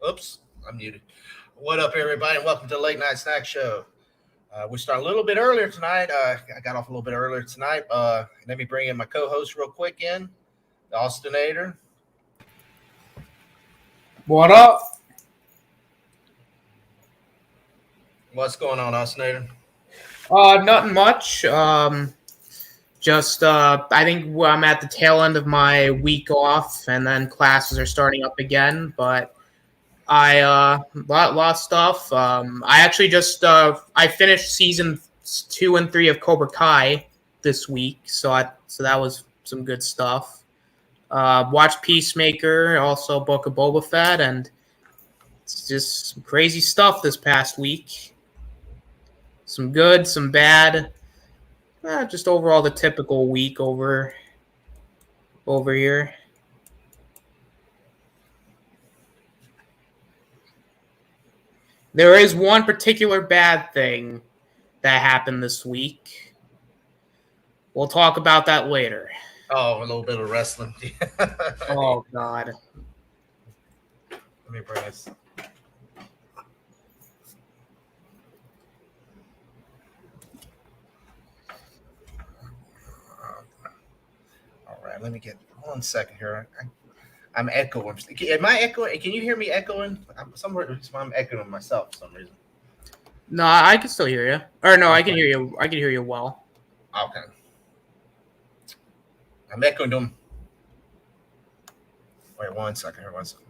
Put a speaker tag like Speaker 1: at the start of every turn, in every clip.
Speaker 1: Oops, I'm muted. What up, everybody, and welcome to the Late Night Snack Show. We start a little bit earlier tonight. I got off a little bit earlier tonight. Let me bring in my co-host real quick the Austinator.
Speaker 2: What up?
Speaker 1: What's going on, Austinator?
Speaker 2: Nothing much. I think I'm at the tail end of my week off, and then classes are starting up again. But lot of stuff. I actually I finished season 2 and 3 of Cobra Kai this week, so that was some good stuff. Watched Peacemaker, also Book of Boba Fett, and it's just some crazy stuff this past week. Some good, some bad. Just overall the typical week over here. There is one particular bad thing that happened this week. We'll talk about that later.
Speaker 1: Oh, a little bit of wrestling.
Speaker 2: Oh, God.
Speaker 1: Let me bring this. All right, let me get 1 second here. I'm echoing. Am I echoing? Can you hear me echoing? I'm echoing myself for some reason.
Speaker 2: No, I can still hear you. Or no, I can hear you. I can hear you well.
Speaker 1: Okay. I'm echoing them. Wait 1 second here. 1 second.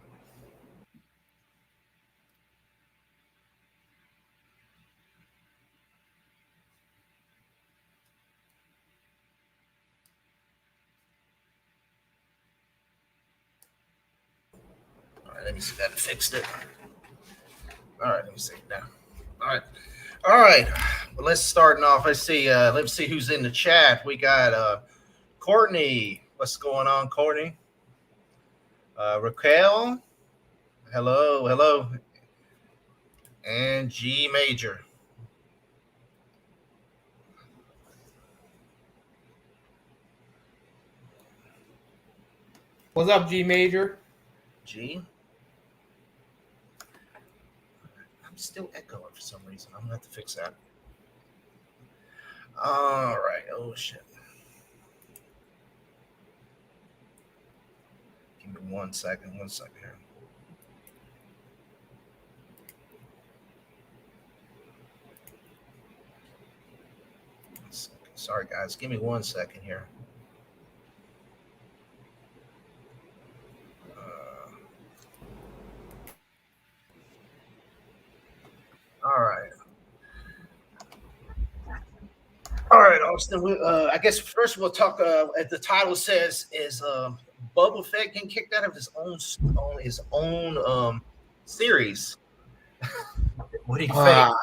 Speaker 1: All right, let me see that fixed it. All right, let me see now. All right. Well, let's start off. Let's see who's in the chat. We got Courtney. What's going on, Courtney? Raquel. Hello. And G Major.
Speaker 2: What's up, G Major?
Speaker 1: G. I'm still echoing for some reason. I'm gonna have to fix that. All right. Oh shit. Give me 1 second. 1 second here. Sorry, guys. Give me 1 second here. All right, Austin. I guess first we'll talk. As the title says, is Boba Fett getting kicked out of his own series? What do you think?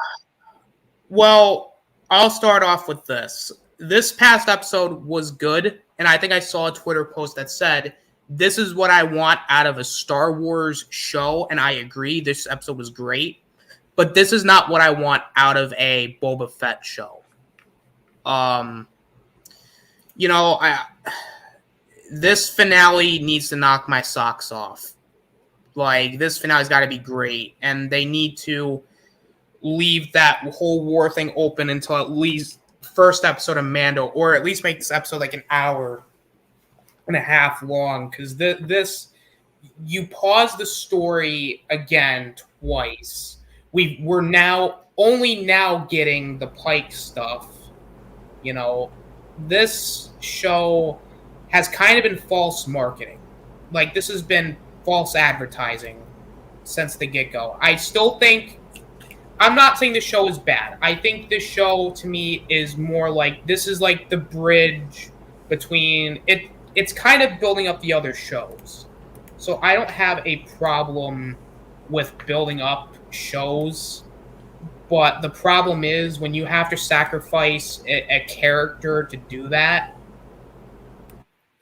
Speaker 2: Well, I'll start off with this. This past episode was good, and I think I saw a Twitter post that said, "This is what I want out of a Star Wars show," and I agree. This episode was great, but this is not what I want out of a Boba Fett show. This finale needs to knock my socks off. Like, this finale's got to be great, and they need to leave that whole war thing open until at least first episode of Mando, or at least make this episode like an hour and a half long, because this you pause the story again twice. We're now only getting the Pike stuff. This show has kind of been false marketing. Like, this has been false advertising since the get-go. I still think, I'm not saying this show is bad. I think this show, to me, is more like, this is like the bridge between, it's kind of building up the other shows. So I don't have a problem with building up shows. But the problem is when you have to sacrifice a character to do that,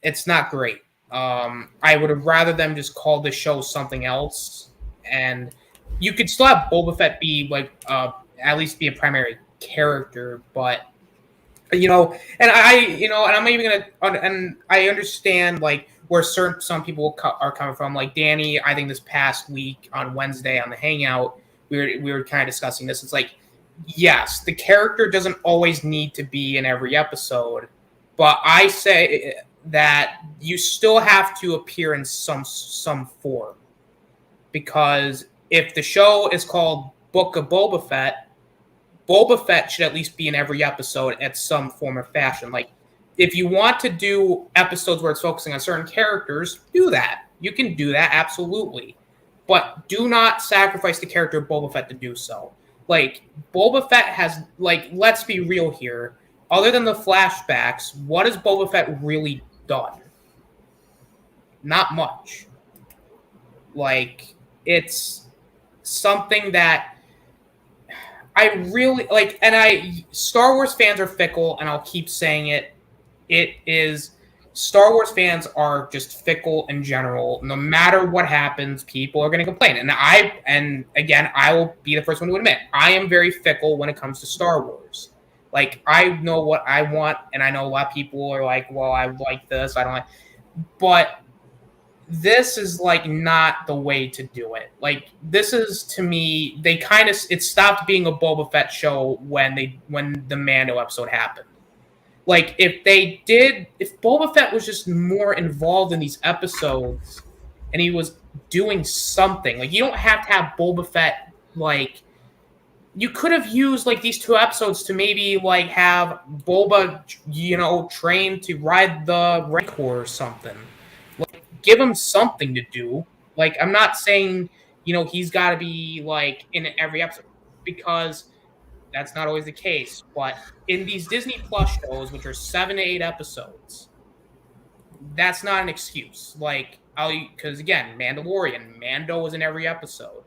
Speaker 2: it's not great. I would have rather them just call the show something else, and you could still have Boba Fett be like at least be a primary character, but and I'm even gonna, and I understand, like, where some people are coming from. Like Danny, I think this past week on Wednesday on the Hangout, we were kind of discussing this. It's like, yes, the character doesn't always need to be in every episode, but I say that you still have to appear in some form, because if the show is called Book of Boba Fett should at least be in every episode at some form or fashion. Like, if you want to do episodes where it's focusing on certain characters, do that. You can do that, absolutely. But do not sacrifice the character of Boba Fett to do so. Like, Boba Fett has, like, let's be real here. Other than the flashbacks, what has Boba Fett really done? Not much. Like, it's something that I really like, and Star Wars fans are fickle, and I'll keep saying it. It is, Star Wars fans are just fickle in general. No matter what happens, people are going to complain. And again, I will be the first one to admit, I am very fickle when it comes to Star Wars. Like, I know what I want, and I know a lot of people are like, well, I like this, I don't like, but this is like not the way to do it. Like, this is, to me, it stopped being a Boba Fett show when the Mando episode happened. Like, if Boba Fett was just more involved in these episodes and he was doing something, like, you don't have to have Boba Fett, like, you could have used like these 2 episodes to maybe like have Boba, train to ride the Rancor or something. Give him something to do. Like, I'm not saying, he's got to be like in every episode, because that's not always the case. But in these Disney Plus shows, which are 7 to 8 episodes, that's not an excuse. Like, because again, Mando was in every episode,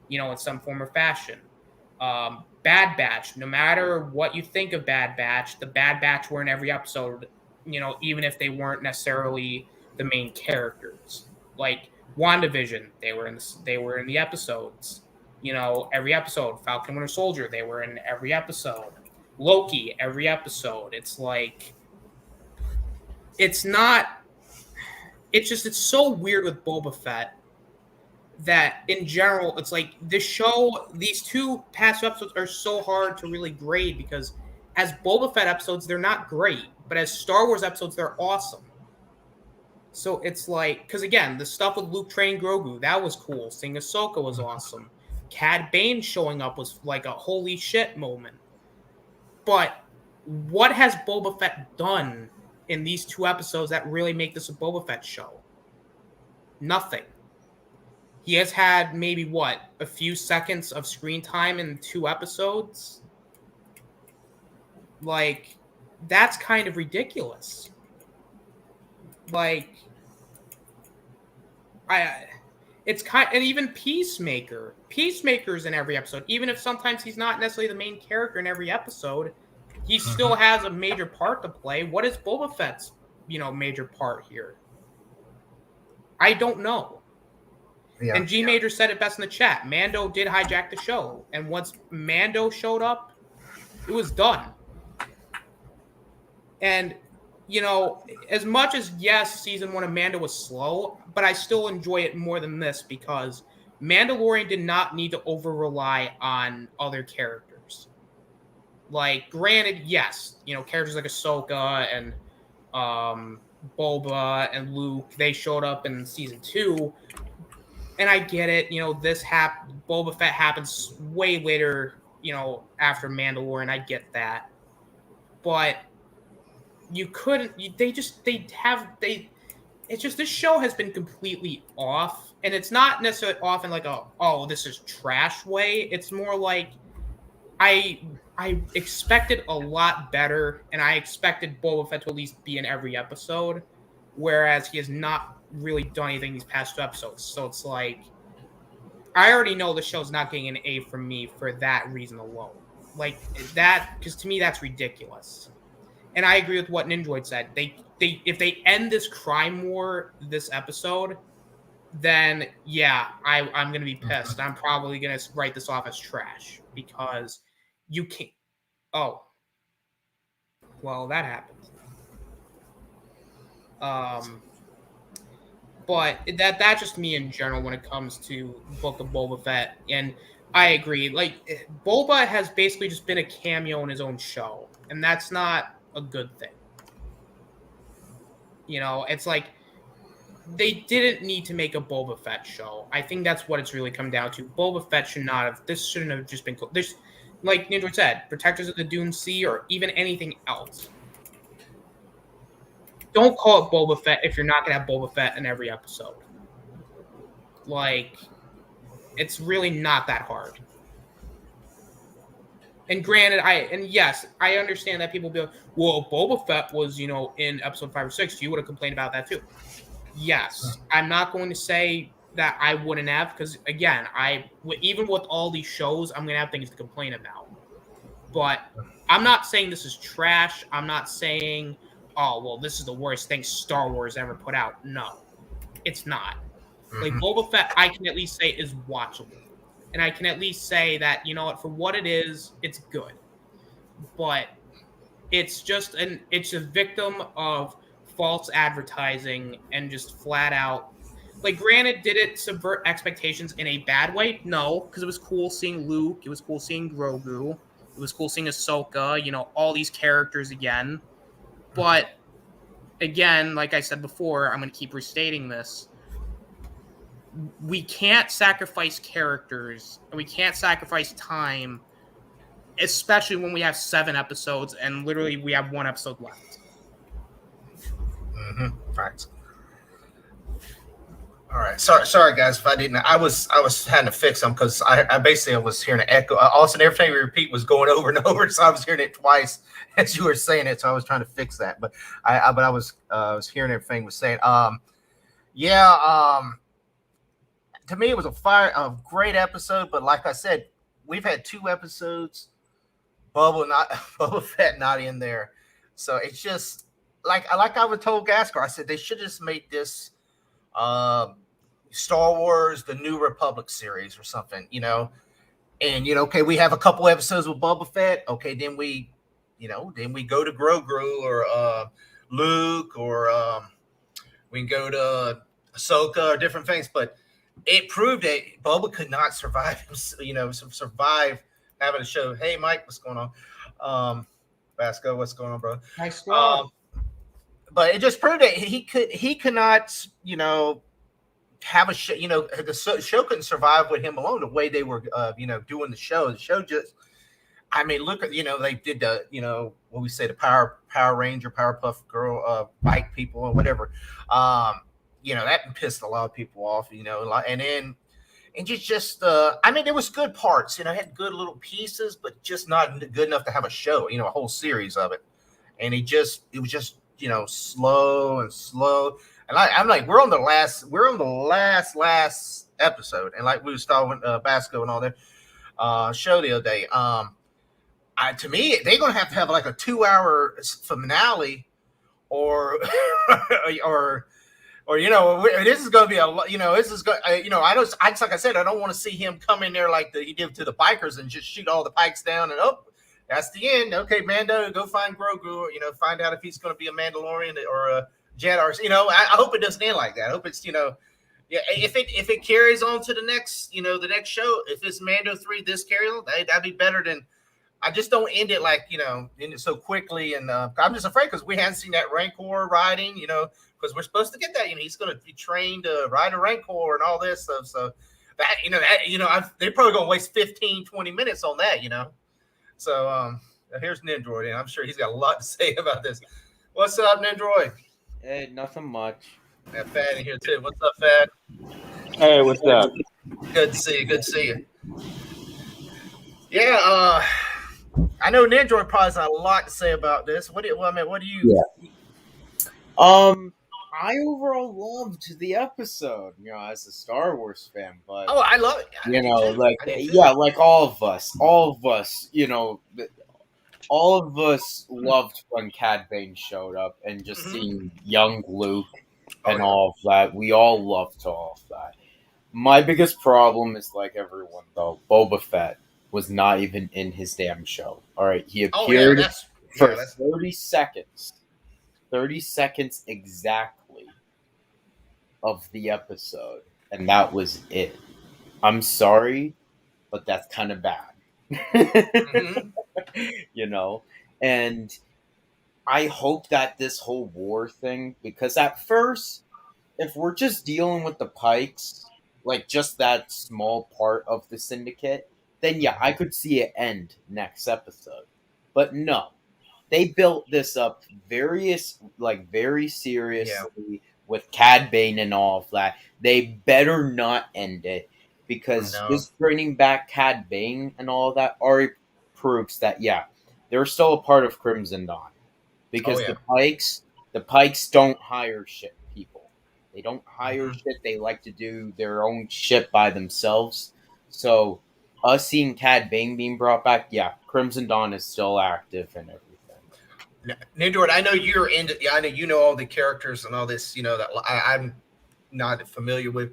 Speaker 2: in some form or fashion. Bad Batch, no matter what you think of Bad Batch, the Bad Batch were in every episode, even if they weren't necessarily the main characters. Like WandaVision, they were in the episodes. Every episode. Falcon Winter Soldier, they were in every episode. Loki, every episode. It's like, it's not. It's just, it's so weird with Boba Fett that in general, it's like this show, these 2 past episodes are so hard to really grade, because as Boba Fett episodes, they're not great, but as Star Wars episodes, they're awesome. So it's like, because again, the stuff with Luke training Grogu, that was cool. Seeing Ahsoka was awesome. Cad Bane showing up was like a holy shit moment. But what has Boba Fett done in these 2 episodes that really make this a Boba Fett show? Nothing. He has had maybe a few seconds of screen time in 2 episodes? Like, that's kind of ridiculous. Like, and even Peacemaker's in every episode. Even if sometimes he's not necessarily the main character in every episode, he still has a major part to play. What is Boba Fett's, major part here? I don't know. Yeah. And G Major said it best in the chat. Mando did hijack the show, and once Mando showed up, it was done. And as much as, yes, season 1 of Mando was slow, but I still enjoy it more than this, because Mandalorian did not need to over-rely on other characters. Like, granted, yes, characters like Ahsoka and Boba and Luke, they showed up in season 2, and I get it, Boba Fett happens way later, after Mandalorian, I get that. But you couldn't, it's just, this show has been completely off, and it's not necessarily off in like this is trash way. It's more like, I expected a lot better, and I expected Boba Fett to at least be in every episode, whereas he has not really done anything these past 2 episodes. So it's like, I already know the show's not getting an A from me for that reason alone. Like, that, because to me, that's ridiculous. And I agree with what Ninjoid said. If they end this crime war this episode, then yeah, I'm gonna be pissed. I'm probably gonna write this off as trash, because you can't. Oh, well, that happened. But that's just me in general when it comes to Book of Boba Fett, and I agree. Like Boba has basically just been a cameo in his own show, and that's not a good thing. You know, it's like they didn't need to make a Boba Fett show. I think that's what it's really come down to. Boba Fett should not have. This shouldn't have just been. This, like Ninja said, Protectors of the Dune Sea or even anything else. Don't call it Boba Fett if you're not gonna have Boba Fett in every episode. Like, it's really not that hard. And granted, yes, I understand that people be like, well, Boba Fett was, in episode 5 or 6. You would have complained about that too. Yes, I'm not going to say that I wouldn't have, because again, even with all these shows, I'm gonna have things to complain about. But I'm not saying this is trash. I'm not saying, oh, well, this is the worst thing Star Wars ever put out. No, it's not. Like, Boba Fett, I can at least say is watchable. And I can at least say that, you know what, for what it is, it's good. But it's just it's a victim of false advertising and just flat out. Like, granted, did it subvert expectations in a bad way? No, because it was cool seeing Luke. It was cool seeing Grogu. It was cool seeing Ahsoka, all these characters again. But, again, like I said before, I'm going to keep restating this. We can't sacrifice characters, and we can't sacrifice time, especially when we have 7 episodes, and literally we have 1 episode left.
Speaker 1: Right. All right. Sorry, guys, if I didn't. I was having to fix them because I basically was hearing an echo. Also, everything we repeat was going over and over, so I was hearing it twice as you were saying it. So I was trying to fix that, but I was hearing everything was saying. To me, it was a great episode, but like I said, we've had 2 episodes, Boba Fett not in there, so it's just like I was told Gaskar. I said they should just make this Star Wars: The New Republic series or something, And okay, we have a couple episodes with Boba Fett. Okay, then we go to Grogu or Luke, or we can go to Ahsoka or different things, but it proved that Boba could not survive, survive having a show. Hey, Mike, what's going on? Vasco, what's going on, bro?
Speaker 2: Nice job.
Speaker 1: But it just proved that he could not, have a show. The show couldn't survive with him alone. The way they were, doing the show just. I mean, look at they did the what we say, the Power Ranger, Powerpuff Girl, bike people or whatever. That pissed a lot of people off, and then just I mean, there was good parts, it had good little pieces, but just not good enough to have a show, a whole series of it. And it was just, slow. And I'm like, we're on the last episode. And like we was talking Basco and all that show the other day. To me, they're going to have like a 2-hour finale or this is going to be this is going, like I said, I don't want to see him come in there like he did to the bikers and just shoot all the pikes down and that's the end. Okay, Mando, go find Grogu, find out if he's going to be a Mandalorian or a Jedi. I hope it doesn't end like that. I hope it's, if it carries on to the next, the next show, if it's Mando 3, this carries on, that'd be better than. I just don't end it like, end it so quickly. And I'm just afraid because we haven't seen that Rancor riding, because we're supposed to get that. He's going to be trained to ride a Rancor and all this stuff. So that, they're probably going to waste 15, 20 minutes on that, So here's Nindroid, and I'm sure he's got a lot to say about this. What's up, Nindroid?
Speaker 3: Hey, nothing much.
Speaker 1: Got Fad in here too. What's up, Fad?
Speaker 4: Hey, what's up?
Speaker 1: Good to see you. Good to see you. Yeah, I know Nindroid probably has a lot to say about this. What do you?
Speaker 4: Yeah.
Speaker 3: I overall loved the episode, as a Star Wars fan, but
Speaker 1: I love it.
Speaker 3: like all of us, all of us loved when Cad Bane showed up and just seeing young Luke and all of that. We all loved all of that. My biggest problem is, like everyone though, Boba Fett was not even in his damn show. All right, he appeared for 30 seconds. 30 seconds exactly. of the episode, and that was it. I'm sorry, but that's kind of bad.
Speaker 1: Mhm.
Speaker 3: You know? And I hope that this whole war thing, because at first, if we're just dealing with the Pikes, like just that small part of the syndicate, then yeah, I could see it end next episode. But no, they built this up very
Speaker 1: Yeah,
Speaker 3: seriously with Cad Bane and all of that. They better not end it
Speaker 1: I
Speaker 3: because
Speaker 1: know.
Speaker 3: just bringing back Cad Bane and all of that already proves that yeah, they're still a part of Crimson Dawn
Speaker 1: Oh
Speaker 3: because
Speaker 1: yeah.
Speaker 3: the Pikes don't hire shit people. They don't hire
Speaker 1: Mhm.
Speaker 3: shit. They like to do their own shit by themselves. So us seeing Cad Bane being brought back, yeah, Crimson Dawn is still active and everything.
Speaker 1: Nindort, I know you're into. Yeah, I know you know all the characters and all this. You know that I'm not familiar with.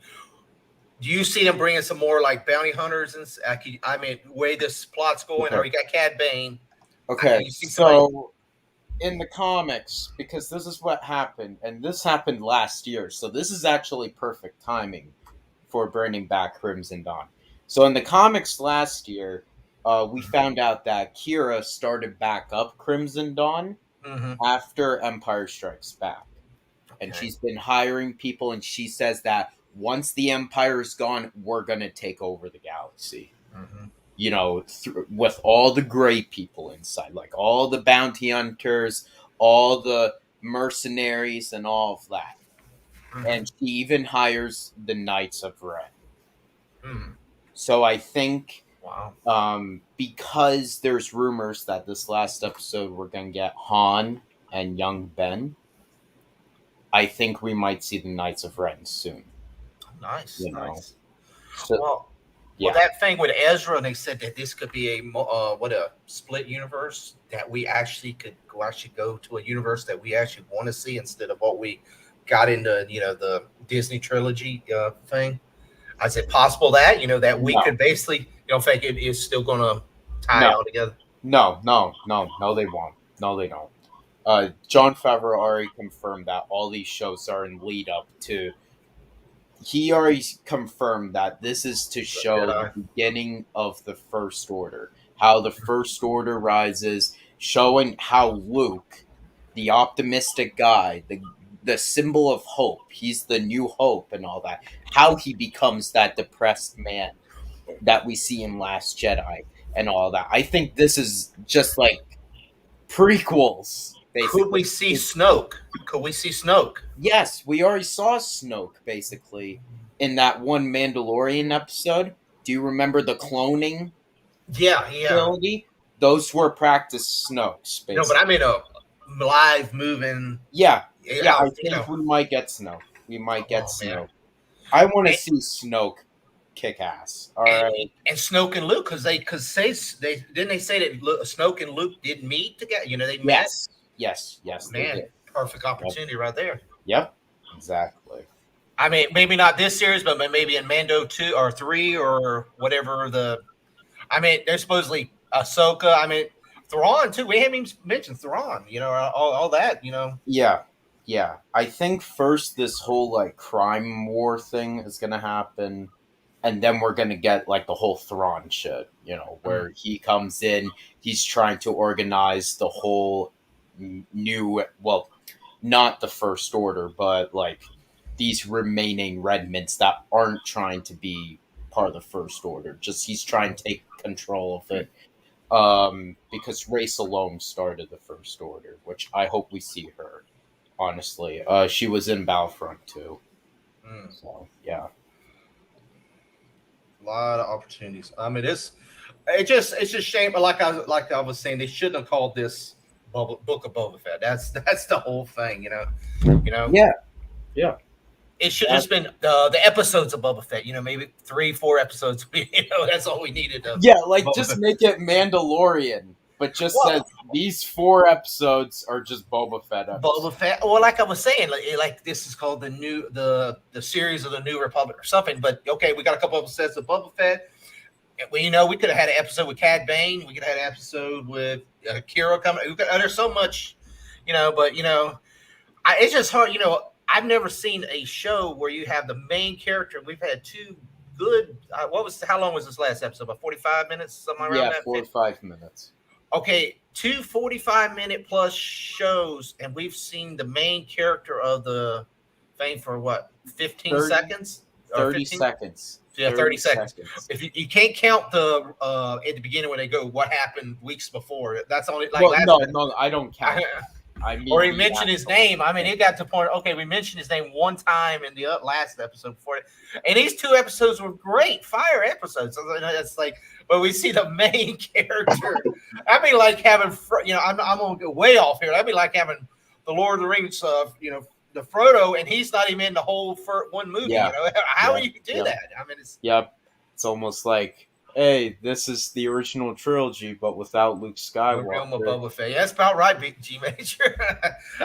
Speaker 1: Do you see them bringing some more like bounty hunters and? I mean, way this plot's going, or
Speaker 3: Okay.
Speaker 1: you got Cad Bane.
Speaker 3: Okay.
Speaker 1: You see somebody.
Speaker 3: So in the comics, because this is what happened, and this happened last year, so this is actually perfect timing for bringing back Crimson Dawn. So in the comics last year, we found out that Kira started back up Crimson Dawn
Speaker 1: Mm-hmm.
Speaker 3: after Empire Strikes Back. And
Speaker 1: Okay.
Speaker 3: she's been hiring people, and she says that once the Empire's gone, we're going to take over the galaxy.
Speaker 1: Mm-hmm.
Speaker 3: You know, with all the gray people inside, like all the bounty hunters, all the mercenaries, and all of that.
Speaker 1: Mm-hmm.
Speaker 3: And she even hires the Knights of Ren.
Speaker 1: Mm-hmm.
Speaker 3: So I think
Speaker 1: Wow.
Speaker 3: because there's rumors that this last episode we're going to get Han and young Ben, I think we might see the Knights of Ren soon.
Speaker 1: Nice.
Speaker 3: You know,
Speaker 1: Nice.
Speaker 3: so
Speaker 1: Well,
Speaker 3: yeah,
Speaker 1: that thing with Ezra, and they said that this could be a split universe that we actually could go to a universe that we actually want to see instead of what we got into, the Disney trilogy thing. Is it possible that that we
Speaker 3: no,
Speaker 1: could basically think it is still going to tie
Speaker 3: no,
Speaker 1: it all together?
Speaker 3: no, they won't. No, they don't. John Favreau already confirmed that all these shows are in lead up to. He already confirmed that this is to show the
Speaker 1: Jedi.
Speaker 3: beginning of the First Order, how the First Order rises, showing how Luke, the optimistic guy, the symbol of hope, he's the new hope and all that, how he becomes that depressed man that we see in Last Jedi and all that. I think this is just like prequels,
Speaker 1: Could we
Speaker 3: basically.
Speaker 1: see Snoke? Could we see Snoke?
Speaker 3: Yes, we already saw Snoke basically in that one Mandalorian episode. Do you remember the cloning
Speaker 1: Yeah, yeah.
Speaker 3: ability? Those were practice Snokes,
Speaker 1: No, but
Speaker 3: basically.
Speaker 1: I mean a live moving.
Speaker 3: Yeah, yeah,
Speaker 1: Yeah,
Speaker 3: I think we might get Snoke. We might get
Speaker 1: Oh man.
Speaker 3: Snoke. I want to
Speaker 1: And,
Speaker 3: see Snoke kick ass. All
Speaker 1: and,
Speaker 3: right.
Speaker 1: and Snoke and Luke, because they didn't they say that Snoke and Luke did meet together. They met.
Speaker 3: Yes, yes, they
Speaker 1: Man,
Speaker 3: did.
Speaker 1: perfect opportunity right there.
Speaker 3: Yep, exactly.
Speaker 1: I mean, maybe not this series, but maybe in Mando 2 or 3 or whatever I mean, there's supposedly Ahsoka. I mean, Thrawn too. We haven't even mentioned Thrawn. All that.
Speaker 3: Yeah, yeah. I think first this whole like crime war thing is gonna happen, and then we're gonna get like the whole Thrawn shit. Where he comes in, he's trying to organize the whole new. Well, not the First Order, but like these remaining Redmints that aren't trying to be part of the First Order. Just he's trying to take control of it. Because Race alone started the First Order, which I hope we see her. Honestly, she was in Battlefront too.
Speaker 1: Mm.
Speaker 3: So yeah,
Speaker 1: A lot of opportunities. I mean, it's just shame. Like I was saying, they shouldn't have called this Book of Boba Fett. That's the whole thing.
Speaker 3: yeah, yeah.
Speaker 1: It should have just been the episodes of Boba Fett. Maybe 3-4 episodes. That's all we needed. Of
Speaker 3: Yeah, like
Speaker 1: Boba
Speaker 3: just
Speaker 1: Fett.
Speaker 3: make it Mandalorian, but just
Speaker 1: Well,
Speaker 3: says these 4 episodes are just Boba Fett episodes.
Speaker 1: Boba Fett. Well, like I was saying, like this is called the series of the New Republic or something. But okay, we got a couple episodes of Boba Fett. Well, we could have had an episode with Cad Bane. We could have had an episode with Kira coming. There's so much, but it's just hard. I've never seen a show where you have the main character. We've had two good. How long was this last episode? About 45 minutes, something around that.
Speaker 3: 45 minutes.
Speaker 1: Okay, two 45-minute plus shows, and we've seen the main character of the thing for what, 15 seconds?
Speaker 3: 30 seconds.
Speaker 1: Yeah, 30 seconds. If you can't count the at the beginning when they go, what happened weeks before? That's only like
Speaker 3: no, I don't count. I mean,
Speaker 1: or he mentioned his name. I mean, it got to the point. Okay, we mentioned his name one time in the last episode before it, and these two episodes were great, fire episodes. It's like, but we see the main character. I mean, like having, I'm gonna go way off here. That'd be like having the Lord of the Rings, the Frodo, and he's not even in the whole one movie.
Speaker 3: Yeah.
Speaker 1: How do you do that? I mean,
Speaker 3: it's almost like, hey, this is the original trilogy, but without Luke Skywalker.
Speaker 1: Boba Fett. Yeah, that's about right, G Major.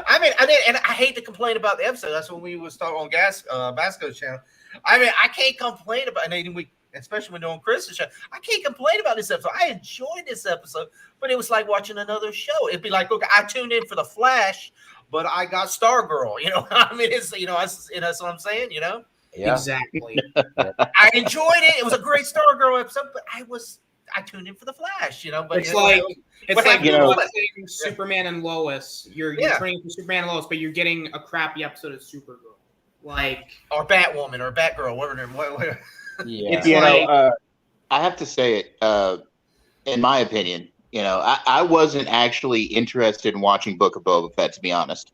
Speaker 1: I mean, I hate to complain about the episode. That's when we was talking on Basco's channel. I mean, I can't complain about it. Especially when doing Chris's show. I can't complain about this episode. I enjoyed this episode, but it was like watching another show. It'd be like, look, I tuned in for the Flash, but I got Stargirl. I mean, it's that's what I'm saying.
Speaker 3: Yeah.
Speaker 2: Exactly.
Speaker 1: I enjoyed it. It was a great Stargirl episode, but I tuned in for the Flash. But
Speaker 2: it's like
Speaker 1: watching
Speaker 2: Superman and Lois. You're training for Superman and Lois, but you're getting a crappy episode of Supergirl, or
Speaker 1: Batwoman or Batgirl, whatever.
Speaker 3: Yeah.
Speaker 5: I have to say it. In my opinion, I wasn't actually interested in watching Book of Boba Fett, to be honest.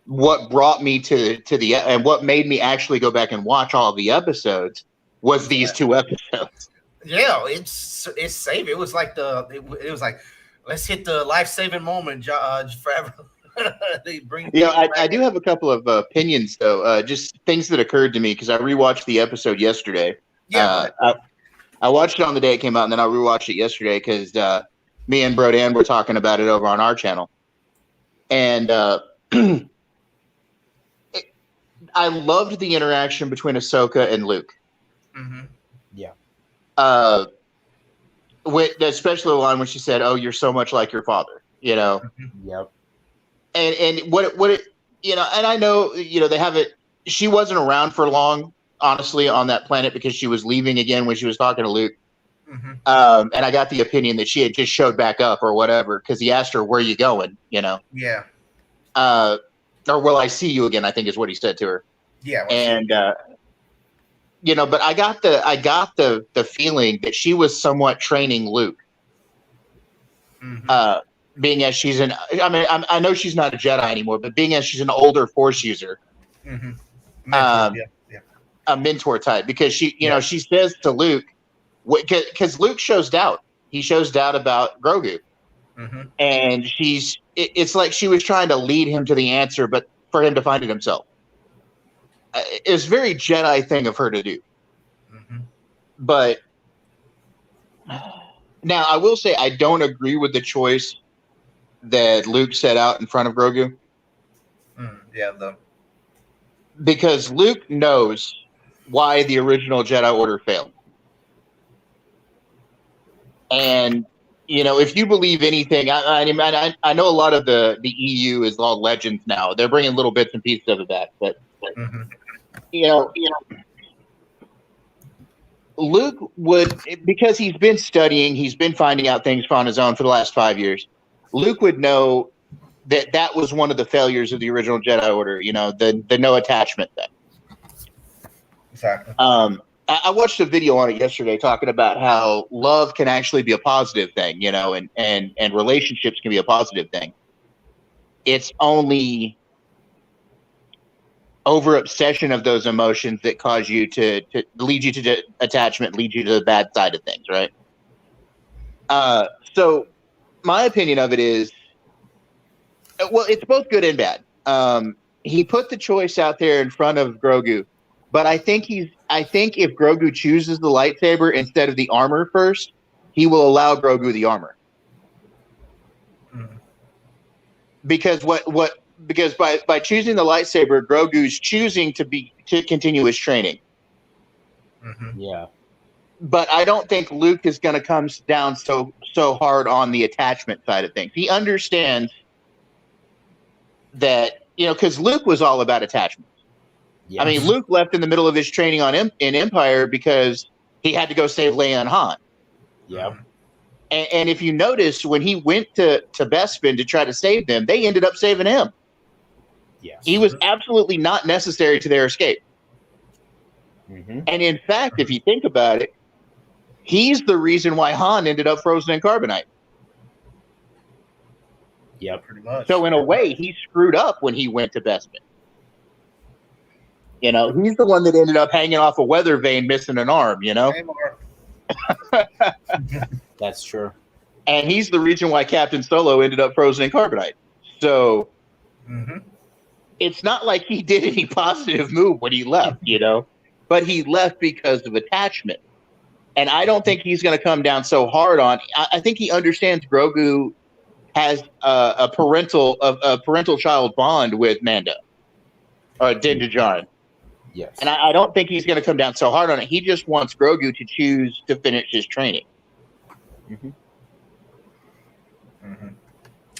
Speaker 5: What brought me to the and what made me actually go back and watch all of the episodes was these two episodes.
Speaker 1: Yeah, it's safe. It was like it was like, let's hit the life-saving moment, forever. They bring.
Speaker 5: I do have a couple of opinions though, just things that occurred to me because I rewatched the episode yesterday.
Speaker 1: Yeah,
Speaker 5: I watched it on the day it came out, and then I rewatched it yesterday because me and Bro Dan were talking about it over on our channel, and I loved the interaction between Ahsoka and Luke.
Speaker 1: Mm-hmm.
Speaker 5: Yeah. Especially the line when she said, "Oh, you're so much like your father,"
Speaker 1: Mm-hmm.
Speaker 3: Yep.
Speaker 5: And what it and I know they have it. She wasn't around for long, honestly, on that planet because she was leaving again when she was talking to Luke.
Speaker 1: Mm-hmm.
Speaker 5: And I got the opinion that she had just showed back up or whatever because he asked her, "Where are you going?"
Speaker 1: Yeah.
Speaker 5: Or will I see you again? I think is what he said to her.
Speaker 1: Yeah.
Speaker 5: And but I got the feeling that she was somewhat training Luke.
Speaker 1: Mm-hmm.
Speaker 5: Being as she's I know she's not a Jedi anymore, but being as she's an older Force user,
Speaker 1: mm-hmm.
Speaker 5: A mentor type, because she she says to Luke, because Luke shows doubt. He shows doubt about Grogu.
Speaker 1: Mm-hmm.
Speaker 5: And it's like she was trying to lead him to the answer, but for him to find it himself. It's a very Jedi thing of her to do.
Speaker 1: Mm-hmm.
Speaker 5: But now I will say I don't agree with the choice that Luke set out in front of Grogu. Because Luke knows why the original Jedi Order failed. And if you believe anything, I know a lot of the EU is all legends now. They're bringing little bits and pieces of that, but
Speaker 1: mm-hmm.
Speaker 5: Luke would, because he's been studying, he's been finding out things on his own for the last 5 years. Luke would know that was one of the failures of the original Jedi Order. The no attachment thing.
Speaker 1: Exactly.
Speaker 5: I watched a video on it yesterday talking about how love can actually be a positive thing, and relationships can be a positive thing. It's only over obsession of those emotions that cause you to lead you to attachment, lead you to the bad side of things, right? So my opinion of it is, well, it's both good and bad. He put the choice out there in front of Grogu, but I think if Grogu chooses the lightsaber instead of the armor first, he will allow Grogu the armor.
Speaker 1: Mm-hmm.
Speaker 5: Because because by choosing the lightsaber, Grogu's choosing to continue his training.
Speaker 1: Mm-hmm.
Speaker 3: Yeah.
Speaker 5: But I don't think Luke is going to come down so hard on the attachment side of things. He understands that because Luke was all about attachment.
Speaker 3: Yes.
Speaker 5: I mean, Luke left in the middle of his training in Empire because he had to go save Leia and Han.
Speaker 3: Yep.
Speaker 5: And if you notice, when he went to Bespin to try to save them, they ended up saving him.
Speaker 3: Yes.
Speaker 5: He was absolutely not necessary to their escape.
Speaker 3: Mm-hmm.
Speaker 5: And in fact, if you think about it, he's the reason why Han ended up frozen in carbonite.
Speaker 3: Yep.
Speaker 1: Pretty much.
Speaker 5: So in a way, he screwed up when he went to Bespin. He's the one that ended up hanging off a weather vane, missing an arm,
Speaker 3: That's true.
Speaker 5: And he's the reason why Captain Solo ended up frozen in carbonite. So it's not like he did any positive move when he left, but he left because of attachment. And I don't think he's going to come down so hard on. I think he understands Grogu has a parental child bond with Mando or Din Djarin.
Speaker 3: Yes.
Speaker 5: And I don't think he's going to come down so hard on it. He just wants Grogu to choose to finish his training.
Speaker 3: Mm-hmm.
Speaker 1: Mm-hmm.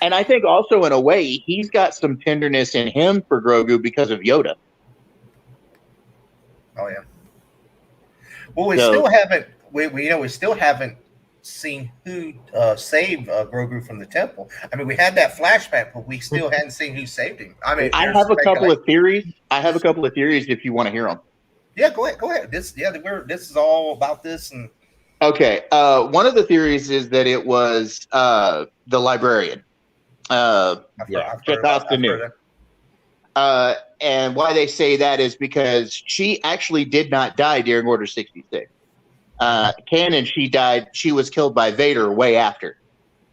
Speaker 5: And I think also in a way, he's got some tenderness in him for Grogu because of Yoda.
Speaker 1: Oh yeah. Well, we still haven't. We still haven't seen who saved Grogu from the temple. I mean, we had that flashback, but we still hadn't seen who saved him. I mean,
Speaker 5: I have a couple of theories. If you want to hear them.
Speaker 1: Yeah, go ahead. This is all about this. And
Speaker 5: okay, one of the theories is that it was the librarian, Austinator. And why they say that is because she actually did not die during Order 66. Canon, she died. She was killed by Vader way after.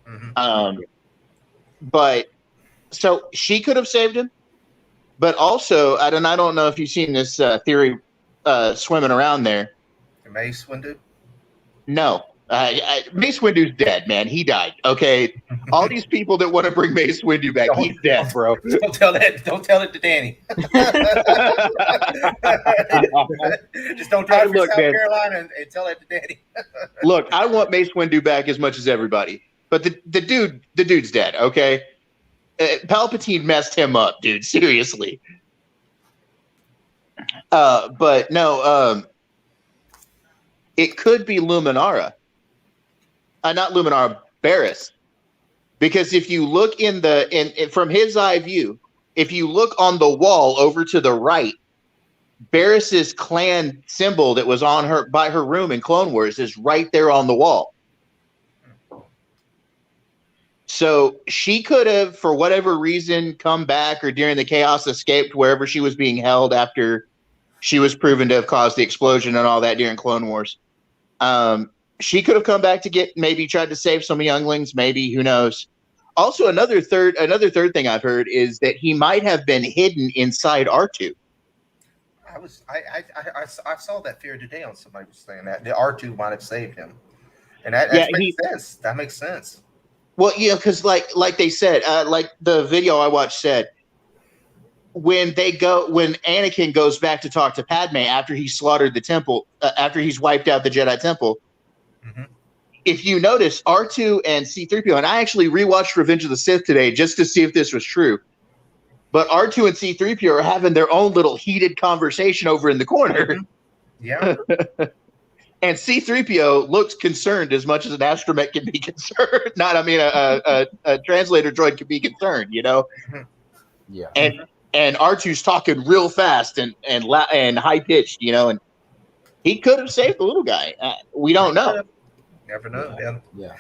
Speaker 1: Mm-hmm.
Speaker 5: But so she could have saved him. But also, I don't know if you've seen this theory swimming around there.
Speaker 1: Mace Windu?
Speaker 5: No. Mace Windu's dead, man. He died. Okay. All these people that want to bring Mace Windu back, he's dead, bro.
Speaker 1: Don't tell it to Danny. Just don't drive to South Carolina and tell it to Danny.
Speaker 5: Look, I want Mace Windu back as much as everybody, but the dude's dead. Okay. Palpatine messed him up, dude. Seriously. But no, it could be Luminara. Not Luminara, Barriss. Because if you look from his eye view, if you look on the wall over to the right, Barriss's clan symbol that was on by her room in Clone Wars is right there on the wall. So she could have, for whatever reason, come back or during the chaos escaped wherever she was being held after she was proven to have caused the explosion and all that during Clone Wars. She could have come back to maybe tried to save some younglings, maybe, who knows. Also, another third thing I've heard is that he might have been hidden inside R2.
Speaker 1: I saw that fear today on somebody was saying that the R2 might have saved him. And that makes sense. That makes sense.
Speaker 5: Well, because like they said, like the video I watched said, when Anakin goes back to talk to Padme after he slaughtered the temple, after he's wiped out the Jedi Temple, if you notice, R2 and C-3PO, and I actually rewatched Revenge of the Sith today just to see if this was true, but R2 and C-3PO are having their own little heated conversation over in the corner.
Speaker 1: Yeah.
Speaker 5: And C-3PO looks concerned as much as an astromech can be concerned. A translator droid can be concerned,
Speaker 3: Yeah.
Speaker 5: And R2's talking real fast and high pitched, and he could have saved the little guy. We don't know.
Speaker 1: Never know.
Speaker 3: Yeah.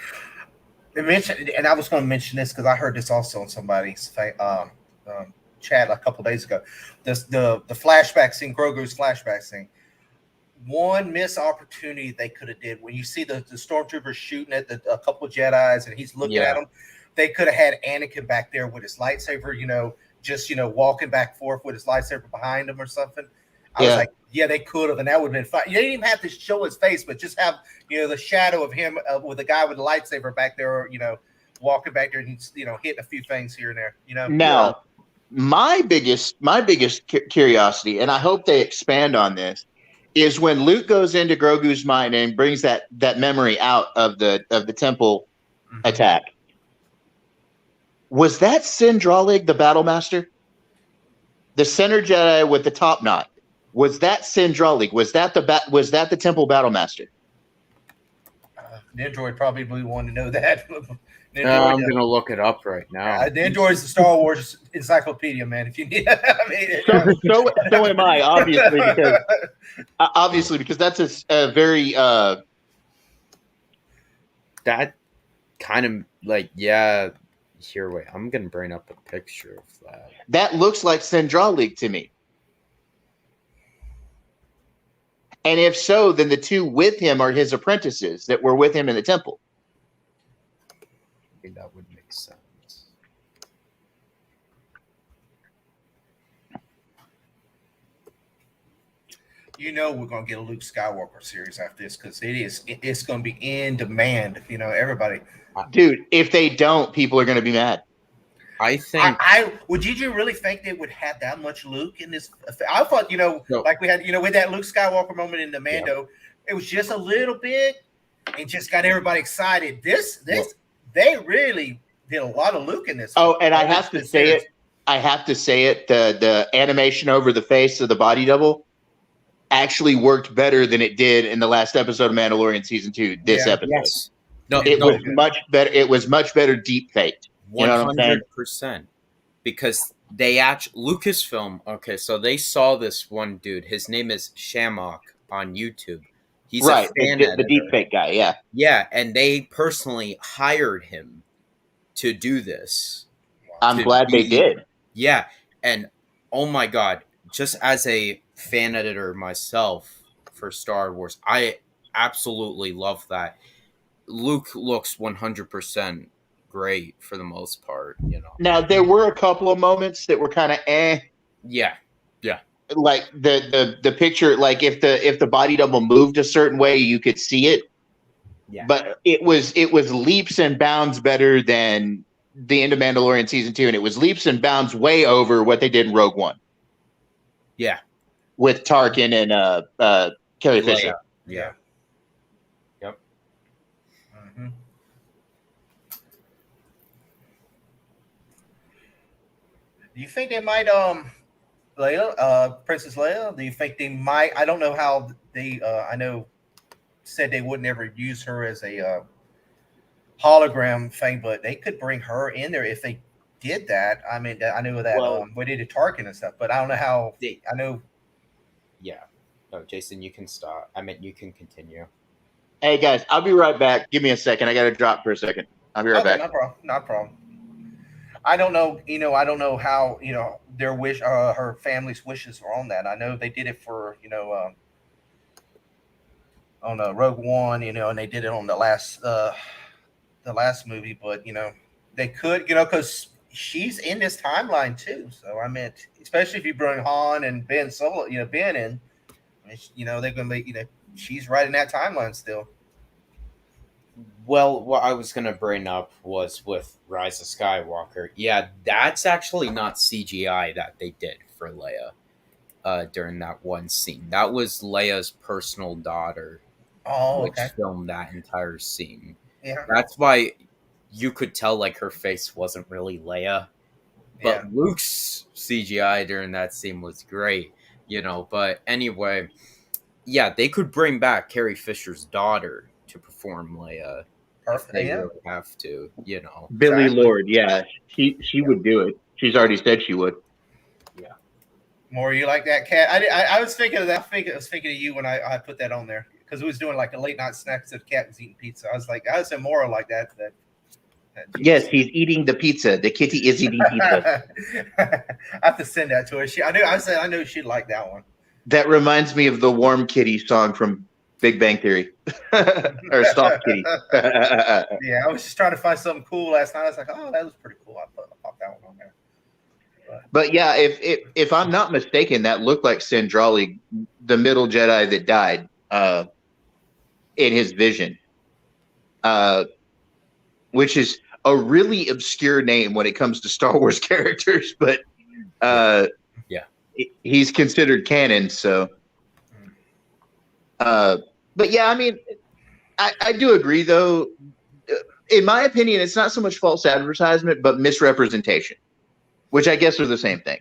Speaker 1: They mentioned, and I was going to mention this because I heard this also on somebody's chat a couple days ago. The flashback scene, Grogu's flashback scene. One missed opportunity they could have did when you see the stormtroopers shooting at a couple of Jedis and he's looking at them. They could have had Anakin back there with his lightsaber, just walking back and forth with his lightsaber behind him or something. I was like, yeah, they could have, and that would have been fine. You didn't even have to show his face, but just have the shadow of him with a guy with a lightsaber back there, walking back there and hitting a few things here and there.
Speaker 5: Now, my biggest curiosity, and I hope they expand on this, is when Luke goes into Grogu's mind and brings that memory out of the temple attack. Was that Sindralig, the battle master? the center Jedi with the top knot, was that Sindrali? Was that the Temple Battlemaster?
Speaker 1: The Android probably want to know that. The
Speaker 3: I'm
Speaker 1: Android,
Speaker 3: gonna look it up right now.
Speaker 1: the Android is the Star Wars encyclopedia, man. If you need, I mean,
Speaker 5: So am I, obviously because that's a very
Speaker 3: That kind of like, yeah. Here, wait. I'm gonna bring up a picture of that.
Speaker 5: that looks like Sindrali to me. And if so, then the two with him are his apprentices that were with him in the temple.
Speaker 3: I think that would make sense.
Speaker 1: you know we're gonna get a Luke Skywalker series after this because it's gonna be in demand. You know, everybody.
Speaker 5: Dude, if they don't, people are going to be mad.
Speaker 3: I think.
Speaker 1: Did you really think they would have that much Luke in this? I thought,
Speaker 3: No.
Speaker 1: like we had, with that Luke Skywalker moment in the Mando, it was just a little bit and just got everybody excited. They really did a lot of Luke in this.
Speaker 5: Oh, and I have to say it. The animation over the face of the body double actually worked better than it did in the last episode of Mandalorian season 2. This episode.
Speaker 3: Yes. No,
Speaker 5: it was much better. It was much better deep faked.
Speaker 3: 100%. Because they Lucasfilm. Okay, so they saw this one dude. His name is Shamrock on YouTube. He's
Speaker 5: right,
Speaker 3: a fan
Speaker 5: the deep fake guy. Yeah,
Speaker 3: yeah, and they personally hired him to do this.
Speaker 5: I'm glad they did.
Speaker 3: Yeah, and oh my god, just as a fan editor myself for Star Wars, I absolutely love that. Luke looks 100% great for the most part,
Speaker 5: Now there were a couple of moments that were kind of
Speaker 3: Yeah.
Speaker 5: Like the picture, like if the body double moved a certain way, you could see it.
Speaker 3: Yeah.
Speaker 5: But it was leaps and bounds better than the end of Mandalorian season 2, and it was leaps and bounds way over what they did in Rogue One.
Speaker 3: Yeah.
Speaker 5: With Tarkin and Carrie Fisher.
Speaker 3: Yeah.
Speaker 1: Mm-hmm. Do you think they might Princess Leia? Do you think they might? I don't know how they. I know said they would never use her as a hologram thing, but they could bring her in there if they did that. I mean, I know that we did Tarkin and stuff, but I don't know how. I know.
Speaker 3: Yeah. No, Jason, you can stop. I mean, you can continue.
Speaker 5: Hey guys, I'll be right back. Give me a second. I got to drop for a second. I'll be right back.
Speaker 1: No problem. I don't know. I don't know how. Their wish, her family's wishes are on that. I know they did it for on Rogue One, and they did it on the last movie. But they could, because she's in this timeline too. So I mean, especially if you bring Han and Ben Solo, Ben in, they're gonna make she's right in that timeline still.
Speaker 3: Well, what I was going to bring up was with Rise of Skywalker. Yeah, that's actually not CGI that they did for Leia during that one scene. That was Leia's personal daughter, which filmed that entire scene.
Speaker 1: Yeah.
Speaker 3: That's why you could tell, like, her face wasn't really Leia. But Luke's CGI during that scene was great, But anyway, yeah, they could bring back Carrie Fisher's daughter to perform Leia.
Speaker 1: Perfect.
Speaker 3: They really have to,
Speaker 5: Billy Lord, yeah, she would do it. She's already said she would.
Speaker 3: Yeah.
Speaker 1: More you like that, Cat? I was thinking of that. I was thinking of you when I put that on there because it was doing like a late night snack. So the cat was eating pizza. I was saying more like that.
Speaker 5: Yes, he's eating the pizza. The kitty is eating pizza.
Speaker 1: I have to send that to her. I knew she'd like that one.
Speaker 5: That reminds me of the Warm Kitty song from Big Bang Theory. Or Soft Kitty.
Speaker 1: Yeah, I was just trying to find something cool last night. I was like, oh, that was pretty cool. I popped that one on there.
Speaker 5: But yeah, if I'm not mistaken, that looked like Sindrali, the middle Jedi that died in his vision. Which is a really obscure name when it comes to Star Wars characters, but he's considered canon, so but yeah, I mean, I do agree though. In my opinion, it's not so much false advertisement, but misrepresentation, which I guess are the same thing.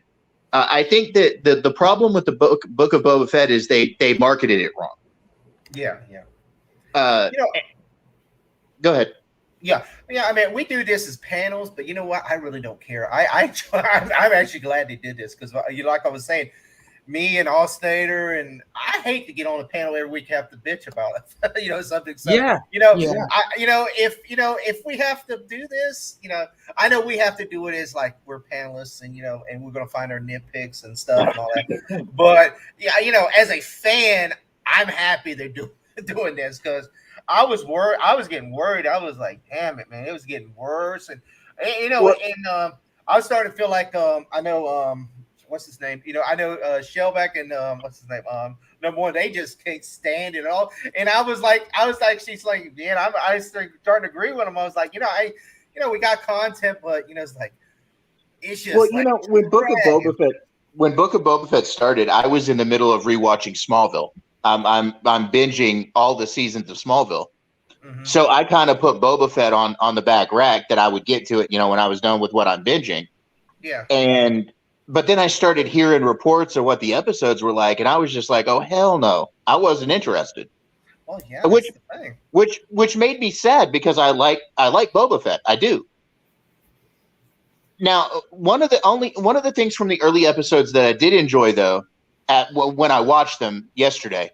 Speaker 5: I think that the problem with the book of Boba Fett is they marketed it wrong.
Speaker 1: Yeah.
Speaker 5: You know, go ahead.
Speaker 1: Yeah. I mean, we do this as panels, but you know what? I really don't care. I'm actually glad they did this because, like I was saying, me and Austinator, and I hate to get on a panel every week have to bitch about it. Something. So,
Speaker 3: Yeah.
Speaker 1: If we have to do this, I know we have to do it as like we're panelists, and and we're gonna find our nitpicks and stuff and all that. But as a fan, I'm happy they're doing this because I was worried. I was getting worried. I was like, damn it, man, it was getting worse, and I was starting to feel like I know what's his name? I know Shellback and what's his name? Number one, they just can't stand it at all. And I was like, she's like, yeah, I starting to agree with him. I was like, we got content, but it's like, it's just.
Speaker 5: Well, when Book of Boba Fett started, I was in the middle of rewatching Smallville. I'm binging all the seasons of Smallville. Mm-hmm. So I kind of put Boba Fett on the back rack that I would get to it, when I was done with what I'm binging.
Speaker 1: Yeah.
Speaker 5: But then I started hearing reports of what the episodes were like, and I was just like, "Oh hell no!" I wasn't interested.
Speaker 1: Well, yeah,
Speaker 5: which made me sad because I like Boba Fett. I do. Now, one of the things from the early episodes that I did enjoy, though, when I watched them yesterday,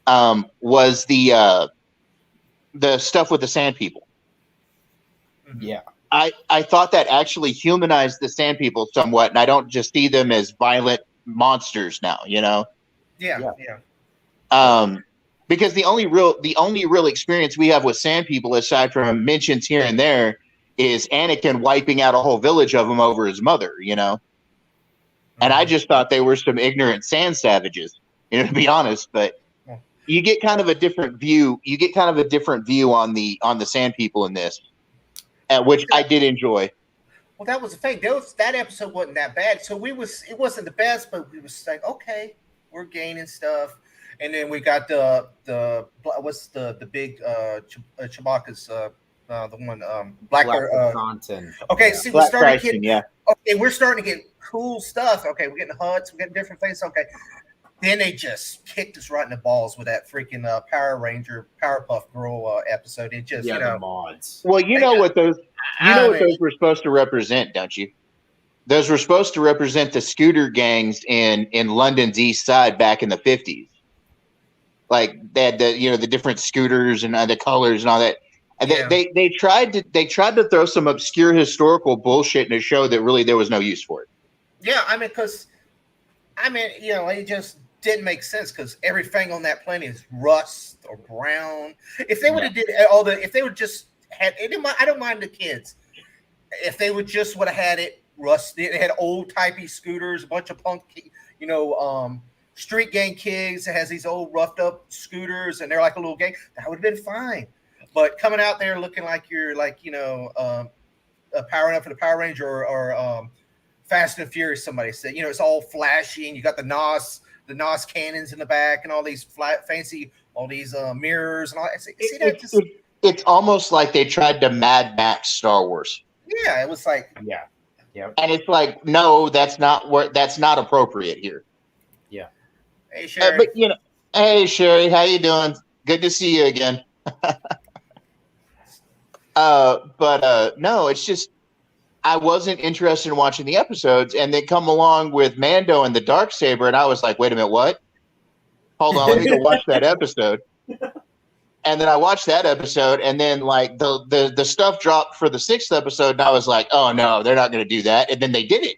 Speaker 5: was the stuff with the Sand People.
Speaker 3: Yeah.
Speaker 5: I thought that actually humanized the Sand People somewhat, and I don't just see them as violent monsters now,
Speaker 1: Yeah.
Speaker 5: Because the only real experience we have with Sand People, aside from mentions here and there, is Anakin wiping out a whole village of them over his mother, And I just thought they were some ignorant sand savages, to be honest. But you get kind of a different view. You get kind of a different view on the Sand People in this. Which I did enjoy.
Speaker 1: Well, that was the thing. That episode wasn't that bad. So it wasn't the best, but we was like, okay, we're gaining stuff. And then we got the big Chewbacca's the one Black
Speaker 3: content.
Speaker 1: Okay,
Speaker 5: yeah.
Speaker 1: See,
Speaker 5: we're starting to get cool stuff. Okay, we're getting huts, we're getting different things. Okay. Then they just kicked us right in the balls with that freaking Power Ranger Powerpuff Girl episode. It just
Speaker 3: the mods.
Speaker 5: Well, what those those were supposed to represent, don't you? Those were supposed to represent the scooter gangs in London's East Side back in the 50s. Like they had the different scooters and the colors and all that. And they tried to throw some obscure historical bullshit in a show that really there was no use for it.
Speaker 1: Yeah, it just didn't make sense because everything on that planet is rust or brown. If they would have if they would just had, I don't mind the kids. If they would just would have had it rusted, it had old typey scooters, a bunch of punk, street gang kids that has these old roughed up scooters, and they're like a little gang. That would have been fine. But coming out there looking like you're powering up for the Power Ranger or Fast and Furious, somebody said, it's all flashy, and you got the NOS cannons in the back, and all these fancy, all these mirrors and all that.
Speaker 5: It's almost like they tried to Mad Max Star Wars.
Speaker 1: Yeah, it was like
Speaker 5: and it's like, no, that's not appropriate here.
Speaker 3: Yeah.
Speaker 1: Hey Sherry.
Speaker 5: Hey Sherry, how you doing? Good to see you again. No, it's just I wasn't interested in watching the episodes, and they come along with Mando and the Darksaber, and I was like, wait a minute, what? Hold on, let me go watch that episode. And then I watched that episode, and then like the stuff dropped for the 6th episode, and I was like, oh no, they're not going to do that. And then they did it.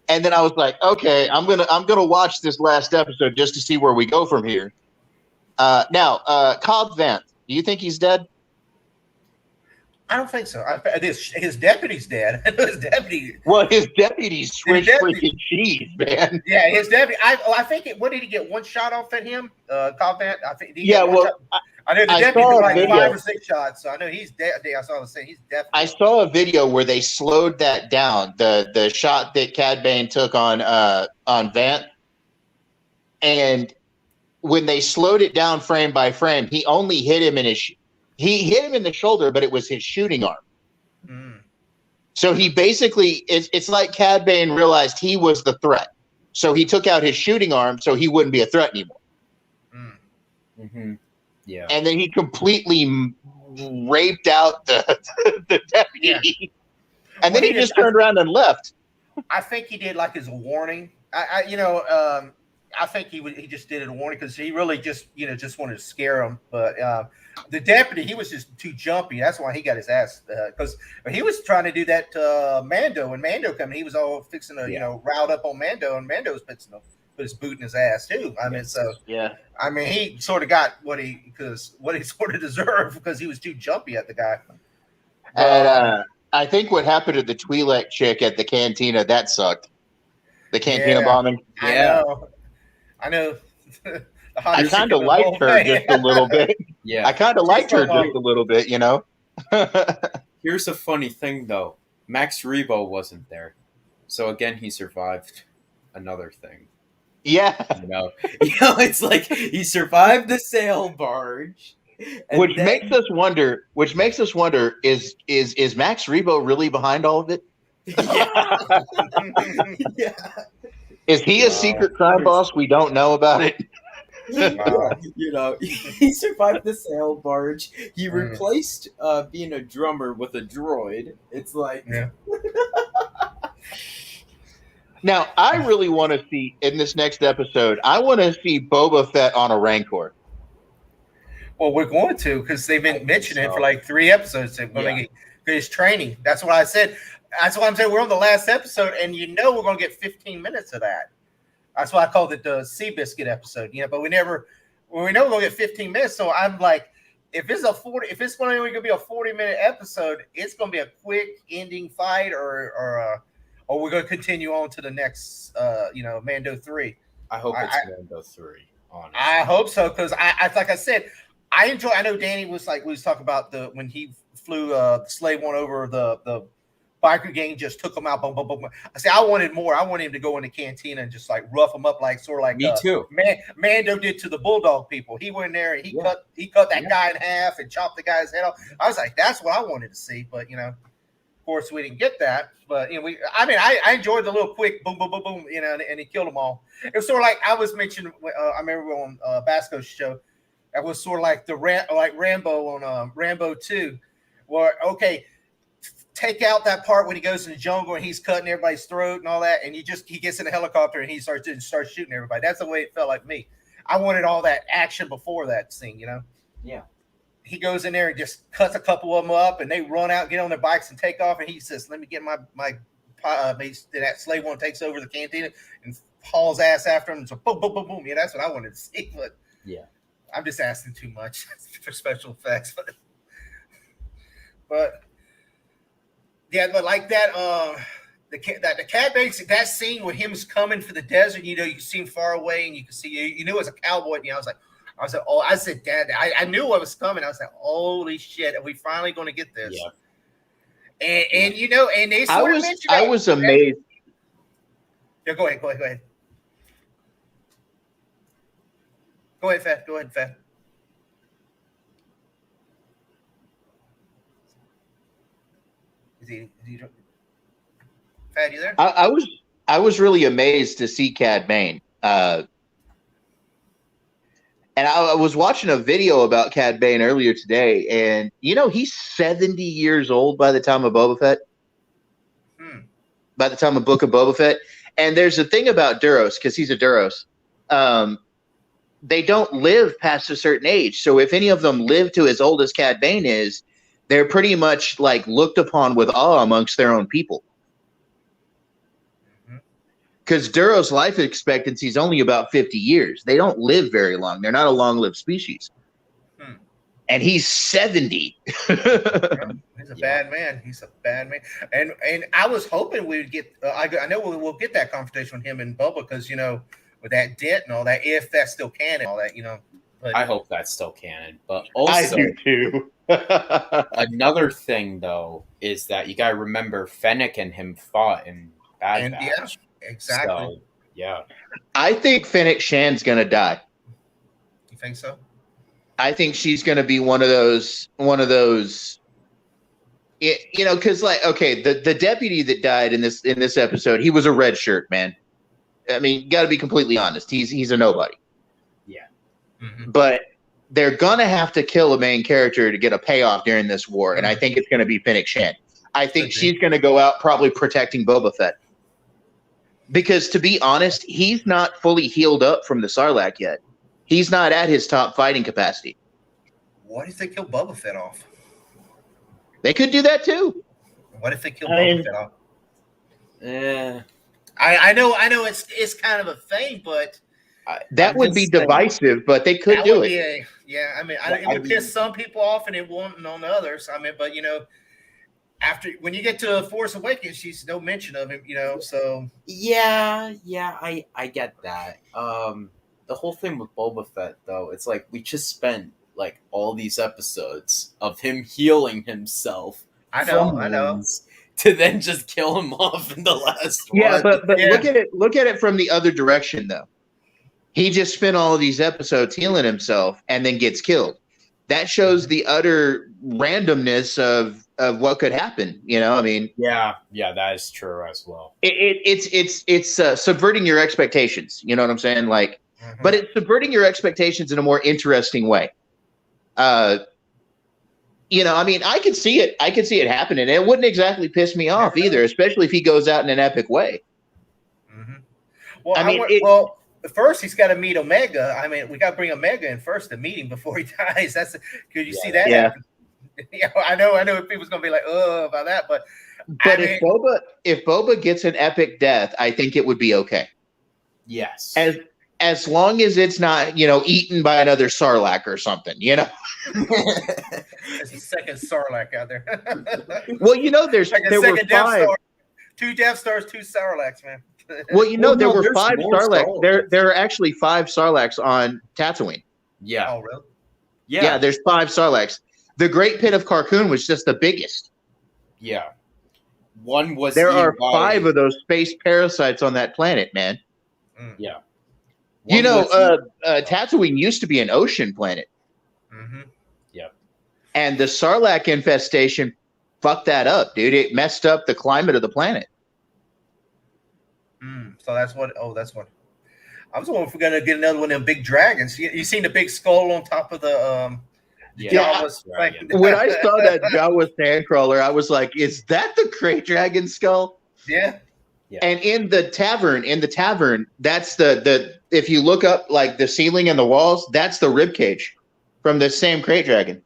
Speaker 5: And then I was like, okay, I'm gonna watch this last episode just to see where we go from here. Now, Cobb Vanth, do you think he's dead?
Speaker 1: I don't think so. His deputy's dead. His deputy.
Speaker 5: Well, his deputy's Swiss freaking cheese, man.
Speaker 1: Yeah, his deputy. I think what did he get? One shot off at him? Cobb Vanth. I think. I know the deputy was like 5 or 6 shots, so I know he's dead. I saw him saying he's definitely.
Speaker 5: I saw a video where they slowed that down. The shot that Cad Bane took on Vanth, and when they slowed it down frame by frame, he only hit him in his. He hit him in the shoulder, but it was his shooting arm. So he basically it's like Cad Bane realized he was the threat. So he took out his shooting arm so he wouldn't be a threat anymore.
Speaker 1: Mm.
Speaker 3: Mm-hmm. Yeah.
Speaker 5: And then he completely raped out the deputy.
Speaker 1: Yeah.
Speaker 5: And then
Speaker 1: Well,
Speaker 5: he just turned around and left.
Speaker 1: I think he did like as a warning. I think he just did it a warning because he really just wanted to scare him. But the deputy, he was just too jumpy. That's why he got his ass because he was trying to do that to Mando. When Mando came, he was all fixing to riled up on Mando, and Mando was fixing to put his boot in his ass too. I mean, so
Speaker 5: yeah.
Speaker 1: I mean, he sort of got what he sort of deserved because he was too jumpy at the guy.
Speaker 5: And I think what happened to the Twi'lek chick at the cantina, that sucked. The cantina bombing.
Speaker 1: Yeah. I know.
Speaker 5: I kind of liked her just a little bit.
Speaker 3: Yeah.
Speaker 5: I kind of liked her just a little bit, you know?
Speaker 3: Here's a funny thing, though. Max Rebo wasn't there. So, again, he survived another thing.
Speaker 5: Yeah.
Speaker 3: It's like he survived the sail barge.
Speaker 5: Which makes us wonder, is Max Rebo really behind all of it?
Speaker 3: Yeah.
Speaker 5: Is he a secret crime boss we don't know about it?
Speaker 3: He survived the sail barge. He replaced being a drummer with a droid. It's like...
Speaker 1: Yeah.
Speaker 5: Now, I really want to see, in this next episode, I want to see Boba Fett on a Rancor.
Speaker 1: Well, we're going to because they've been mentioning it for like 3 episodes. They're going to get his training. That's what I said. That's why I'm saying we're on the last episode, and we're going to get 15 minutes of that. That's why I called it the Seabiscuit episode. But we know we're going to get 15 minutes. So I'm like, if it's going to be a 40-minute episode, it's going to be a quick ending fight, or we're going to continue on to the next, Mando 3.
Speaker 3: I hope it's Mando 3. Honestly,
Speaker 1: I hope so because I like I said, I know Danny was talking about when he flew the Slave One over the biker gang, just took him out. Boom, boom, boom. I say I wanted more. I wanted him to go in the cantina and just like rough him up,
Speaker 3: me too.
Speaker 1: Mando did to the Bulldog people. He went in there and he cut that guy in half and chopped the guy's head off. I was like, that's what I wanted to see, but of course we didn't get that. But I enjoyed the little quick boom, boom, boom, boom, and he killed them all. It was sort of like I was mentioning. I remember on Basco's show. That was sort of like like Rambo on Rambo 2, where take out that part when he goes in the jungle and he's cutting everybody's throat and all that, and he gets in a helicopter and he starts shooting everybody. That's the way it felt like me. I wanted all that action before that scene,
Speaker 3: Yeah.
Speaker 1: He goes in there and just cuts a couple of them up, and they run out, get on their bikes, and take off. And he says, "Let me get my that Slave One takes over the cantina and hauls ass after him." And so boom, boom, boom, boom. Yeah, that's what I wanted to see. But I'm just asking too much for special effects. But like that, the Cad Bane, that scene with him coming for the desert, you can see him far away, and you can see you knew it was a cowboy. I was like, oh, I said, Dad, I knew what was coming. I was like, holy shit, are we finally going to get this?
Speaker 5: Yeah.
Speaker 1: And they sort of mentioned
Speaker 5: I was amazed.
Speaker 1: Yeah, go ahead. Go ahead, Fed. Is he Fad, you there?
Speaker 5: I was really amazed to see Cad Bane. And I was watching a video about Cad Bane earlier today, and he's 70 years old by the time of Boba Fett. By the time of Book of Boba Fett. And there's a thing about Duros, because he's a Duros. They don't live past a certain age. So if any of them live to as old as Cad Bane is, they're pretty much like looked upon with awe amongst their own people. Because Duros' life expectancy is only about 50 years. They don't live very long. They're not a long-lived species. And he's 70.
Speaker 1: He's a bad man. He's a bad man. And I was hoping we'd get I know we'll get that confrontation with him and Bubba because, with that debt and all that, if that's still canon, all that, But
Speaker 3: I hope that's still canon. But also,
Speaker 5: I do too.
Speaker 3: Another thing, though, is that you got to remember Fennec and him fought in Bad Batch.
Speaker 1: Yeah, exactly.
Speaker 3: So, yeah.
Speaker 5: I think Fennec Shan's going to die.
Speaker 1: You think so?
Speaker 5: I think she's going to be one of those, because the deputy that died in this episode, he was a red shirt, man. I mean, got to be completely honest. He's a nobody.
Speaker 3: Yeah.
Speaker 1: Mhm.
Speaker 5: But they're gonna have to kill a main character to get a payoff during this war, and I think it's gonna be Fennec Shan. I think she's gonna go out probably protecting Boba Fett. Because to be honest, he's not fully healed up from the Sarlacc yet. He's not at his top fighting capacity.
Speaker 1: What if they kill Boba Fett off?
Speaker 5: They could do that too.
Speaker 1: What if they kill
Speaker 5: I
Speaker 1: Boba
Speaker 5: mean-
Speaker 1: Fett off?
Speaker 3: Eh,
Speaker 1: I know it's kind of a thing, but
Speaker 5: That would be divisive, but they could
Speaker 1: that
Speaker 5: do
Speaker 1: would
Speaker 5: it.
Speaker 1: be I mean,
Speaker 3: Well,
Speaker 1: it would piss some people off, and it won't on others. I mean, but after when you get to Force Awakens, she's no mention of him. So
Speaker 3: yeah, I get that. The whole thing with Boba Fett, though, it's like we just spent like all these episodes of him healing himself.
Speaker 1: I know,
Speaker 3: from
Speaker 1: I know.
Speaker 3: wounds to then just kill him off in the last
Speaker 5: Yeah,
Speaker 3: one.
Speaker 5: but
Speaker 1: Yeah.
Speaker 5: look at it from the other direction though. He just spent all of these episodes healing himself and then gets killed. That shows the utter randomness of what could happen. I mean,
Speaker 3: yeah, that is true as well.
Speaker 5: it's subverting your expectations. You know what I'm saying? Like,
Speaker 1: Mhm.
Speaker 5: but it's subverting your expectations in a more interesting way. I mean, I could see it. I could see it happening. It wouldn't exactly piss me off either, especially if he goes out in an epic way.
Speaker 1: Mhm. Well,
Speaker 5: I mean,
Speaker 1: first he's got to meet Omega. I mean, we got to bring Omega in first to meet him before he dies. Could you see that?
Speaker 5: Yeah.
Speaker 1: happen? I know people's gonna be like, "Oh, about that," but
Speaker 5: if Boba gets an epic death, I think it would be okay.
Speaker 3: Yes.
Speaker 5: As long as it's not, eaten by another Sarlacc or something,
Speaker 1: there's a second Sarlacc out there.
Speaker 5: Well, there were
Speaker 1: second Death
Speaker 5: 5.
Speaker 1: Star, 2 Death Stars, 2 Sarlaccs, man.
Speaker 5: Well, there were
Speaker 3: there's
Speaker 5: 5
Speaker 3: more
Speaker 5: Sarlaccs.
Speaker 3: Sarlaccs.
Speaker 5: There are actually 5 Sarlaccs on Tatooine.
Speaker 3: yeah.
Speaker 1: Oh, really?
Speaker 5: Yeah, there's 5 Sarlaccs. The Great Pit of Carkoon was just the biggest.
Speaker 3: Yeah. One was
Speaker 5: There are
Speaker 3: eaten by-
Speaker 5: 5 of those space parasites on that planet, man.
Speaker 3: Yeah.
Speaker 5: You
Speaker 3: One
Speaker 5: know,
Speaker 3: was
Speaker 5: Tatooine used to be an ocean planet,
Speaker 1: Mm-hmm.
Speaker 5: and the Sarlacc infestation fucked that up, dude. It messed up the climate of the planet.
Speaker 1: So that's what. Oh, that's what. I was wondering if we're gonna get another one of them big dragons. You seen the big skull on top of the Jawa's
Speaker 3: dragon.
Speaker 1: thing?
Speaker 5: When I saw that Jawa sandcrawler, I was like, "Is that the Great Dragon skull?"
Speaker 1: Yeah.
Speaker 5: And in the tavern, that's the if you look up like the ceiling and the walls, that's the rib cage from the same Crate Dragon.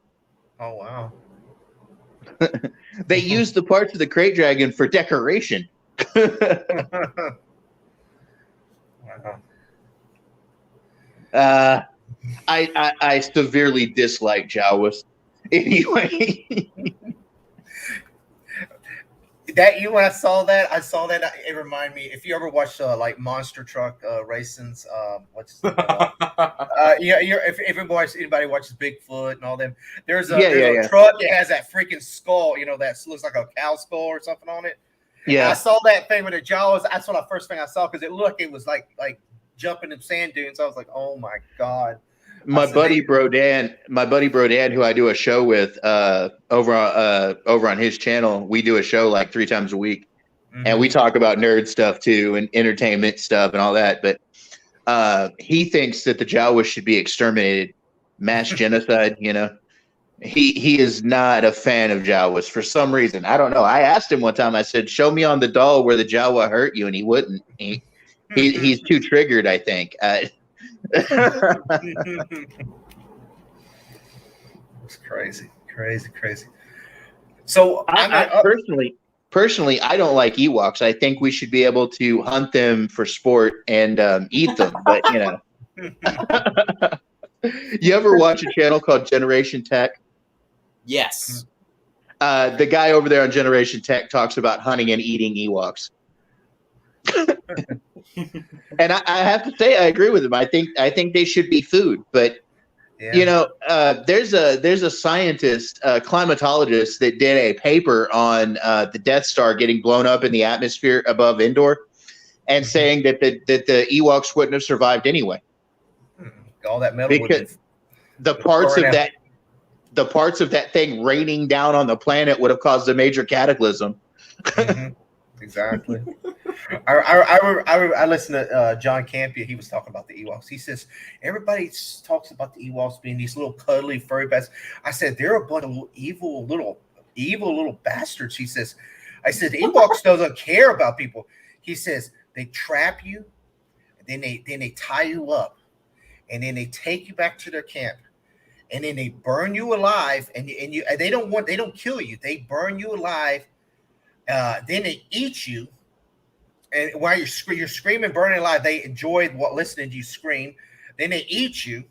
Speaker 1: Oh wow.
Speaker 5: They used the parts of the Crate Dragon for decoration.
Speaker 1: Wow.
Speaker 5: I severely dislike Jawas. Anyway,
Speaker 1: When I saw that, it reminded me. If you ever watched like Monster Truck Racing's, what's if anybody watches Bigfoot and all them, there's a truck that has that freaking skull, that looks like a cow skull or something on it.
Speaker 5: yeah.
Speaker 1: I saw that thing with the Jawas. That's what the first thing I saw because it looked like it was like jumping in sand dunes. I was like, oh my god.
Speaker 5: My buddy Brodan, who I do a show with over on his channel, we do a show like 3 times a week, and we talk about nerd stuff too and entertainment stuff and all that. But he thinks that the Jawas should be exterminated, mass genocide. He is not a fan of Jawas for some reason. I don't know. I asked him one time. I said, "Show me on the doll where the Jawa hurt you," and he wouldn't. He's too triggered, I think.
Speaker 1: It's crazy. So
Speaker 5: I personally, I don't like Ewoks. I think we should be able to hunt them for sport and eat them. But you ever watch a channel called Generation Tech?
Speaker 3: Yes.
Speaker 5: The guy over there on Generation Tech talks about hunting and eating Ewoks. And I have to say, I agree with him. I think they should be food, but there's a scientist, climatologist that did a paper on the Death Star getting blown up in the atmosphere above Endor, and saying that the Ewoks wouldn't have survived anyway.
Speaker 1: All that metal
Speaker 5: because the parts of that the parts of that thing raining down on the planet would have caused a major cataclysm.
Speaker 1: Mhm. Exactly. I listened to John Campia. He was talking about the Ewoks. He says everybody talks about the Ewoks being these little cuddly furry bastards. I said they're a bunch of evil little bastards. He says, I said Ewoks doesn't care about people. He says they trap you, and then they tie you up, and then they take you back to their camp, and then they burn you alive, and they don't kill you. They burn you alive. Then they eat you, and while you're screaming, burning alive, they enjoy listening to you scream. Then they eat you,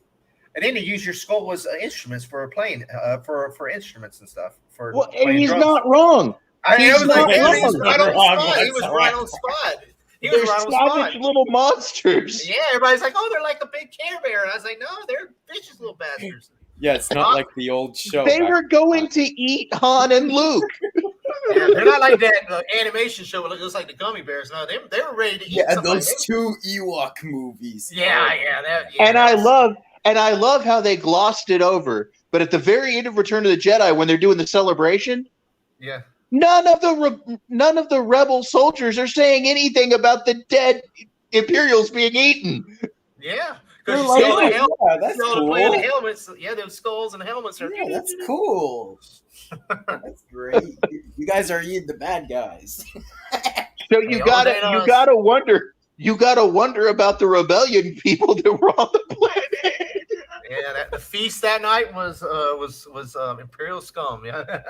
Speaker 1: and then they use your skull as instruments for playing, for instruments and stuff.
Speaker 5: Well, and he's not wrong.
Speaker 1: He was
Speaker 5: not
Speaker 1: right
Speaker 5: wrong.
Speaker 1: on spot. He was right on spot.
Speaker 5: They're savage little monsters.
Speaker 1: Yeah, everybody's like, "Oh, they're like a big Care Bear," and I was like, "No, they're vicious little bastards."
Speaker 3: Yeah, it's not like the old show.
Speaker 5: They were going to eat Han and Luke.
Speaker 1: Yeah, they're not like that animation show that looks like the Gummy Bears. No, they were ready to eat.
Speaker 3: Yeah, those two Ewok movies.
Speaker 1: Yeah.
Speaker 5: And I love how they glossed it over. But at the very end of Return of the Jedi, when they're doing the celebration,
Speaker 1: yeah,
Speaker 5: none of the rebel soldiers are saying anything about the dead Imperials being eaten.
Speaker 1: Yeah.
Speaker 3: They're
Speaker 1: Because
Speaker 3: like,
Speaker 1: you see all the helmets.
Speaker 3: yeah, that's cool.
Speaker 1: The helmets. Yeah, those skulls and helmets are.
Speaker 3: Yeah, that's cool. That's great. You guys are eating the bad guys.
Speaker 5: So you gotta wonder about the rebellion people that were on the planet.
Speaker 1: Yeah, the feast that night was Imperial scum. Yeah.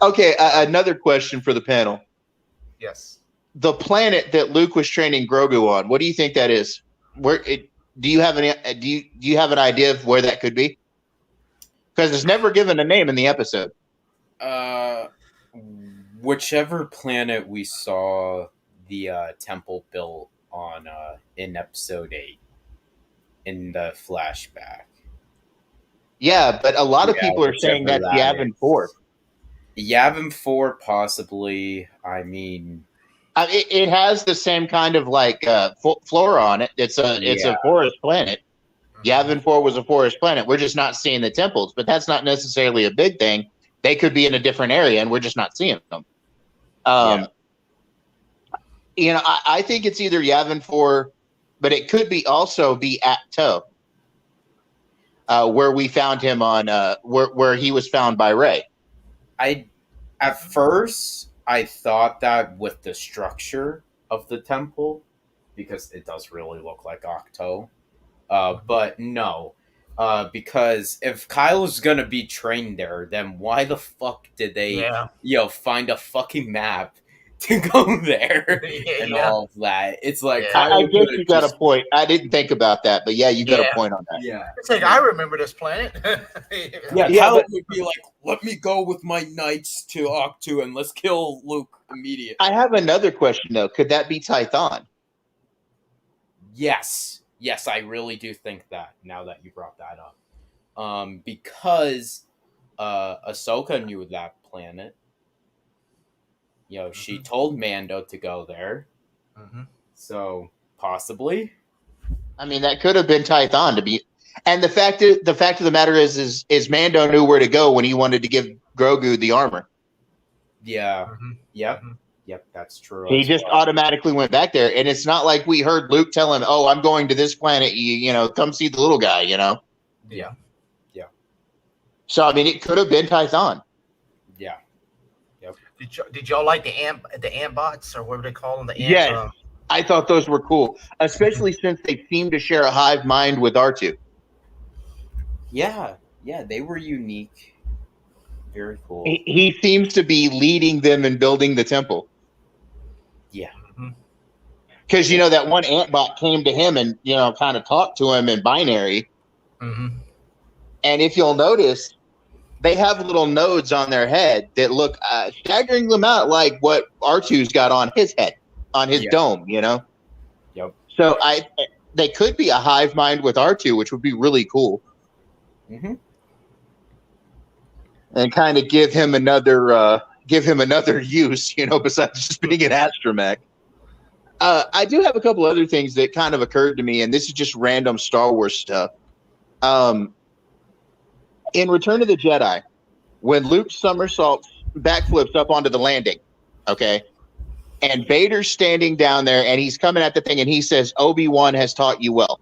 Speaker 5: Okay, another question for the panel.
Speaker 1: Yes.
Speaker 5: The planet that Luke was training Grogu on, what do you think that is? Do you have an idea of where that could be? Because it's never given a name in the episode.
Speaker 3: Whichever planet we saw the temple built on in episode 8 in the flashback.
Speaker 5: Yeah, but a lot of people are saying that's Yavin 4.
Speaker 3: Yavin 4 possibly. I mean,
Speaker 5: it has the same kind of like flora on it. It's a forest planet. Yavin 4 was a forest planet. We're just not seeing the temples, but that's not necessarily a big thing. They could be in a different area, and we're just not seeing them. You know, I think it's either Yavin 4, but it could be also be Acto, where we found him on where he was found by Rey.
Speaker 3: At first I thought that with the structure of the temple, because it does really look like Octo. But no, because if Kylo's gonna be trained there, then why the fuck did they, find a fucking map to go there and all of that? It's like
Speaker 5: I guess you got a point. I didn't think about that, but yeah, you got a point on that.
Speaker 3: Yeah,
Speaker 1: it's like I remember this planet.
Speaker 3: Kylo would be like, "Let me go with my knights to Octu and let's kill Luke immediately."
Speaker 5: I have another question though. Could that be Tython?
Speaker 3: Yes, I really do think that, now that you brought that up. Because Ahsoka knew that planet. You know, she told Mando to go there.
Speaker 1: Mm-hmm.
Speaker 3: So, possibly.
Speaker 5: I mean, that could have been Tython to be. And the fact of the matter is Mando knew where to go when he wanted to give Grogu the armor.
Speaker 3: Yeah.
Speaker 1: Mm-hmm.
Speaker 3: Yep.
Speaker 1: Mm-hmm.
Speaker 3: Yep, that's true.
Speaker 5: He just automatically went back there, and it's not like we heard Luke tell him, "Oh, I'm going to this planet. You know, come see the little guy." You know.
Speaker 3: Yeah.
Speaker 5: So I mean, it could have been Tython.
Speaker 3: Yeah. Yep.
Speaker 1: Did y'all like the ant bots, or what do they call them? The ant,
Speaker 5: Yes, I thought those were cool, especially since they seem to share a hive mind with R2.
Speaker 3: Yeah, they were unique. Very cool.
Speaker 5: He seems to be leading them in building the temple.
Speaker 3: Yeah.
Speaker 5: Because, you know, that one ant bot came to him and, you know, kind of talked to him in binary.
Speaker 1: Mm-hmm.
Speaker 5: And if you'll notice, they have little nodes on their head that look staggering them out like what R2's got on his head, on his dome, you know?
Speaker 3: Yep.
Speaker 5: So they could be a hive mind with R2, which would be really cool.
Speaker 3: Mm-hmm.
Speaker 5: And kind of give him another use, you know, besides just being an astromech. I do have a couple other things that kind of occurred to me, and this is just random Star Wars stuff. In Return of the Jedi, when Luke somersaults, backflips up onto the landing, okay, and Vader's standing down there and he's coming at the thing and he says, Obi-Wan has taught you well.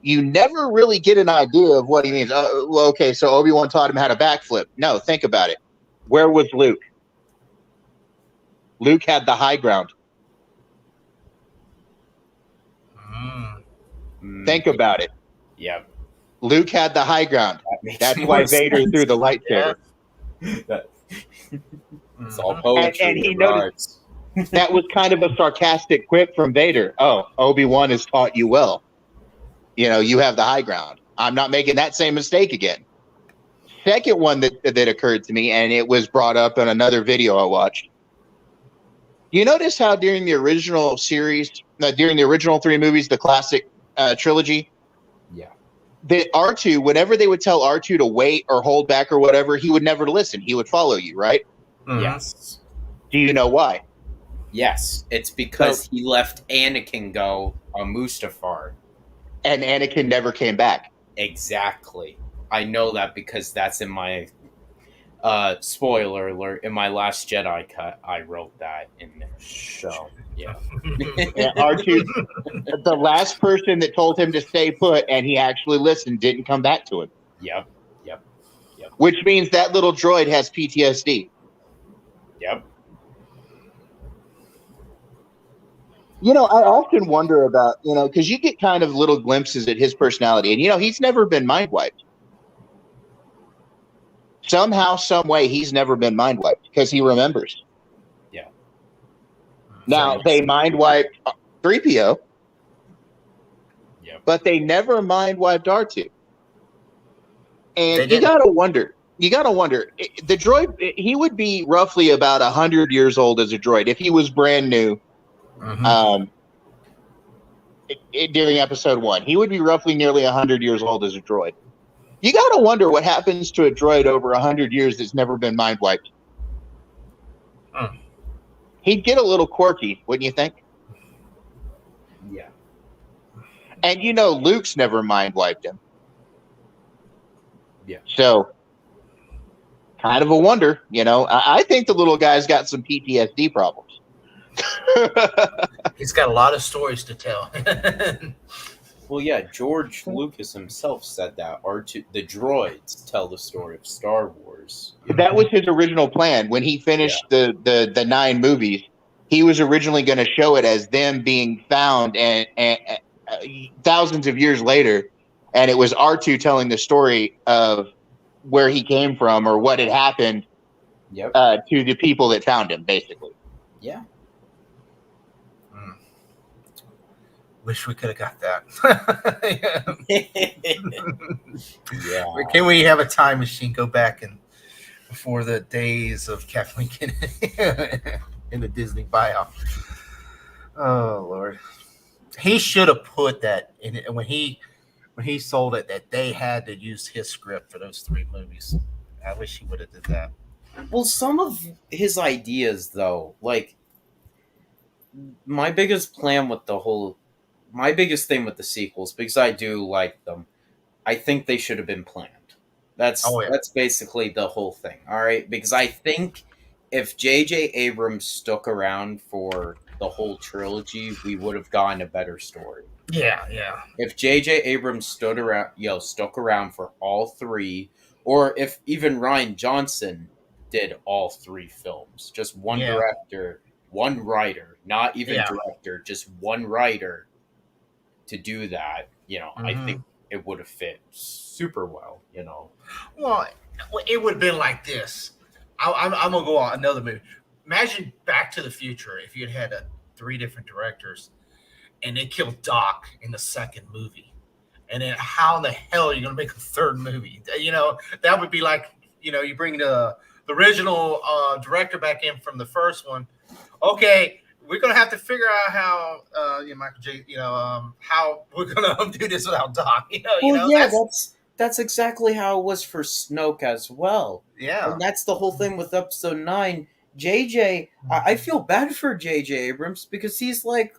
Speaker 5: You never really get an idea of what he means. Well, okay, so Obi-Wan taught him how to backflip. No, think about it. Where was Luke? Luke had the high ground. Think about it.
Speaker 3: Yeah.
Speaker 5: Luke had the high ground. That's why Vader threw the lightsaber.
Speaker 3: It's all poetry.
Speaker 5: And he noticed that was kind of a sarcastic quip from Vader. Oh, Obi-Wan has taught you well. You know, you have the high ground. I'm not making that same mistake again. Second one that occurred to me, and it was brought up in another video I watched. You notice how during the original series, during the original 3 movies, the classic trilogy, that R2, whenever they would tell R2 to wait or hold back or whatever, he would never listen. He would follow you, right?
Speaker 3: Yes.
Speaker 5: Do you know why?
Speaker 3: Yes. It's because he left Anakin go on Mustafar.
Speaker 5: And Anakin never came back.
Speaker 3: Exactly. I know that because that's in my spoiler alert, in my Last Jedi cut, I wrote that in there. So, yeah.
Speaker 5: R2, the last person that told him to stay put and he actually listened didn't come back to him.
Speaker 3: Yep.
Speaker 5: Which means that little droid has PTSD.
Speaker 3: Yep.
Speaker 5: You know, I often wonder about, because you get kind of little glimpses at his personality. And, he's never been mind wiped. Somehow, some way, he's never been mind wiped because he remembers.
Speaker 3: Yeah.
Speaker 5: Now, they mind wiped 3PO.
Speaker 3: Yep.
Speaker 5: But they never mind wiped R2. And you got to wonder. The droid, he would be roughly about 100 years old as a droid if he was brand new. During episode 1, he would be roughly nearly 100 years old as a droid. You got to wonder what happens to a droid over 100 years that's never been mind wiped. He'd get a little quirky, wouldn't you think?
Speaker 3: Yeah.
Speaker 5: And Luke's never mind wiped him.
Speaker 3: Yeah.
Speaker 5: So, kind of a wonder, I think the little guy's got some PTSD problems.
Speaker 1: He's got a lot of stories to tell.
Speaker 3: Well, yeah, George Lucas himself said that the droids tell the story of Star Wars.
Speaker 5: That was his original plan. When he finished the 9 movies, he was originally going to show it as them being found and thousands of years later, and it was R2 telling the story of where he came from or what had happened to the people that found him, basically.
Speaker 3: Yeah.
Speaker 1: Wish we could have got that.
Speaker 3: Yeah.
Speaker 1: Can we have a time machine go back and before the days of Kathleen Kennedy in the Disney buyout? Oh Lord, he should have put that in it when he sold it that they had to use his script for those 3 movies. I wish he would have did that.
Speaker 3: Well, some of his ideas, though, like my biggest thing with the sequels, because I do like them, I think they should have been planned. That's basically the whole thing, all right? Because I think if J.J. Abrams stuck around for the whole trilogy, we would have gotten a better story.
Speaker 1: Yeah.
Speaker 3: If J.J. Abrams stuck around for all 3, or if even Rian Johnson did all 3 films, just one director, one writer, not even director, just one writer to do that, I think it would have fit super well,
Speaker 1: Well, it would have been like this. I'm gonna go on another movie. Imagine Back to the Future if you had 3 different directors and they killed Doc in the 2nd movie, and then how in the hell are you gonna make a 3rd movie? That would be like you bring the original director back in from the first one. Okay, we're gonna have to figure out how Michael J. How we're gonna do this without Doc.
Speaker 3: That's exactly how it was for Snoke as well.
Speaker 1: Yeah,
Speaker 3: and that's the whole thing with Episode 9. JJ, I feel bad for JJ Abrams because he's like,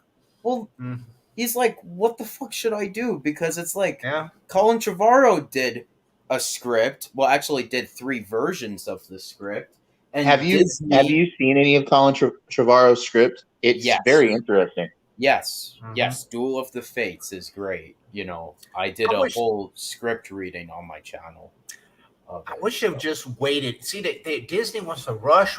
Speaker 3: he's like, what the fuck should I do? Because it's like Colin Trevorrow did a script. Well, actually, did 3 versions of the script. And
Speaker 5: Have you seen any of Colin Trevorrow's script? It's
Speaker 3: Yes.
Speaker 5: very interesting.
Speaker 3: Yes,
Speaker 1: Mhm.
Speaker 3: yes. Duel of the Fates is great. I did a whole script reading on my channel.
Speaker 1: I wish they've just waited. See, Disney wants to rush,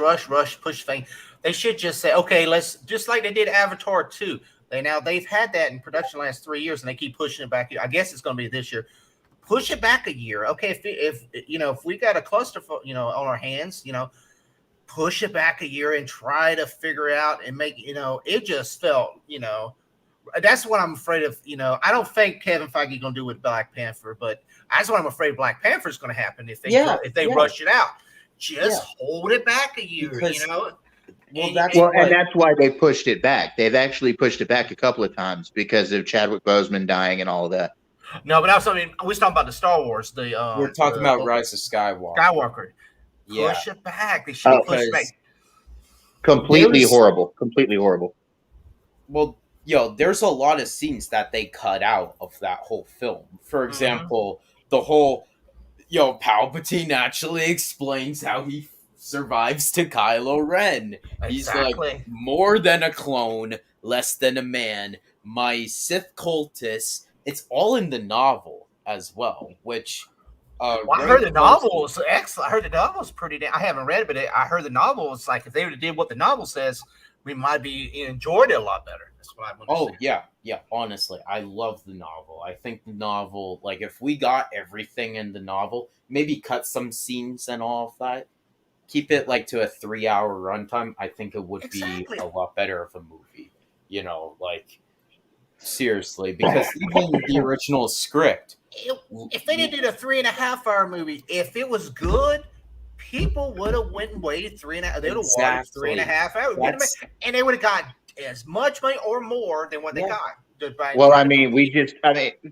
Speaker 1: push things. They should just say, okay, let's just like they did Avatar 2. They've had that in production the last 3 years, and they keep pushing it back. I guess it's going to be this year. Push it back a year. Okay, if we got a cluster, on our hands, push it back a year and try to figure out and make, it just felt, that's what I'm afraid of. I don't think Kevin Feige going to do with Black Panther, but that's what I'm afraid Black Panther is going to happen if they rush it out. Just hold it back a year,
Speaker 5: and that's why they pushed it back. They've actually pushed it back a couple of times because of Chadwick Boseman dying and all of that.
Speaker 1: No, but also, we're talking about the Star Wars.
Speaker 3: We're talking about Rise of
Speaker 1: Skywalker.
Speaker 3: Yeah.
Speaker 1: Push it back. They should push it back.
Speaker 5: Completely horrible. Completely horrible.
Speaker 3: Well, there's a lot of scenes that they cut out of that whole film. For example, the whole, Palpatine actually explains how he survives to Kylo Ren. He's like, more than a clone, less than a man, my Sith cultists. It's all in the novel as well, which...
Speaker 1: I heard the novel was excellent. I heard the novel was pretty. I haven't read it, but I heard the novel was like if they would have did what the novel says, we might be enjoyed it a lot better. That's what I'm.
Speaker 3: Oh yeah. Honestly, I love the novel. I think the novel, like if we got everything in the novel, maybe cut some scenes and all of that, keep it like to a 3-hour runtime. I think it would be a lot better of a movie. Seriously, because even the original script.
Speaker 1: If they did a 3.5-hour movie, if it was good, people would have went and waited 3.5. They would have watched 3.5 hours, and they would have got as much money or more than what they got.
Speaker 5: Well,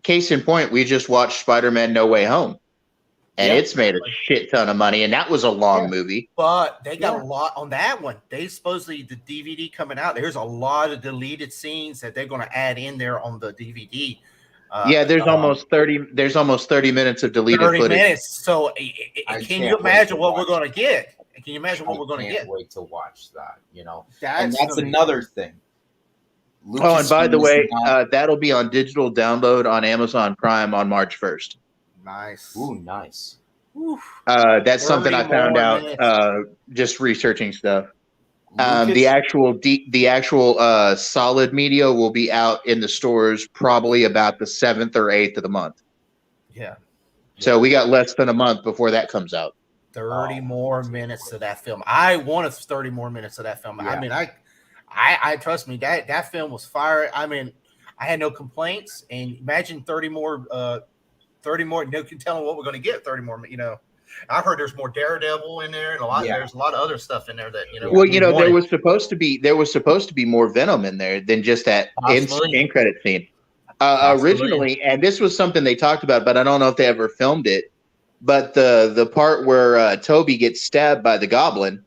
Speaker 5: case in point, we just watched Spider-Man: No Way Home, and it's made a shit ton of money, and that was a long movie.
Speaker 1: But they got a lot on that one. They supposedly the DVD coming out. There's a lot of deleted scenes that they're going to add in there on the DVD.
Speaker 5: There's almost 30. There's almost 30 minutes of deleted 30 footage.
Speaker 1: Minutes. So, can you imagine what we're going to get? Can you imagine what we're going to get?
Speaker 3: Wait to watch that. And that's another thing.
Speaker 5: Lucas and by the way, that'll be on digital download on Amazon Prime on March 1st.
Speaker 1: Nice.
Speaker 3: Ooh, nice.
Speaker 5: That's something I found out just researching stuff. The actual solid media will be out in the stores probably about the 7th or 8th of the month.
Speaker 1: Yeah.
Speaker 5: So we got less than a month before that comes out.
Speaker 1: 30 more minutes of that film. I wanted 30 more minutes of that film. Yeah. I trust me, that film was fire. I had no complaints, and imagine 30 more, no telling what we're going to get 30 more, I've heard there's more Daredevil in there, and there's a lot of other stuff in there that
Speaker 5: Well, there was supposed to be more Venom in there than just that end credit scene. Originally, and this was something they talked about, but I don't know if they ever filmed it. But the part where Toby gets stabbed by the Goblin,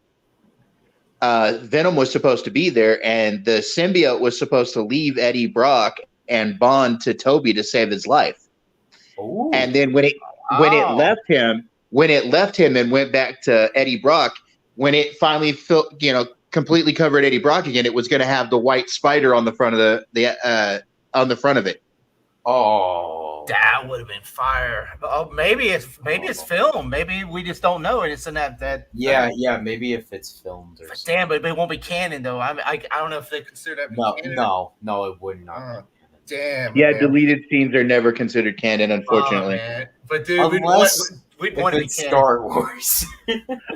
Speaker 5: Venom was supposed to be there, and the symbiote was supposed to leave Eddie Brock and bond to Toby to save his life. Ooh. And then when it left him and went back to Eddie Brock, when it finally completely covered Eddie Brock again, it was going to have the white spider on the front of on the front of it.
Speaker 3: Oh,
Speaker 1: that would have been fire. Oh, maybe it's filmed. Maybe we just don't know it. It's in that.
Speaker 3: Yeah. Maybe if it's filmed or something.
Speaker 1: Damn, but it won't be canon though. I don't know if they consider that.
Speaker 3: Canon. No, it would not.
Speaker 1: Damn.
Speaker 5: Yeah, man. Deleted scenes are never considered canon, unfortunately.
Speaker 1: But dude, we'd want to be
Speaker 3: Star Wars.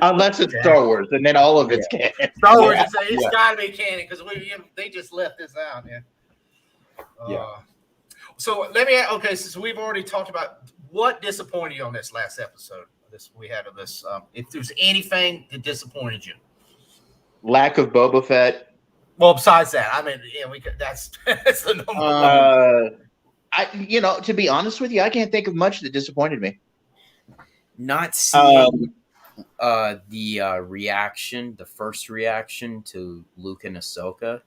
Speaker 5: Unless it's Star Wars, and then all of it's canon.
Speaker 1: Star Wars, it's got to be canon because they just left this out, man. So let me. Okay, so we've already talked about what disappointed you on this last episode. We had of this. If there's anything that disappointed you,
Speaker 5: lack of Boba Fett.
Speaker 1: Well, besides that, that's the number one.
Speaker 5: To be honest with you, I can't think of much that disappointed me.
Speaker 3: Not seeing the first reaction to Luke and Ahsoka.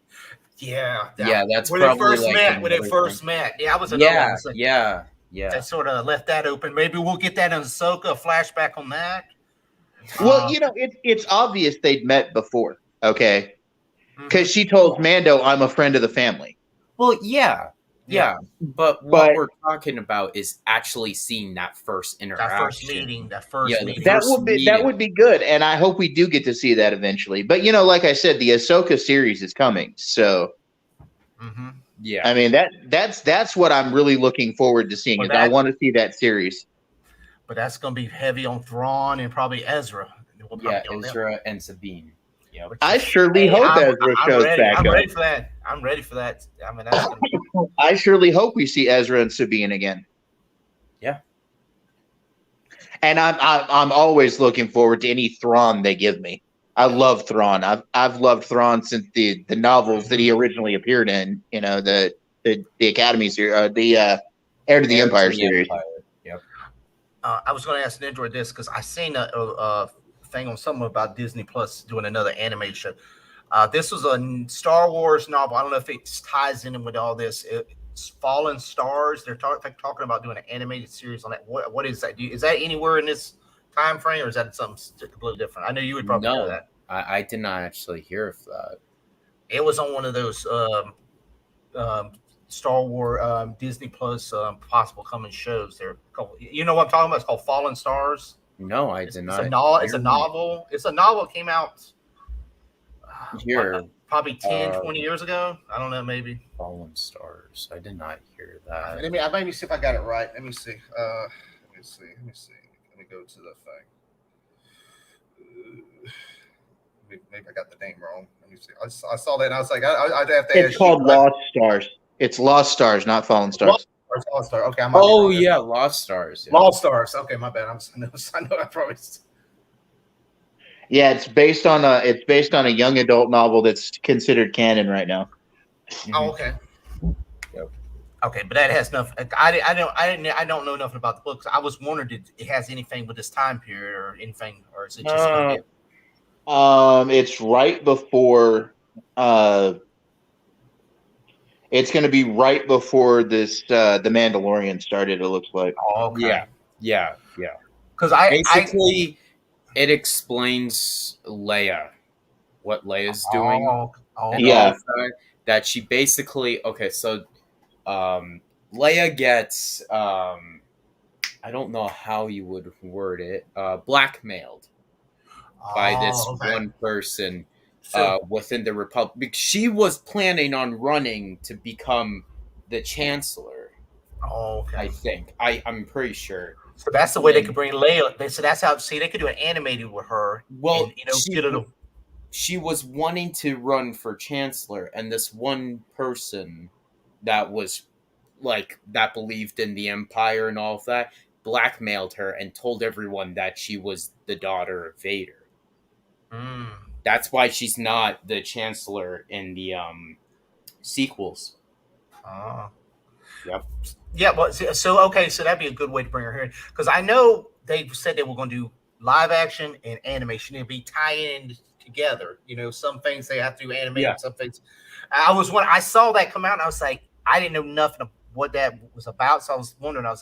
Speaker 1: Yeah,
Speaker 3: that's
Speaker 1: when
Speaker 3: probably
Speaker 1: they first met. Yeah, I was another one.
Speaker 3: Yeah.
Speaker 1: That sort of left that open. Maybe we'll get that in Ahsoka, a flashback on that.
Speaker 5: Well, it's obvious they'd met before, okay?
Speaker 1: Mhm.
Speaker 5: Because she told Mando, "I'm a friend of the family."
Speaker 3: Well, yeah. But what
Speaker 5: But
Speaker 3: we're talking about is actually seeing that first interaction.
Speaker 1: That first meeting.
Speaker 3: the
Speaker 5: that
Speaker 3: first
Speaker 5: would be
Speaker 3: meeting.
Speaker 5: good, and I hope we do get to see that eventually. But like I said, the Ahsoka series is coming, so
Speaker 1: Mm-hmm.
Speaker 3: Yeah.
Speaker 5: I mean that's what I'm really looking forward to seeing.
Speaker 1: Well,
Speaker 5: I want to see that series.
Speaker 1: But that's going to be heavy on Thrawn and probably Ezra. We'll probably get on them.
Speaker 3: Ezra and Sabine. Yep.
Speaker 5: I surely hope Ezra shows back
Speaker 1: I'm
Speaker 5: up.
Speaker 1: ready for that. I'm ready for that. I mean, that's going to be.
Speaker 5: I surely hope we see Ezra and Sabine again.
Speaker 3: Yeah.
Speaker 5: And I'm always looking forward to any Thrawn they give me. I love Thrawn. I've loved Thrawn since the novels that he originally appeared in. The Academy series, the Heir to the Empire series.
Speaker 3: Yep.
Speaker 1: I was going to ask Ninja this because I seen a thing on something about Disney Plus doing another animated show. This was a Star Wars novel. I don't know if it ties in with all this. It's Fallen Stars. They're talking about doing an animated series on that. What is that? Is that anywhere in this time frame, or is that something completely different? I know you would probably know that.
Speaker 3: I did not actually hear of that.
Speaker 1: It was on one of those Star Wars Disney Plus possible coming shows. There, you know what I'm talking about? It's called Fallen Stars.
Speaker 3: No, I did not.
Speaker 1: It's a novel. It's a novel. It came out
Speaker 3: here
Speaker 1: probably 10, 20 years ago. I don't know, maybe.
Speaker 3: Fallen Stars. I did not hear that.
Speaker 1: Let me see if I got it right. Let me see. Let me see. Let me go to the thing. Maybe I got the name wrong. Let me see. I saw that and I was like, I'd have to.
Speaker 5: It's called Lost Stars. It's Lost Stars, not Fallen Stars.
Speaker 1: Lost Stars. Okay.
Speaker 3: Yeah, Lost Stars. Yeah.
Speaker 1: Lost Stars. Okay, my bad. I know. I probably.
Speaker 5: Yeah, it's based on a young adult novel that's considered canon right now.
Speaker 1: Oh, okay.
Speaker 3: Yep.
Speaker 1: Okay, but that has nothing. I don't know nothing about the books. I was wondering, did it has anything with this time period or anything, or is it just?
Speaker 5: It's right before. It's going to be right before this. The Mandalorian started. It looks like.
Speaker 1: Oh, okay.
Speaker 3: Yeah.
Speaker 1: Because
Speaker 3: it explains Leia, what Leia's doing.
Speaker 5: Yeah.
Speaker 3: That she basically so Leia gets I don't know how you would word it, blackmailed by this one person within the Republic. She was planning on running to become the Chancellor.
Speaker 1: Oh, okay.
Speaker 3: I think I'm pretty sure.
Speaker 1: So that's the way they could bring Leia. So that's how. See, they could do an animated with her.
Speaker 3: Well,
Speaker 1: and,
Speaker 3: she was wanting to run for Chancellor, and this one person that was that believed in the Empire and all of that blackmailed her and told everyone that she was the daughter of Vader. That's why she's not the Chancellor in the sequels. Yep.
Speaker 1: Yeah, but so that'd be a good way to bring her here because I know they said they were going to do live action and animation and be tying together. Some things they have to do animated, some things. I saw that come out and I was like, I didn't know nothing of what that was about, so I was wondering. I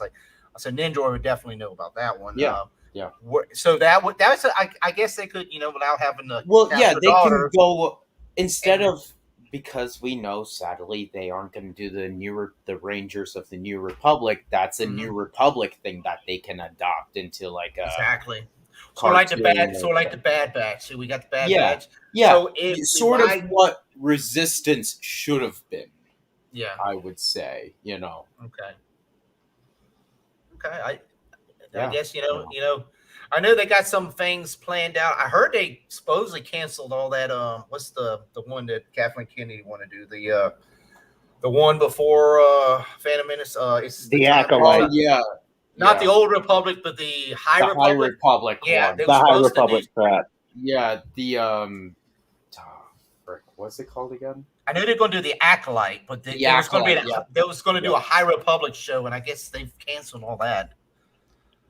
Speaker 1: said Ninja would definitely know about that one.
Speaker 3: Yeah.
Speaker 1: So I guess they could, without having to.
Speaker 3: Well, yeah, they can go instead of. Because we know, sadly, they aren't going to do the Rangers of the New Republic. That's a New Republic thing that they can adopt into
Speaker 1: exactly. So like the Bad Batch. So we got the Bad Batch.
Speaker 3: Yeah,
Speaker 1: so
Speaker 3: it's sort of what Resistance should have been.
Speaker 1: Yeah,
Speaker 3: I would say.
Speaker 1: Okay. I guess I know they got some things planned out. I heard they supposedly canceled all that. What's the one that Kathleen Kennedy want to do? The one before Phantom Menace. It's
Speaker 5: the Acolyte.
Speaker 1: Not the Old Republic, but the High Republic.
Speaker 3: High Republic.
Speaker 1: Yeah,
Speaker 5: the High Republic crap.
Speaker 3: Yeah, the what's it called again?
Speaker 1: I know they're going to do the Acolyte, but there was going to do a High Republic show, and I guess they've canceled all that.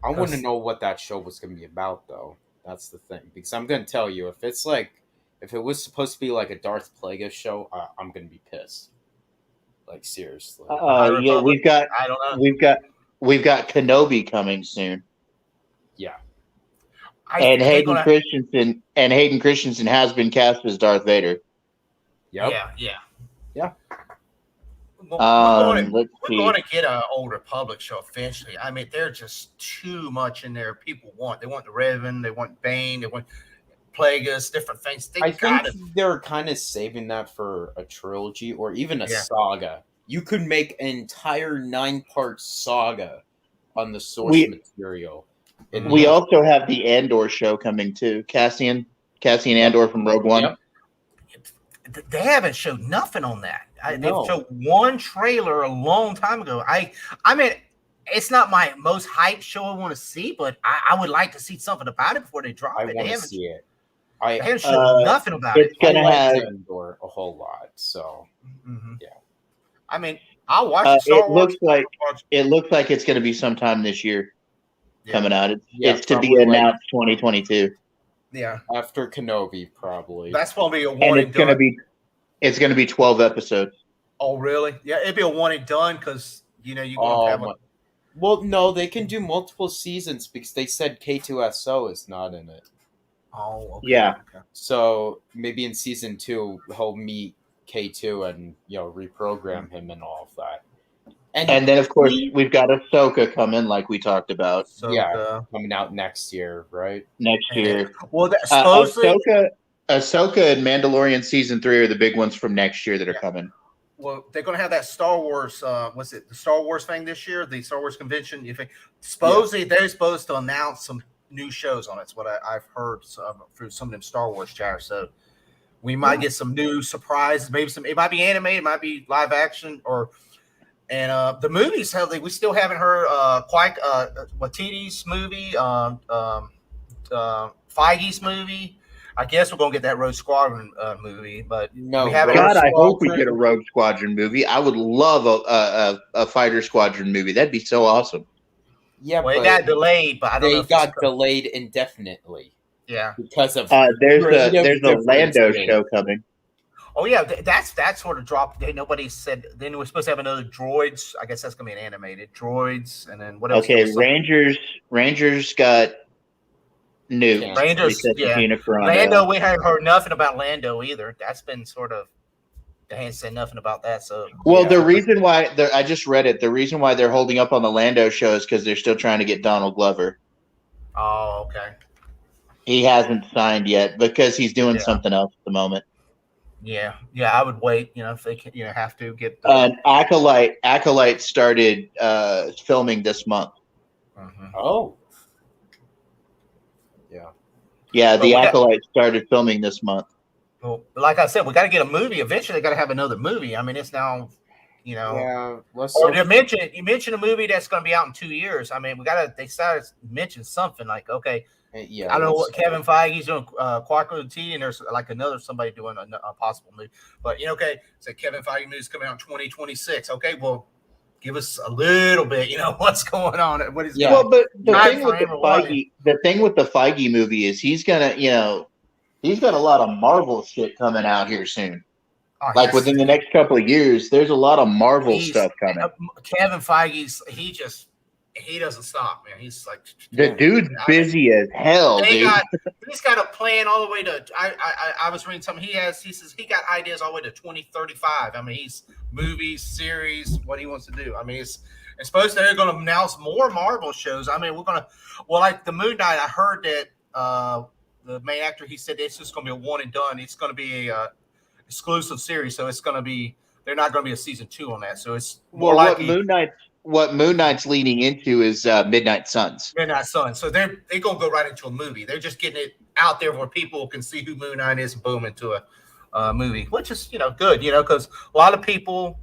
Speaker 3: I want to know what that show was going to be about, though. That's the thing. Because I'm going to tell you, if it was supposed to be like a Darth Plagueis show, I'm going to be pissed. Seriously.
Speaker 5: Yeah, we've got we've got Kenobi coming soon,
Speaker 3: Yeah.
Speaker 5: and Hayden Christensen has been cast as Darth Vader.
Speaker 3: Yep.
Speaker 1: Yeah.
Speaker 5: Let's
Speaker 1: We're
Speaker 5: see.
Speaker 1: going to get an Old Republic show eventually. I mean, there's just too much in there. People want. They want the Revan. They want Bane. They want Plagueis. Different things.
Speaker 3: I think they're kind of saving that for a trilogy or even a saga. You could make an entire 9-part saga on the source material.
Speaker 5: We also have the Andor show coming too. Cassian Andor from Rogue One.
Speaker 3: Yep.
Speaker 1: They haven't showed nothing on that.
Speaker 3: No.
Speaker 1: They've showed one trailer a long time ago. I mean, it's not my most hyped show I want to see, but I would like to see something about it before they drop it.
Speaker 3: I want to see it.
Speaker 1: They haven't showed nothing about it.
Speaker 5: It's gonna have
Speaker 3: Andor a whole lot. So yeah.
Speaker 1: I mean, I'll watch Star Wars.
Speaker 5: It looks like it's going to be sometime this year coming out. It's to be
Speaker 3: probably
Speaker 5: announced 2022.
Speaker 1: Yeah,
Speaker 3: after Kenobi, probably.
Speaker 1: that's going to be a one
Speaker 5: And
Speaker 1: and done.
Speaker 5: It's going to be 12 episodes.
Speaker 1: Oh, really? Yeah, it'd be a one and done because you're going to have a.
Speaker 3: Well, no, they can do multiple seasons because they said K2SO is not in it.
Speaker 1: Oh, okay.
Speaker 5: Yeah.
Speaker 1: Okay.
Speaker 3: So maybe in season 2 he'll meet K2 and reprogram him and all of that.
Speaker 5: And then of course we've got Ahsoka coming, like we talked about.
Speaker 1: So,
Speaker 3: coming out next year, right?
Speaker 5: Next year.
Speaker 1: Well, supposedly
Speaker 5: Ahsoka and Mandalorian season 3 are the big ones from next year that are coming.
Speaker 1: Well, they're going to have that Star Wars. What's it? The Star Wars thing this year, the Star Wars convention. Supposedly they're supposed to announce some new shows on it. It's what I've heard through some of them Star Wars chatters. So we might get some new surprises. Maybe it might be animated, it might be live action, and the movies. We still haven't heard Watiti's movie, Feige's movie. I guess we're gonna get that Rogue Squadron movie, but
Speaker 3: no.
Speaker 1: We haven't
Speaker 5: God, I hope we get a Rogue Squadron movie. I would love a Fighter Squadron movie. That'd be so awesome.
Speaker 3: Yeah,
Speaker 1: well, it got delayed, but I don't know.
Speaker 3: They got delayed indefinitely.
Speaker 1: Yeah,
Speaker 3: because of
Speaker 5: there's a Lando show coming.
Speaker 1: Oh yeah, that sort of dropped. Nobody said. Then we're supposed to have another Droids. I guess that's gonna be an animated Droids, and then what else?
Speaker 5: Okay, Rangers got new.
Speaker 1: Rangers, yeah. Lando, we haven't heard nothing about Lando either. That's been sort of. They ain't said nothing about that. So
Speaker 5: the reason why I just read it. The reason why they're holding up on the Lando show is because they're still trying to get Donald Glover.
Speaker 1: Oh, okay.
Speaker 5: He hasn't signed yet because he's doing something else at the moment.
Speaker 1: Yeah, I would wait. If they can, have to get.
Speaker 5: Acolyte started filming this month.
Speaker 1: Mm-hmm.
Speaker 3: Oh.
Speaker 5: Yeah, the Acolyte started filming this month.
Speaker 1: Well, like I said, we got to get a movie. Eventually, they got to have another movie. I mean, it's now,
Speaker 3: Yeah.
Speaker 1: You mentioned a movie that's going to be out in 2 years. I mean, they started to mention something like, okay,
Speaker 3: yeah,
Speaker 1: I don't know what Kevin Feige's doing, Quaco T, and there's like somebody doing a possible movie. But so Kevin Feige movie's coming out in 2026. Okay, well, give us a little bit. What's going on? What is
Speaker 5: Well, but the thing with the Feige movie is he's gonna, he's got a lot of Marvel shit coming out here soon. Like within the next couple of years, there's a lot of Marvel stuff coming.
Speaker 1: Kevin Feige's he doesn't stop, man. He's like
Speaker 5: the dude's busy as hell, dude.
Speaker 1: He's got a plan all the way to. I was reading something. He says he got ideas all the way to 2035. I mean, he's movies, series, what he wants to do. I mean, it's supposed they're going to announce more Marvel shows. I mean, like the Moon Knight. I heard that the main actor, he said it's just going to be a one and done. It's going to be a exclusive series, so it's going to be. They're not going to be a season 2 on that. So it's more likely.
Speaker 5: What Moon Knight's leaning into is Midnight Suns.
Speaker 1: Midnight Suns. So they're going to go right into a movie. They're just getting it out there where people can see who Moon Knight is and boom into a movie, which is, good, because a lot of people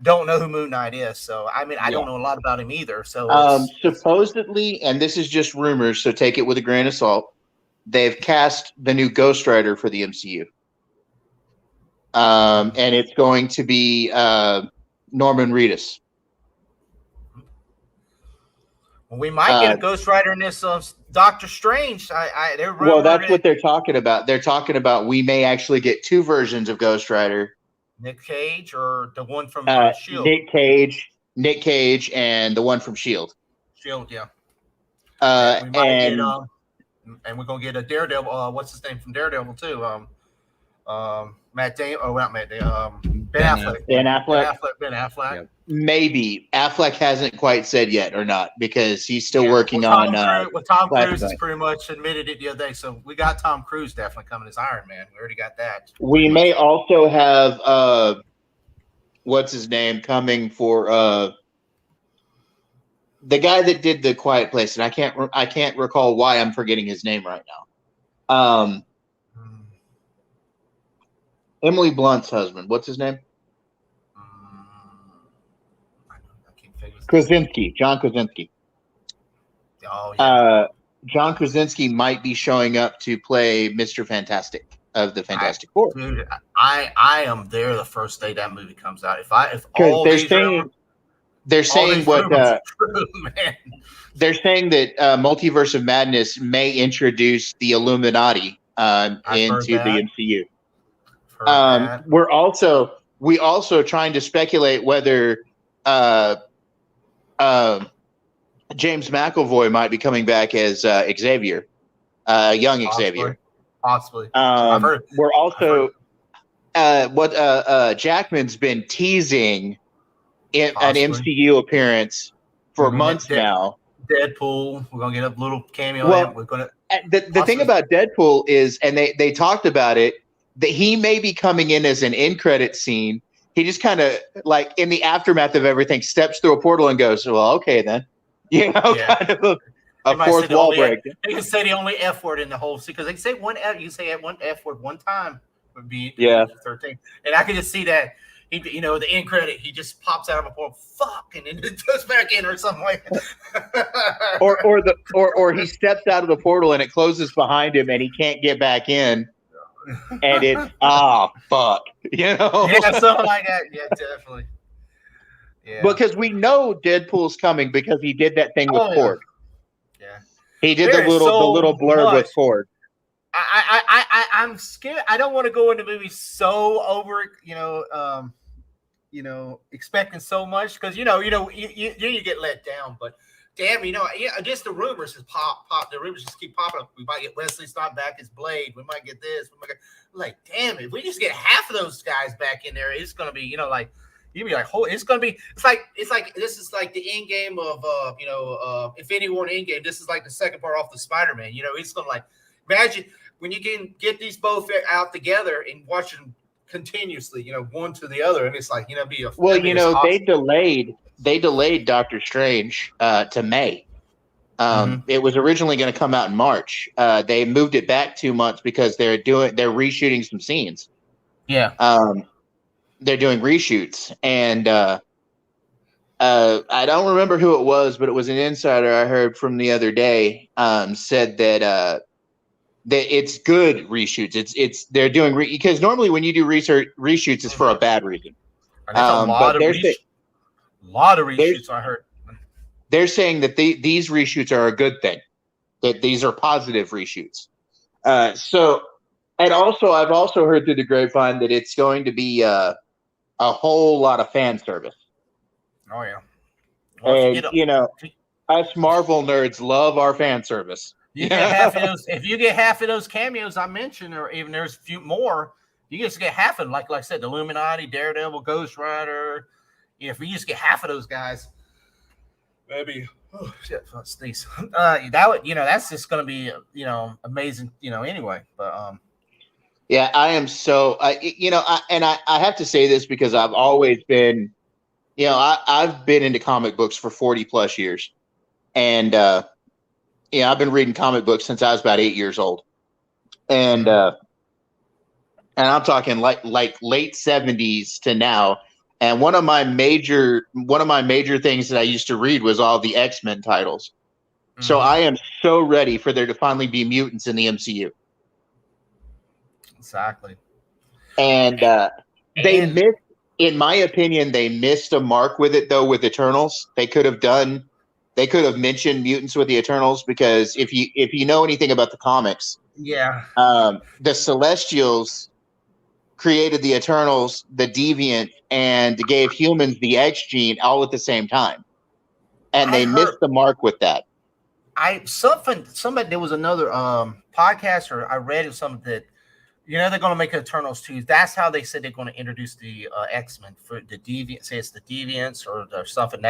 Speaker 1: don't know who Moon Knight is. So, I mean, I don't know a lot about him either. So
Speaker 5: supposedly, and this is just rumors, so take it with a grain of salt, they've cast the new Ghost Rider for the MCU. And it's going to be Norman Reedus.
Speaker 1: Well, we might get a Ghost Rider in this Doctor Strange.
Speaker 5: That's what they're talking about. They're talking about we may actually get 2 versions of Ghost Rider.
Speaker 1: Nick Cage or the one from S.H.I.E.L.D.
Speaker 5: Nick Cage, Nick Cage, and the one from Shield.
Speaker 1: Shield, yeah.
Speaker 5: And
Speaker 1: And we're gonna get a Daredevil. What's his name from Daredevil too? Matt Damon. Oh, not Matt Damon. Ben Affleck. Ben Affleck.
Speaker 3: Yep.
Speaker 5: Maybe Affleck hasn't quite said yet or not because he's still working on.
Speaker 1: Tom Cruise has pretty much admitted it the other day. So we got Tom Cruise definitely coming as Iron Man. We already got that.
Speaker 5: We may also have what's his name coming for the guy that did The Quiet Place, and I can't recall why I'm forgetting his name right now. Emily Blunt's husband. What's his name? Krasinski. John Krasinski.
Speaker 1: Oh, yeah.
Speaker 5: John Krasinski might be showing up to play Mr. Fantastic of the Fantastic Four.
Speaker 1: Dude, I am there the first day that movie comes out. If all
Speaker 5: they're saying what
Speaker 1: true, man.
Speaker 5: They're saying that Multiverse of Madness may introduce the Illuminati into the MCU. We also trying to speculate whether James McAvoy might be coming back as Xavier, young Xavier.
Speaker 1: Possibly.
Speaker 5: I've heard. We're also what Jackman's been teasing an MCU appearance for months now.
Speaker 1: Deadpool. We're gonna get a little cameo.
Speaker 5: Well,
Speaker 1: we're gonna.
Speaker 5: The thing about Deadpool is, and they talked about it, that he may be coming in as an end credit scene. He just kind of like in the aftermath of everything steps through a portal and goes, well, okay then. Kind of a fourth wall break.
Speaker 1: They can say the only F word in the whole scene because they say one F. You say one F word one time would be 13. And I can just see that the end credit. He just pops out of a portal, fuck, and then it goes back in or something like that.
Speaker 5: or he steps out of the portal and it closes behind him and he can't get back in. And it's fuck,
Speaker 1: Yeah, something like that. Yeah, definitely. Yeah,
Speaker 5: because we know Deadpool's coming because he did that thing with Ford.
Speaker 1: Yeah,
Speaker 5: he did the little blurb with Ford.
Speaker 1: I'm scared. I don't want to go into movies so over, expecting so much because you get let down, but. Damn, just the rumors just pop. The rumors just keep popping up. We might get Wesley Snipes back as Blade. We might get this. Damn, if we just get half of those guys back in there, it's gonna be, you'd be like, it's gonna be. It's like this is like the end game of, Infinity War and Endgame. This is like the second part off the Spider-Man. It's gonna imagine when you can get these both out together and watch them continuously, one to the other, and it's like, be a
Speaker 5: awesome. They delayed Doctor Strange to May. It was originally going to come out in March. They moved it back 2 months because they're reshooting some scenes.
Speaker 1: Yeah.
Speaker 5: They're doing reshoots, and I don't remember who it was, but it was an insider I heard from the other day. Said that it's good reshoots. They're doing because normally when you do reshoots, it's for a bad reason.
Speaker 1: A lot of reshoots, I heard.
Speaker 5: They're saying that these reshoots are a good thing, that these are positive reshoots. And also, I've also heard through the grapevine that it's going to be a whole lot of fan service.
Speaker 1: Oh, yeah.
Speaker 5: Well, us Marvel nerds love our fan service.
Speaker 1: You get half of those. If you get half of those cameos I mentioned, or even there's a few more, you just get half of them. Like I said, the Illuminati, Daredevil, Ghost Rider. If we just get half of those guys, maybe sneeze. That would, that's just going to be, amazing, anyway. But
Speaker 5: yeah, I am so, I have to say this because I've always been, I've been into comic books for 40 plus years, and I've been reading comic books since I was about 8 years old, and I'm talking like late 70s to now. And one of my major things that I used to read was all the X-Men titles. Mm-hmm. So I am so ready for there to finally be mutants in the MCU.
Speaker 1: Exactly.
Speaker 5: And they missed, in my opinion, they missed a mark with it though with Eternals. They could have mentioned mutants with the Eternals because if you know anything about the comics,
Speaker 1: yeah,
Speaker 5: the Celestials created the Eternals, the Deviant, and gave humans the X gene all at the same time, and they missed the mark with that.
Speaker 1: Somebody there was another podcast, or I read it something that they're going to make Eternals 2. That's how they said they're going to introduce the X-Men for the Deviant. Say it's the Deviants or something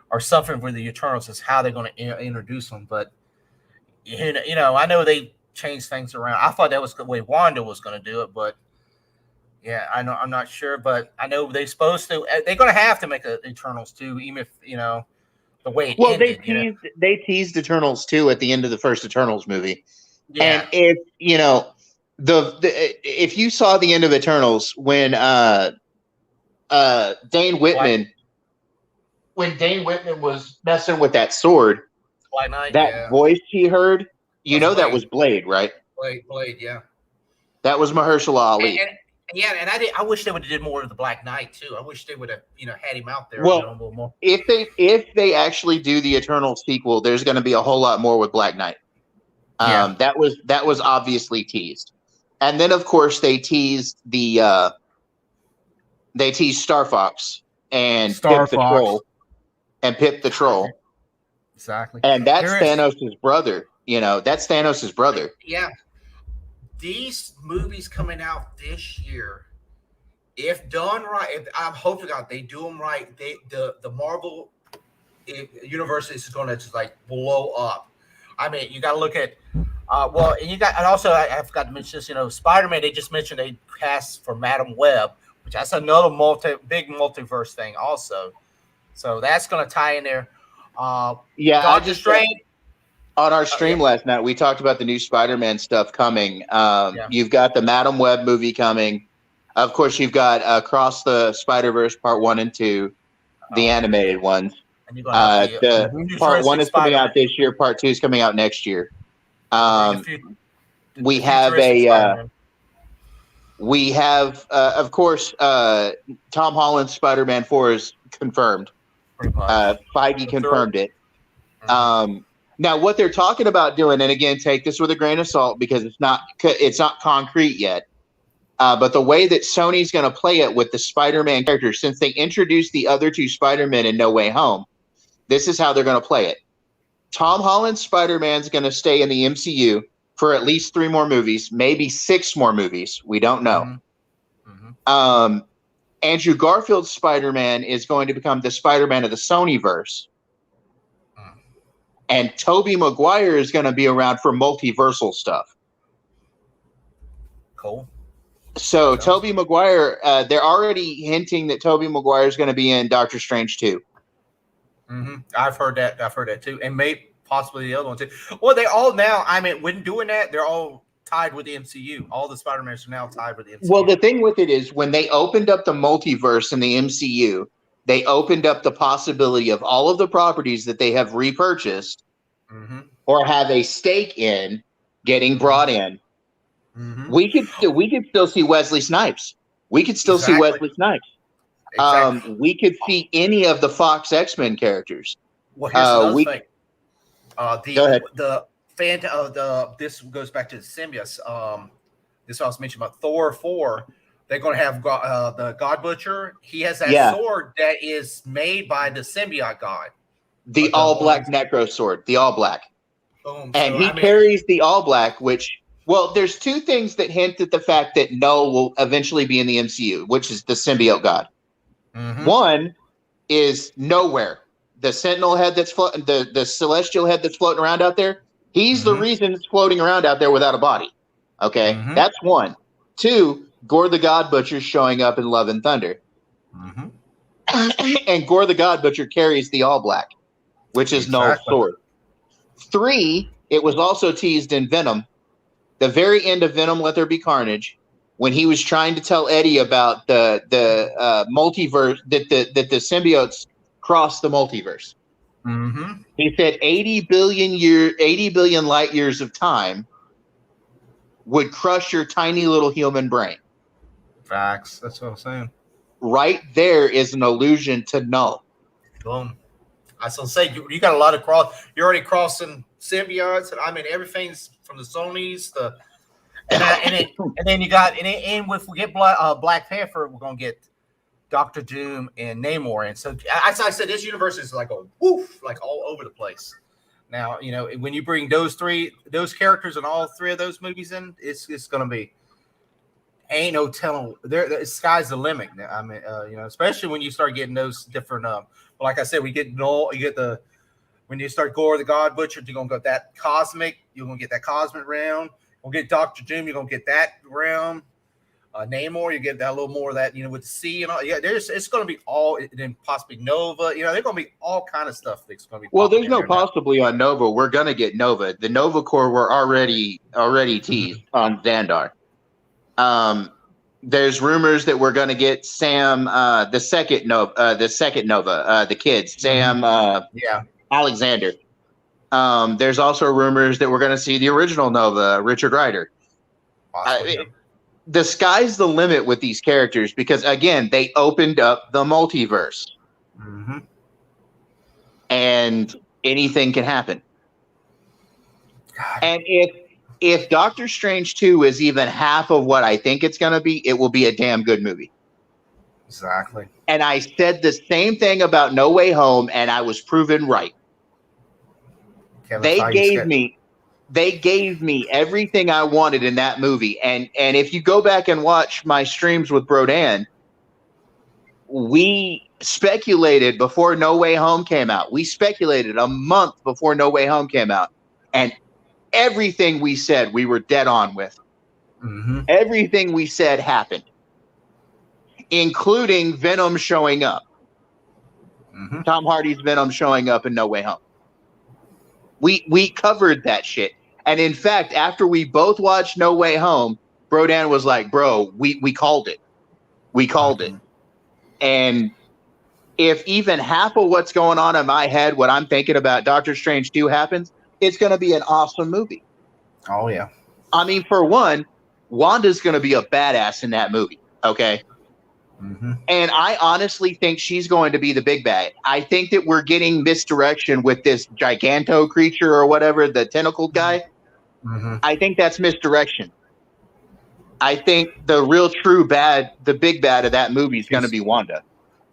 Speaker 1: or something for the Eternals is how they're going to introduce them. But I know they changed things around. I thought that was the way Wanda was going to do it, but yeah, I know I'm not sure. But I know they're supposed to. They're going to have to make a Eternals 2, even if the way it ended.
Speaker 5: They teased Eternals 2 at the end of the first Eternals movie,
Speaker 1: yeah.
Speaker 5: And if if you saw the end of Eternals when Dane Whitman. When Dane Whitman was messing with that sword,
Speaker 1: Black Knight,
Speaker 5: that voice he heard, that was Blade, right?
Speaker 1: Blade, yeah.
Speaker 5: That was Mahershala Ali.
Speaker 1: And I wish they would have did more of the Black Knight too. I wish they would have, had him out there
Speaker 5: Well,
Speaker 1: a little more.
Speaker 5: If they actually do the Eternal sequel, there's going to be a whole lot more with Black Knight. That was obviously teased, and then of course they teased Star Fox and Pip the Troll. And Pip the Troll.
Speaker 1: Exactly.
Speaker 5: And that's Thanos' brother. That's Thanos' brother.
Speaker 1: Yeah. These movies coming out this year, if done right, I'm hoping God they do them right. The Marvel universe is going to just blow up. I mean, you got to look at, and also I forgot to mention this. Spider-Man. They just mentioned they cast for Madam Web, which that's another big multiverse thing also. So that's going to tie in there.
Speaker 5: Doctor Strange. On our stream last night, we talked about the new Spider-Man stuff coming. You've got the Madam Web movie coming. Of course, you've got Across the Spider-Verse Part 1 and 2, the animated ones. And Part 1 is coming out this year. Part 2 is coming out next year. We have of course, Tom Holland's Spider-Man 4 is confirmed. Feige confirmed it. Now, what they're talking about doing, and again, take this with a grain of salt because it's not concrete yet. But the way that Sony's going to play it with the Spider-Man characters, since they introduced the other two Spider-Men in No Way Home, this is how they're going to play it. Tom Holland's Spider-Man's going to stay in the MCU for at least 3 more movies, maybe 6 more movies. We don't know. Andrew Garfield's Spider-Man is going to become the Spider-Man of the Sonyverse. And Tobey Maguire is going to be around for multiversal stuff.
Speaker 1: Cool.
Speaker 5: So Tobey Maguire, they're already hinting that Tobey Maguire is going to be in Doctor Strange 2.
Speaker 1: I've heard that too. And maybe possibly the other one too. Well, they all now, when doing that, they're all tied with the MCU. All the Spider-Mans are now tied with the MCU.
Speaker 5: Well, the thing with it is when they opened up the multiverse in the MCU, they opened up the possibility of all of the properties that they have repurchased or have a stake in getting brought in. We could still see Wesley Snipes. We could still see Wesley Snipes. We could see any of the Fox X-Men characters.
Speaker 1: Well, here's another thing.
Speaker 5: Go ahead.
Speaker 1: This goes back to the symbiotes. This I was mentioning about Thor 4. They're going to have the God Butcher. He has that sword that is made by the symbiote god.
Speaker 5: The all-black Necro sword. The all-black.
Speaker 1: Boom.
Speaker 5: And he carries the all-black, which, there's 2 things that hint at the fact that Null will eventually be in the MCU, which is the symbiote god. One is Nowhere. The Sentinel head that's floating, the Celestial head that's floating around out there. He's the reason it's floating around out there without a body. Okay, that's 1. 2, Gore the God Butcher showing up in Love and Thunder. And Gore the God Butcher carries the all black, which is Null's sword. 3, it was also teased in Venom. The very end of Venom Let There Be Carnage, when he was trying to tell Eddie about the multiverse, that the symbiotes cross the multiverse. He said 80 billion light years of time would crush your tiny little human brain.
Speaker 1: Facts. That's what I'm saying.
Speaker 5: Right there is an allusion to Null.
Speaker 1: Boom. I still say you got a lot of You're already crossing symbiotes, and everything's from the Sonys. And then you got and if we get Black Panther, we're gonna get Doctor Doom and Namor. And so as I said, this universe is like a woof, like all over the place. Now, when you bring those characters and all three of those movies in, it's gonna be ain't no telling. The sky's the limit. I mean, especially when you start getting those different. Like I said, when you start Gore the God Butcher, you're gonna get that cosmic. You're gonna get that cosmic realm. We'll get Doctor Doom. You're gonna get that realm. Namor, you get that a little more of that, with the sea and all. Yeah, it's going to be all, then possibly Nova. There's going to be all kind of stuff that's going to be.
Speaker 5: Well, there's no possibly on Nova. We're going to get Nova. The Nova Corps were already teased on Xandar. There's rumors that we're going to get Sam, the second Nova, the kids, Sam, Alexander. There's also rumors that we're going to see the original Nova, Richard Rider. The sky's the limit with these characters because, again, they opened up the multiverse.
Speaker 1: Mm-hmm.
Speaker 5: And anything can happen. God. And if Doctor Strange 2 is even half of what I think it's going to be, it will be a damn good movie.
Speaker 1: Exactly.
Speaker 5: And I said the same thing about No Way Home, and I was proven right. They gave me everything I wanted in that movie. And if you go back and watch my streams with Brodan, we speculated before No Way Home came out. We speculated a month before No Way Home came out. And everything we said, we were dead on with.
Speaker 1: Mm-hmm.
Speaker 5: Everything we said happened, including Venom showing up.
Speaker 1: Mm-hmm.
Speaker 5: Tom Hardy's Venom showing up in No Way Home. We covered that shit. And in fact, after we both watched No Way Home, Brodan was like, bro, we called it. We called it. And if even half of what's going on in my head, what I'm thinking about Doctor Strange 2 happens, it's going to be an awesome movie.
Speaker 1: Oh, yeah.
Speaker 5: I mean, for one, Wanda's going to be a badass in that movie. Okay.
Speaker 1: Mm-hmm.
Speaker 5: And I honestly think she's going to be the big bad. I think that we're getting misdirection with this giganto creature or whatever, the tentacled guy.
Speaker 1: Mm-hmm.
Speaker 5: I think that's misdirection. I think the real true bad, the big bad of that movie is going to be Wanda.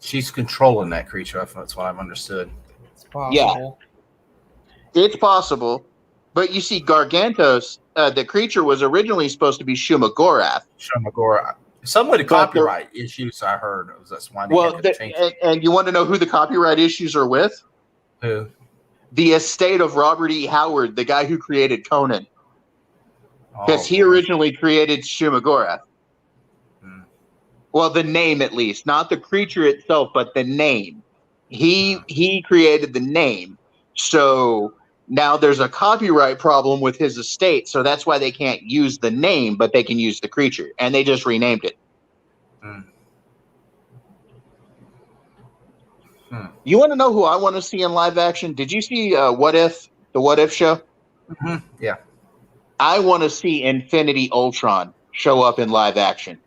Speaker 1: She's controlling that creature. That's what I've understood.
Speaker 2: It's possible.
Speaker 5: Yeah, it's possible. But you see, Gargantos, the creature was originally supposed to be Shumagorath.
Speaker 1: Shumagorath. Some of the copyright issues I heard. That's why they had to change it.
Speaker 5: And you want to know who the copyright issues are with?
Speaker 1: Who?
Speaker 5: The estate of Robert E. Howard, the guy who created Conan. Because he originally created Shumagorath. Well, the name at least. Not the creature itself, but the name. He created the name. So now there's a copyright problem with his estate, so that's why they can't use the name, but they can use the creature. And they just renamed it. You want to know who I want to see in live action? Did you see What If, the What If show?
Speaker 1: Mm-hmm. Yeah.
Speaker 5: I want to see Infinity Ultron show up in live action.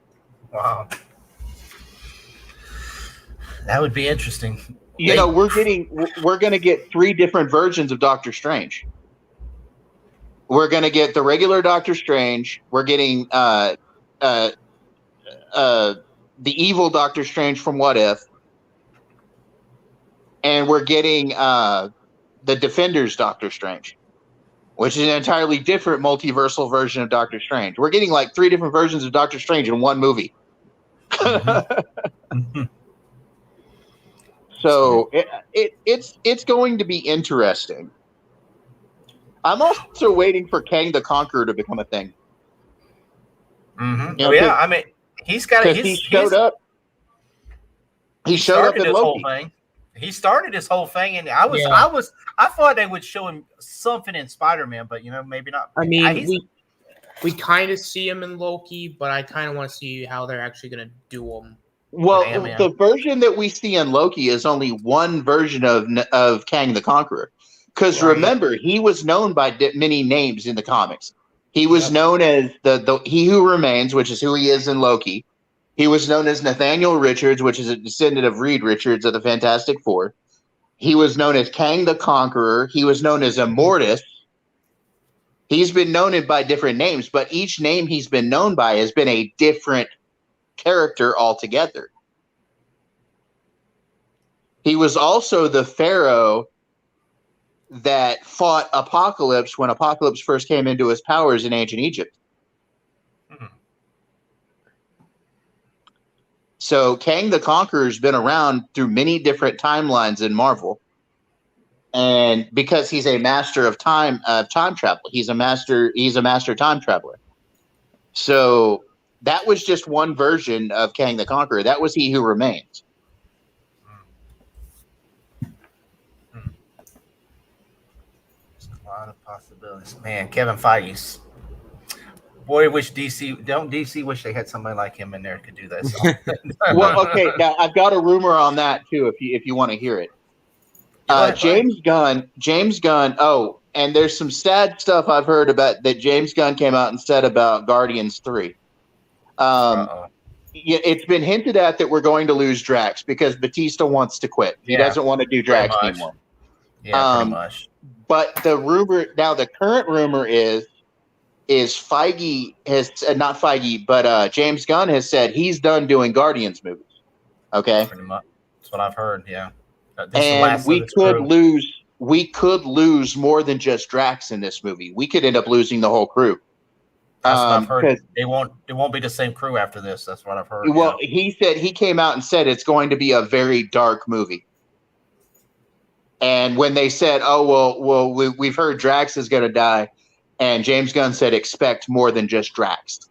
Speaker 1: Wow. That would be interesting.
Speaker 5: You know, we're going to get 3 different versions of Doctor Strange. We're going to get the regular Doctor Strange. We're getting the evil Doctor Strange from What If. And we're getting the Defenders Doctor Strange, which is an entirely different multiversal version of Doctor Strange. We're getting like 3 different versions of Doctor Strange in one movie.
Speaker 1: Mm-hmm.
Speaker 5: So it's going to be interesting. I'm also waiting for Kang the Conqueror to become a thing.
Speaker 1: Mm-hmm. Yeah, I mean, he showed
Speaker 5: up. He showed up in Loki.
Speaker 1: Thing. He started this whole thing, and I thought they would show him something in Spider-Man, but maybe not.
Speaker 2: I mean, we kind of see him in Loki, but I kind of want to see how they're actually going to do him.
Speaker 5: Well, the version that we see in Loki is only one version of Kang the Conqueror. Because remember, he was known by many names in the comics. He was known as the He Who Remains, which is who he is in Loki. He was known as Nathaniel Richards, which is a descendant of Reed Richards of the Fantastic Four. He was known as Kang the Conqueror. He was known as Immortus. He's been known by different names, but each name he's been known by has been a different character altogether. He was also the pharaoh that fought Apocalypse when Apocalypse first came into his powers in ancient Egypt. So Kang the Conqueror's been around through many different timelines in Marvel. And because he's a master of time travel, he's a master time traveler. So that was just one version of Kang the Conqueror. That was He Who Remains.
Speaker 1: There's a lot of possibilities. Man, Kevin Feige's. Boy, DC wish they had somebody like him in there could do this.
Speaker 5: Well, okay, now I've got a rumor on that too, if you want to hear it. James Gunn. Oh, and there's some sad stuff I've heard about that James Gunn came out and said about Guardians 3. It's been hinted at that we're going to lose Drax because Batista wants to quit. He doesn't want to do Drax anymore.
Speaker 1: Yeah, pretty much.
Speaker 5: But the current rumor is Feige has not Feige, but James Gunn has said he's done doing Guardians movies. Okay,
Speaker 1: pretty much. That's what I've heard. Yeah,
Speaker 5: and we could lose more than just Drax in this movie. We could end up losing the whole crew.
Speaker 1: That's what I've heard. It won't be the same crew after this. That's what I've heard.
Speaker 5: Well, he came out and said it's going to be a very dark movie. And when they said, "Oh well, we've heard Drax is going to die," and James Gunn said, "Expect more than just Drax."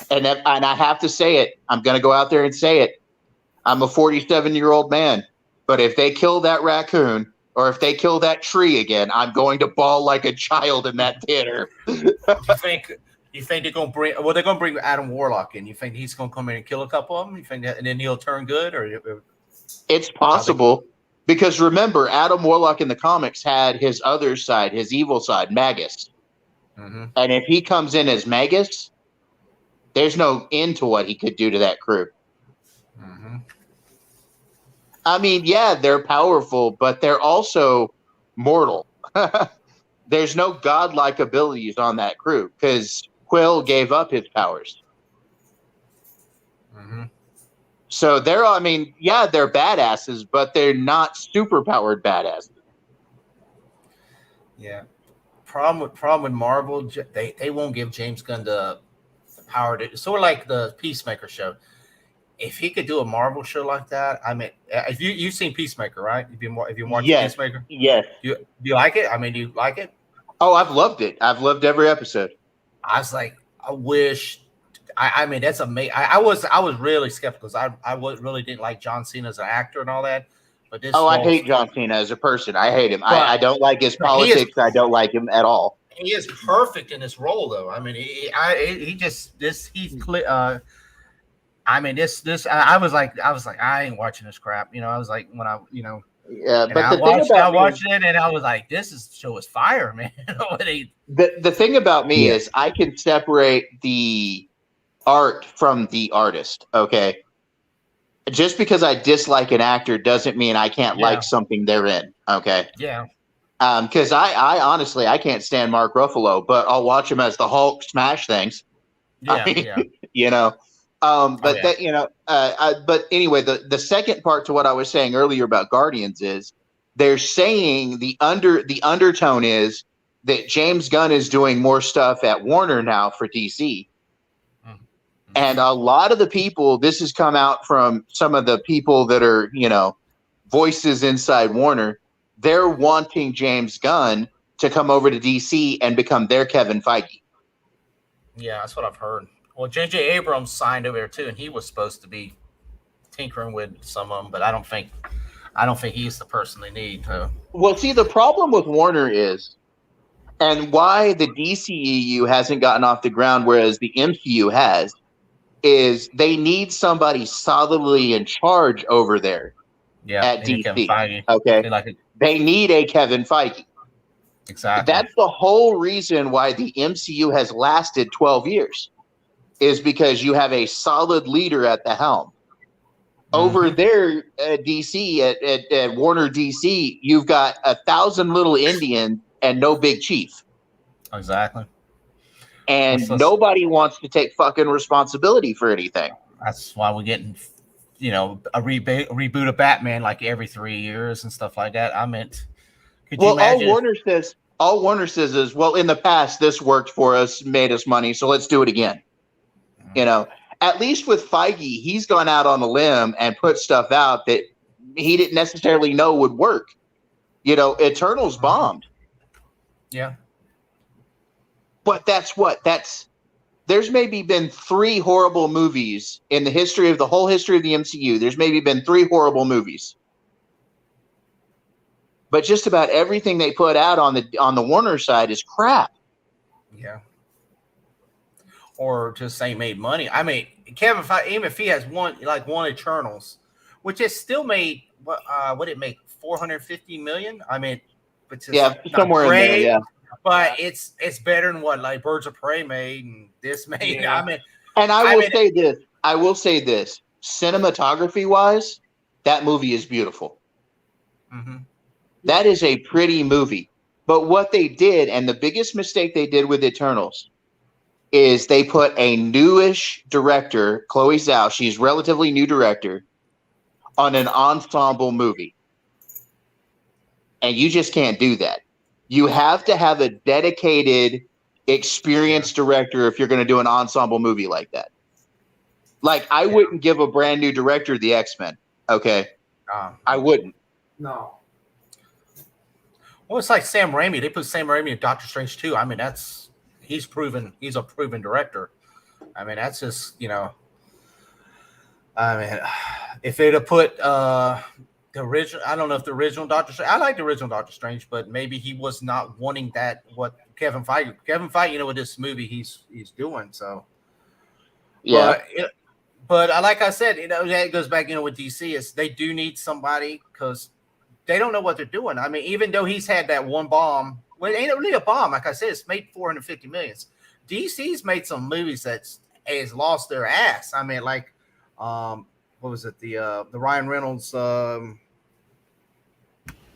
Speaker 5: And I have to say it. I'm going to go out there and say it. I'm a 47-year-old man, but if they kill that raccoon or if they kill that tree again, I'm going to bawl like a child in that theater.
Speaker 1: You think they're going to bring? Well, they're going to bring Adam Warlock in. You think he's going to come in and kill a couple of them? You think that, and then he'll turn good, or?
Speaker 5: It's possible. Because remember, Adam Warlock in the comics had his other side, his evil side, Magus. Mm-hmm. And if he comes in as Magus, there's no end to what he could do to that crew. Mm-hmm. I mean, yeah, they're powerful, but they're also mortal. There's no godlike abilities on that crew because Quill gave up his powers. Mm-hmm. So they're badasses, but they're not super powered badasses.
Speaker 1: Yeah. Problem with Marvel, they won't give James Gunn the power to. Sort of like the Peacemaker show. If he could do a Marvel show like that, I mean, if you've seen Peacemaker, right? If you watch Peacemaker,
Speaker 5: yes.
Speaker 1: Do you like it? I mean, do you like it?
Speaker 5: Oh, I've loved it. I've loved every episode.
Speaker 1: I was like, I wish. I mean, that's amazing. I was really skeptical because I really didn't like John Cena as an actor and all that. But this
Speaker 5: I hate John Cena as a person. I hate him. I don't like his politics. I don't like him at all.
Speaker 1: He is perfect in this role, though. I mean, I mean, I was like, I ain't watching this crap. You know, I was like, when I, you know.
Speaker 5: Yeah, but
Speaker 1: I watched it and I was like, this show is fire, man.
Speaker 5: The thing about me is I can separate the art from the artist. Okay. Just because I dislike an actor doesn't mean I can't like something they're in. Okay.
Speaker 1: Yeah.
Speaker 5: Because I honestly I can't stand Mark Ruffalo, but I'll watch him as the Hulk smash things.
Speaker 1: Yeah.
Speaker 5: You know. But anyway, the second part to what I was saying earlier about Guardians is they're saying the undertone is that James Gunn is doing more stuff at Warner now for DC. Mm-hmm. And a lot of the people, this has come out from some of the people that are, voices inside Warner. They're wanting James Gunn to come over to DC and become their Kevin Feige.
Speaker 1: Yeah, that's what I've heard. Well, J.J. Abrams signed over there too, and he was supposed to be tinkering with some of them, but I don't think he's the person they need.
Speaker 5: Well, see, the problem with Warner is, and why the DCEU hasn't gotten off the ground, whereas the MCU has, is they need somebody solidly in charge over there at DC. Okay, they need a Kevin Feige.
Speaker 1: Exactly.
Speaker 5: That's the whole reason why the MCU has lasted 12 years. Is because you have a solid leader at the helm. Over there at DC, at Warner DC, you've got 1,000 little Indians and no big chief.
Speaker 1: Exactly.
Speaker 5: And nobody wants to take fucking responsibility for anything.
Speaker 1: That's why we're getting, a reboot of Batman like every 3 years and stuff like that. I meant, could you imagine?
Speaker 5: All Warner says is, well, in the past, this worked for us, made us money, so let's do it again. At least with Feige, he's gone out on a limb and put stuff out that he didn't necessarily know would work. Eternals bombed.
Speaker 1: Yeah.
Speaker 5: But there's maybe been 3 horrible movies in the whole history of the MCU. There's maybe been 3 horrible movies. But just about everything they put out on the Warner side is crap.
Speaker 1: Yeah. Or just ain't made money. I mean, Kevin Feige, even if he has one Eternals, which has still made what it make $450 million. I mean, which is
Speaker 5: somewhere in there, yeah.
Speaker 1: But it's better than what like Birds of Prey made and this made.
Speaker 2: Yeah.
Speaker 1: I mean,
Speaker 5: and I will say this, cinematography wise, that movie is beautiful.
Speaker 1: Mm-hmm.
Speaker 5: That is a pretty movie. But what they did, and the biggest mistake they did with Eternals, is they put a newish director, Chloe Zhao, she's relatively new director, on an ensemble movie. And you just can't do that. You have to have a dedicated, experienced director if you're going to do an ensemble movie like that. Like, I wouldn't give a brand new director the X-Men, okay? I wouldn't.
Speaker 2: No.
Speaker 1: Well, it's like Sam Raimi. They put Sam Raimi in Doctor Strange 2. I mean, he's a proven director. I mean, that's just, I mean, if they'd have put the original, I don't know if the original Doctor Strange, I like the original Doctor Strange, but maybe he was not wanting that, what Kevin Feige, with this movie he's doing. So,
Speaker 5: yeah.
Speaker 1: But like I said, that goes back, with DC is they do need somebody because they don't know what they're doing. I mean, even though he's had that one bomb, well, it ain't really a bomb. Like I said, it's made $450 million. DC's made some movies that has lost their ass. I mean, like, what was it? The Ryan Reynolds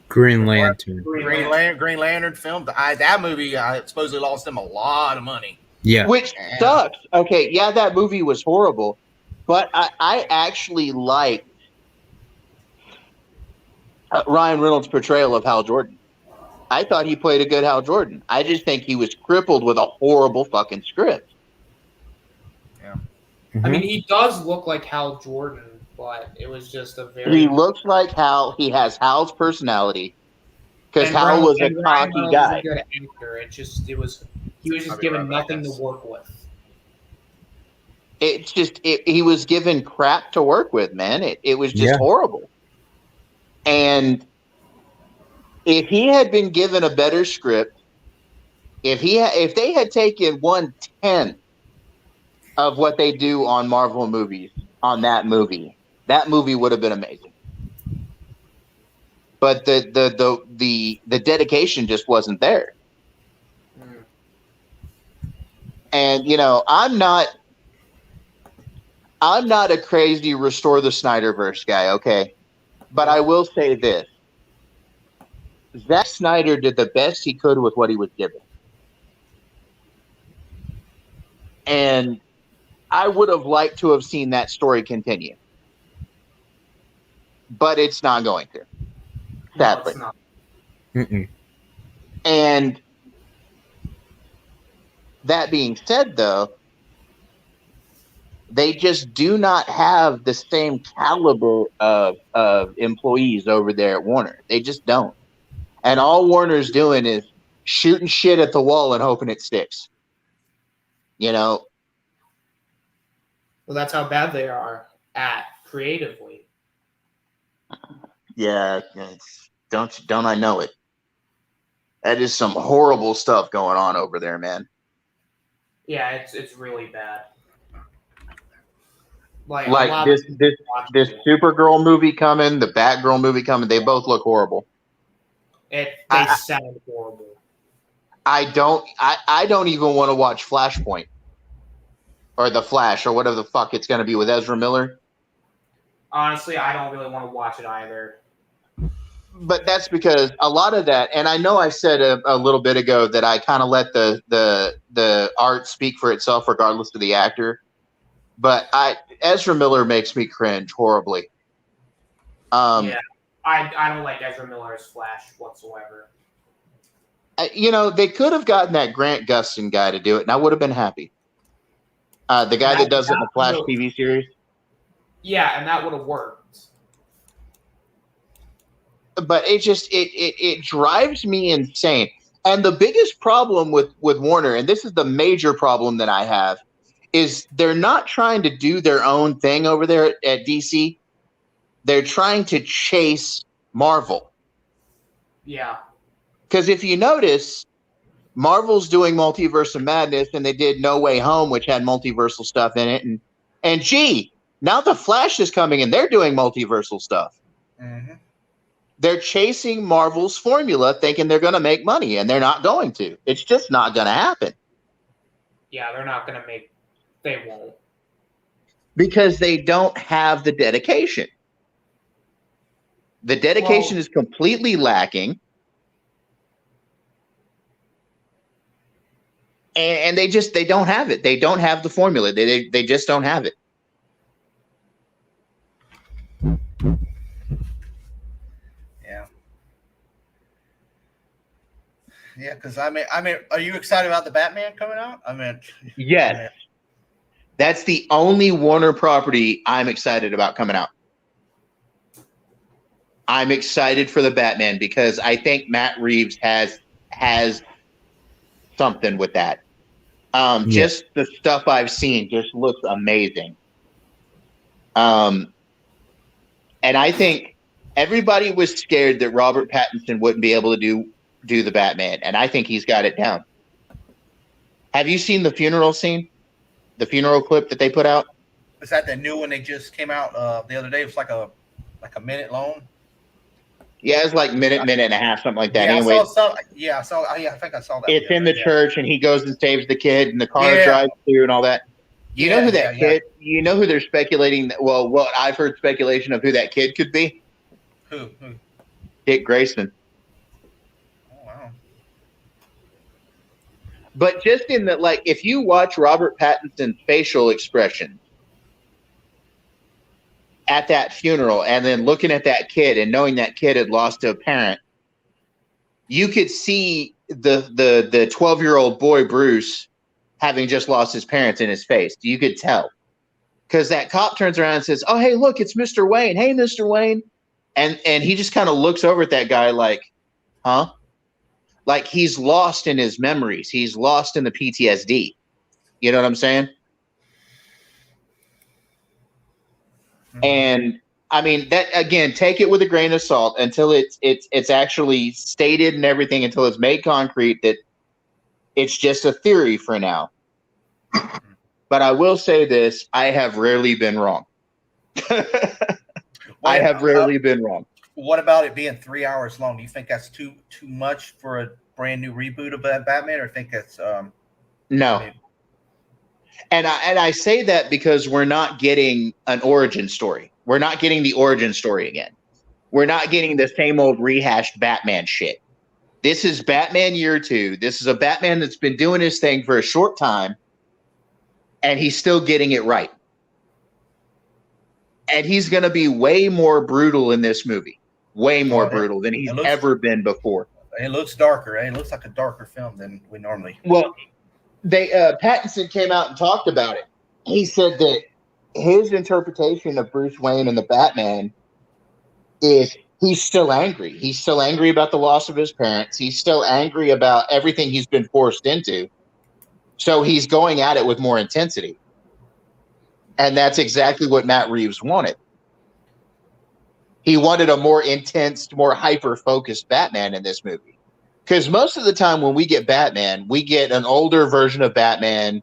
Speaker 6: Green Lantern.
Speaker 1: Green Lantern film. That movie supposedly lost them a lot of money.
Speaker 6: Yeah.
Speaker 5: Which sucks. Okay, yeah, that movie was horrible, but I actually liked Ryan Reynolds' portrayal of Hal Jordan. I thought he played a good Hal Jordan. I just think he was crippled with a horrible fucking script.
Speaker 1: Yeah.
Speaker 6: Mm-hmm.
Speaker 2: I mean, he does look like Hal Jordan, but it was just a very...
Speaker 5: He looks like Hal. He has Hal's personality because Hal was a cocky guy.
Speaker 2: Was a good actor. He was just given nothing to work with.
Speaker 5: It's just he was given crap to work with, man. It was just horrible. And if he had been given a better script, if they had taken 1/10 of what they do on Marvel movies on that movie would have been amazing. But the dedication just wasn't there. And I'm not a crazy restore the Snyderverse guy, okay? But I will say this. Zack Snyder did the best he could with what he was given. And I would have liked to have seen that story continue. But it's not going to. Sadly.
Speaker 2: No, it's not.
Speaker 5: And that being said, though, they just do not have the same caliber of employees over there at Warner. They just don't. And all Warner's doing is shooting shit at the wall and hoping it sticks.
Speaker 2: Well, that's how bad they are at creatively.
Speaker 5: Yeah, don't I know it? That is some horrible stuff going on over there, man.
Speaker 2: Yeah, it's really bad.
Speaker 5: Like this Supergirl movie coming, the Batgirl movie coming, they both look horrible.
Speaker 2: They sound horrible.
Speaker 5: I don't even want to watch Flashpoint or The Flash or whatever the fuck it's going to be with Ezra Miller.
Speaker 2: Honestly, I don't really want to watch it either.
Speaker 5: but that's because a lot of that, and I know I said a little bit ago that I kind of let the art speak for itself, regardless of the actor. But Ezra Miller makes me cringe horribly.
Speaker 2: I don't like Ezra Miller as Flash whatsoever.
Speaker 5: They could have gotten that Grant Gustin guy to do it, and I would have been happy. The guy that does it in the Flash TV series.
Speaker 2: Yeah, and that would have worked.
Speaker 5: But it drives me insane. And the biggest problem with Warner, and this is the major problem that I have, is they're not trying to do their own thing over there at DC. They're trying to chase Marvel.
Speaker 2: Yeah.
Speaker 5: Because if you notice, Marvel's doing Multiverse of Madness, and they did No Way Home, which had multiversal stuff in it. And gee, now the Flash is coming, and they're doing multiversal stuff.
Speaker 1: Mm-hmm.
Speaker 5: They're chasing Marvel's formula, thinking they're going to make money, and they're not going to. It's just not going to happen.
Speaker 2: Yeah, they're not going to make. They won't.
Speaker 5: Because they don't have the dedication. The dedication is completely lacking. And they don't have it. They don't have the formula. They just don't have it.
Speaker 1: Yeah, because I mean, are you excited about the Batman coming out?
Speaker 5: Yes. That's the only Warner property I'm excited about coming out. I'm excited for the Batman because I think Matt Reeves has something with that. Just the stuff I've seen just looks amazing. And I think everybody was scared that Robert Pattinson wouldn't be able to do the Batman, and I think he's got it down. Have you seen the funeral scene? The funeral clip that they put out?
Speaker 1: Is that the new one they just came out the other day? It was like a minute long.
Speaker 5: Yeah, it's like minute and a half, something like that.
Speaker 1: Yeah,
Speaker 5: anyway,
Speaker 1: I think I saw that.
Speaker 5: it's in the church, and he goes and saves the kid, and the car drives through, and all that. You know who that kid? You know who they're speculating? Well, what I've heard speculation of who that kid could be.
Speaker 1: Who?
Speaker 5: Dick Grayson. But just in that, like, if you watch Robert Pattinson's facial expression at that funeral and then looking at that kid and knowing that kid had lost a parent, you could see the 12-year-old boy, Bruce, having just lost his parents in his face. You could tell. Because that cop turns around and says, "Oh, hey, look, it's Mr. Wayne. Hey, Mr. Wayne." And he just kind of looks over at that guy like, huh? Like he's lost in his memories. He's lost in the PTSD. You know what I'm saying? Mm-hmm. And I mean that again, take it with a grain of salt until it's actually stated and everything, until it's made concrete that it's just a theory for now. But I will say this, I have rarely been wrong. I have rarely been wrong.
Speaker 1: What about it being 3 hours long? Do you think that's too much for a brand new reboot of Batman, or think that's
Speaker 5: no? Maybe? And I say that because we're not getting an origin story. We're not getting the origin story again. We're not getting the same old rehashed Batman shit. This is Batman Year 2. This is a Batman that's been doing his thing for a short time, and he's still getting it right. And he's going to be way more brutal in this movie. Way more brutal than he's ever been before.
Speaker 1: It looks darker. It looks like a darker film than we normally.
Speaker 5: Well, Pattinson came out and talked about it. He said that his interpretation of Bruce Wayne and the Batman is he's still angry. He's still angry about the loss of his parents. He's still angry about everything he's been forced into. So he's going at it with more intensity. And that's exactly what Matt Reeves wanted. He wanted a more intense, more hyper-focused Batman in this movie. Because most of the time when we get Batman, we get an older version of Batman.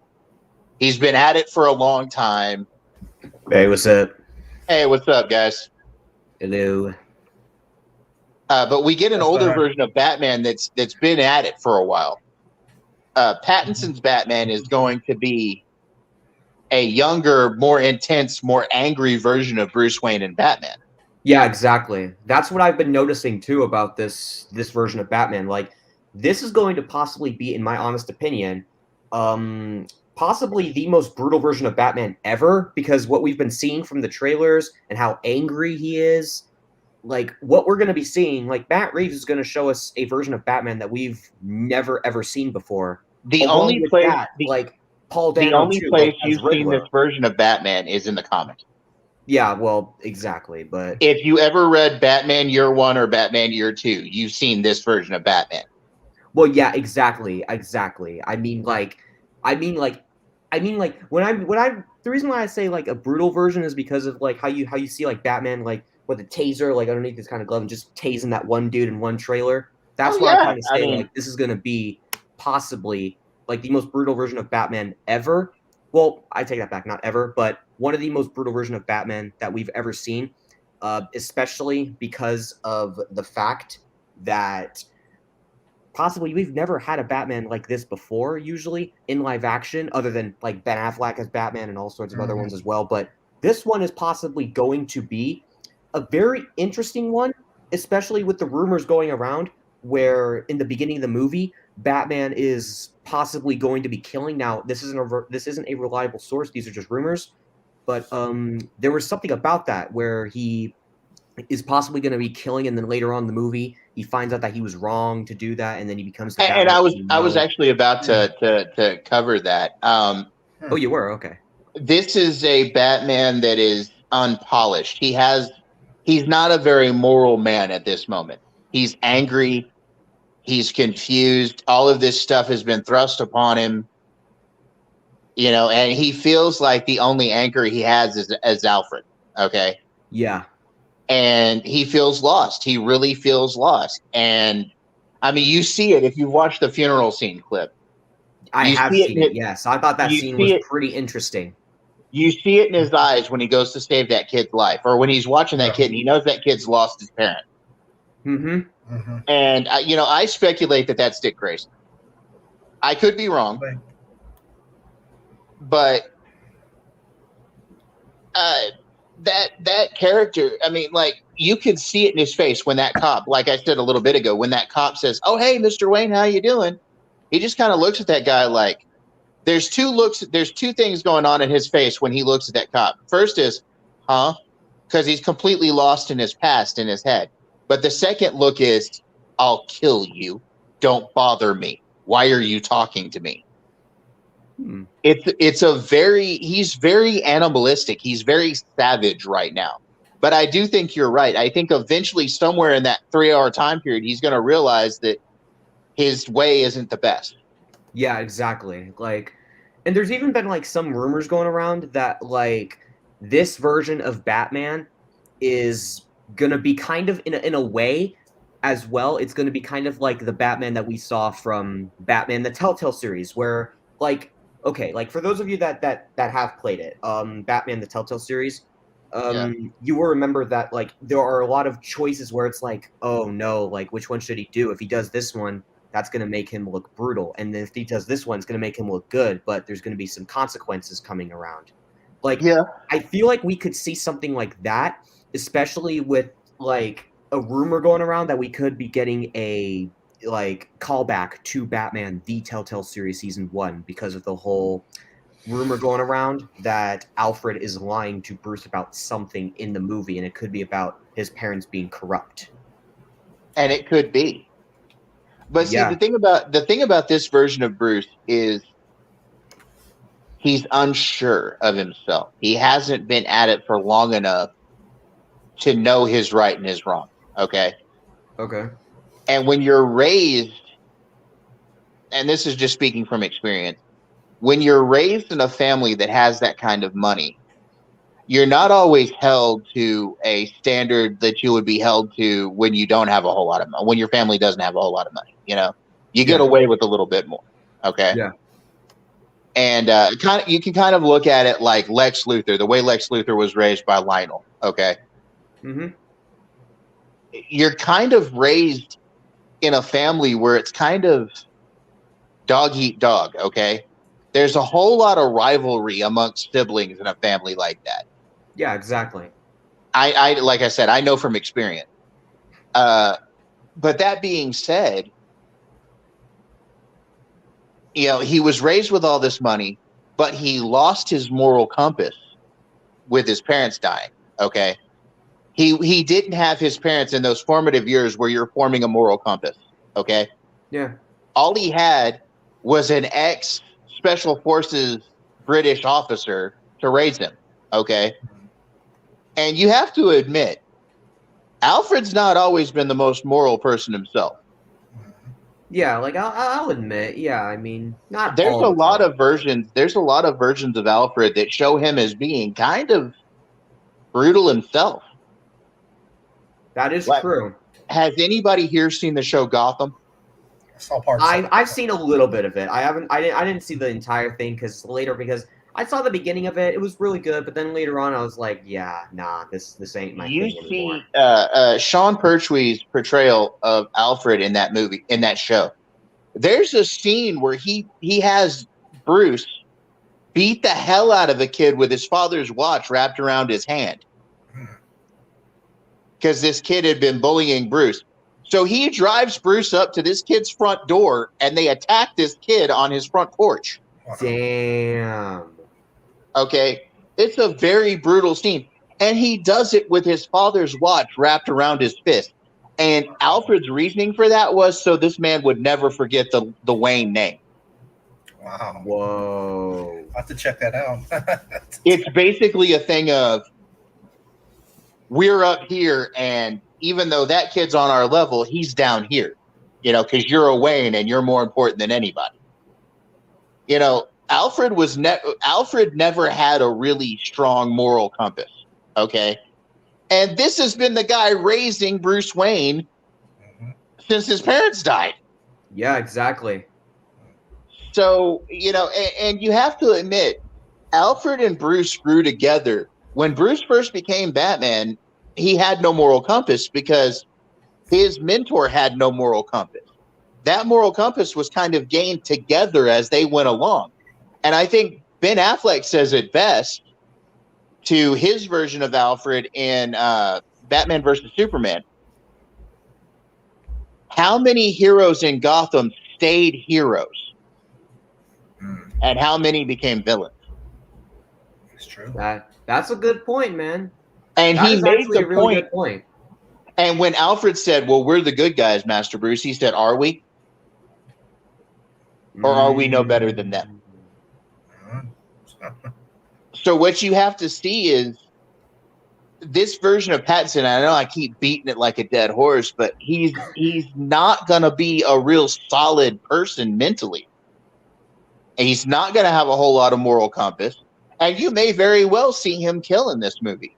Speaker 5: He's been at it for a long time.
Speaker 6: Hey, what's up?
Speaker 5: Hey, what's up, guys?
Speaker 6: Hello.
Speaker 5: But we get an older version of Batman that's been at it for a while. Pattinson's Batman is going to be a younger, more intense, more angry version of Bruce Wayne and Batman.
Speaker 6: Yeah, exactly. That's what I've been noticing too about this version of Batman. Like, this is going to possibly be, in my honest opinion, possibly the most brutal version of Batman ever, because what we've been seeing from the trailers and how angry he is, like what we're going to be seeing, like Matt Reeves is going to show us a version of Batman that we've never ever seen before.
Speaker 5: The
Speaker 6: Along
Speaker 5: only
Speaker 6: with
Speaker 5: place,
Speaker 6: that, like Paul
Speaker 5: the
Speaker 6: Dano
Speaker 5: only
Speaker 6: too,
Speaker 5: place
Speaker 6: like as
Speaker 5: you've seen
Speaker 6: Riddler.
Speaker 5: this version of Batman is in the comics.
Speaker 6: Yeah, well, exactly, but
Speaker 5: If you ever read Batman Year One or Batman Year Two, you've seen this version of Batman.
Speaker 6: well, yeah, exactly. I mean, like, the reason why I say like a brutal version is because of like how you see like Batman like with a taser like underneath his kind of glove and just tasing that one dude in one trailer. That's
Speaker 5: Oh
Speaker 6: why I
Speaker 5: yeah,
Speaker 6: kind of
Speaker 5: I
Speaker 6: say
Speaker 5: mean,
Speaker 6: like this is gonna be possibly like the most brutal version of Batman ever. Well, I take that back, not ever, but one of the most brutal version of Batman that we've ever seen, especially because of the fact that possibly we've never had a Batman like this before, usually in live action, other than like Ben Affleck as Batman and all sorts of other ones as well. But this one is possibly going to be a very interesting one, especially with the rumors going around where in the beginning of the movie, Batman is possibly going to be killing. Now, this isn't a reliable source; these are just rumors. But there was something about that where he is possibly going to be killing, and then later on in the movie, he finds out that he was wrong to do that, and then he becomes the
Speaker 5: and
Speaker 6: Batman
Speaker 5: I
Speaker 6: that
Speaker 5: was
Speaker 6: we
Speaker 5: I was
Speaker 6: know.
Speaker 5: actually about to cover that.
Speaker 6: Oh, you were okay.
Speaker 5: This is a Batman that is unpolished. He's not a very moral man at this moment. He's angry. He's confused. All of this stuff has been thrust upon him, and he feels like the only anchor he has is Alfred. Okay.
Speaker 6: Yeah,
Speaker 5: And he feels lost. He really feels lost. And I mean, you see it if you watch the funeral scene clip.
Speaker 6: I
Speaker 5: You
Speaker 6: have
Speaker 5: see
Speaker 6: seen it.
Speaker 5: it.
Speaker 6: Yes, I thought that
Speaker 5: You
Speaker 6: scene
Speaker 5: see
Speaker 6: was
Speaker 5: it.
Speaker 6: pretty interesting.
Speaker 5: You see it in his eyes when he goes to save that kid's life, or when he's watching that kid and he knows that kid's lost his parent.
Speaker 6: Mm-hmm.
Speaker 5: And I speculate that that's Dick Grayson. I could be wrong, but that character. I mean, like you could see it in his face when that cop, like I said a little bit ago, when that cop says, "Oh, hey, Mr. Wayne, how you doing?" He just kind of looks at that guy like there's two things going on in his face when he looks at that cop. First is, huh? Because he's completely lost in his past in his head. But the second look is, I'll kill you. Don't bother me. Why are you talking to me? He's very animalistic. He's very savage right now. But I do think you're right. I think eventually somewhere in that 3-hour time period, he's going to realize that his way isn't the best.
Speaker 6: Yeah, exactly. Like, and there's even been like some rumors going around that like this version of Batman is gonna be kind of in a way as well. It's gonna be kind of like the Batman that we saw from Batman the Telltale series, where like okay, like for those of you that have played it, Batman the Telltale series,
Speaker 5: Yeah.
Speaker 6: you will remember that like there are a lot of choices where it's like, oh no, like which one should he do? If he does this one, that's going to make him look brutal. And then if he does this one, it's going to make him look good, but there's going to be some consequences coming around. Like,
Speaker 5: Yeah.
Speaker 6: I feel like we could see something like that, especially with like a rumor going around that we could be getting a like callback to Batman the Telltale series season 1 because of the whole rumor going around that Alfred is lying to Bruce about something in the movie, and it could be about his parents being corrupt.
Speaker 5: And it could be. But see,
Speaker 6: Yeah.
Speaker 5: the thing about this version of Bruce is he's unsure of himself. He hasn't been at it for long enough to know his right and his wrong. Okay.
Speaker 6: Okay.
Speaker 5: And when you're raised, and this is just speaking from experience, when you're raised in a family that has that kind of money, you're not always held to a standard that you would be held to when you don't have a whole lot of money, when your family doesn't have a whole lot of money. You get away with a little bit more. Okay.
Speaker 6: Yeah.
Speaker 5: And you can kind of look at it like Lex Luthor, the way Lex Luthor was raised by Lionel. Okay.
Speaker 6: Mm-hmm.
Speaker 5: You're kind of raised in a family where it's kind of dog eat dog. Okay. There's a whole lot of rivalry amongst siblings in a family like that.
Speaker 6: Yeah, exactly.
Speaker 5: I like I said, I know from experience. But that being said, he was raised with all this money, but he lost his moral compass with his parents dying. Okay. He didn't have his parents in those formative years where you're forming a moral compass. Okay.
Speaker 6: Yeah.
Speaker 5: All he had was an ex special forces British officer to raise him. Okay. And you have to admit, Alfred's not always been the most moral person himself.
Speaker 6: Yeah, like I'll admit, yeah. I mean, not
Speaker 5: There's
Speaker 6: all
Speaker 5: a
Speaker 6: the
Speaker 5: lot
Speaker 6: time.
Speaker 5: of versions. There's a lot of versions of Alfred that show him as being kind of brutal himself.
Speaker 6: That is
Speaker 5: Like,
Speaker 6: true.
Speaker 5: has anybody here seen the show Gotham?
Speaker 1: I saw parts of it.
Speaker 6: I've seen a little bit of it. I didn't see the entire thing because I saw the beginning of it. It was really good, but then later on I was like, yeah, nah, this ain't my
Speaker 5: You
Speaker 6: thing anymore.
Speaker 5: see Sean Pertwee's portrayal of Alfred in that show. There's a scene where he has Bruce beat the hell out of a kid with his father's watch wrapped around his hand because this kid had been bullying Bruce. So he drives Bruce up to this kid's front door and they attack this kid on his front porch.
Speaker 6: Damn.
Speaker 5: Okay. It's a very brutal scene. And he does it with his father's watch wrapped around his fist. And Alfred's reasoning for that was so this man would never forget the Wayne name.
Speaker 1: Wow.
Speaker 6: Whoa.
Speaker 1: I'll have to check that out.
Speaker 5: It's basically a thing of we're up here, and even though that kid's on our level, he's down here, because you're a Wayne and you're more important than anybody. Alfred never had a really strong moral compass. Okay. And this has been the guy raising Bruce Wayne since his parents died.
Speaker 6: Yeah, exactly.
Speaker 5: So, and you have to admit, Alfred and Bruce grew together. When Bruce first became Batman, he had no moral compass because his mentor had no moral compass. That moral compass was kind of gained together as they went along. And I think Ben Affleck says it best to his version of Alfred in Batman versus Superman. How many heroes in Gotham stayed heroes? And how many became villains?
Speaker 1: It's true.
Speaker 6: That's a good point, man.
Speaker 5: And
Speaker 6: That
Speaker 5: he
Speaker 6: is
Speaker 5: made
Speaker 6: actually
Speaker 5: the
Speaker 6: a really
Speaker 5: point.
Speaker 6: good point.
Speaker 5: And when Alfred said, well, we're the good guys, Master Bruce, he said, are we? Or are we no better than them? So what you have to see is this version of Pattinson. I know I keep beating it like a dead horse, but he's not going to be a real solid person mentally. And he's not going to have a whole lot of moral compass. And you may very well see him kill in this movie.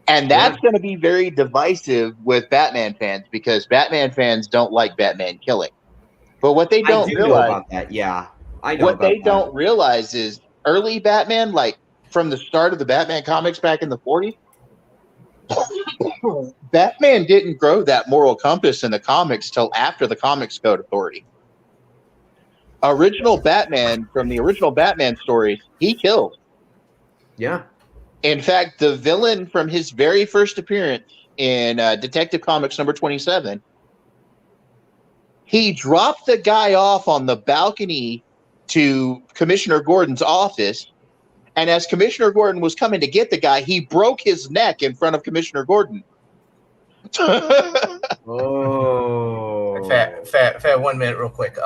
Speaker 5: And that's going to be very divisive with Batman fans because Batman fans don't like Batman killing. But what they don't
Speaker 6: know
Speaker 5: realize
Speaker 6: about that. Yeah, I know.
Speaker 5: what
Speaker 6: about
Speaker 5: they
Speaker 6: that.
Speaker 5: don't realize is early Batman, like from the start of the Batman comics back in the 40s, Batman didn't grow that moral compass in the comics till after the Comics Code Authority. Original Batman, from the original Batman stories, he killed.
Speaker 6: Yeah.
Speaker 5: In fact, the villain from his very first appearance in Detective Comics number 27, he dropped the guy off on the balcony to Commissioner Gordon's office. And as Commissioner Gordon was coming to get the guy, he broke his neck in front of Commissioner Gordon.
Speaker 6: Oh.
Speaker 1: Fat 1 minute real quick.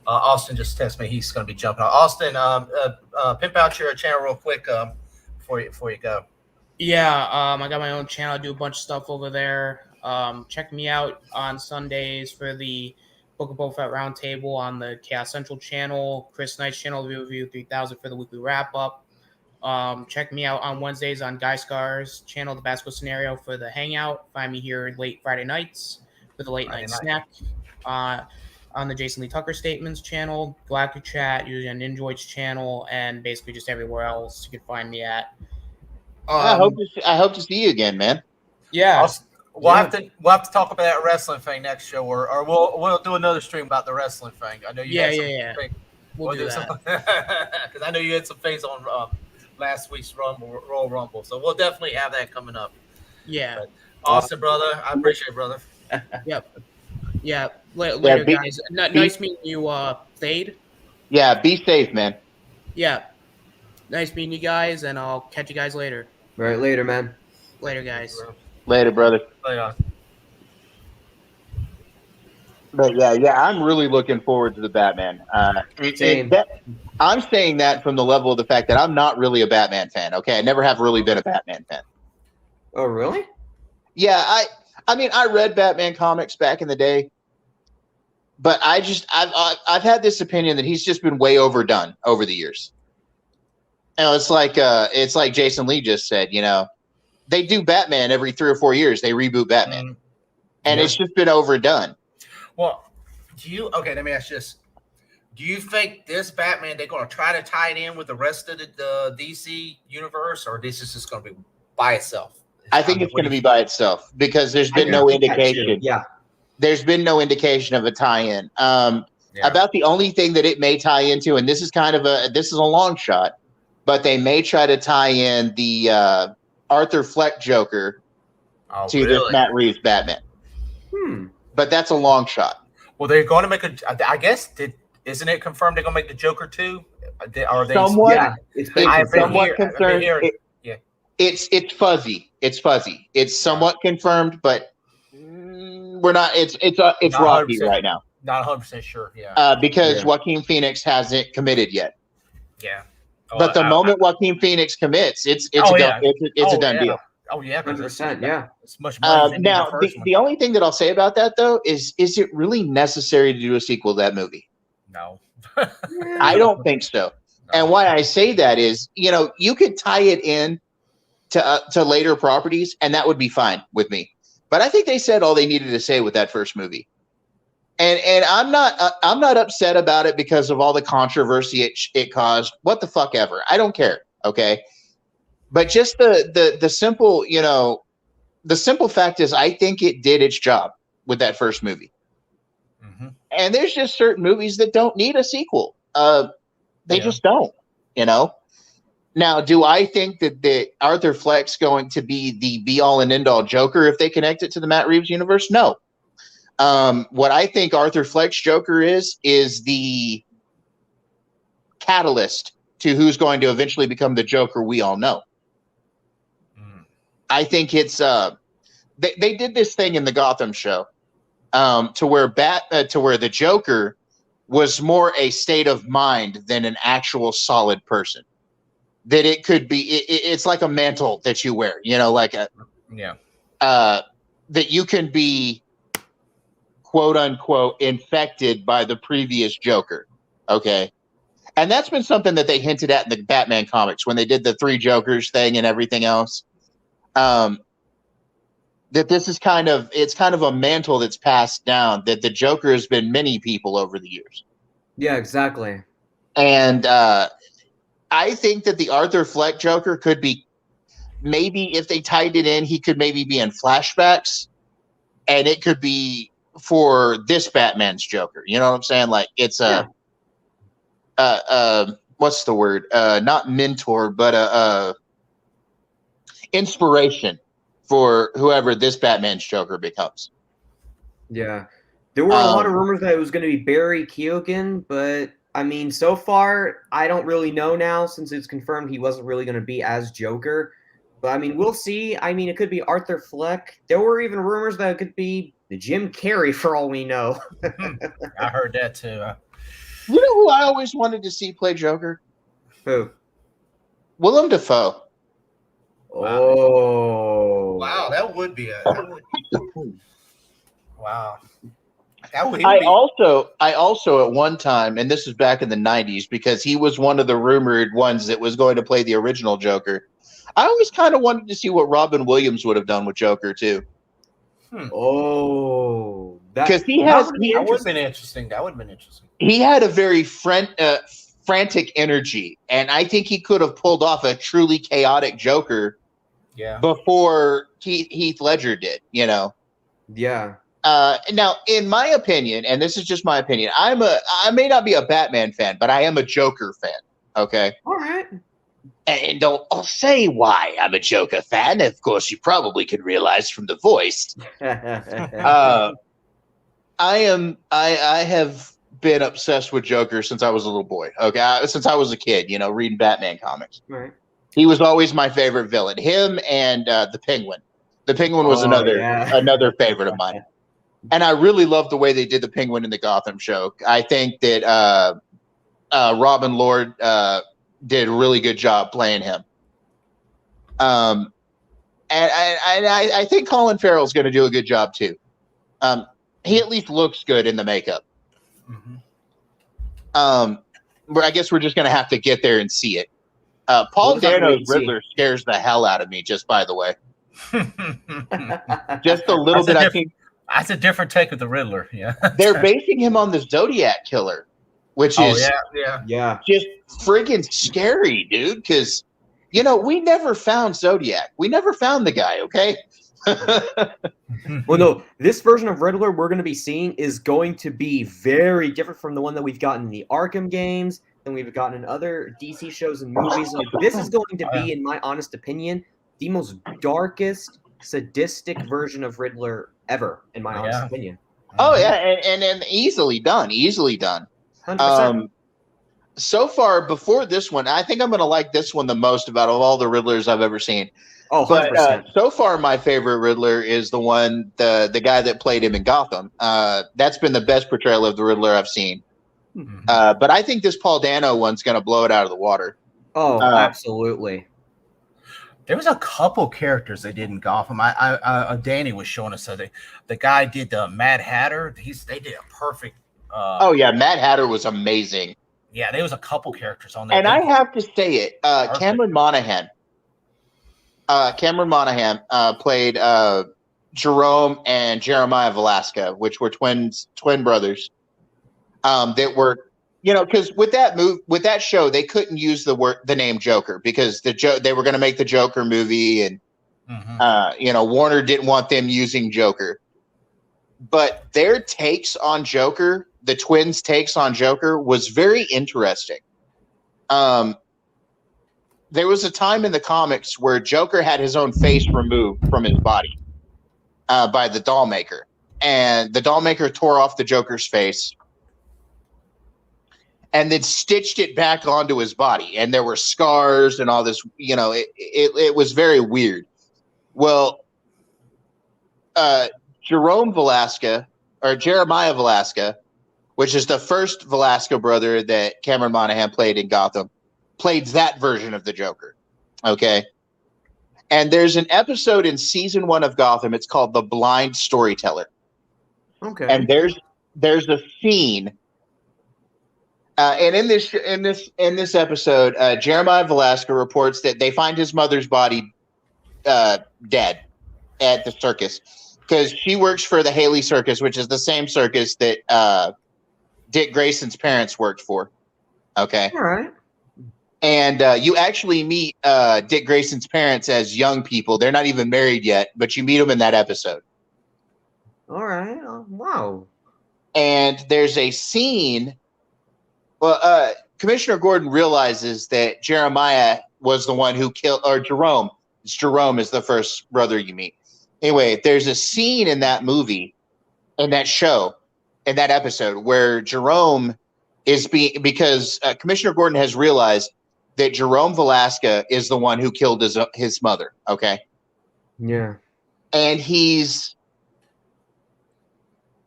Speaker 1: Austin just texted me he's going to be jumping on. Austin, pimp out your channel real quick before you go.
Speaker 2: Yeah, I got my own channel. I do a bunch of stuff over there. Check me out on Sundays for the Book of Boba Fett Roundtable on the Chaos Central channel. Chris Knight's channel, Review 3000 for the weekly wrap-up. Check me out on Wednesdays on Guy Scar's channel, The Basco Scenario, for the Hangout. Find me here late Friday nights for the late night snack. On the Jasonlee Tucker Statements channel, Galactic Chat, usually on Ninjoid's channel, and basically just everywhere else you can find me at.
Speaker 5: I hope to see you again, man.
Speaker 2: Yeah.
Speaker 1: We'll have to talk about that wrestling thing next show, or we'll do another stream about the wrestling thing. I know you.
Speaker 2: Yeah. We'll do that
Speaker 1: because I know you had some things on last week's Royal Rumble. So we'll definitely have that coming up.
Speaker 2: Yeah.
Speaker 1: Austin, brother, I appreciate it, brother.
Speaker 2: Yep. Yeah. Later,
Speaker 5: be-
Speaker 2: guys. Nice meeting you, Thade.
Speaker 5: Yeah, be safe, man.
Speaker 2: Yeah. Nice meeting you guys, and I'll catch you guys later.
Speaker 6: All right, later, man.
Speaker 2: Later, guys.
Speaker 5: Later, brother.
Speaker 1: Later.
Speaker 5: But yeah, I'm really looking forward to the Batman.
Speaker 6: Same.
Speaker 5: I'm saying that from the level of the fact that I'm not really a Batman fan. Okay, I never have really been a Batman fan.
Speaker 6: Oh, really?
Speaker 5: Yeah, I mean, I read Batman comics back in the day, but I've had this opinion that he's just been way overdone over the years. You know, it's like Jasonlee just said. You know, they do Batman every 3 or 4 years. They reboot Batman, and it's just been overdone.
Speaker 1: Well, let me ask you this. Do you think this Batman, they're going to try to tie it in with the rest of the DC universe, or this is just going to be by itself?
Speaker 5: I think it's going to be by itself because there's been no indication.
Speaker 6: Yeah.
Speaker 5: There's been no indication of a tie-in. About the only thing that it may tie into, and this is a long shot, but they may try to tie in the Arthur Fleck Joker to this Matt Reeves Batman. But that's a long shot.
Speaker 1: Well, they're going to make I guess, isn't it confirmed they're going to make the Joker too? Are they?
Speaker 5: Somewhat.
Speaker 6: Yeah, it's
Speaker 5: somewhat concerned. It's fuzzy. It's fuzzy. It's somewhat confirmed, but we're not. It's rocky right now.
Speaker 1: Not 100% sure. Yeah.
Speaker 5: Because Joaquin Phoenix hasn't committed yet.
Speaker 1: Yeah.
Speaker 5: But the moment Joaquin Phoenix commits, it's a done deal.
Speaker 1: Oh yeah,
Speaker 6: 100%. Yeah.
Speaker 1: It's much money.
Speaker 5: Now, the only thing that I'll say about that though is it really necessary to do a sequel to that movie?
Speaker 1: No.
Speaker 5: I don't think so. No. And why I say that is, you know, you could tie it in to later properties, and that would be fine with me. But I think they said all they needed to say with that first movie, and I'm not upset about it because of all the controversy it caused. What the fuck ever. I don't care. Okay, but just the simple, you know, the simple fact is, I think it did its job with that first movie. And there's just certain movies that don't need a sequel. They just don't. You know. Now, do I think that Arthur Fleck's going to be the be-all and end-all Joker if they connect it to the Matt Reeves universe? No. What I think Arthur Fleck's Joker is the catalyst to who's going to eventually become the Joker we all know. I think it's they did this thing in the Gotham show to where the Joker was more a state of mind than an actual solid person. That it could be, it's like a mantle that you wear, you know, like that you can be quote unquote infected by the previous Joker. Okay. And that's been something that they hinted at in the Batman comics when they did the 3 Jokers thing and everything else. That this is kind of a mantle that's passed down, that the Joker has been many people over the years.
Speaker 6: Yeah, exactly.
Speaker 5: And, I think that the Arthur Fleck Joker could be, maybe if they tied it in, he could maybe be in flashbacks, and it could be for this Batman's Joker. You know what I'm saying? Like it's what's the word? Not mentor, but inspiration for whoever this Batman's Joker becomes.
Speaker 6: Yeah, there were a lot of rumors that it was going to be Barry Keoghan, but I mean, so far, I don't really know now since it's confirmed he wasn't really going to be as Joker. But, I mean, we'll see. I mean, it could be Arthur Fleck. There were even rumors that it could be Jim Carrey, for all we know.
Speaker 1: I heard that, too.
Speaker 5: You know who I always wanted to see play Joker?
Speaker 6: Who?
Speaker 5: Willem Dafoe.
Speaker 6: Oh.
Speaker 1: Wow, that would be wow.
Speaker 5: I also at one time, and this was back in the 90s, because he was one of the rumored ones that was going to play the original Joker. I always kind of wanted to see what Robin Williams would have done with Joker too.
Speaker 6: Oh,
Speaker 1: because that would have been interesting. That would have been interesting.
Speaker 5: He had a very frantic energy, and I think he could have pulled off a truly chaotic Joker.
Speaker 1: Yeah.
Speaker 5: Before Heath Ledger did, you know.
Speaker 6: Yeah.
Speaker 5: Now, in my opinion, and this is just my opinion, I may not be a Batman fan, but I am a Joker fan. Okay.
Speaker 6: All right.
Speaker 5: And I'll say why I'm a Joker fan. Of course, you probably can realize from the voice. I have been obsessed with Joker since I was a little boy. Okay, since I was a kid, reading Batman comics.
Speaker 6: Right.
Speaker 5: He was always my favorite villain. Him and the Penguin. The Penguin was another favorite of mine. And I really loved the way they did the Penguin in the Gotham show. I think that Robin Lord did a really good job playing him. And I think Colin Farrell's going to do a good job too. He at least looks good in the makeup. But I guess we're just going to have to get there and see it. Paul Dano's Riddler scares the hell out of me, just by the way. Just a little bit, I think.
Speaker 7: That's a different take of the Riddler. Yeah.
Speaker 5: They're basing him on the Zodiac Killer, which is just friggin' scary, dude. Because, we never found Zodiac. We never found the guy, okay?
Speaker 6: Well, no, this version of Riddler we're going to be seeing is going to be very different from the one that we've gotten in the Arkham games and we've gotten in other DC shows and movies. Like, this is going to be, in my honest opinion, the most darkest, sadistic version of Riddler ever, in my honest opinion.
Speaker 5: Oh, yeah, and easily done.
Speaker 6: 100%.
Speaker 5: So far, before this one, I think I'm going to like this one the most out of all the Riddlers I've ever seen.
Speaker 6: Oh, 100%.
Speaker 5: But so far, my favorite Riddler is the one, the guy that played him in Gotham. That's been the best portrayal of the Riddler I've seen. But I think this Paul Dano one's going to blow it out of the water.
Speaker 6: Oh, absolutely.
Speaker 7: There was a couple characters they did in Gotham. Danny was showing us that the guy did the Mad Hatter. They did a perfect.
Speaker 5: Mad Hatter was amazing.
Speaker 7: Yeah, there was a couple characters on there.
Speaker 5: And I have to say it, Cameron Monaghan. Played Jerome and Jeremiah Velasca, which were twin brothers. That were, because with that show, they couldn't use the name Joker because they were going to make the Joker movie, and Warner didn't want them using Joker. But their takes on Joker, the twins' takes on Joker, was very interesting. There was a time in the comics where Joker had his own face removed from his body by the doll maker, and the doll maker tore off the Joker's face and then stitched it back onto his body, and there were scars and all this. It was very weird. Well, Jeremiah Velasca, which is the first Velasca brother that Cameron Monaghan played in Gotham, played that version of the Joker. Okay. And there's an episode in season 1 of Gotham. It's called The Blind Storyteller.
Speaker 6: Okay.
Speaker 5: And there's a scene. And in this episode, Jeremiah Velasca reports that they find his mother's body dead at the circus because she works for the Haley Circus, which is the same circus that Dick Grayson's parents worked for. Okay.
Speaker 6: All right.
Speaker 5: And you actually meet Dick Grayson's parents as young people. They're not even married yet, but you meet them in that episode.
Speaker 6: All right. Wow.
Speaker 5: And there's a scene. Well, Commissioner Gordon realizes that Jeremiah was the one who killed, or Jerome. Jerome is the first brother you meet. Anyway, there's a scene in that movie, in that show, in that episode, where Jerome is because Commissioner Gordon has realized that Jerome Velasca is the one who killed his mother. Okay.
Speaker 6: Yeah.
Speaker 5: And he's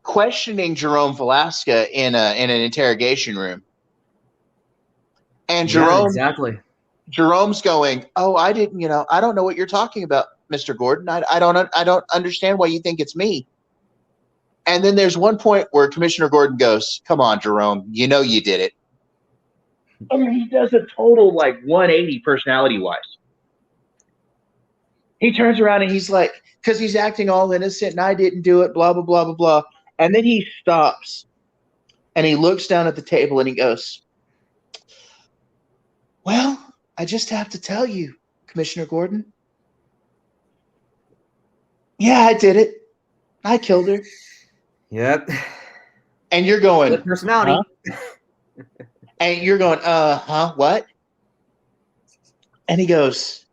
Speaker 5: questioning Jerome Velasca in an interrogation room. And Jerome's going, "Oh, I didn't, I don't know what you're talking about, Mr. Gordon. I don't understand why you think it's me." And then there's one point where Commissioner Gordon goes, "Come on, Jerome, you did it." And he does a total 180 personality wise. He turns around and he's like, because he's acting all innocent and I didn't do it, blah, blah, blah, blah, blah. And then he stops and he looks down at the table and he goes, "Well, I just have to tell you, Commissioner Gordon. Yeah, I did it. I killed her."
Speaker 6: Yep.
Speaker 5: And you're going,
Speaker 6: good personality.
Speaker 5: Huh? And you're going, what? And he goes,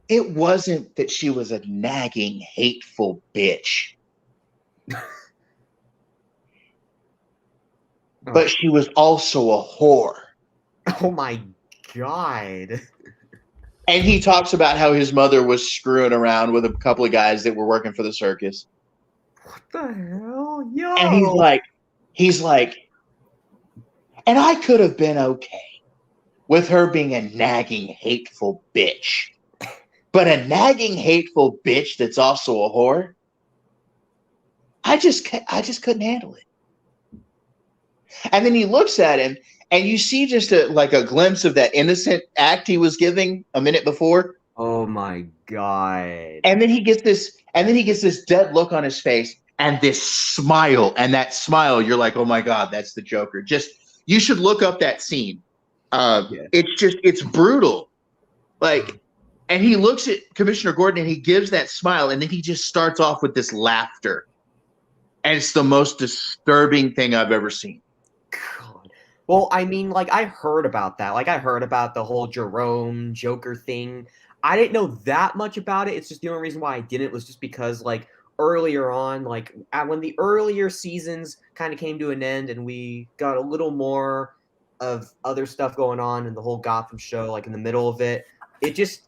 Speaker 5: it wasn't that she was a nagging, hateful bitch. But she was also a whore.
Speaker 6: Oh my god.
Speaker 5: And he talks about how his mother was screwing around with a couple of guys that were working for the circus.
Speaker 6: What the hell? Yo.
Speaker 5: And he's like, and I could have been okay with her being a nagging, hateful bitch. But a nagging, hateful bitch that's also a whore, I just couldn't handle it. And then he looks at him, and you see just a glimpse of that innocent act he was giving a minute before.
Speaker 6: Oh my god.
Speaker 5: And then he gets this dead look on his face and this smile. And that smile, you're like, oh my God, that's the Joker. You should look up that scene. It's brutal. And he looks at Commissioner Gordon and he gives that smile, and then he just starts off with this laughter. And it's the most disturbing thing I've ever seen.
Speaker 6: God. Well, I mean, I heard about that. I heard about the whole Jerome Joker thing. I didn't know that much about it. It's just the only reason why I didn't was just because, earlier on, when the earlier seasons kind of came to an end and we got a little more of other stuff going on in the whole Gotham show, in the middle of it, it just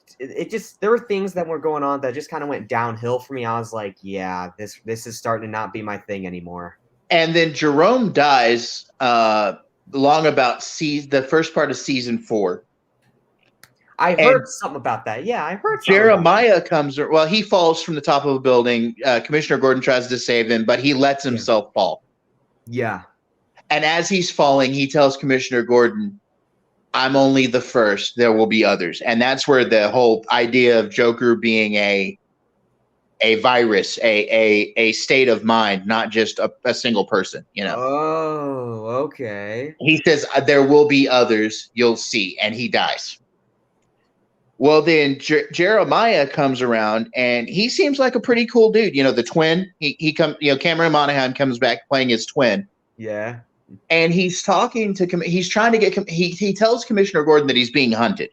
Speaker 6: there were things that were going on that just kind of went downhill for me. I was like, yeah, this is starting to not be my thing anymore.
Speaker 5: And then Jerome dies long about the first part of season 4.
Speaker 6: I heard something about that. Yeah, I heard something.
Speaker 5: Jeremiah he falls from the top of a building. Commissioner Gordon tries to save him, but he lets himself fall.
Speaker 6: Yeah. And
Speaker 5: as he's falling, he tells Commissioner Gordon, I'm only the first. There will be others. And that's where the whole idea of Joker being a virus, a state of mind, not just a single person,
Speaker 6: Oh, okay.
Speaker 5: He says, there will be others. You'll see. And he dies. Well, then comes around, and he seems like a pretty cool dude. The twin. He comes. Cameron Monaghan comes back playing his twin.
Speaker 6: Yeah.
Speaker 5: And he's talking to. He's trying to get. He tells Commissioner Gordon that he's being hunted.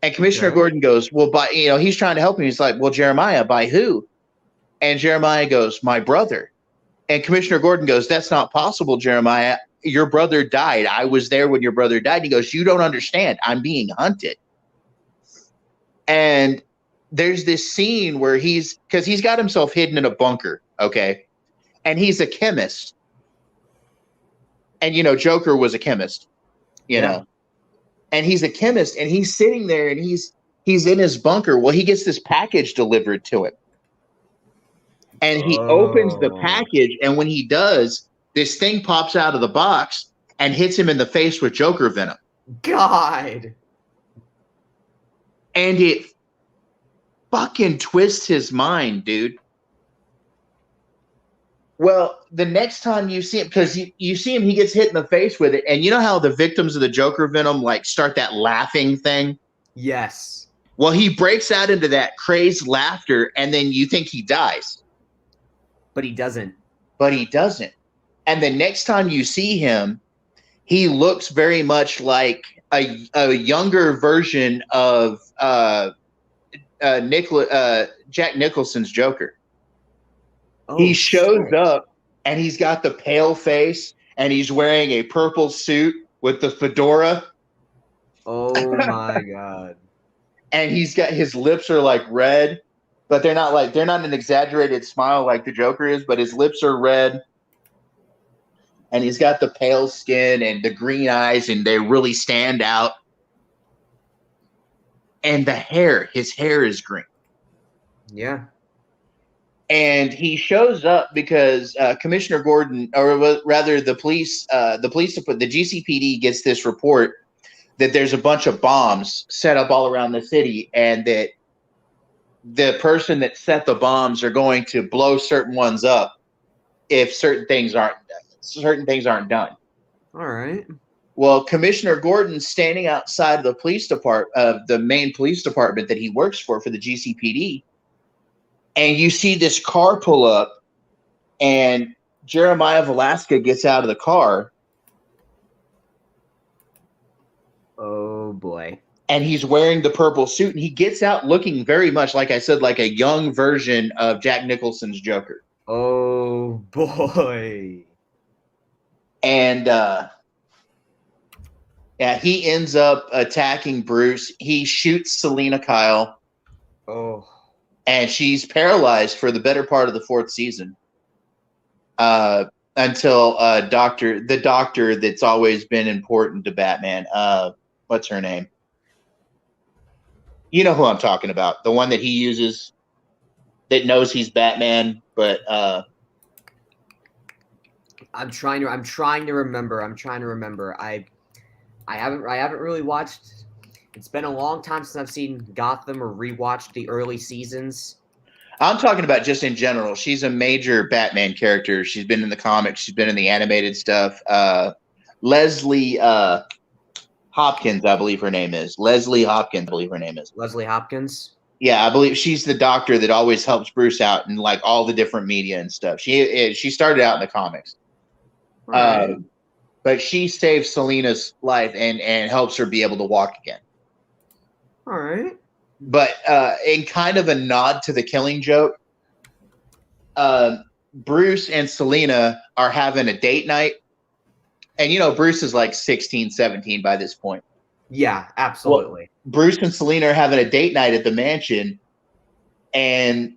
Speaker 5: And Commissioner Gordon goes, "Well, by he's trying to help him. He's like, well, Jeremiah, by who?" And Jeremiah goes, "My brother." And Commissioner Gordon goes, "That's not possible, Jeremiah. Your brother died. I was there when your brother died." He goes, "You don't understand. I'm being hunted." And there's this scene where because he's got himself hidden in a bunker, okay? And he's a chemist. And, Joker was a chemist, you know? And he's a chemist, and he's sitting there, and he's in his bunker. Well, he gets this package delivered to him. And he opens the package, and when he does, this thing pops out of the box and hits him in the face with Joker venom.
Speaker 6: God.
Speaker 5: And it fucking twists his mind, dude. Well, the next time you see him, because you see him, he gets hit in the face with it. And you know how the victims of the Joker venom start that laughing thing?
Speaker 6: Yes.
Speaker 5: Well, he breaks out into that crazed laughter, and then you think he dies.
Speaker 6: But he doesn't.
Speaker 5: And the next time you see him, he looks very much like a younger version of Jack Nicholson's Joker.
Speaker 6: Oh,
Speaker 5: he shows up, and he's got the pale face, and he's wearing a purple suit with the fedora.
Speaker 6: Oh my God.
Speaker 5: And his lips are red, but they're not an exaggerated smile like the Joker is, but his lips are red. And he's got the pale skin and the green eyes, and they really stand out. And his hair is green.
Speaker 6: Yeah.
Speaker 5: And he shows up because Commissioner Gordon, or rather the police department, the GCPD gets this report that there's a bunch of bombs set up all around the city, and that the person that set the bombs are going to blow certain ones up if certain things aren't done.
Speaker 6: All right.
Speaker 5: Well, Commissioner Gordon's standing outside of the police department, of the main police department that he works for the GCPD, and you see this car pull up, and Jeremiah Velasquez gets out of the car.
Speaker 6: Oh boy.
Speaker 5: and he's wearing the purple suit, and he gets out looking very much, like I said, like a young version of Jack Nicholson's Joker.
Speaker 6: Oh boy.
Speaker 5: And yeah, he ends up attacking Bruce. He shoots Selena Kyle,
Speaker 6: Oh.
Speaker 5: and she's paralyzed for the better part of the 4th season. Until the doctor that's always been important to Batman. What's her name? You know who I'm talking about. The one that he uses that knows he's Batman, but
Speaker 6: I'm trying to remember. I haven't really watched. It's been a long time since I've seen Gotham or rewatched the early seasons.
Speaker 5: I'm talking about just in general. She's a major Batman character. She's been in the comics. She's been in the animated stuff. Leslie Hopkins, I believe her name is. Leslie Hopkins.
Speaker 6: Leslie Hopkins.
Speaker 5: Yeah, I believe she's the doctor that always helps Bruce out in like all the different media and stuff. She started out in the comics.
Speaker 6: Right.
Speaker 5: But she saves Selena's life and helps her be able to walk again.
Speaker 6: All right.
Speaker 5: But in kind of a nod to the Killing Joke, Bruce and Selena are having a date night. And, you know, Bruce is like 16, 17 by this point.
Speaker 6: Yeah, absolutely.
Speaker 5: Well, Bruce and Selena are having a date night at the mansion. And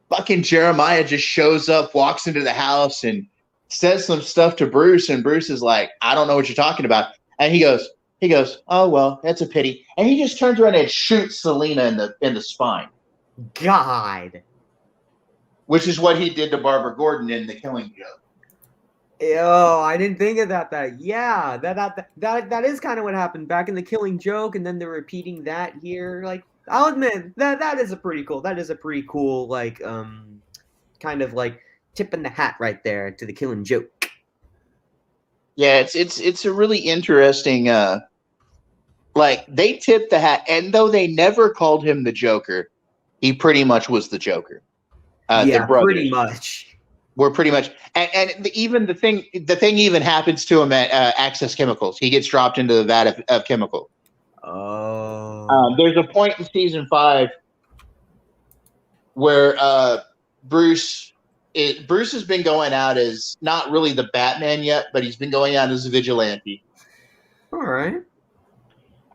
Speaker 5: fucking Jeremiah just shows up, walks into the house, and says some stuff to Bruce. And Bruce is like, I don't know what you're talking about. And he goes, oh, well, that's a pity. And he just turns around and shoots Selena in the spine.
Speaker 6: God.
Speaker 5: Which is what he did to Barbara Gordon in The Killing Joke.
Speaker 6: Oh, I didn't think about that. Yeah, that is kind of what happened back in The Killing Joke, and then they're repeating that here. Like, I'll admit that is a pretty cool. That is a pretty cool, like, kind of like tipping the hat right there to The Killing Joke.
Speaker 5: Yeah, it's a really interesting. Like they tipped the hat, and though they never called him the Joker, he pretty much was the Joker.
Speaker 6: Yeah, pretty much.
Speaker 5: We're pretty much, even the thing even happens to him at Access Chemicals. He gets dropped into the vat of chemical.
Speaker 6: Oh.
Speaker 5: There's a point in season 5 where Bruce has been going out as not really the Batman yet, but he's been going out as a vigilante.
Speaker 6: All right.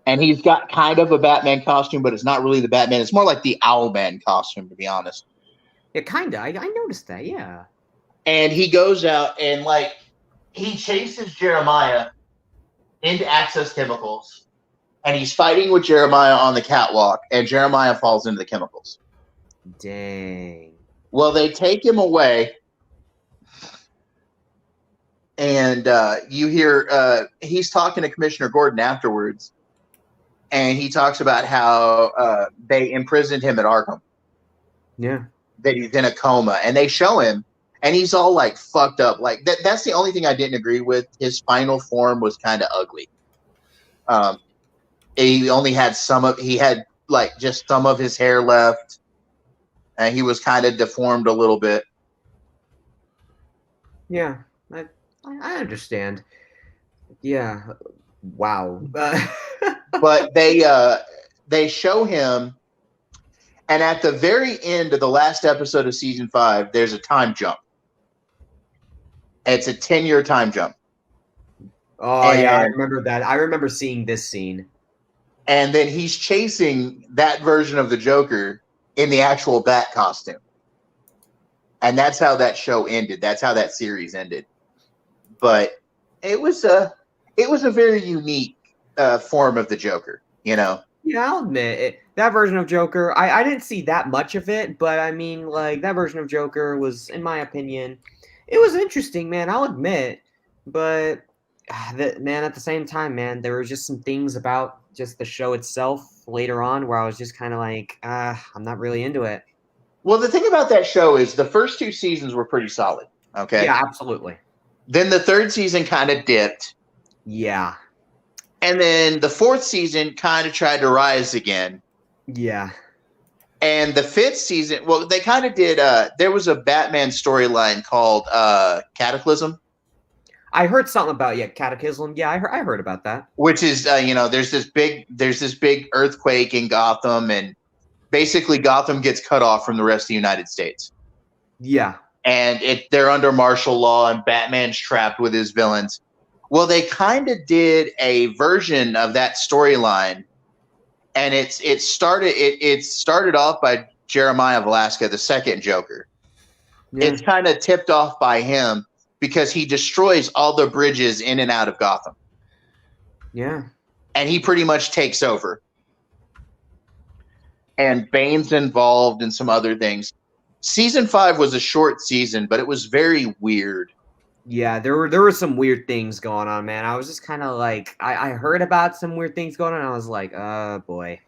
Speaker 5: And he's got kind of a Batman costume, but it's not really the Batman. It's more like the Owlman costume, to be honest.
Speaker 6: Yeah, kind of. I noticed that, yeah.
Speaker 5: And he goes out and, like, he chases Jeremiah into Access Chemicals. And he's fighting with Jeremiah on the catwalk. And Jeremiah falls into the chemicals.
Speaker 6: Dang.
Speaker 5: Well, they take him away. And you hear he's talking to Commissioner Gordon afterwards. And he talks about how they imprisoned him at Arkham.
Speaker 6: Yeah. That
Speaker 5: he's in a coma. And they show him. And he's all like fucked up. Like that's the only thing I didn't agree with. His final form was kind of ugly. He only had he had like just some of his hair left. And he was kind of deformed a little bit.
Speaker 6: Yeah, I understand. Yeah. Wow.
Speaker 5: But they show him, and at the very end of the last episode of season 5, there's a time jump. It's a 10-year time jump.
Speaker 6: Oh, yeah, I remember that. I remember seeing this scene.
Speaker 5: And then he's chasing that version of the Joker in the actual Bat costume. And that's how that show ended. That's how that series ended. But it was a very unique form of the Joker, you know?
Speaker 6: Yeah, I'll admit it. That version of Joker, I didn't see that much of it, but I mean, like, that version of Joker was, in my opinion, it was interesting, man, I'll admit. But, man, at the same time, man, there were just some things about just the show itself later on where I was just kind of like, I'm not really into it.
Speaker 5: Well, the thing about that show is the first 2 seasons were pretty solid, okay?
Speaker 6: Yeah, absolutely.
Speaker 5: Then the 3rd season kind of dipped.
Speaker 6: Yeah.
Speaker 5: And then the 4th season kind of tried to rise again.
Speaker 6: Yeah.
Speaker 5: And the 5th season, well, they kind of did, there was a Batman storyline called Cataclysm.
Speaker 6: I heard something about Cataclysm. Yeah, I heard about that.
Speaker 5: which is there's this big earthquake in Gotham, and basically Gotham gets cut off from the rest of the United States,
Speaker 6: Yeah.
Speaker 5: and they're under martial law, and Batman's trapped with his villains. Well, they kind of did a version of that storyline, and it started off by Jeremiah Velasquez, the second Joker.
Speaker 6: Yeah.
Speaker 5: It's kind of tipped off by him because he destroys all the bridges in and out of Gotham.
Speaker 6: Yeah.
Speaker 5: And he pretty much takes over. And Bane's involved in some other things. Season 5 was a short season, but it was very weird.
Speaker 6: Yeah, there were some weird things going on, man. I was just kind of like, I heard about some weird things going on. And I was like, oh boy.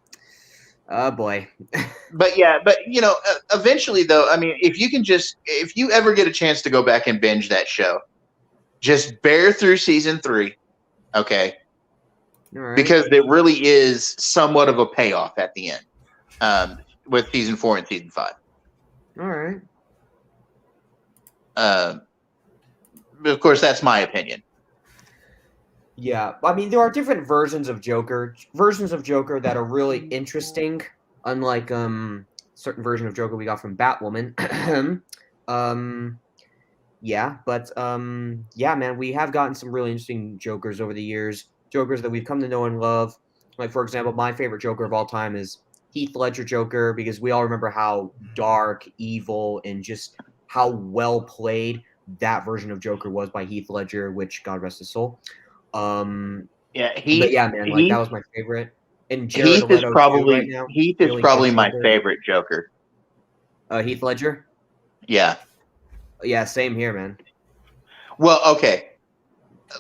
Speaker 5: But eventually though, I mean, if you ever get a chance to go back and binge that show, just bear through season 3, okay?
Speaker 6: All right.
Speaker 5: Because there really is somewhat of a payoff at the end, with season 4 and season 5.
Speaker 6: All right.
Speaker 5: Of course, that's my opinion.
Speaker 6: Yeah, I mean, there are different versions of Joker that are really interesting, unlike certain version of Joker we got from Batwoman. Yeah, man, we have gotten some really interesting Jokers over the years, Jokers that we've come to know and love. Like, for example, my favorite Joker of all time is Heath Ledger Joker, because we all remember how dark, evil, and just how well played that version of Joker was by Heath Ledger, which, God rest his soul.
Speaker 5: That
Speaker 6: was my favorite. And Jared
Speaker 5: Heath is
Speaker 6: Leto
Speaker 5: probably
Speaker 6: right now,
Speaker 5: Heath is
Speaker 6: really
Speaker 5: probably
Speaker 6: good
Speaker 5: my
Speaker 6: Joker.
Speaker 5: favorite Joker.
Speaker 6: Heath Ledger.
Speaker 5: Yeah.
Speaker 6: Yeah, same here, man.
Speaker 5: Well, okay.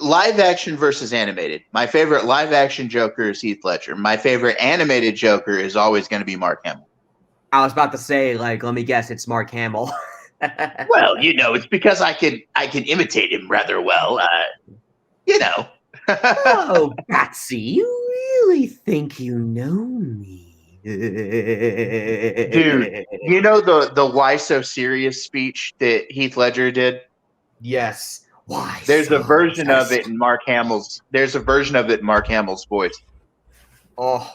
Speaker 5: Live action versus animated. My favorite live action Joker is Heath Ledger. My favorite animated Joker is always going to be Mark Hamill.
Speaker 6: I was about to say, like, let me guess, it's Mark Hamill.
Speaker 5: Well, it's because I can imitate him rather well.
Speaker 6: Oh, Patsy, you really think you know me?
Speaker 5: Dude, you know the Why So Serious speech that Heath Ledger did?
Speaker 6: Yes. Why?
Speaker 5: There's
Speaker 6: so
Speaker 5: a version of it
Speaker 6: obsessed?
Speaker 5: in Mark Hamill's. There's a version of it in Mark Hamill's voice.
Speaker 6: Oh.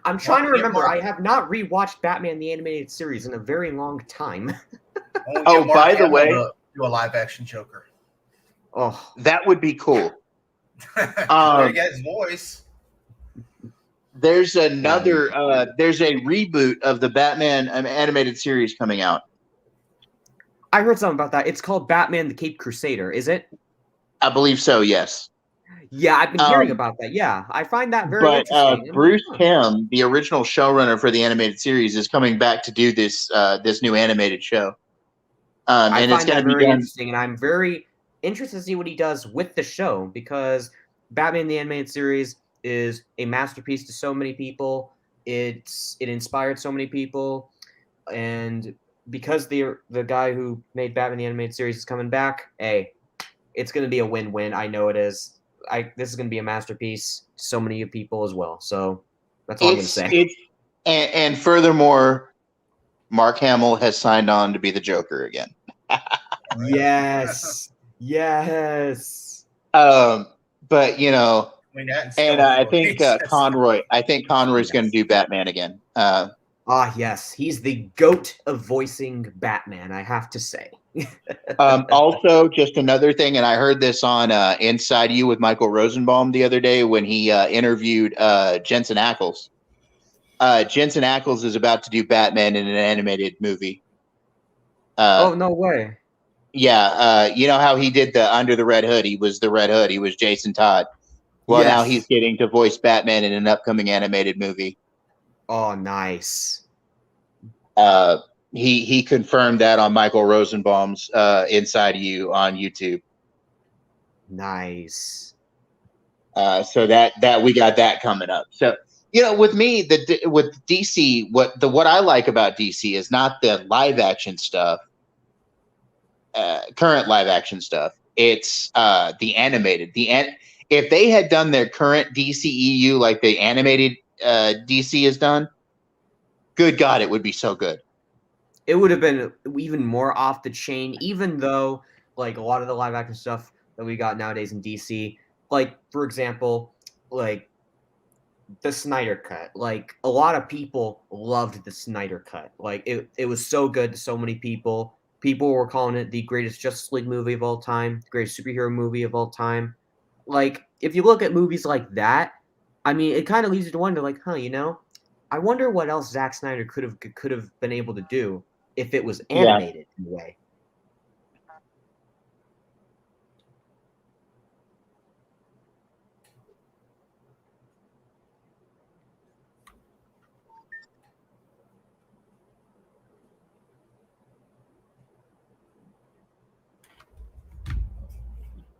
Speaker 6: I'm trying to remember. I have not rewatched Batman the Animated Series in a very long time.
Speaker 5: Oh, by the way,
Speaker 7: do a live action Joker.
Speaker 6: Oh,
Speaker 5: that would be cool.
Speaker 7: There you get his voice.
Speaker 5: There's another. There's a reboot of the Batman animated series coming out.
Speaker 6: I heard something about that. It's called Batman the Caped Crusader, is it?
Speaker 5: I believe so. Yes.
Speaker 6: Yeah, I've been hearing about that. Yeah, I find that very interesting.
Speaker 5: Bruce Timm, the original showrunner for the animated series, is coming back to do this new animated show.
Speaker 6: I
Speaker 5: and
Speaker 6: find
Speaker 5: it's going
Speaker 6: that
Speaker 5: to be
Speaker 6: very
Speaker 5: done.
Speaker 6: interesting, and I'm very interested to see what he does with the show, because Batman the Animated Series is a masterpiece to so many people. It inspired so many people, and because the guy who made Batman the Animated Series is coming back, hey, it's going to be a win-win. I know it is. This is going to be a masterpiece to so many people as well. So that's all I'm going to say.
Speaker 5: And furthermore, Mark Hamill has signed on to be the Joker again.
Speaker 6: Yes.
Speaker 5: But I think Conroy. I think Conroy's going to do Batman again.
Speaker 6: Yes, he's the GOAT of voicing Batman, I have to say.
Speaker 5: Also, just another thing, and I heard this on Inside You with Michael Rosenbaum the other day when he interviewed Jensen Ackles. Jensen Ackles is about to do Batman in an animated movie.
Speaker 6: Oh, no way.
Speaker 5: Yeah, you know how he did the Under the Red Hood? He was the Red Hood. He was Jason Todd. Well, now he's getting to voice Batman in an upcoming animated movie.
Speaker 6: Oh, nice.
Speaker 5: He confirmed that on Michael Rosenbaum's Inside You on YouTube.
Speaker 6: Nice.
Speaker 5: So that we got that coming up. So with me, with DC, what I like about DC is not the live action stuff, current live action stuff. It's the animated. If they had done their current DCEU like the animated DC has done, good God, it would be so good.
Speaker 6: It would have been even more off the chain, even though like a lot of the live action stuff that we got nowadays in DC. Like, for example, like the Snyder Cut. Like, a lot of people loved the Snyder Cut. Like, it was so good to so many people. People were calling it the greatest Justice League movie of all time, the greatest superhero movie of all time. Like, if you look at movies like that, I mean, it kind of leads you to wonder, like, I wonder what else Zack Snyder could have been able to do if it was animated in a way.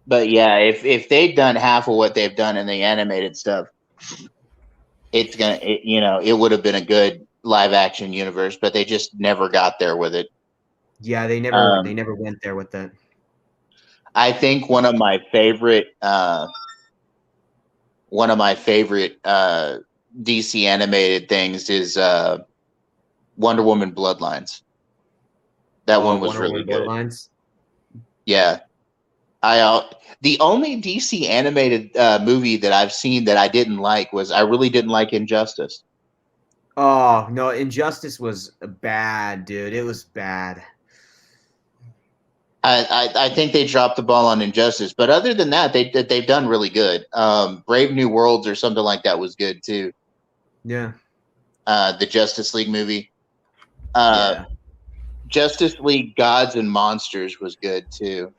Speaker 5: But yeah, if they'd done half of what they've done in the animated stuff, it would have been a good live action universe. But they just never got there with it.
Speaker 6: Yeah, they never went there with that.
Speaker 5: I think one of my favorite DC animated things is Wonder Woman Bloodlines. That one was really good.
Speaker 6: Bloodlines?
Speaker 5: Yeah. The only DC animated movie that I've seen that I didn't like was I really didn't like Injustice.
Speaker 6: Oh no, Injustice was bad, dude. It was bad.
Speaker 5: I think they dropped the ball on Injustice, but other than that, they've done really good. Brave New Worlds or something like that was good too.
Speaker 6: Yeah.
Speaker 5: The Justice League movie. Justice League Gods and Monsters was good too.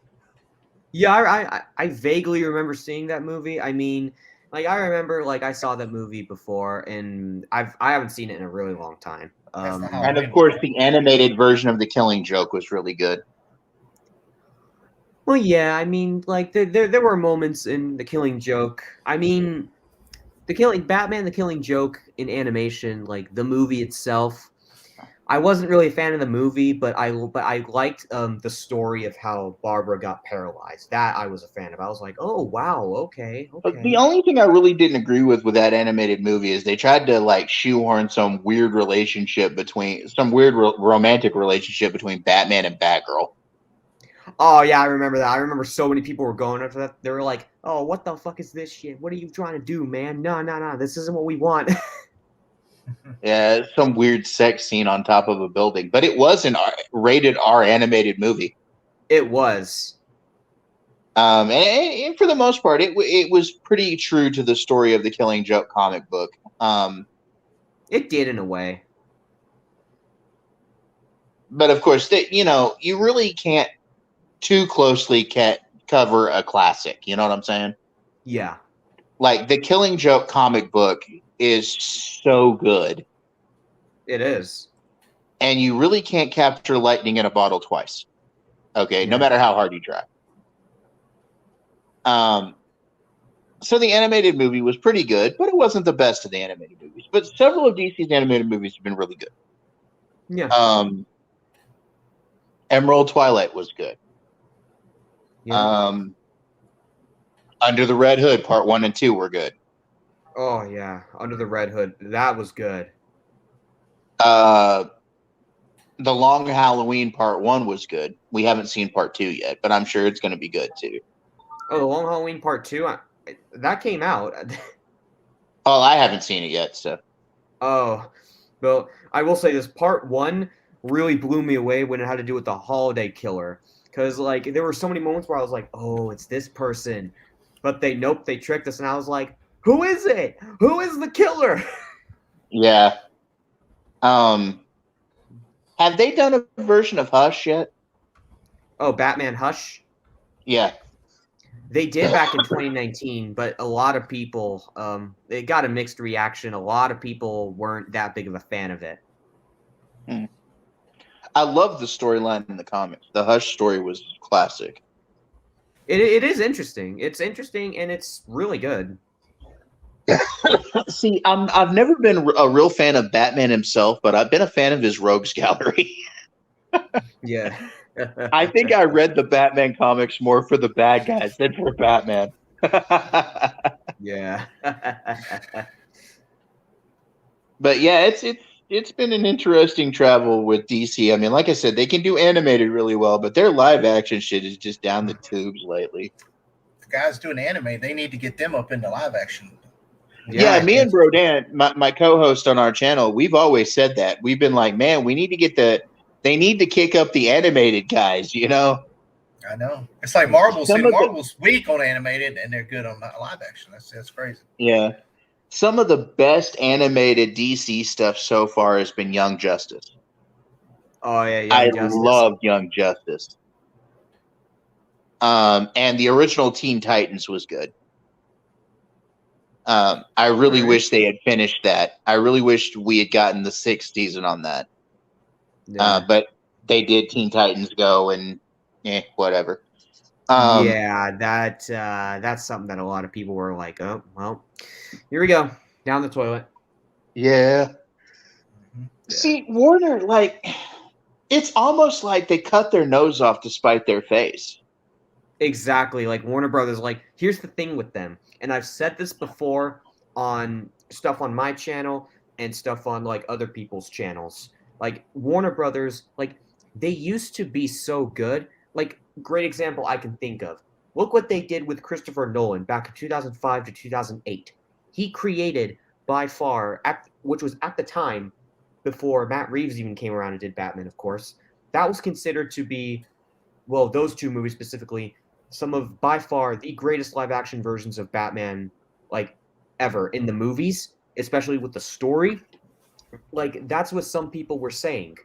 Speaker 6: Yeah, I vaguely remember seeing that movie. I mean, like I remember, like I saw that movie before, and I haven't seen it in a really long time.
Speaker 5: And of course, the animated version of The Killing Joke was really good.
Speaker 6: Well, yeah, I mean, like there were moments in The Killing Joke. I mean, The Killing Joke in animation, like the movie itself. I wasn't really a fan of the movie, but I liked the story of how Barbara got paralyzed. That I was a fan of. I was like, oh wow, okay.
Speaker 5: The only thing I really didn't agree with that animated movie is they tried to like shoehorn some weird romantic relationship between Batman and Batgirl.
Speaker 6: Oh yeah, I remember that. I remember so many people were going after that. They were like, oh, what the fuck is this shit? What are you trying to do, man? No, this isn't what we want.
Speaker 5: Yeah, some weird sex scene on top of a building, but it was an rated R animated movie.
Speaker 6: It was,
Speaker 5: and for the most part, it was pretty true to the story of the Killing Joke comic book.
Speaker 6: It did in a way,
Speaker 5: but of course, you really can't too closely cover a classic. You know what I'm saying?
Speaker 6: Yeah.
Speaker 5: Like the Killing Joke comic book is so good.
Speaker 6: It is.
Speaker 5: And you really can't capture lightning in a bottle twice. Okay,
Speaker 6: Yeah.
Speaker 5: No matter how hard you try. So the animated movie was pretty good, but it wasn't the best of the animated movies. But several of DC's animated movies have been really good.
Speaker 6: Yeah.
Speaker 5: Emerald Twilight was good.
Speaker 6: Yeah.
Speaker 5: Under the Red Hood, Part 1 and 2 were good.
Speaker 6: Oh yeah, Under the Red Hood. That was good.
Speaker 5: The Long Halloween Part 1 was good. We haven't seen Part 2 yet, but I'm sure it's going to be good too.
Speaker 6: Oh, The Long Halloween Part 2? That came out.
Speaker 5: Oh, I haven't seen it yet, so.
Speaker 6: Oh, well, I will say this. Part 1 really blew me away when it had to do with the holiday killer. Because, like, there were so many moments where I was like, oh, it's this person. But they tricked us, and I was like, who is it? Who is the killer?
Speaker 5: Yeah. Have they done a version of Hush yet?
Speaker 6: Oh, Batman Hush?
Speaker 5: Yeah.
Speaker 6: They did back in 2019, but a lot of people, it got a mixed reaction. A lot of people weren't that big of a fan of it.
Speaker 5: I love the storyline in the comics. The Hush story was classic.
Speaker 6: It is interesting. It's interesting, and it's really good.
Speaker 5: See, I've never been a real fan of Batman himself, but I've been a fan of his rogues gallery.
Speaker 6: Yeah.
Speaker 5: I think I read the Batman comics more for the bad guys than for Batman.
Speaker 6: Yeah.
Speaker 5: But yeah, it's been an interesting travel with DC. I mean, like I said, they can do animated really well, but their live action shit is just down the tubes lately.
Speaker 1: The guys doing anime, they need to get them up into live action.
Speaker 5: Yeah, me and Brodan, my co-host on our channel, we've always said that. We've been like, man, we need to get they need to kick up the animated guys, you know?
Speaker 1: I know. It's like Marvel's.
Speaker 5: Some of the-
Speaker 1: Marvel's weak on animated, and they're good on live action. That's crazy.
Speaker 5: Yeah. Some of the best animated DC stuff so far has been Young Justice.
Speaker 6: Oh yeah,
Speaker 5: I
Speaker 6: Young Justice.
Speaker 5: love Young Justice. And the original Teen Titans was good. I really wish they had finished that. I really wished we had gotten the 6th season on that.
Speaker 6: Yeah.
Speaker 5: But they did Teen Titans Go and whatever.
Speaker 6: Yeah, that's something that a lot of people were like, oh, well, here we go. Down the toilet.
Speaker 5: Yeah. See, Warner, like, it's almost like they cut their nose off to spite their face.
Speaker 6: Exactly. Like Warner Brothers, like, here's the thing with them. And I've said this before on stuff on my channel and stuff on, like, other people's channels. Like, Warner Brothers, like, they used to be so good. Like, great example I can think of. Look what they did with Christopher Nolan back in 2005 to 2008. He created, by far, which was at the time, before Matt Reeves even came around and did Batman, of course, that was considered to be, well, those two movies specifically, some of, by far, the greatest live-action versions of Batman, like, ever in the movies, especially with the story. Like, that's what some people were saying.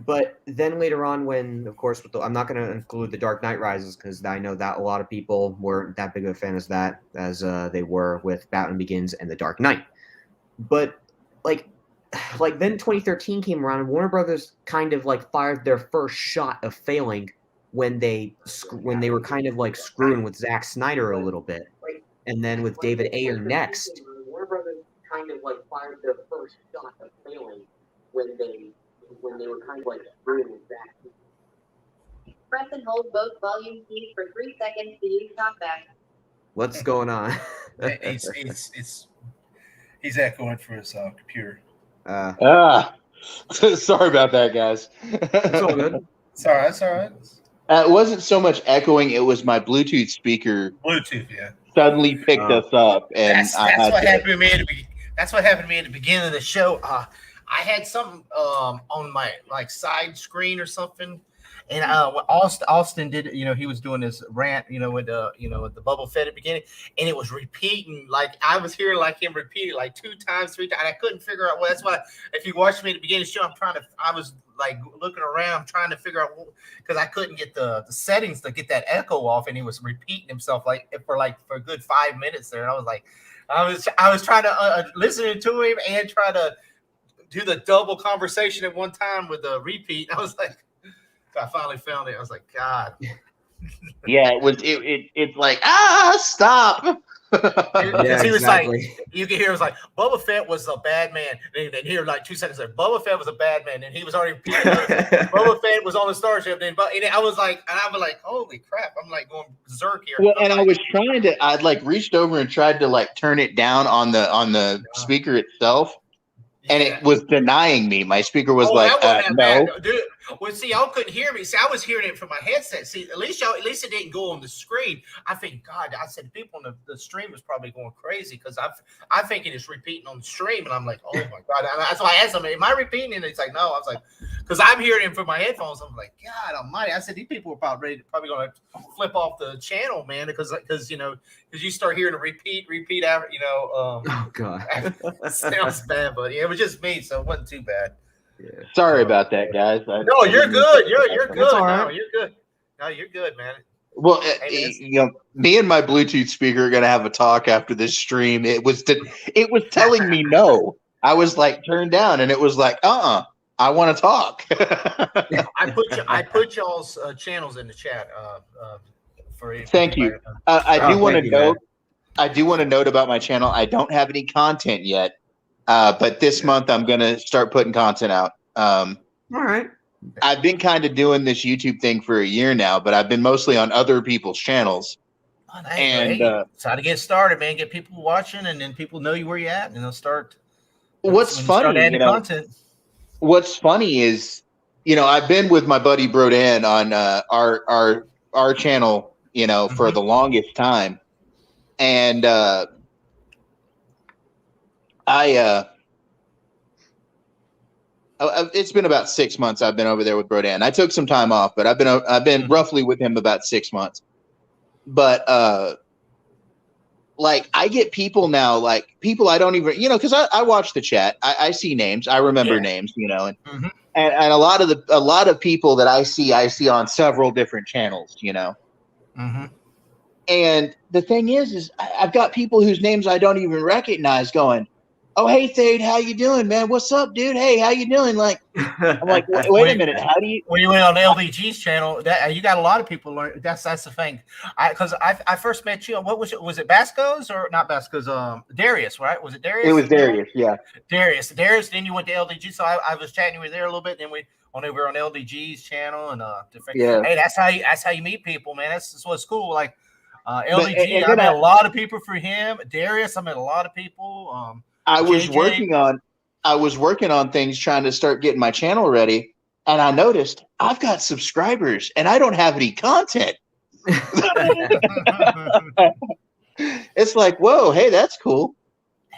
Speaker 6: But then later on when, of course, I'm not going to include The Dark Knight Rises because I know that a lot of people weren't that big of a fan as they were with Batman Begins and The Dark Knight. But, like then 2013 came around and Warner Brothers kind of, like, fired their first shot of failing when they were kind of, like, screwing with Zack Snyder a little bit. And then with David Ayer next. Warner Brothers kind of, like, fired their first shot of failing when they were kind of, like, screwing with Zack.
Speaker 8: Press and hold both volume keys for 3 seconds to use talkback.
Speaker 6: What's going on?
Speaker 1: He's echoing for his computer.
Speaker 5: Sorry about that, guys.
Speaker 6: It's all good.
Speaker 1: It's all right. It's all right.
Speaker 5: It wasn't so much echoing; it was my Bluetooth speaker.
Speaker 1: Bluetooth, yeah.
Speaker 5: Suddenly picked us up, and
Speaker 1: that's what happened to me. That's what happened to me at the beginning of the show. I had something on my side screen or something, and Austin did. He was doing this rant. With the Boba Fett at the beginning, and it was repeating. Like I was hearing him repeat it 2 times, 3 times. And I couldn't figure out. Well, that's why if you watched me at the beginning of the show, I was looking around trying to figure out because I couldn't get the settings to get that echo off, and he was repeating himself for a good 5 minutes there. And I was like, I was trying to listening to him and try to do the double conversation at one time with the repeat. I was like, I finally found it. I was like, God.
Speaker 5: Yeah, it was. It's like stop.
Speaker 6: Yeah,
Speaker 1: he was
Speaker 6: exactly.
Speaker 1: you can hear it was like Boba Fett was a bad man, and then here 2 seconds later, Boba Fett was a bad man, and he was already Boba Fett was on the starship. And I was like, holy crap! I'm going berserk here.
Speaker 5: Well, and I was trying to. I'd reached over and tried to turn it down on the speaker itself. And it was denying me. My speaker was no.
Speaker 1: Bad. Dude, well, see, y'all couldn't hear me. See, I was hearing it from my headset. See, at least it didn't go on the screen. I think, God, I said people on the stream was probably going crazy because I'm thinking it's repeating on the stream, and I'm like, oh my God. That's why I asked them, am I repeating? And it's like, no. I was like, because I'm hearing it from my headphones. I'm like, God Almighty. I said these people are probably going to flip off the channel, man, because you start hearing a repeat after
Speaker 6: oh God.
Speaker 1: Sounds bad, but it was just me, so it wasn't too bad.
Speaker 6: Yeah.
Speaker 5: Sorry about that, guys.
Speaker 1: No, you're good. You're good.
Speaker 6: all right.
Speaker 1: No, you're good. No, you're good, man.
Speaker 5: Well, me and my Bluetooth speaker are gonna have a talk after this stream. It was telling me no. I was turned down, and it was I want to talk.
Speaker 1: I put y'all's channels in the chat.
Speaker 5: Thank you. I do want to note. I do want to note about my channel. I don't have any content yet, but this month I'm gonna start putting content out.
Speaker 6: All right.
Speaker 5: I've been kind of doing this YouTube thing for a year now, but I've been mostly on other people's channels.
Speaker 1: Oh, and it's how to get started, man. Get people watching, and then people know you where you're at, and they'll start.
Speaker 5: What's funny,
Speaker 1: content.
Speaker 5: what's funny is, I've been with my buddy Brodan on our channel, for the longest time, and it's been about 6 months I've been over there with Brodan. I took some time off, but I've been roughly with him about 6 months. But like I get people now, like people I don't even, because I watch the chat. I see names, I remember names, and a lot of people that I see on several different channels, And the thing is I've got people whose names I don't even recognize going, "Oh, hey, Thade, how you doing, man? What's up, dude? Hey, how you doing?" Like, I'm like, wait a minute, how do you?
Speaker 7: When you went on LDG's channel, that you got a lot of people learn. That's the thing. Because I first met you. What was it? Was it Basco's or not Basco's? Darius, right? Was it Darius?
Speaker 5: It was Darius, yeah.
Speaker 7: Darius. Then you went to LDG. So I was chatting with you there a little bit. Then we on LDG's channel and
Speaker 5: Yeah.
Speaker 7: Hey, that's how you meet people, man. That's what's cool. Like LDG, I met a lot of people for him. Darius, I met a lot of people.
Speaker 5: I was working on things, trying to start getting my channel ready, and I noticed I've got subscribers and I don't have any content. It's like, whoa, hey, that's cool.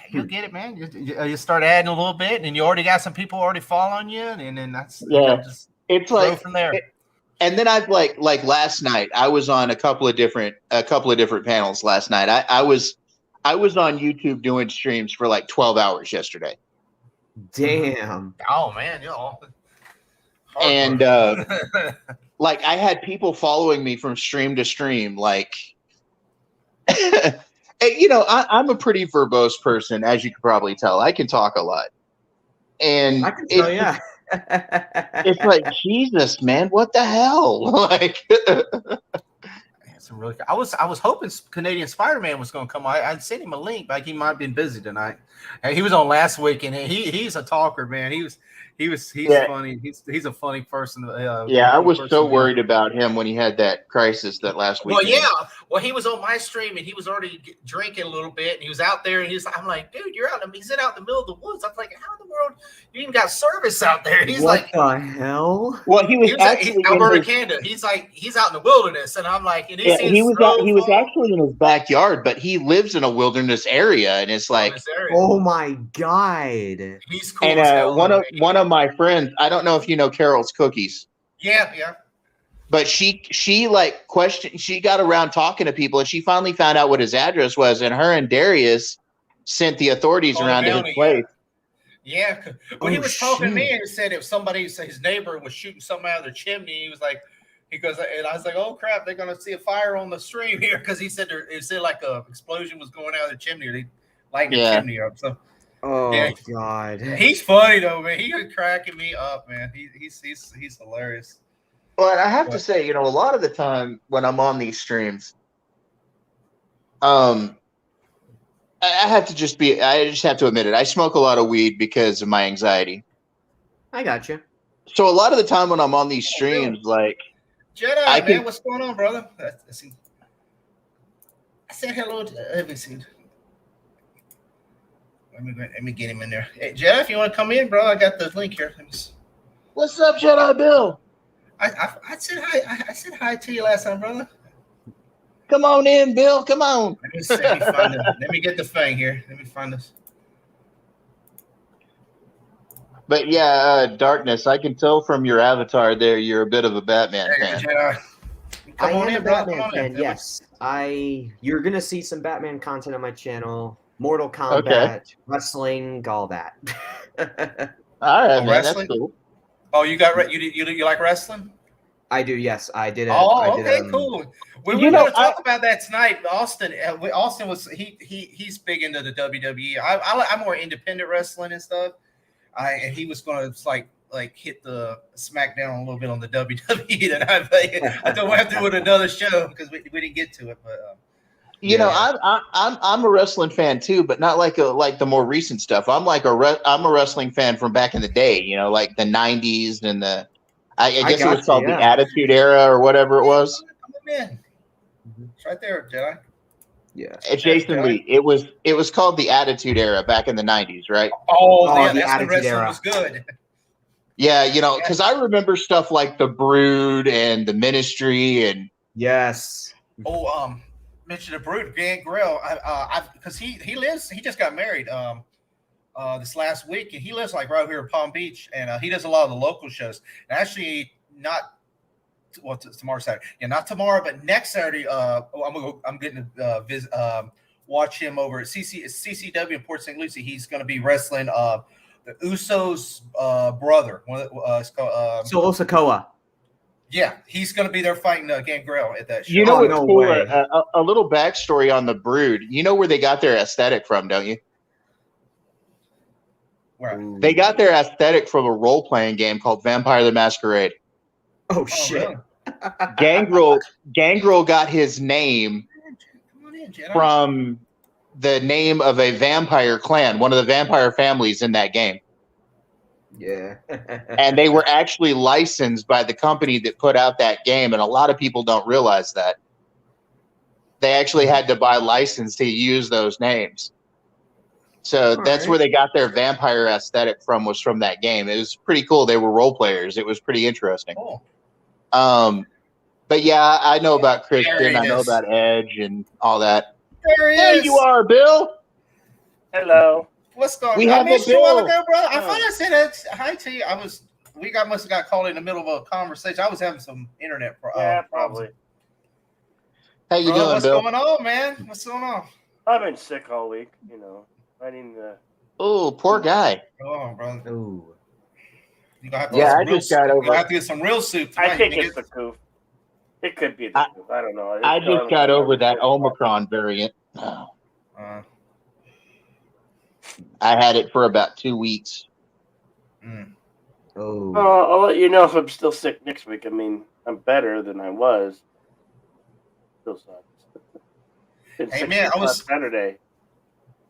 Speaker 7: You get it, man. You start adding a little bit, and you already got some people already following you, and then that's just
Speaker 5: it's like
Speaker 7: from there.
Speaker 5: And then I've like last night, I was on a couple of different panels last night. I was on YouTube doing streams for like 12 hours yesterday.
Speaker 6: Damn.
Speaker 7: Oh man,
Speaker 5: and like I had people following me from stream to stream. Like, I'm a pretty verbose person, as you can probably tell. I can talk a lot, and
Speaker 6: I can tell, yeah.
Speaker 5: It's like, Jesus, man, what the hell? Like,
Speaker 7: really, I was hoping Canadian Spider-Man was going to come. I'd sent him a link, but he might have been busy tonight. And he was on last week, and he's a talker, man. He's funny. He's a funny person.
Speaker 5: I was so worried about him when he had that crisis that last week.
Speaker 1: Well, he was on my stream and he was already drinking a little bit, and he was out there, and I'm like, dude, you're out. He's out in the middle of the woods. I'm like, how in the world you even got service out there? He's
Speaker 6: what
Speaker 1: like,
Speaker 6: the hell?
Speaker 5: Well, he was actually
Speaker 1: Alberta, Canada. He's like, he's out in the wilderness, and I'm like,
Speaker 5: he was actually in his backyard, but he lives in a wilderness area, and it's like,
Speaker 6: oh my god,
Speaker 1: he's cool.
Speaker 5: And one of my friends, I don't know if you know Carol's Cookies.
Speaker 1: Yeah.
Speaker 5: But she like questioned. She got around talking to people, and she finally found out what his address was. And her and Darius sent the authorities around to his place.
Speaker 1: Yeah. Well, he was talking to me and said if his neighbor was shooting something out of their chimney, he goes, and I was like, oh crap, they're gonna see a fire on the stream here, because he said like a explosion was going out of the chimney, or they lighting the chimney up. So.
Speaker 6: Oh god,
Speaker 1: he's funny though, man. He was cracking me up, man. He's hilarious.
Speaker 5: But I have to say, a lot of the time when I'm on these streams, I just have to admit it. I smoke a lot of weed because of my anxiety.
Speaker 6: I got you.
Speaker 5: So a lot of the time when I'm on these streams, like
Speaker 1: Jedi, man, what's going on, brother? I said hello to everything. Let me get him in there. Hey, Jeff, you want to come in, bro? I got the link here.
Speaker 5: What's up, Jedi Bill?
Speaker 1: I said hi. I said hi to you last time, brother.
Speaker 5: Come on in, Bill. Come on.
Speaker 1: Let me get the thing here. Let me find this.
Speaker 5: But yeah, Darkness, I can tell from your avatar there you're a bit of a Batman fan.
Speaker 6: I am a Batman fan, yes. You're going to see some Batman content on my channel. Mortal Kombat, wrestling, all that.
Speaker 5: All right, man, that's cool.
Speaker 1: Oh, you like wrestling?
Speaker 6: I do, yes. I did.
Speaker 1: Cool. We're going to talk about that tonight. Austin was he's big into the WWE. I'm more independent wrestling and stuff. And he was going to like hit the SmackDown a little bit on the WWE. And I thought we'll have to do it another show because we didn't get to it, but.
Speaker 5: I'm a wrestling fan too, but not like the more recent stuff. I'm a wrestling fan from back in the day, like the 90s and I guess it was called the Attitude Era or whatever it was.
Speaker 1: It's right there, Jedi.
Speaker 5: Yeah, it's Jasonlee. It was called the Attitude Era back in the 90s, right?
Speaker 1: Oh,
Speaker 6: the
Speaker 1: that's when
Speaker 6: Attitude
Speaker 1: wrestling
Speaker 6: Era
Speaker 1: was good.
Speaker 5: Yeah, because I remember stuff like the Brood and the Ministry, and
Speaker 6: Yes.
Speaker 1: Oh, mention the Brood, Gangrel. Because he just got married this last week, and he lives like right here in Palm Beach, and he does a lot of the local shows. And actually, not tomorrow Saturday, not tomorrow, but next Saturday. I'm getting to visit, watch him over at CCW in Port St. Lucie. He's going to be wrestling the Usos' brother. It's called,
Speaker 6: Solo Sikoa.
Speaker 1: Yeah, he's going to be there fighting Gangrel at that show.
Speaker 5: you know what's
Speaker 6: no
Speaker 5: cool?
Speaker 6: way.
Speaker 5: A little backstory on the Brood. You know where they got their aesthetic from, don't you?
Speaker 1: Right.
Speaker 5: They got their aesthetic from a role-playing game called Vampire the Masquerade.
Speaker 6: Oh shit.
Speaker 1: Really?
Speaker 5: Gangrel got his name
Speaker 1: Come on in, Jedi.
Speaker 5: from the name of a vampire clan, one of the vampire families in that game.
Speaker 6: Yeah.
Speaker 5: And they were actually licensed by the company that put out that game, and a lot of people don't realize that. They actually had to buy license to use those names. So that's where they got their vampire aesthetic from, was from that game. It was pretty cool. They were role players. It was pretty interesting.
Speaker 1: Cool.
Speaker 5: But yeah, I know about Christian.
Speaker 1: There he
Speaker 5: I know
Speaker 1: is.
Speaker 5: about Edge and all that.
Speaker 1: There he
Speaker 5: There
Speaker 1: is.
Speaker 5: you are, Bill.
Speaker 4: Hello.
Speaker 1: What's going on?
Speaker 5: We
Speaker 1: I
Speaker 5: have a
Speaker 1: missed you a while
Speaker 5: bill.
Speaker 1: ago, brother. I
Speaker 4: Oh.
Speaker 1: thought I said hi to you. Must have got called in the middle of a conversation. I was having some internet
Speaker 4: Yeah,
Speaker 1: problems.
Speaker 4: probably.
Speaker 5: How you doing,
Speaker 1: What's
Speaker 5: Bill?
Speaker 1: going on, man? What's going on?
Speaker 4: I've been sick all week, fighting the.
Speaker 5: Oh, poor guy.
Speaker 1: Go on, brother.
Speaker 6: Ooh.
Speaker 1: You gonna have to
Speaker 5: Yeah,
Speaker 1: get some
Speaker 5: I
Speaker 1: real
Speaker 5: just got
Speaker 1: soup.
Speaker 5: over
Speaker 1: You gonna
Speaker 5: it.
Speaker 1: have to get some real soup
Speaker 4: I
Speaker 1: tonight.
Speaker 4: think
Speaker 1: You
Speaker 4: it's the
Speaker 1: get-
Speaker 4: coof. It could be the coof. I don't know.
Speaker 5: I just got over that Omicron variant. Oh,
Speaker 1: uh,
Speaker 5: I had it for about 2 weeks.
Speaker 1: mm.
Speaker 6: Oh.
Speaker 4: I'll let you know if I'm still sick next week. I mean, I'm better than I was. Still sucks. Been
Speaker 1: Hey,
Speaker 4: sick
Speaker 1: man,
Speaker 4: since
Speaker 1: I was-
Speaker 4: last Saturday.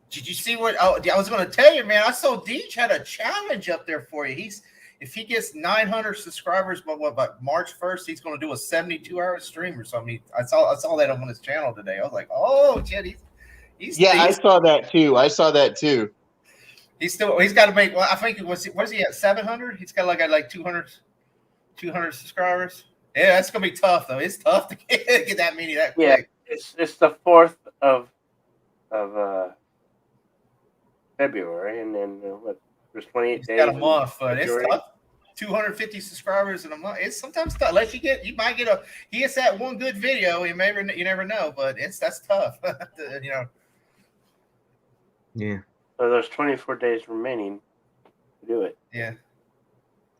Speaker 1: Did you see what? Oh, I was going to tell you, man. I saw Deej had a challenge up there for you. If he gets 900 subscribers, by March 1st, he's going to do a 72-hour stream or something. I saw that on his channel today. I was like, oh, shit, he's
Speaker 5: I saw that too.
Speaker 1: he's got to make. Well, I think what is he at 700? He's got like 200 subscribers. Yeah, that's going to be tough though. It's tough to get that many that
Speaker 4: Yeah,
Speaker 1: quick.
Speaker 4: it's the 4th of February, and then there's 28
Speaker 1: He's
Speaker 4: days.
Speaker 1: got a
Speaker 4: in
Speaker 1: month, but it's
Speaker 4: February.
Speaker 1: tough. 250 subscribers in a month. It's sometimes tough. Unless you might get he gets that one good video. You never know, but that's tough.
Speaker 6: Yeah.
Speaker 4: So there's 24 days remaining to do it.
Speaker 1: Yeah.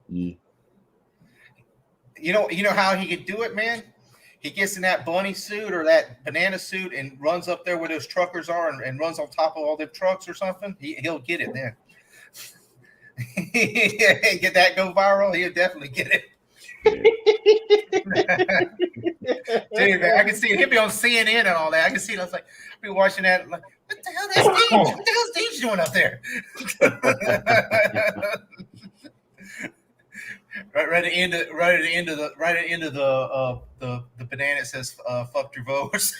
Speaker 6: Yeah.
Speaker 1: You know how he could do it, man? He gets in that bunny suit or that banana suit and runs up there where those truckers are and runs on top of all them trucks or something. He'll get it then. Get that go viral, he'll definitely get it. Dude, man, I can see it. He'll be on CNN and all that. I can see it. I was like, I'll be watching that. Like, what the hell? That's Deej. What the hell's Deej doing up there? right at the end of the banana, it says "fuck your vote."
Speaker 6: Jeez.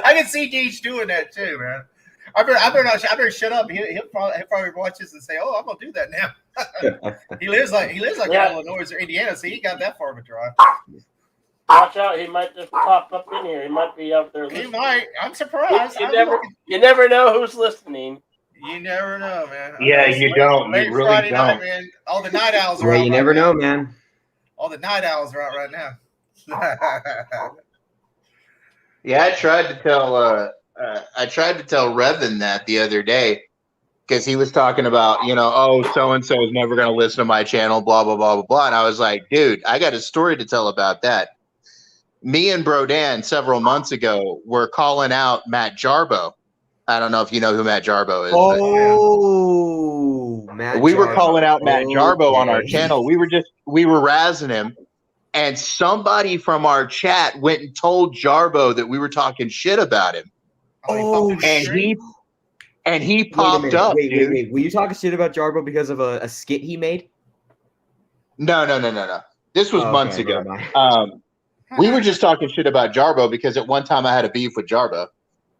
Speaker 1: I can see Deej doing that too, man. I better shut up. He'll probably watch this and say, "Oh, I'm gonna do that now." he lives like
Speaker 4: Yeah.
Speaker 1: Illinois or Indiana, so he got that far of a drive.
Speaker 4: Watch out, he might just pop up in here. He might be out there
Speaker 1: He
Speaker 4: listening.
Speaker 1: might. I'm surprised.
Speaker 4: You never know who's listening.
Speaker 1: You never know, man.
Speaker 5: Yeah, you don't.
Speaker 1: Late
Speaker 5: You really
Speaker 1: Friday night,
Speaker 5: don't.
Speaker 1: man. All the night owls are
Speaker 6: Yeah,
Speaker 1: out.
Speaker 6: you
Speaker 1: right
Speaker 6: never
Speaker 1: now.
Speaker 6: know, man.
Speaker 1: All the night owls are out right now.
Speaker 5: Yeah, I tried to tell Revan that the other day, because he was talking about, so and so is never going to listen to my channel, blah blah blah blah blah. And I was like, dude, I got a story to tell about that. Me and Bro Dan several months ago were calling out Matt Jarbo. I don't know if you know who Matt Jarbo is.
Speaker 6: Oh, Matt
Speaker 5: We were
Speaker 6: Jarbo.
Speaker 5: calling out Matt Jarbo on our
Speaker 6: Okay.
Speaker 5: channel. We were razzing him, and somebody from our chat went and told Jarbo that we were talking shit about him,
Speaker 6: Oh,
Speaker 5: and he
Speaker 6: Wait a
Speaker 5: popped
Speaker 6: minute.
Speaker 5: up.
Speaker 6: Wait.
Speaker 5: Dude.
Speaker 6: Were you talking shit about Jarbo because of a skit he made?
Speaker 5: No. This was
Speaker 6: Oh,
Speaker 5: months
Speaker 6: okay,
Speaker 5: ago.
Speaker 6: never mind.
Speaker 5: We were just talking shit about Jarbo because at one time I had a beef with Jarbo,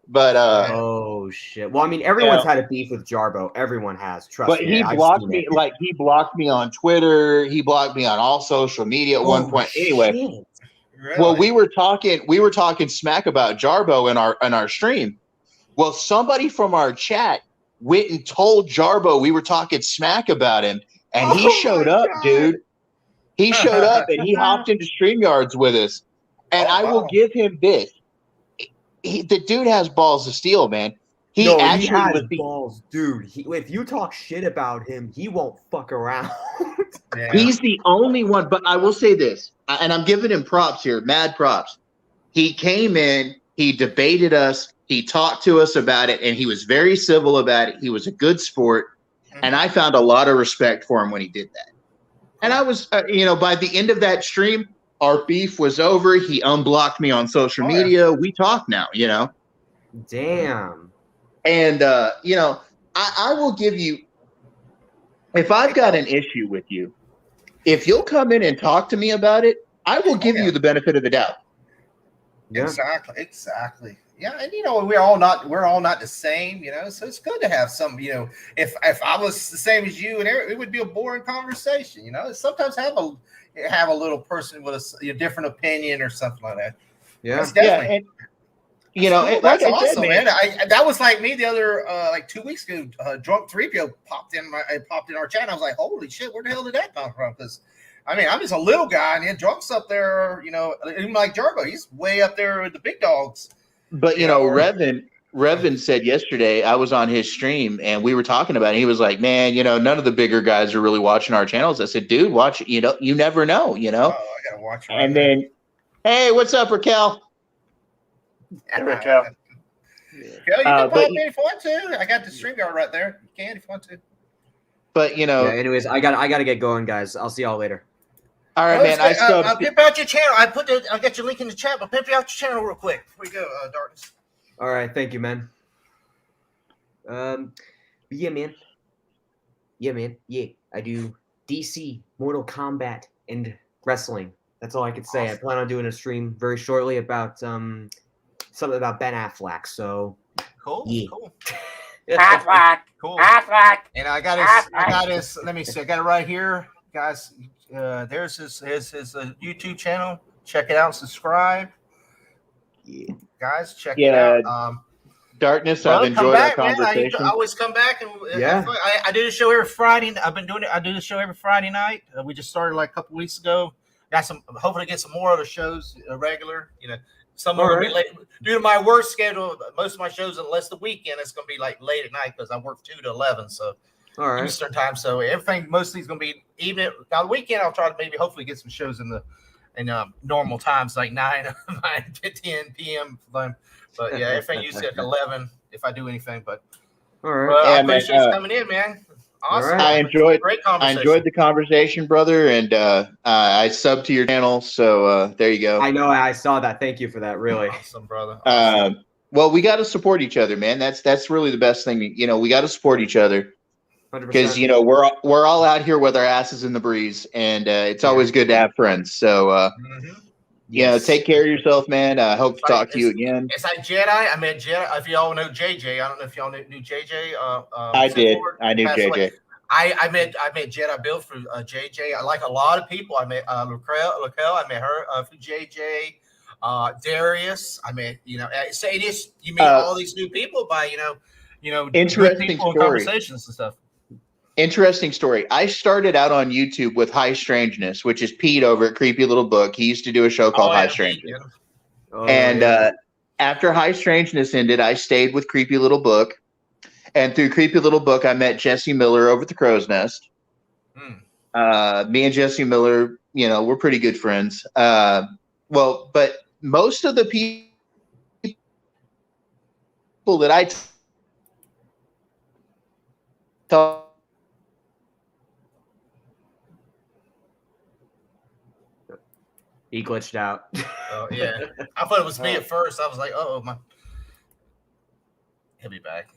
Speaker 5: but
Speaker 6: Oh, Oh shit. Well, I mean, everyone's had a beef with Jarbo. Everyone has. Trust
Speaker 5: But
Speaker 6: me.
Speaker 5: he
Speaker 6: I've
Speaker 5: blocked
Speaker 6: seen
Speaker 5: me.
Speaker 6: it.
Speaker 5: Like he blocked me on Twitter. He blocked me on all social media at one point. Anyway,
Speaker 6: Shit.
Speaker 5: well, we were talking smack about Jarbo in our stream. Well, somebody from our chat went and told Jarbo we were talking smack about him, and he showed up, dude. He showed up and he hopped into StreamYards with us. And I will give him this. The dude has balls of steel, man. He
Speaker 6: has
Speaker 5: was
Speaker 6: balls, dude. If you talk shit about him, he won't fuck around.
Speaker 1: Yeah.
Speaker 5: He's the only one. But I will say this, and I'm giving him props here, mad props. He came in, he debated us, he talked to us about it, and he was very civil about it. He was a good sport, and I found a lot of respect for him when he did that. And I was, by the end of that stream, our beef was over. He unblocked me on social media. Yeah. We talk now,
Speaker 6: Damn.
Speaker 5: And, I will give you, if I've got an issue with you, if you'll come in and talk to me about it, I will give you the benefit of the doubt.
Speaker 1: Yeah. Exactly. Yeah, and we're all not the same, so it's good to have some, if I was the same as you, and it would be a boring conversation, sometimes have a little person with a different opinion or something like that.
Speaker 6: Yeah.
Speaker 1: That's definitely.
Speaker 5: And,
Speaker 1: that's
Speaker 5: like
Speaker 1: awesome,
Speaker 5: I said,
Speaker 1: man. That was like me the other 2 weeks ago. Drunk 3PO popped in our chat. And I was like, holy shit, where the hell did that come from? Because I mean, I'm just a little guy, and then Drunk's up there, even like Jarbo, he's way up there with the big dogs.
Speaker 5: But Revin said yesterday, I was on his stream and we were talking about it. He was like, man, none of the bigger guys are really watching our channels. I said, dude, watch it. You never know,
Speaker 1: Oh, I gotta watch it.
Speaker 5: And then, hey, what's up, Raquel?
Speaker 4: Hey, Raquel.
Speaker 1: You can pop in if you want to. I got the stream guard right there. You can if you want to.
Speaker 5: But
Speaker 6: anyways, I gotta get going, guys. I'll see y'all later.
Speaker 5: All right, man.
Speaker 1: I'll pimp out your channel. I'll get your link in the chat, but pimp out your channel real quick. Before we go, Darkness.
Speaker 6: All right, thank you, man. Yeah, man. Yeah, I do DC, Mortal Kombat, and wrestling. That's all I could say. Awesome. I plan on doing a stream very shortly about something about Ben Affleck. So
Speaker 1: cool.
Speaker 6: Yeah.
Speaker 1: Cool.
Speaker 7: Affleck.
Speaker 1: Cool.
Speaker 7: Affleck.
Speaker 1: And I got his. Let me see. I got it right here, guys. There's his YouTube channel. Check it out. Subscribe.
Speaker 5: Yeah.
Speaker 1: Guys, check it out.
Speaker 5: Darkness, I've enjoyed our conversation.
Speaker 1: I always come back and
Speaker 6: yeah.
Speaker 1: I do the show every Friday. I've been doing it. I do the show every Friday night. We just started like a couple weeks ago. Hopefully get some more other shows regular. Some are going to be late due to my work schedule. Most of my shows, unless the weekend, it's going to be like late at night because I work 2 to 11, so Eastern time. So everything mostly is going to be evening. Now the weekend, I'll try to maybe hopefully get some shows in normal times like 9 to 10 p.m. But yeah, everything usually at 11 if I do anything. But
Speaker 6: all right,
Speaker 1: I appreciate you coming in, man. Awesome.
Speaker 6: Right.
Speaker 5: I enjoyed the conversation, brother, and I subbed to your channel, so there you go.
Speaker 6: I know, I saw that. Thank you for that. Really
Speaker 1: awesome, brother. Awesome.
Speaker 5: Well, we got to support each other, man. That's really the best thing. We got to support each other because we're all out here with our asses in the breeze, and it's always good to have friends. So. Take care of yourself, man. I hope to talk to you again.
Speaker 1: It's like Jedi. I met Jedi. If y'all know JJ, I don't know if y'all knew JJ.
Speaker 5: I did. I knew JJ.
Speaker 1: I met Jedi Bill through JJ. I like a lot of people. I met Raquel. I met her through JJ. Darius. I met you meet all these new people by
Speaker 5: interesting
Speaker 1: people
Speaker 5: story.
Speaker 1: Conversations and stuff.
Speaker 5: Interesting story. I started out on YouTube with High Strangeness, which is Pete over at Creepy Little Book. He used to do a show called High Strangeness. After High Strangeness ended, I stayed with Creepy Little Book. And through Creepy Little Book, I met Jesse Miller over at the Crow's Nest. Me and Jesse Miller, we're pretty good friends. But most of the people that I talk.
Speaker 6: He glitched out.
Speaker 1: Oh yeah, I thought it was me at first. I was like, "Oh my." He'll be back.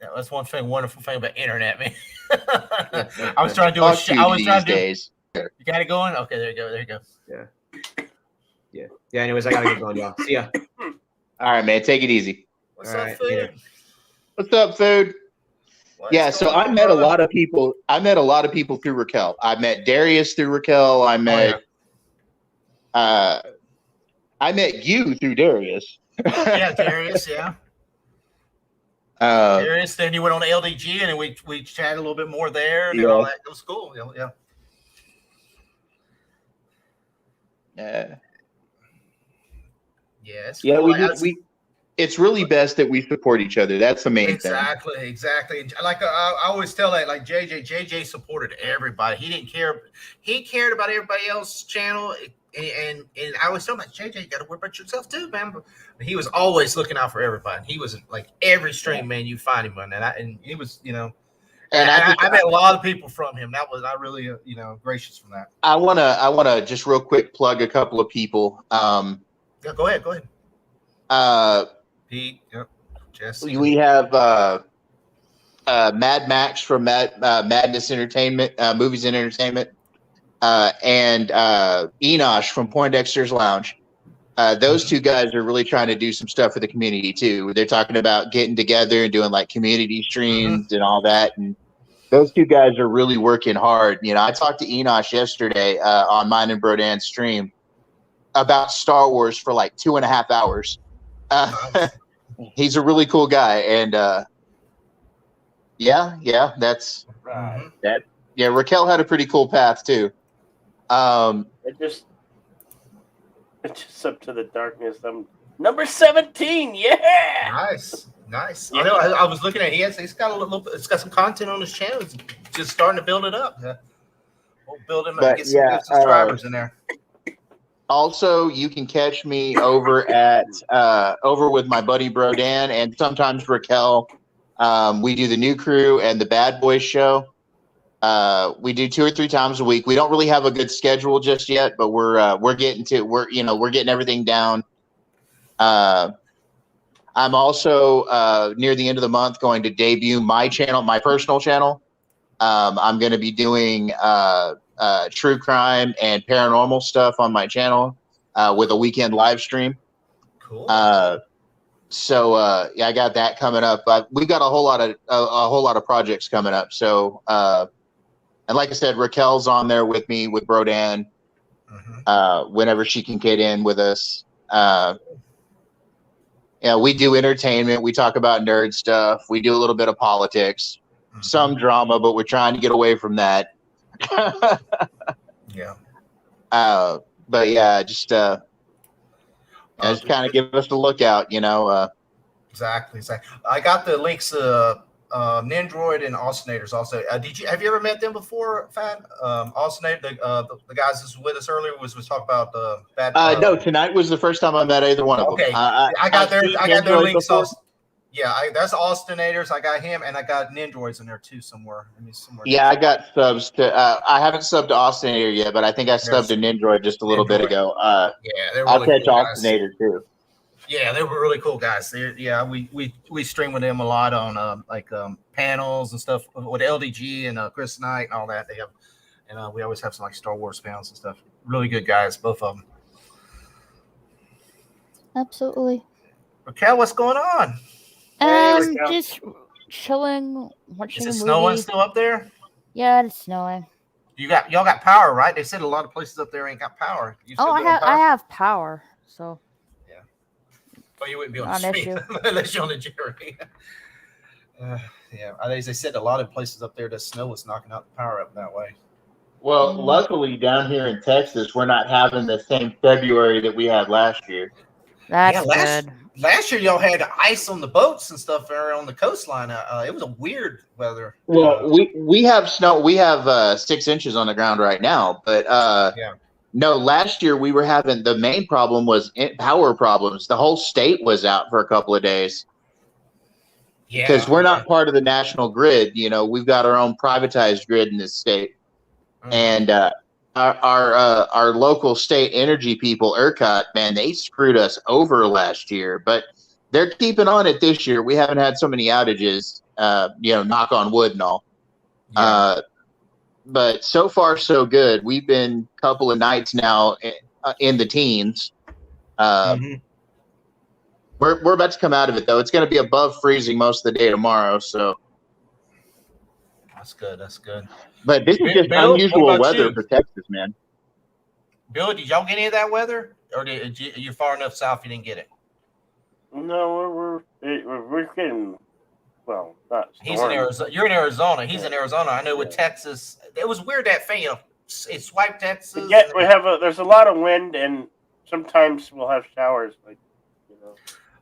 Speaker 1: Yeah, that's one wonderful thing about internet, man. I was trying to do a show. I was trying to do. You got it going? Okay, there you go.
Speaker 6: Yeah. Anyways, I gotta get going, y'all. See ya.
Speaker 5: All right, man. Take it easy.
Speaker 1: What's up, food?
Speaker 5: What's up, food? Yeah, so I met a lot of people. I met a lot of people through Raquel. I met Darius through Raquel. I met you through Darius.
Speaker 1: Yeah, Darius. Yeah. Darius. Then you went on to LDG, and we chatted a little bit more there, and all that. It was cool. Yeah. Yeah, it's cool.
Speaker 5: It's really best that we support each other. That's the main thing.
Speaker 1: Exactly. Like I always tell that, like JJ supported everybody. He didn't care. He cared about everybody else's channel, and I always tell him, like, JJ, you got to worry about yourself too, man. But he was always looking out for everybody. He was like every stream, man. You find him on that, and he was, And I met a lot of people from him. I really, gracious from that.
Speaker 5: I wanna just real quick plug a couple of people.
Speaker 1: Yeah, go ahead. Pete, Jesse.
Speaker 5: We have Mad Max from Madness Entertainment, Movies and Entertainment, and Enosh from Poindexter's Lounge. Those two guys are really trying to do some stuff for the community too. They're talking about getting together and doing like community streams and all that. And those two guys are really working hard. I talked to Enosh yesterday on mine and Brodan's stream about Star Wars for like 2.5 hours. He's a really cool guy, and that's
Speaker 4: right.
Speaker 5: That. Yeah, Raquel had a pretty cool path too.
Speaker 4: It's just up to the darkness. I'm number 17. Yeah.
Speaker 1: Nice. I know. I was looking at. He's got a little. It's got some content on his channel. It's just starting to build it up. We'll build him and get some good subscribers in there.
Speaker 5: Also, you can catch me over with my buddy Brodan and sometimes Raquel. We do the New Crew and the Bad Boys show. We do 2 or 3 times a week. We don't really have a good schedule just yet, but we're getting everything down. I'm also near the end of the month going to debut my channel, my personal channel. I'm going to be doing true crime and paranormal stuff on my channel with a weekend live stream.
Speaker 1: Cool.
Speaker 5: So I got that coming up. We've got a whole lot of projects coming up. So and like I said, Raquel's on there with me with Brodan whenever she can get in with us. We do entertainment. We talk about nerd stuff. We do a little bit of politics, some drama, but we're trying to get away from that.
Speaker 1: Yeah.
Speaker 5: But yeah, just kind of give us a lookout,
Speaker 1: Exactly. I got the links Nendroid and Austinators also. Have you ever met them before, Fat? Austinator, the guys that's with us earlier was talking about bad.
Speaker 5: No, tonight was the first time I met either one of them.
Speaker 1: Okay, I got their links. Yeah, that's Austinators. I got him, and I got Nendroids in there too somewhere.
Speaker 5: Yeah, I got subs to. I haven't subbed to Austinator yet, but I think I subbed to Nendroid just a little bit ago.
Speaker 1: Yeah, they're really
Speaker 5: I'll catch
Speaker 1: cool
Speaker 5: Austinator too.
Speaker 1: Yeah, they were really cool guys. We stream with them a lot on panels and stuff with LDG and Chris Knight and all that. They have, and we always have some like Star Wars fans and stuff. Really good guys, both of them.
Speaker 9: Absolutely.
Speaker 1: Raquel, what's going on?
Speaker 9: Just chilling, watching.
Speaker 1: Is it snowing still up there?
Speaker 9: Yeah, it's snowing.
Speaker 1: Y'all got power, right? They said a lot of places up there ain't got power.
Speaker 9: I have power, so.
Speaker 1: Yeah. Well, you wouldn't be on the street unless you're on the jury. Yeah, they said a lot of places up there, the snow was knocking out the power up that way.
Speaker 5: Well, luckily down here in Texas, we're not having the same February that we had last year.
Speaker 9: That's good.
Speaker 1: Last year, y'all had ice on the boats and stuff there on the coastline. It was a weird weather.
Speaker 5: Well, we have snow. We have 6 inches on the ground right now. But no, last year we were having the main problem was power problems. The whole state was out for a couple of days. Yeah, because we're not part of the national grid. We've got our own privatized grid in this state, and our local state energy people, ERCOT, man, they screwed us over last year, but they're keeping on it this year. We haven't had so many outages, knock on wood and all. Yeah. But so far, so good. We've been a couple of nights now in the teens. We're about to come out of it though. It's going to be above freezing most of the day tomorrow. So
Speaker 1: That's good. That's good.
Speaker 5: but this is just
Speaker 1: Bill,
Speaker 5: unusual
Speaker 1: what about
Speaker 5: weather
Speaker 1: you?
Speaker 5: for Texas, man.
Speaker 1: Bill, did y'all get any of that weather, or did you far enough south you didn't get it?
Speaker 4: No, we're getting well. Not
Speaker 1: He's in Arizona. You're in Arizona. He's in Arizona. I know with Texas, it was weird that thing. It swiped Texas.
Speaker 4: Yeah, there's a lot of wind, and sometimes we'll have showers.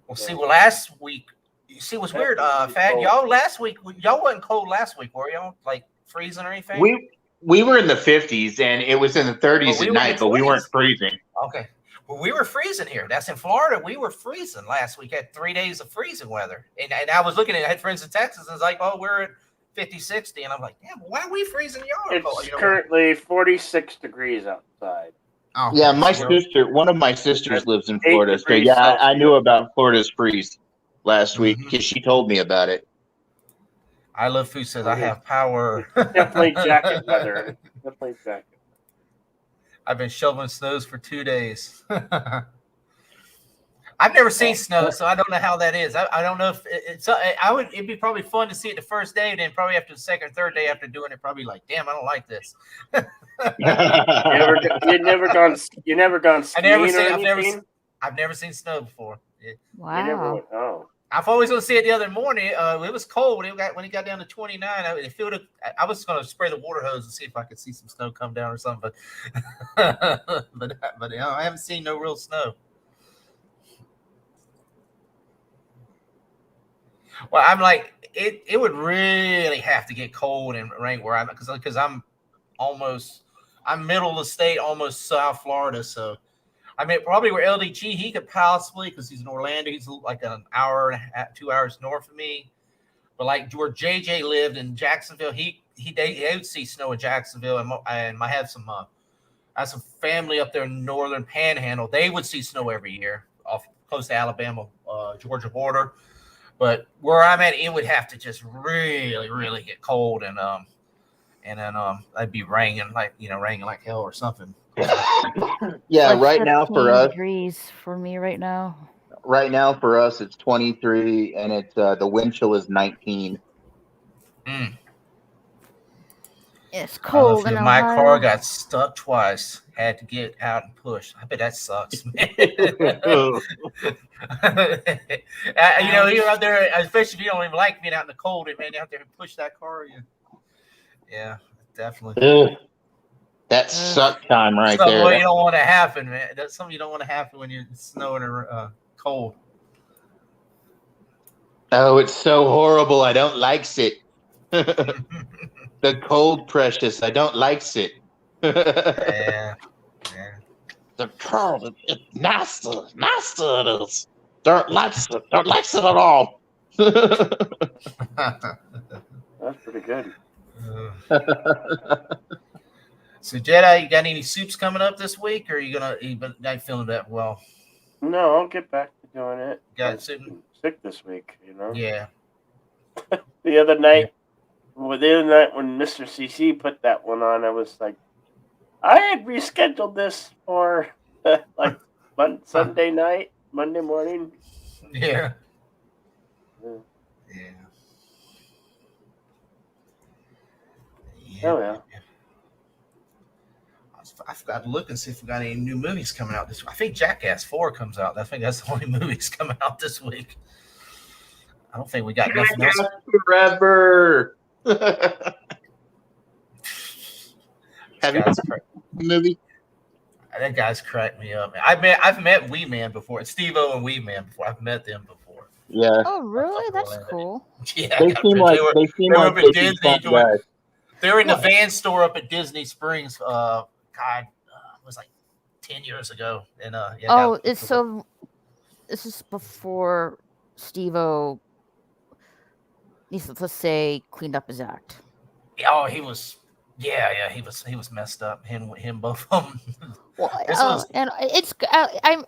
Speaker 1: Well, see, last week, you see what's weird, Fat, y'all last week, y'all wasn't cold last week, were y'all? Like freezing or anything?
Speaker 5: We were in the 50s and it was in the 30s at night, but we weren't freezing.
Speaker 1: Okay. Well, we were freezing here. That's in Florida. We were freezing last week. Had 3 days of freezing weather. And I was looking at it. I had friends in Texas, and it's like, oh, we're at 50, 60. And I'm like, damn, why are we freezing? Y'all
Speaker 4: It's currently 46 degrees outside.
Speaker 1: Oh,
Speaker 5: yeah, one of my sisters lives in Florida. So yeah, I knew about Florida's freeze last week because she told me about it.
Speaker 1: I Love Food says I have power.
Speaker 4: Definitely jacket weather. Definitely jacket.
Speaker 1: I've been shoveling snows for 2 days. I've never seen snow, so I don't know how that is. I don't know if it's. It'd be probably fun to see it the first day, and then probably after the second or third day after doing it, probably like, damn, I don't like this.
Speaker 4: You never gone skiing
Speaker 1: I've never seen snow before.
Speaker 9: Wow.
Speaker 1: I've always going to see it the other morning. It was cold when it got down to 29. I was going to spray the water hose and see if I could see some snow come down or something, but I haven't seen no real snow. Well, I'm like it would really have to get cold and rain where I'm because I'm middle of the state, almost South Florida, so. I mean, probably where LDG, he could possibly, because he's in Orlando, he's like an hour and a half, 2 hours north of me. But like where JJ lived in Jacksonville, they would see snow in Jacksonville, and I have some family up there in northern Panhandle. They would see snow every year off close to Alabama, Georgia border. But where I'm at, it would have to just really, really get cold, and then I'd be raining like hell or something.
Speaker 5: Yeah,
Speaker 9: like
Speaker 5: right now for us,
Speaker 9: degrees for me right now.
Speaker 5: Right now for us, it's 23, and it's the wind chill is 19.
Speaker 9: It's cold.
Speaker 1: My car got stuck twice. Had to get out and push. I bet that sucks, man. You're out there, especially if you don't even like being out in the cold, and man, out there and push that car. Yeah, definitely.
Speaker 5: That suck time right
Speaker 1: there.
Speaker 5: Something
Speaker 1: you don't want to happen, man. That's something you don't want to happen when you're snowing or cold.
Speaker 5: Oh, it's so horrible. I don't like it. The cold, precious. I don't like it.
Speaker 1: Yeah.
Speaker 5: The cold. It's nasty. Nasty it is. Don't like it. Don't like it at all.
Speaker 4: That's pretty good.
Speaker 1: So Jedi, you got any soups coming up this week, or are you not feeling that well?
Speaker 4: No, I'll get back to doing it.
Speaker 1: Got
Speaker 4: sick this week,
Speaker 1: Yeah.
Speaker 4: the other night when Mr. CC put that one on, I was like, I had rescheduled this for Sunday night, Monday morning.
Speaker 1: Yeah.
Speaker 4: Oh yeah.
Speaker 1: I forgot to look and see if we got any new movies coming out this week. I think Jackass 4 comes out. I think that's the only movies coming out this week. I don't think we got nothing else.
Speaker 5: Forever. Have you movie?
Speaker 1: That guy's cracked me up. I've met Wee Man before. It's Steve-O and Wee Man before. I've met them before.
Speaker 5: Yeah.
Speaker 9: Oh, really? That's cool.
Speaker 1: Yeah.
Speaker 5: They seem like Disney.
Speaker 1: They're in the van store up at Disney Springs. It was like 10 years ago. And
Speaker 9: this is before Steve-O, let's say, cleaned up his act.
Speaker 1: Oh, he was. Yeah, he was messed up. Him, both of them.
Speaker 9: Well, and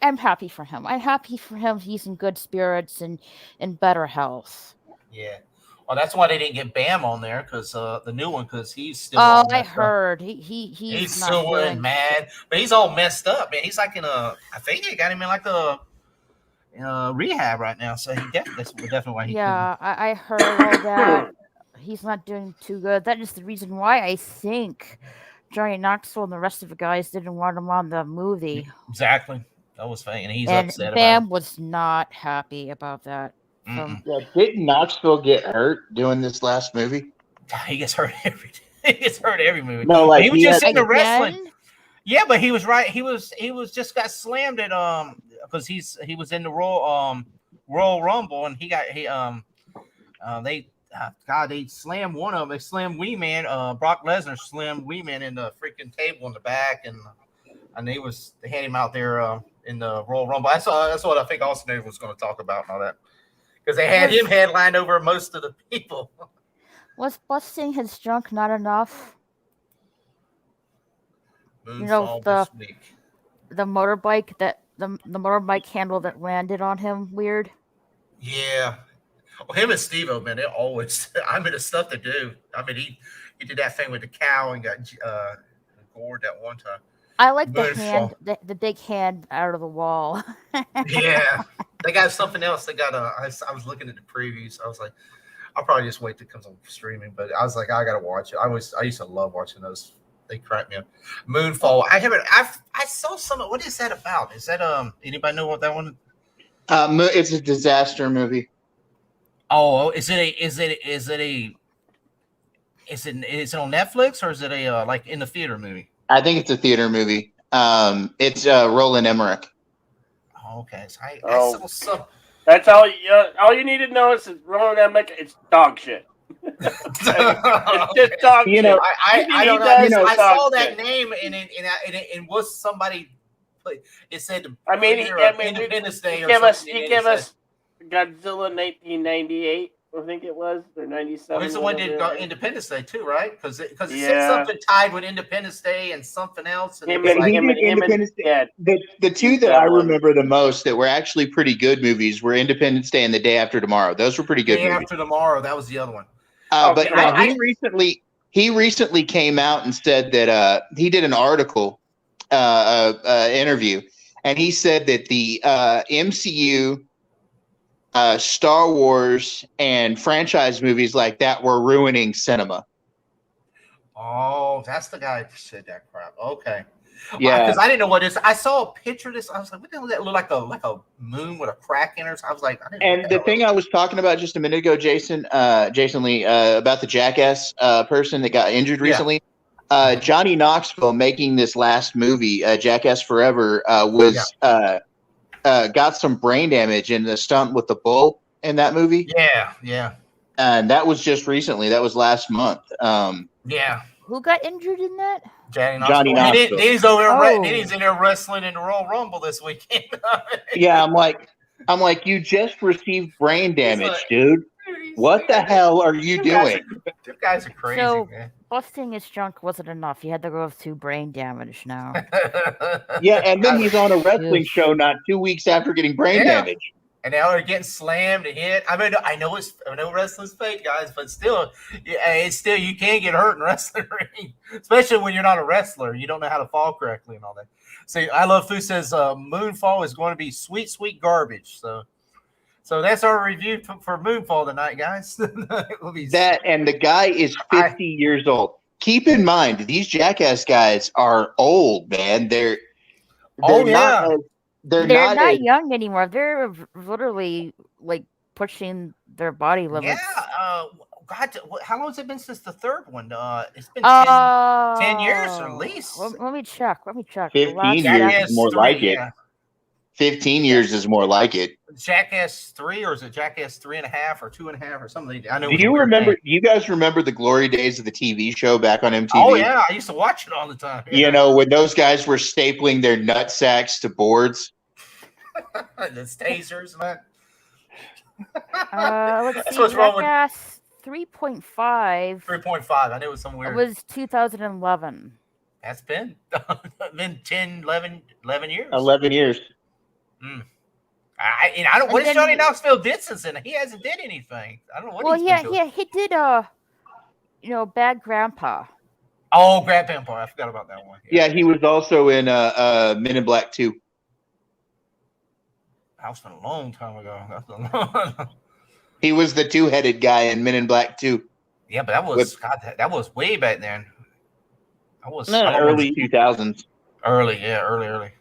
Speaker 9: I'm happy for him. I'm happy for him. He's in good spirits and in better health.
Speaker 1: Yeah. Well, that's why they didn't get Bam on there, because the new one, because he's still.
Speaker 9: Oh, I heard he's
Speaker 1: still mad, but he's all messed up, man. He's like I think they got him in
Speaker 7: rehab right now, so that's definitely why he
Speaker 9: Yeah, I heard all that. He's not doing too good. That is the reason why I think Johnny Knoxville and the rest of the guys didn't want him on the movie.
Speaker 7: couldn't. Exactly. That was fake, and he's
Speaker 9: And
Speaker 7: upset about
Speaker 9: Bam was not happy about that.
Speaker 7: it.
Speaker 9: From
Speaker 5: Yeah, didn't Knoxville get hurt doing this last movie?
Speaker 7: He gets hurt every he gets hurt every movie.
Speaker 5: No, like
Speaker 7: he was just in the wrestling.
Speaker 9: again,
Speaker 7: Yeah, but he was right. He was just got slammed at because he was in the Royal Rumble, and they slammed one of them. They slammed Wee Man. Brock Lesnar slammed Wee Man in the freaking table in the back, and they had him out there in the Royal Rumble. That's what I think Austinator was going to talk about and all that, because they had him headlined over most of the people.
Speaker 9: was busting his junk not enough?
Speaker 7: Moonfall
Speaker 9: the
Speaker 7: this week.
Speaker 9: The motorbike the motorbike handle that landed on him weird.
Speaker 7: Yeah. Well, him and Steve-O, man, they always. I mean, the stuff they do. I mean, he did that thing with the cow and got gored that one time.
Speaker 9: I like the
Speaker 7: Moonfall.
Speaker 9: hand, the big hand out of the wall.
Speaker 7: Yeah, they got something else. They got I was looking at the previews. I was like, I'll probably just wait till it comes on streaming. But I was like, I gotta watch it. I used to love watching those. They crack me up. Moonfall. I saw some. What is that about? Is that anybody know what that one?
Speaker 5: It's a disaster movie.
Speaker 7: Oh, is it on Netflix, or is it a like in the theater movie?
Speaker 5: I think it's a theater movie. It's Roland Emmerich.
Speaker 7: Oh, okay. So I saw some.
Speaker 4: That's all you need to know is Roland Emmerich. It's dog shit. It's just dog shit.
Speaker 7: I don't know. I saw that name and it was somebody. It said. Independence Day.
Speaker 4: He gave us Godzilla 1998. I think it was, or 97.
Speaker 7: It's the one that did Independence Day too, right? Because it said something tied with Independence Day and something else. And
Speaker 5: Independence Day. The two that I remember the most that were actually pretty good movies were Independence Day and The Day After Tomorrow. Those were pretty good
Speaker 7: Day
Speaker 5: movies.
Speaker 7: After Tomorrow, that was the other one.
Speaker 5: But he recently came out and said that he did an article, interview, and he said that the MCU, Star Wars, and franchise movies like that were ruining cinema.
Speaker 7: Oh, that's the guy who said that crap. Okay.
Speaker 5: Yeah.
Speaker 7: Because I didn't know what it is. I saw a picture of this. I was like, what the hell does that look like? Like a moon with a crack in it? I was like, I didn't know.
Speaker 5: And the thing I was talking about just a minute ago, Jasonlee, about the Jackass person that got injured recently. Johnny Knoxville making this last movie, Jackass Forever, got some brain damage in the stunt with the bull in that movie.
Speaker 7: Yeah.
Speaker 5: And that was just recently. That was last month.
Speaker 7: Yeah.
Speaker 9: Who got injured in that?
Speaker 5: Johnny Knoxville.
Speaker 7: He's over there. He's in there wrestling in the Royal Rumble this weekend.
Speaker 5: Yeah, I'm like, you just received brain damage, dude. What the hell are you doing?
Speaker 7: You guys are crazy, man.
Speaker 9: Busting his junk wasn't enough. He had to go to brain damage now.
Speaker 5: Yeah, and then he's on a wrestling show not 2 weeks after getting brain damage.
Speaker 7: And now they're getting slammed and hit. I mean, I know wrestling's fake, guys, but still, you can get hurt in wrestling ring, especially when you're not a wrestler. You don't know how to fall correctly and all that. So I Love Food says Moonfall is going to be sweet, sweet garbage. So that's our review for Moonfall tonight, guys.
Speaker 5: That and the guy is 50 years old. Keep in mind, these Jackass guys are old, man. They're not
Speaker 9: young anymore. They're literally like pushing their body limits.
Speaker 7: Yeah. God, how long has it been since the third one? It's been 10 years or at least.
Speaker 9: Let me check.
Speaker 5: 15 years is more like it. 15 years is more like it.
Speaker 7: Jackass 3, or is it Jackass 3.5 or 2.5 or something? I know.
Speaker 5: Do you guys remember the glory days of the TV show back on MTV?
Speaker 7: Oh yeah, I used to watch it all the time.
Speaker 5: Yeah. You know, when those guys were stapling their nut sacks to boards.
Speaker 7: The tasers, man.
Speaker 9: Let's see. Jackass 3.5.
Speaker 7: 3.5. I knew it was somewhere.
Speaker 9: It was 2011.
Speaker 7: That's been 10, 11 years.
Speaker 5: 11 years.
Speaker 7: I don't. What has Johnny Knoxville did since then? He hasn't did anything. I don't know what.
Speaker 9: He did. Bad Grandpa.
Speaker 7: Oh, Grandpa! I forgot about that one.
Speaker 5: Yeah, he was also in Men in Black 2.
Speaker 7: That was a long time ago. That's a long.
Speaker 5: He was the two-headed guy in Men in Black 2.
Speaker 7: Yeah, but that was that was way back then. That was
Speaker 5: Early 2000s.
Speaker 7: Early.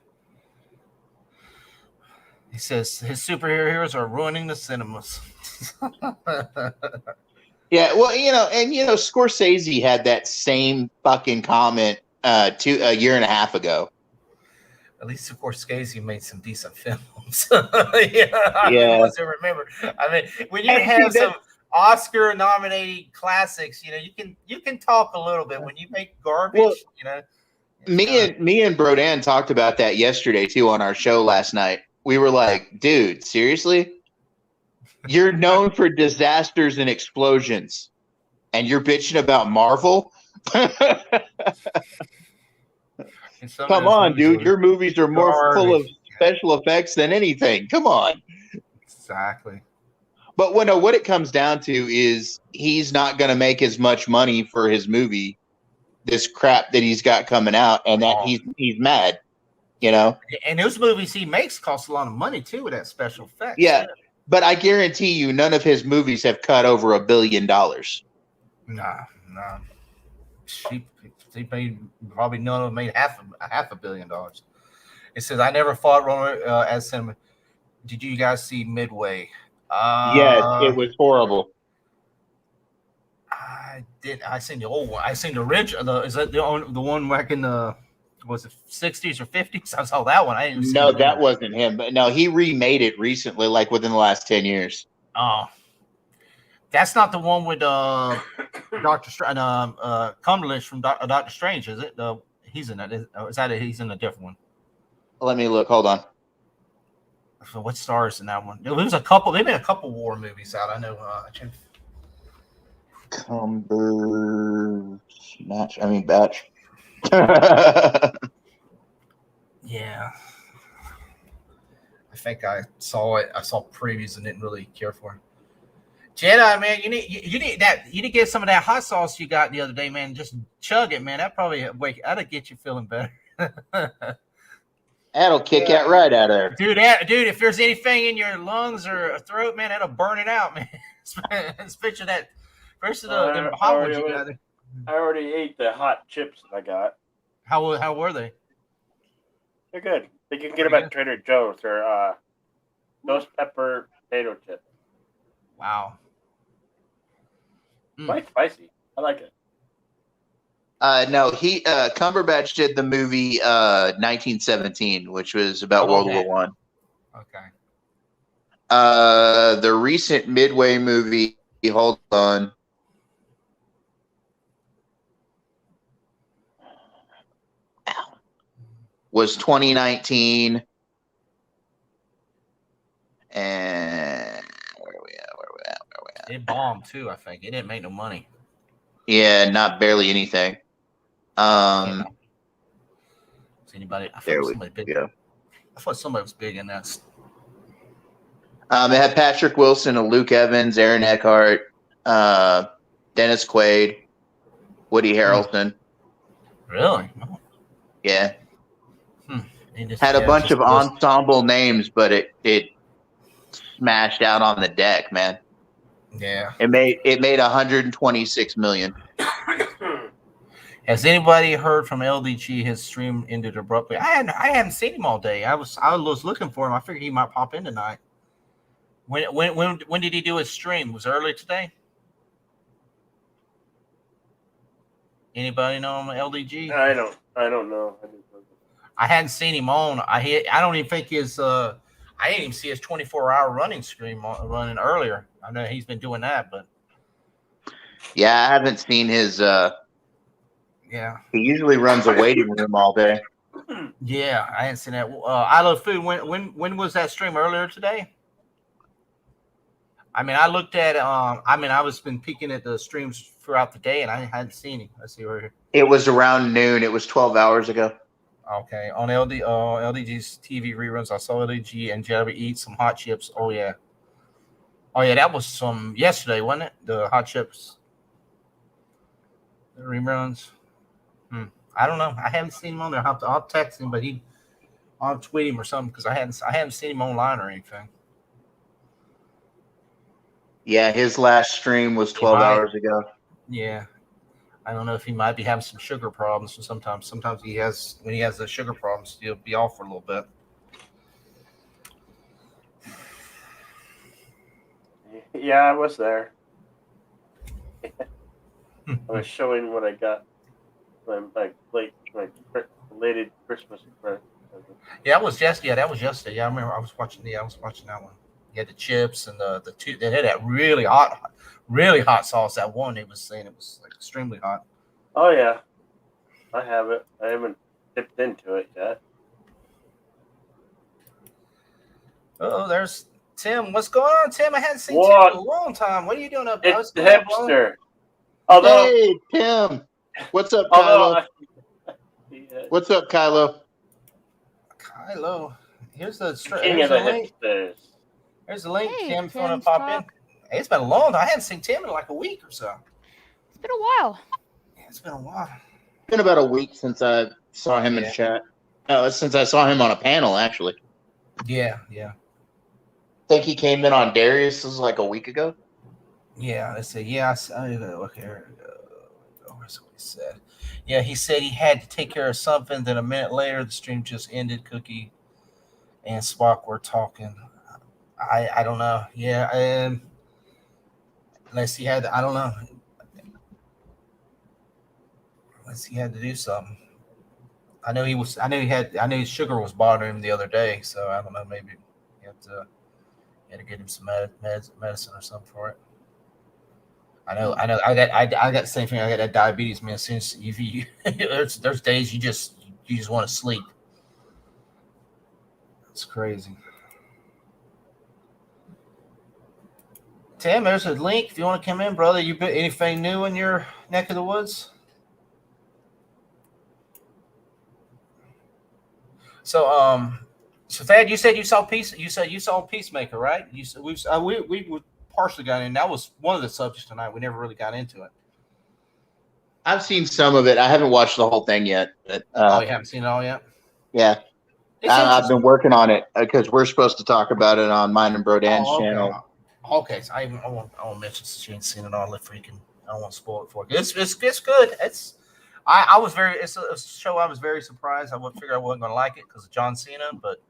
Speaker 7: He says his superhero heroes are ruining the cinemas.
Speaker 5: Yeah, well, Scorsese had that same fucking comment a year and a half ago.
Speaker 7: At least, of course, Scorsese made some decent films. I wasn't remember. I mean, when you have some Oscar-nominated classics, you can talk a little bit. When you make garbage,
Speaker 5: Me and Brodan talked about that yesterday too on our show last night. We were like, dude, seriously? You're known for disasters and explosions, and you're bitching about Marvel? Come on, dude. Your movies are more full of special effects than anything. Come on.
Speaker 7: Exactly.
Speaker 5: But what it comes down to is he's not going to make as much money for his movie, this crap that he's got coming out, and that he's mad,
Speaker 7: And those movies he makes cost a lot of money too with that special effects.
Speaker 5: Yeah, but I guarantee you, none of his movies have cut over $1 billion.
Speaker 7: Nah. He made probably none of them made half $1 billion. It says I never fought Roman as cinema. Did you guys see Midway?
Speaker 5: Yes, it was horrible.
Speaker 7: I did. I seen the old one. I seen the original. Is that the one back in the was it 60s or 50s? I saw that one. I didn't see
Speaker 5: No, that wasn't him. But no, he remade it recently, like within the last 10 years.
Speaker 7: Oh, that's not the one with Doctor Strange, Cumberland from Doctor Strange, is it? He's in it. Is that it? He's in a different one.
Speaker 5: Let me look. Hold on.
Speaker 7: So what stars in that one? There was a couple. They've been a couple war movies out. I know.
Speaker 5: Batch.
Speaker 7: Yeah. I think I saw it. I saw previews and didn't really care for it. Jedi, man, you need to get some of that hot sauce you got the other day, man. Just chug it, man. That'll get you feeling better.
Speaker 5: That'll kick that right out of there.
Speaker 7: Dude, if there's anything in your lungs or throat, man, that'll burn it out, man. Especially that first of the hot ones you got there.
Speaker 4: I already ate the hot chips that I got.
Speaker 7: How were they?
Speaker 4: They're good. You can get them at Trader Joe's. They're ghost pepper potato chips.
Speaker 7: Wow.
Speaker 4: Quite spicy. I like it.
Speaker 5: No, Cumberbatch did the movie 1917, which was about World War One.
Speaker 7: Okay.
Speaker 5: The recent Midway movie, hold on. Was 2019. And where are we at?
Speaker 7: It bombed too, I think. It didn't make no money.
Speaker 5: Yeah, not barely anything.
Speaker 7: Is anybody? I
Speaker 5: There we
Speaker 7: go. I thought somebody was big in that.
Speaker 5: It had Patrick Wilson, Luke Evans, Aaron Eckhart, Dennis Quaid, Woody Harrelson.
Speaker 7: Really? Oh.
Speaker 5: Yeah. Had a bunch of ensemble names, but it smashed out on the deck, man.
Speaker 7: Yeah.
Speaker 5: It made $126 million.
Speaker 7: Has anybody heard from LDG? His stream ended abruptly. I hadn't seen him all day. I was looking for him. I figured he might pop in tonight. When did he do his stream? Was it early today? Anybody know him, LDG?
Speaker 4: I don't know.
Speaker 7: I hadn't seen him on. I don't even think his. I didn't even see his 24-hour running stream running earlier. I know he's been doing that, but
Speaker 5: yeah, I haven't seen his.
Speaker 7: Yeah,
Speaker 5: he usually runs a waiting room all day.
Speaker 7: Yeah, I hadn't seen that. I Love Food. When was that stream? Earlier today? I mean, I looked at. I was been peeking at the streams throughout the day, and I hadn't seen him. Let's see right here.
Speaker 5: It was around noon. It was 12 hours ago.
Speaker 7: Okay, on LDG's TV reruns, I saw LDG and Jerry eat some hot chips. Oh yeah, that was some yesterday, wasn't it? The hot chips, the reruns. I don't know. I haven't seen him on there. I'll text him, but he I'll tweet him or something because I haven't seen him online or anything.
Speaker 5: Yeah, his last stream was 12 hours ago.
Speaker 7: Yeah, I don't know if he might be having some sugar problems. So sometimes he has when he has the sugar problems, he'll be off for a little bit.
Speaker 4: Yeah, I was there. I was showing what I got. My belated Christmas present.
Speaker 7: Yeah, that was yesterday. Yeah, I remember I was watching that one. You had the chips and the two. They had that really hot sauce. That one they was saying it was like extremely hot.
Speaker 4: Oh yeah, I have it. I haven't dipped into it yet.
Speaker 7: Oh, there's Tim. What's going on, Tim? I hadn't seen Tim in a long time. What are you doing up there?
Speaker 4: It's the hipster. Although,
Speaker 5: hey, Tim. What's up, Kylo? What's up, Kylo?
Speaker 7: Kylo. Here's the
Speaker 4: King of the hipsters.
Speaker 7: Here's the link.
Speaker 9: Hey,
Speaker 7: Tim, if you want
Speaker 9: Tim's
Speaker 7: to pop
Speaker 9: talk.
Speaker 7: in. Hey, it's been a long time. I hadn't seen Tim in like a week or so.
Speaker 9: It's been a while.
Speaker 7: Yeah, it's been a while.
Speaker 5: It's been about a week since I saw him in chat. Since I saw him on a panel, actually.
Speaker 7: Yeah.
Speaker 5: I think he came in on Darius's like a week ago.
Speaker 7: Yeah, let's see. Yeah, look here. Where's what he said? Yeah, he said he had to take care of something. Then a minute later, the stream just ended. Cookie and Spock were talking. I don't know. Yeah, unless he had, I don't know. Unless he had to do something. I know his sugar was bothering him the other day. So I don't know. Maybe he had to get him some medicine or something for it. I know. I got the same thing. I got that diabetes, man. Since there's days you just want to sleep. It's crazy. Tim, there's a link if you want to come in, brother. You got anything new in your neck of the woods? So Thad, you said you saw Peacemaker, right? You said we partially got in. That was one of the subjects tonight. We never really got into it.
Speaker 5: I've seen some of it. I haven't watched the whole thing yet. But,
Speaker 7: you haven't seen it all yet?
Speaker 5: Yeah. I've been working on it because we're supposed to talk about it on mine and Brodan's channel.
Speaker 7: Okay, so I won't mention since you ain't seen it all. I don't want to spoil it for you. It's good. It's a show I was very surprised. I figured I wasn't going to like it because of John Cena, but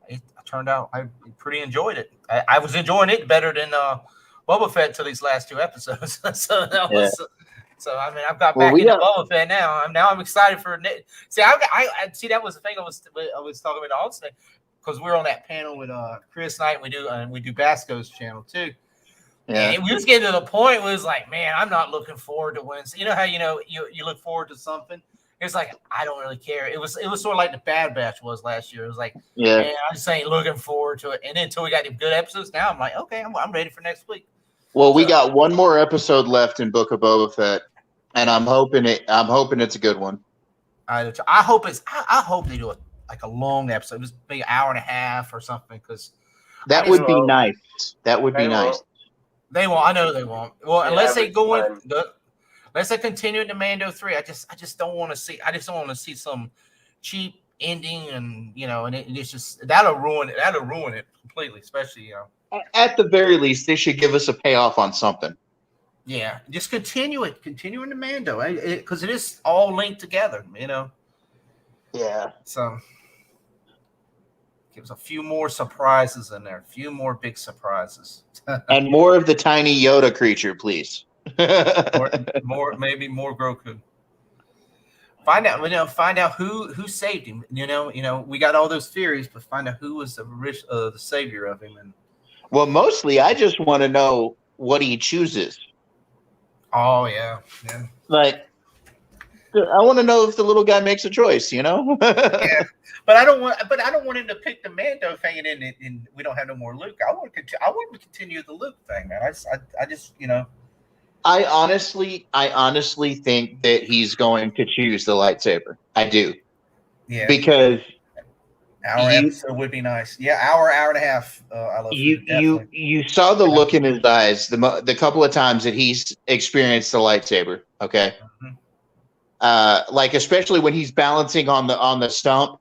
Speaker 7: it turned out I pretty enjoyed it. I was enjoying it better than Boba Fett to these last two episodes. So that was. So I mean, I've got back into Boba Fett now. I'm excited for it. See, I see that was the thing I was talking about Austinator because we're on that panel with Chris Knight. And we do Basco's channel too. Yeah. And we was getting to the point where it was like, man, I'm not looking forward to Wednesday. You know how you look forward to something. It's like I don't really care. It was sort of like the Bad Batch was last year. It was like, man, I just ain't looking forward to it. And then until we got the good episodes, now I'm like, okay, I'm ready for next week.
Speaker 5: Well, we got one more episode left in Book of Boba Fett, and I'm hoping it's a good one.
Speaker 7: I hope they do a long episode, just maybe an hour and a half or something, because
Speaker 5: that would be nice. That would be nice.
Speaker 7: They won't. I know they won't. Well, unless they go in, unless they continue into Mando 3. I just don't want to see. I just don't want to see some cheap ending, and and it's just that'll ruin it completely. Especially
Speaker 5: at the very least, they should give us a payoff on something.
Speaker 7: Yeah, just continue into Mando, because it is all linked together.
Speaker 5: Yeah.
Speaker 7: So gives a few more surprises in there, a few more big surprises,
Speaker 5: and more of the tiny Yoda creature, please.
Speaker 7: maybe more Grogu. Find out who saved him. We got all those theories, but find out who was the savior of him. And
Speaker 5: well, mostly I just want to know what he chooses.
Speaker 7: Oh yeah.
Speaker 5: Like, I want to know if the little guy makes a choice.
Speaker 7: Yeah, but I don't want him to pick the Mando thing, and we don't have no more Luke. I want to continue the Luke thing, man. I just.
Speaker 5: I honestly think that he's going to choose the lightsaber. I do.
Speaker 7: Yeah.
Speaker 5: Because
Speaker 7: hour episode would be nice. Yeah, hour and a half. I love
Speaker 5: you saw the look in his eyes the couple of times that he's experienced the lightsaber. Okay. Mm-hmm. Like especially when he's balancing on the stump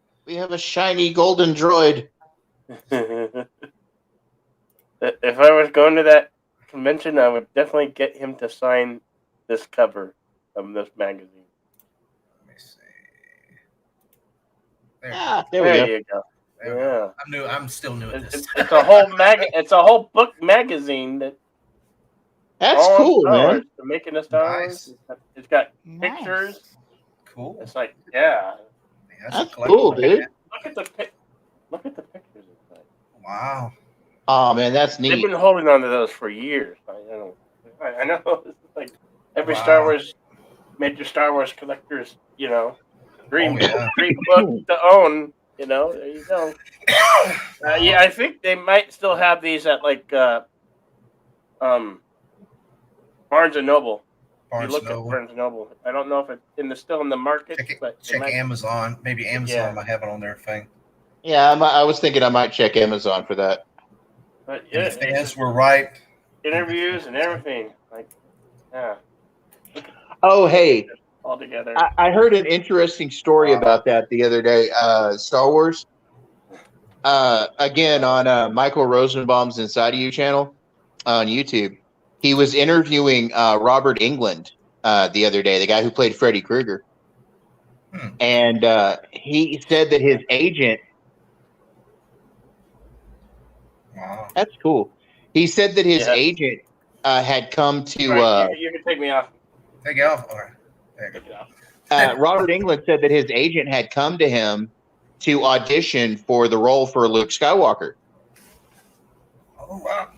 Speaker 5: We have a shiny golden droid.
Speaker 4: If I was going to that convention, I would definitely get him to sign this cover of this magazine.
Speaker 1: Let me see. There,
Speaker 5: There we go.
Speaker 4: You go.
Speaker 1: there we go. I'm still new at this.
Speaker 4: It's a whole It's a whole book magazine that.
Speaker 5: That's cool, man.
Speaker 4: They're making a Star Wars. It's got pictures.
Speaker 1: Cool.
Speaker 4: It's like, yeah.
Speaker 5: That's cool, dude.
Speaker 4: Look at the pictures. It's like,
Speaker 1: wow.
Speaker 5: Oh man, that's neat.
Speaker 4: They've been holding on to those for years. I know. It's like every Star Wars, major Star Wars collectors, dream book to own. There you go. Yeah, I think they might still have these at like Barnes and Noble. At Barnes and Noble. I don't know if it's still in the market.
Speaker 1: Check Amazon. Maybe Amazon might have it on their thing.
Speaker 5: Yeah, I was thinking I might check Amazon for that.
Speaker 4: But
Speaker 1: yeah, the fans were right.
Speaker 4: Interviews and everything. Like, yeah.
Speaker 5: Oh, hey.
Speaker 4: All together.
Speaker 5: I heard an interesting story about that the other day. Star Wars. Again, on Michael Rosenbaum's Inside of You channel on YouTube. He was interviewing Robert Englund the other day, the guy who played Freddy Krueger. And he said that his agent.
Speaker 1: Wow.
Speaker 5: That's cool. He said that his agent had come to.
Speaker 4: You can take me off.
Speaker 1: Take it off. All right. Take it
Speaker 5: off. Robert Englund said that his agent had come to him to audition for the role for Luke Skywalker.
Speaker 1: Oh, wow.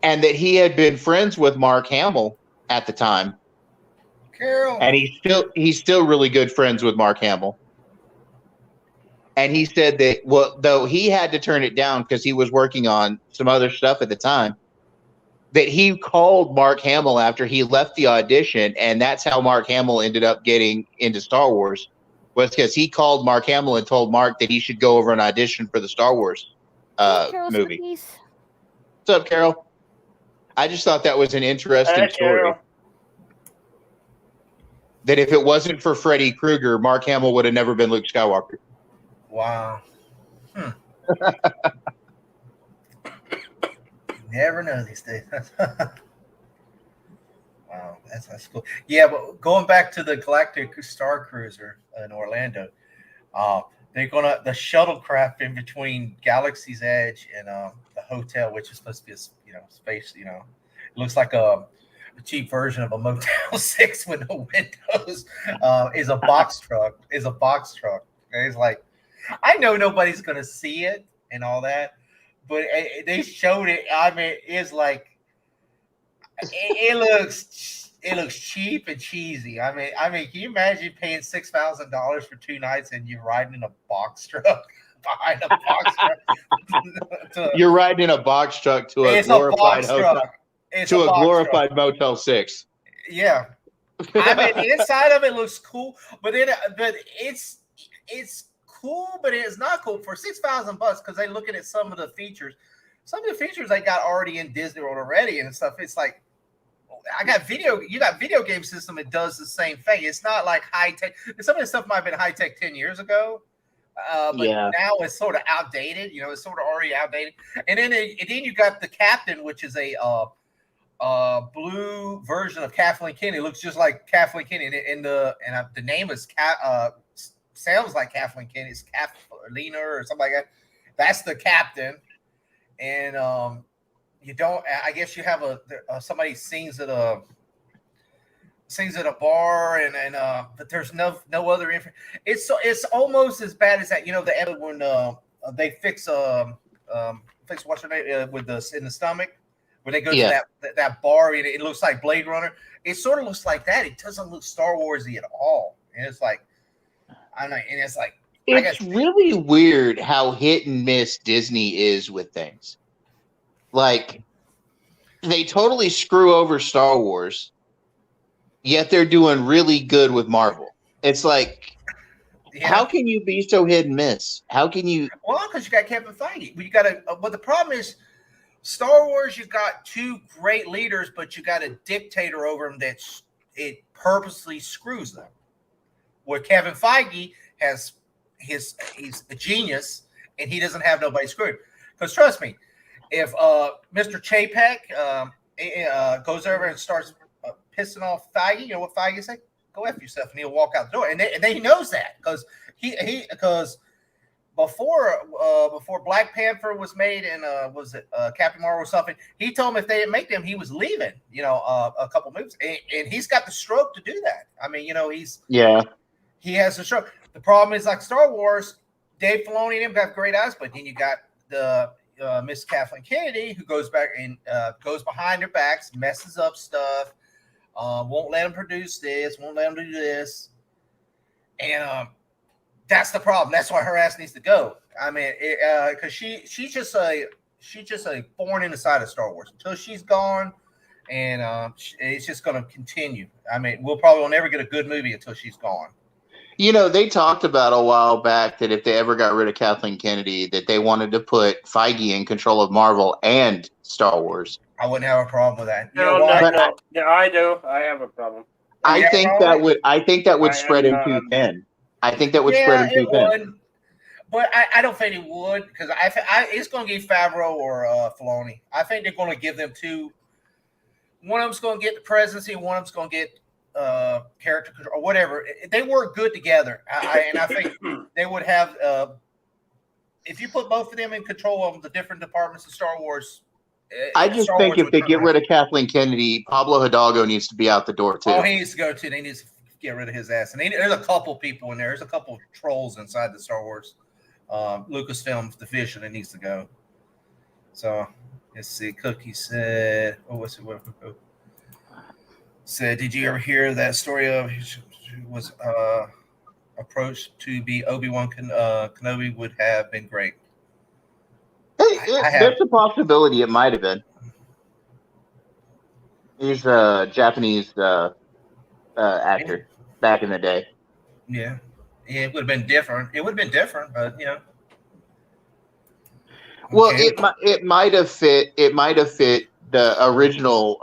Speaker 5: And that he had been friends with Mark Hamill at the time.
Speaker 1: Carol.
Speaker 5: And he's still really good friends with Mark Hamill. And he said that, though he had to turn it down because he was working on some other stuff at the time, that he called Mark Hamill after he left the audition, and that's how Mark Hamill ended up getting into Star Wars, was because he called Mark Hamill and told Mark that he should go over and audition for the Star Wars movie.
Speaker 9: Cookies.
Speaker 5: What's up, Carol? I just thought that was an interesting story.
Speaker 4: Carol.
Speaker 5: That if it wasn't for Freddy Krueger, Mark Hamill would have never been Luke Skywalker.
Speaker 1: Wow. Never know these days. Wow, that's cool. Yeah, but going back to the Galactic Star Cruiser in Orlando, they're gonna the shuttlecraft in between Galaxy's Edge and the hotel, which is supposed to be space. It looks like a cheap version of a Motel 6 with no windows. Is a box truck. And it's like, I know nobody's gonna see it and all that, but they showed it. I mean, it's like it looks cheap and cheesy. I mean, can you imagine paying $6,000 for 2 nights and you're riding in a box truck behind a box truck?
Speaker 5: You're riding in a box truck to a glorified hotel, to a glorified Motel 6.
Speaker 1: Yeah, I mean, the inside of it looks cool, but it's cool, but it's not cool for $6,000 because they're looking at some of the features. Some of the features they got already in Disney World already and stuff. It's like, you got video game system that does the same thing. It's not like high tech. Some of the stuff might have been high tech 10 years ago, but now it's sort of outdated. It's sort of already outdated. And then you got the Captain, which is a blue version of Kathleen Kennedy. It looks just like Kathleen Kennedy, and the name is sounds like Kathleen Kennedy. It's Kathleen or something like that. That's the Captain, and you don't. I guess you have somebody sings at a bar, and but there's no other info. It's almost as bad as that. The episode when they fix what's her name with in the stomach. When they go to that bar, it looks like Blade Runner. It sort of looks like that. It doesn't look Star Warsy at all. And it's like, I don't know. And it's like,
Speaker 5: it's really weird how hit and miss Disney is with things. Like, they totally screw over Star Wars, yet they're doing really good with Marvel. It's like, how can you be so hit and miss? How can you?
Speaker 1: Well, because you got Kevin Feige. But the problem is, Star Wars, you got 2 great leaders, but you got a dictator over them it purposely screws them. Where Kevin Feige he's a genius, and he doesn't have nobody screwed. Because trust me, if Mr. Chapek goes over and starts pissing off Feige, you know what Feige say? Go F yourself, and he'll walk out the door. And then he knows that because because before Black Panther was made and was it Captain Marvel or something, he told him if they didn't make them, he was leaving. You know, a couple movies, and he's got the stroke to do that. I mean, you know, he has the stroke. The problem is like Star Wars, Dave Filoni and him got great eyes, but then you got the Miss Kathleen Kennedy who goes back and goes behind their backs, messes up stuff, won't let them produce this, won't let them do this, and that's the problem. That's why her ass needs to go. I mean, because she's just a thorn in the side of Star Wars until she's gone, and it's just going to continue. I mean, we'll probably never get a good movie until she's gone.
Speaker 5: You know, they talked about a while back that if they ever got rid of Kathleen Kennedy, that they wanted to put Feige in control of Marvel and Star Wars.
Speaker 1: I wouldn't have a problem with that. You
Speaker 4: No,
Speaker 1: know why?
Speaker 4: no, I do. I have a problem.
Speaker 5: I think that would spread him too thin. I think that would spread him too thin.
Speaker 1: But I don't think it would because it's going to give Favreau or Filoni. I think they're going to give them two. One of them's going to get the presidency, and one of them's going to get character control or whatever. They work good together, and I think they would have. If you put both of them in control of the different departments of Star Wars,
Speaker 5: I just think if they get rid of Kathleen Kennedy, Pablo Hidalgo needs to be out the door too.
Speaker 1: Oh, he needs to go too. They need to get rid of his ass. And there's a couple people in there. There's a couple of trolls inside the Star Wars Lucasfilm division that needs to go. So let's see. Cookie said, said, did you ever hear that story of was approached to be Obi-Wan Kenobi would have been great?
Speaker 5: There's a possibility it might have been. He's a Japanese actor back in the day.
Speaker 1: Yeah, it would have been different. It would have been different, but you know.
Speaker 5: Well, it might have fit. It might have fit the original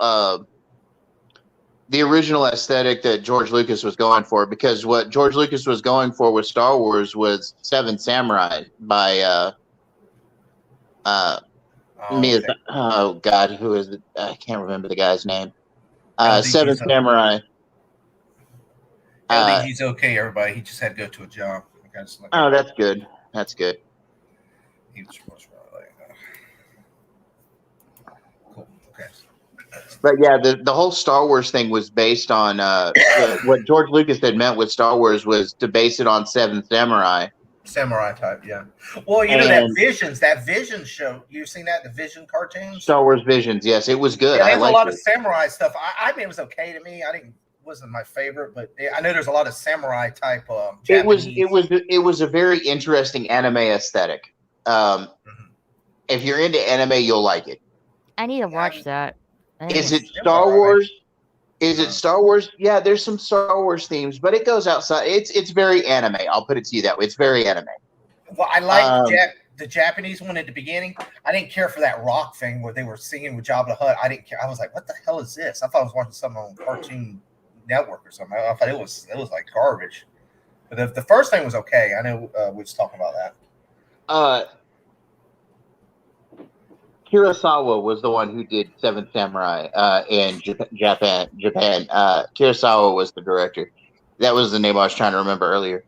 Speaker 5: aesthetic that George Lucas was going for, because what George Lucas was going for with Star Wars was Seven Samurai by oh God, who is it? I can't remember the guy's name. Seven Samurai.
Speaker 1: I think he's okay, everybody. He just had to go to a job.
Speaker 5: Oh, that's good. That's good.
Speaker 1: Cool. Okay.
Speaker 5: But yeah, the whole Star Wars thing was based on what George Lucas had meant with Star Wars was to base it on Seven Samurai.
Speaker 1: Samurai type, yeah. Well, you know that Vision show. You've seen that, the Vision cartoon?
Speaker 5: Star Wars Visions, yes, it was good.
Speaker 1: Yeah,
Speaker 5: I
Speaker 1: there's
Speaker 5: liked
Speaker 1: a lot
Speaker 5: it.
Speaker 1: of samurai stuff. I mean, it was okay to me. Wasn't my favorite, but I know there's a lot of samurai type. Japanese.
Speaker 5: It was a very interesting anime aesthetic. If you're into anime, you'll like it.
Speaker 9: I need to watch that.
Speaker 5: Is it Star Wars? Is it Star Wars? Yeah, there's some Star Wars themes, but it goes outside. It's very anime. I'll put it to you that way. It's very anime.
Speaker 1: Well, I like the Japanese one at the beginning. I didn't care for that rock thing where they were singing with Jabba the Hutt. I didn't care. I was like, what the hell is this? I thought I was watching something on Cartoon Network or something. I thought it was like garbage. But the first thing was okay. I know we was talking about that.
Speaker 5: Kurosawa was the one who did Seven Samurai in Japan. Kurosawa was the director. That was the name I was trying to remember earlier.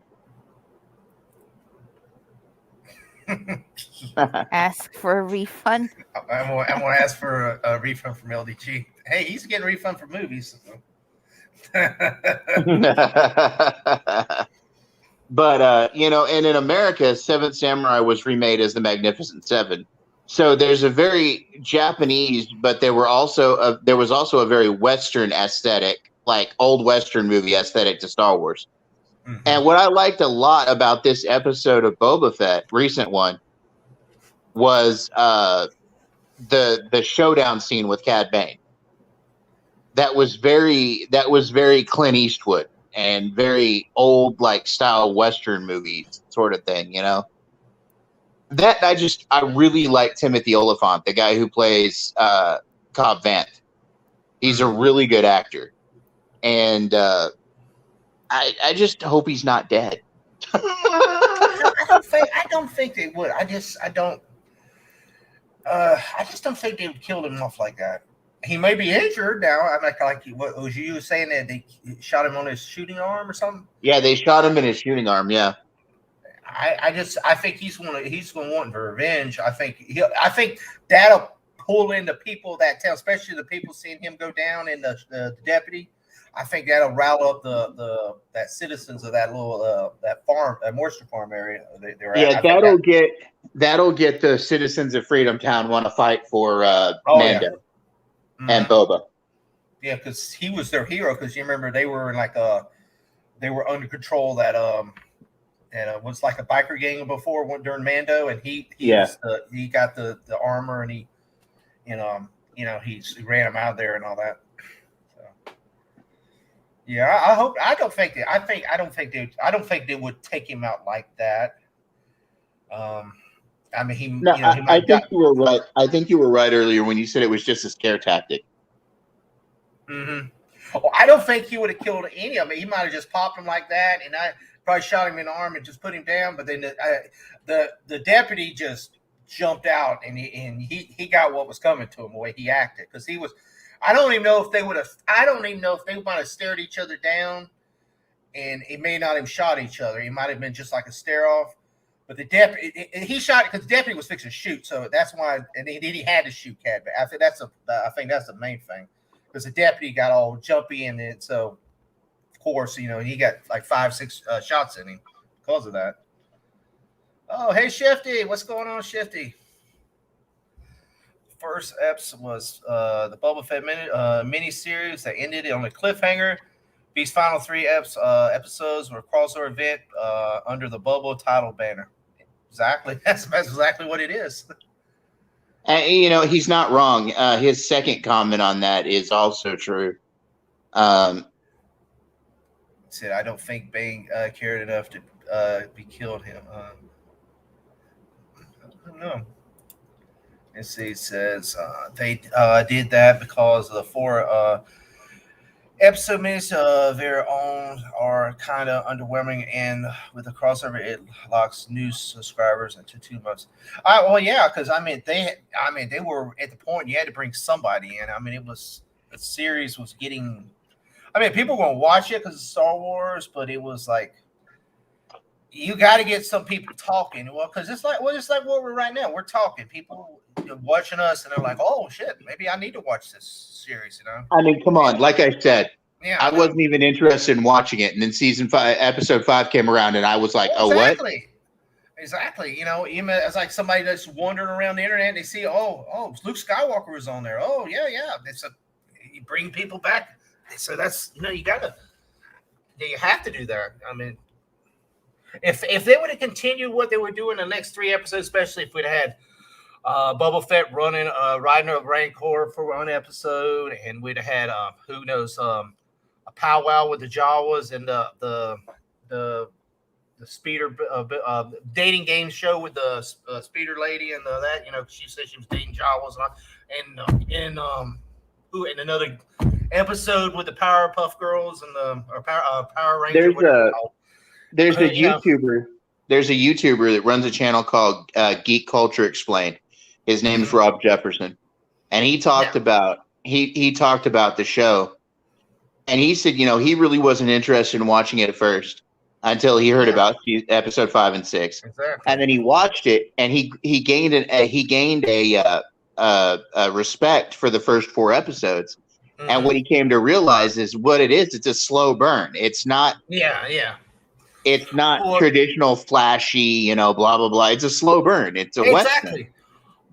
Speaker 9: Ask for a refund.
Speaker 1: I'm going to ask for a refund from LDG. Hey, he's getting a refund for movies.
Speaker 5: But, and in America, Seventh Samurai was remade as The Magnificent Seven. So there's a very Japanese, but there was also a very Western aesthetic, like old Western movie aesthetic to Star Wars. Mm-hmm. And what I liked a lot about this episode of Boba Fett, recent one, was the showdown scene with Cad Bane. That was very Clint Eastwood and very old like style Western movie sort of thing, you know. That I really like Timothy Oliphant, the guy who plays Cobb Vanth. He's a really good actor, and I just hope he's not dead.
Speaker 1: I don't think they would. I just don't think they would kill him off like that. He may be injured now. I'm like what was you saying that they shot him on his shooting arm or something?
Speaker 5: Yeah, they shot him in his shooting arm. Yeah.
Speaker 1: I think he's going to want revenge. I think that'll pull in the people that town, especially the people seeing him go down and the deputy. I think that'll rile up that citizens of that little that farm, that moisture farm area.
Speaker 5: That'll get the citizens of Freedom Town want to fight for Mando and Boba.
Speaker 1: Yeah, because he was their hero. Because you remember they were in they were under control that was like a biker gang before during Mando, and he got the armor and he ran him out there and all that. So, yeah, I don't think they would take him out like that. I mean,
Speaker 5: I think you were right. I think you were right earlier when you said it was just a scare tactic.
Speaker 1: Mm-hmm. Well, I don't think he would have killed any of them. He might have just popped him like that, and I probably shot him in the arm and just put him down. But then the deputy just jumped out, and he got what was coming to him the way he acted, because he was. I don't even know if they might have stared each other down, and it may not have shot each other. It might have been just like a stare off. But the deputy, he shot because the deputy was fixing to shoot, so that's why. And he had to shoot Cad. I think that's the main thing. Because the deputy got all jumpy, and then so of course, he got like 5-6 shots in him because of that. Oh, hey Shifty, what's going on, Shifty? First episode was the Boba Fett mini series that ended on a cliffhanger. These final 3 episodes were a crossover event under the Boba title banner. Exactly, that's exactly what it is.
Speaker 5: He's not wrong. His second comment on that is also true.
Speaker 1: Said, I don't think Bane cared enough to be killed him. I don't know. And see, it says they did that because the 4 episode minutes of their own are kind of underwhelming, and with the crossover, it locks new subscribers into 2 months. Well, yeah, because they were at the point you had to bring somebody in. The series was getting. People were gonna watch it because it's Star Wars, but it was like you got to get some people talking. Well, because it's like what we're right now. We're talking. People watching us, and they're like, "Oh shit, maybe I need to watch this series."
Speaker 5: Come on. Like I said, I wasn't even interested in watching it, and then season 5, episode 5 came around, and I was like, "Oh,
Speaker 1: exactly. What?" Exactly. It's like somebody that's wandering around the internet, and they see, "Oh, Luke Skywalker was on there." Oh, yeah. You bring people back. So that's you have to do that. If they would have continued what they were doing in the next 3 episodes, especially if we'd had Boba Fett riding a Rancor for 1 episode, and we'd have had who knows a powwow with the Jawas and the speeder dating game show with the speeder lady and that she said she was dating Jawas and another episode with the Powerpuff Girls and the Power Rangers.
Speaker 5: There's a YouTuber. There's a YouTuber that runs a channel called Geek Culture Explained. His name's Rob Jefferson, and he talked about he talked about the show, and he said he really wasn't interested in watching it at first until he heard about episode 5 and 6,
Speaker 1: exactly.
Speaker 5: And then he watched it, and he gained a respect for the first 4 episodes. Mm-hmm. And what he came to realize is what it is. It's a slow burn. It's not.
Speaker 1: Yeah.
Speaker 5: It's not traditional flashy, blah blah blah. It's a slow burn. It's a Western.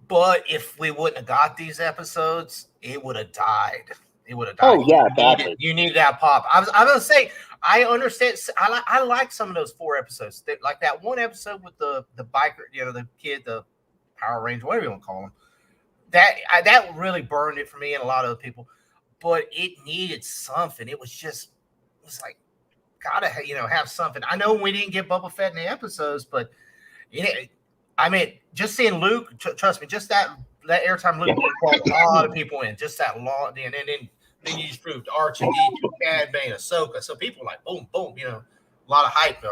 Speaker 1: But if we wouldn't have got these episodes, it would have died. It would have died.
Speaker 5: Oh yeah, badly.
Speaker 1: You need that pop. I was gonna say I understand. I like some of those 4 episodes. Like that 1 episode with the biker, the kid, the Power Ranger, whatever you want to call him. That really burned it for me and a lot of other people. But it needed something. It was like gotta have something. I know we didn't get Boba Fett in the episodes, but just seeing Luke, trust me, just that airtime Luke brought a lot of people in. Just that long, and then you just proved R2D2, Cad Bane, Ahsoka. So people were like boom, boom, a lot of hype,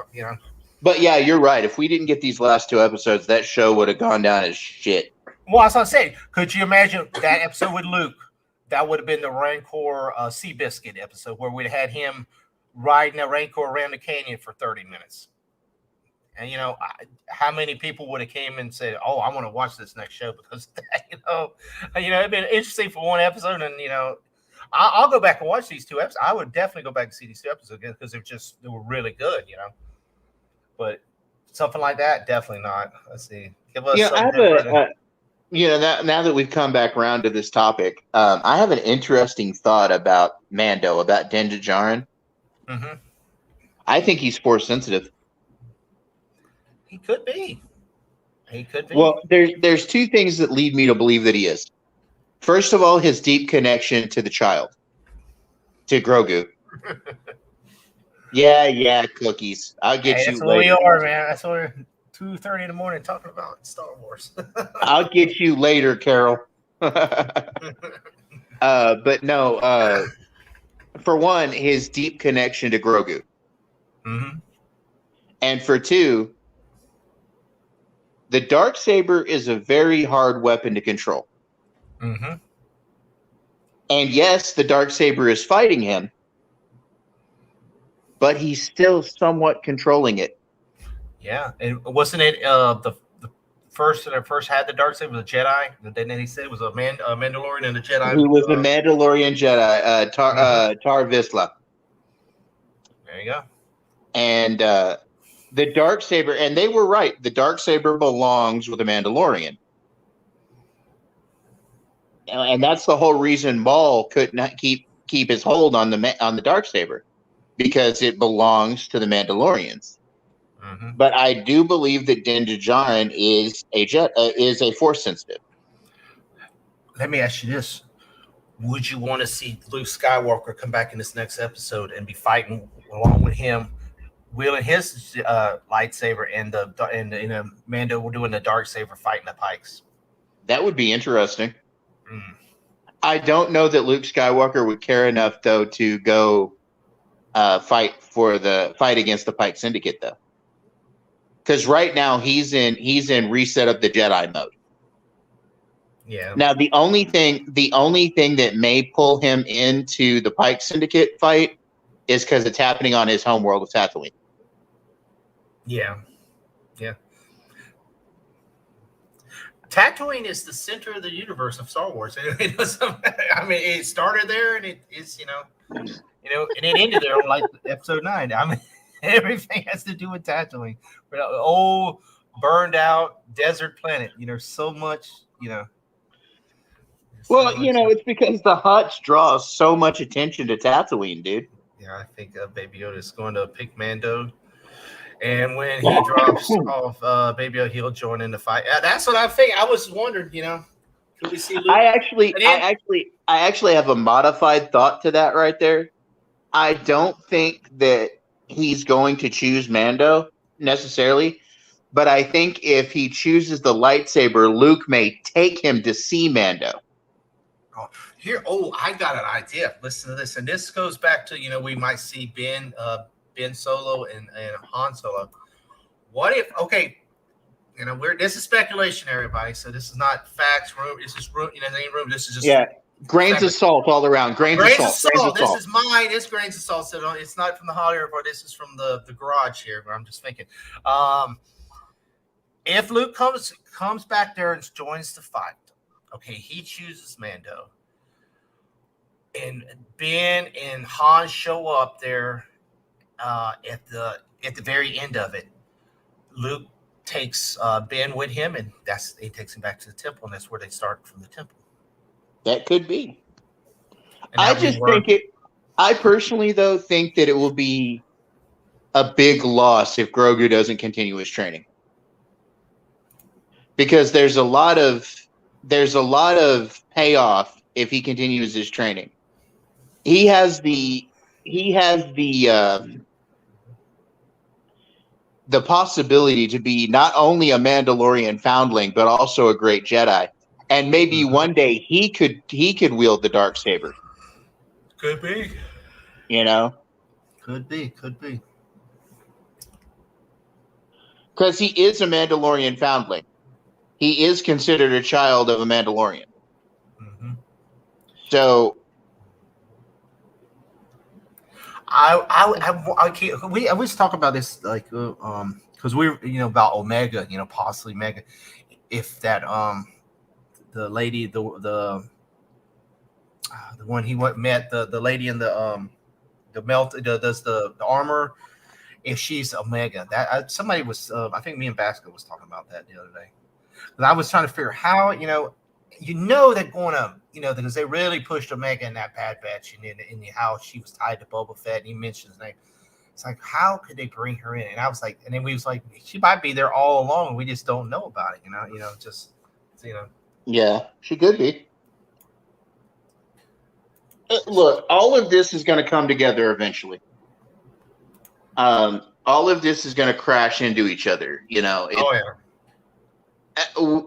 Speaker 5: But yeah, you're right. If we didn't get these last 2 episodes, that show would have gone down as shit.
Speaker 7: Well, that's what I'm saying. Could you imagine that episode with Luke? That would have been the Rancor Seabiscuit episode where we'd had him riding a Rancor around the canyon for 30 minutes. And, how many people would have came and said, oh, I want to watch this next show because, it'd been interesting for one episode. And, I'll go back and watch these 2 episodes. I would definitely go back and see these 2 episodes again because they were really good, But something like that, definitely not. Let's see. Give us
Speaker 5: I have now that we've come back around to this topic, I have an interesting thought about Mando, about Din Djarin.
Speaker 7: Mm-hmm.
Speaker 5: I think he's force sensitive.
Speaker 7: He could be.
Speaker 5: Well, there's 2 things that lead me to believe that he is. First of all, his deep connection to the child, to Grogu. Yeah, cookies. I'll get you.
Speaker 7: That's what we are, man. That's what we're 2:30 in the morning talking about Star Wars.
Speaker 5: I'll get you later, Carol. But no. For one, his deep connection to Grogu.
Speaker 7: Mm-hmm.
Speaker 5: And for 2, the Darksaber is a very hard weapon to control.
Speaker 7: Mm-hmm.
Speaker 5: And yes, the Darksaber is fighting him, but he's still somewhat controlling it.
Speaker 7: Yeah, and wasn't it the first that first had the Darksaber was a Jedi? Then he said it was a Mandalorian and a Jedi.
Speaker 5: He was the Mandalorian Jedi, Tar Vizsla.
Speaker 7: There you go.
Speaker 5: And the Darksaber, and they were right. The Darksaber belongs with a Mandalorian. And that's the whole reason Maul could not keep his hold on the Darksaber, because it belongs to the Mandalorians.
Speaker 7: Mm-hmm.
Speaker 5: But I do believe that Din Djarin is a force sensitive.
Speaker 7: Let me ask you this: would you want to see Luke Skywalker come back in this next episode and be fighting along with him, wielding his lightsaber, and Mando doing the Darksaber fighting the Pikes?
Speaker 5: That would be interesting. I don't know that Luke Skywalker would care enough, though, to go fight against the Pike Syndicate, though, because right now he's in reset of the Jedi mode.
Speaker 7: Yeah.
Speaker 5: Now the only thing that may pull him into the Pike Syndicate fight is because it's happening on his homeworld of Tatooine.
Speaker 7: Yeah. Tatooine is the center of the universe of Star Wars. I mean, it started there, and it is, and it ended there on like episode 9. I mean, everything has to do with Tatooine. But old, burned out desert planet. So much. Well,
Speaker 5: it's because the Hutts draw so much attention to Tatooine, dude.
Speaker 7: Yeah, I think Baby Yoda is going to pick Mando. And when he drops off Baby Yoda, he'll join in the fight. That's what I think. I was wondering, could we see Luke?
Speaker 5: I actually have a modified thought to that right there. I don't think that he's going to choose Mando necessarily, but I think if he chooses the lightsaber, Luke may take him to see Mando.
Speaker 7: I got an idea. Listen to this. And this goes back to, we might see Ben Solo and Han Solo. What if, this is speculation, everybody. So this is not facts, room. This is room, ain't room. This is just
Speaker 5: grains of salt all around. Grains of salt.
Speaker 7: This is mine. It's grains of salt. So it's not from the Hollywood Report. This is from the garage here, where I'm just thinking. If Luke comes back there and joins the fight, he chooses Mando, and Ben and Han show up there at the very end of it. Luke takes Ben with him, and he takes him back to the temple, and that's where they start from the temple.
Speaker 5: That could be. I personally, though, think that it will be a big loss if Grogu doesn't continue his training, because there's a lot of payoff if he continues his training. He has the possibility to be not only a Mandalorian foundling, but also a great Jedi. And maybe one day he could wield the Darksaber.
Speaker 7: Could be.
Speaker 5: You know?
Speaker 7: Could be.
Speaker 5: Because he is a Mandalorian foundling. He is considered a child of a Mandalorian.
Speaker 7: Mm-hmm.
Speaker 5: So
Speaker 7: I can't. We always talk about this, like, because we're about Omega, possibly Mega, if that the lady the one he met the lady in the does the armor, if she's Omega, that somebody was I think me and Basco was talking about that the other day. But I was trying to figure how they're gonna because they really pushed Omega in that Bad Batch and in how she was tied to Boba Fett and he mentioned his name. It's like, how could they bring her in? And I was like, and then we was like, she might be there all along and we just don't know about it,
Speaker 5: yeah, she could be. Look, all of this is going to come together eventually. All of this is going to crash into each other.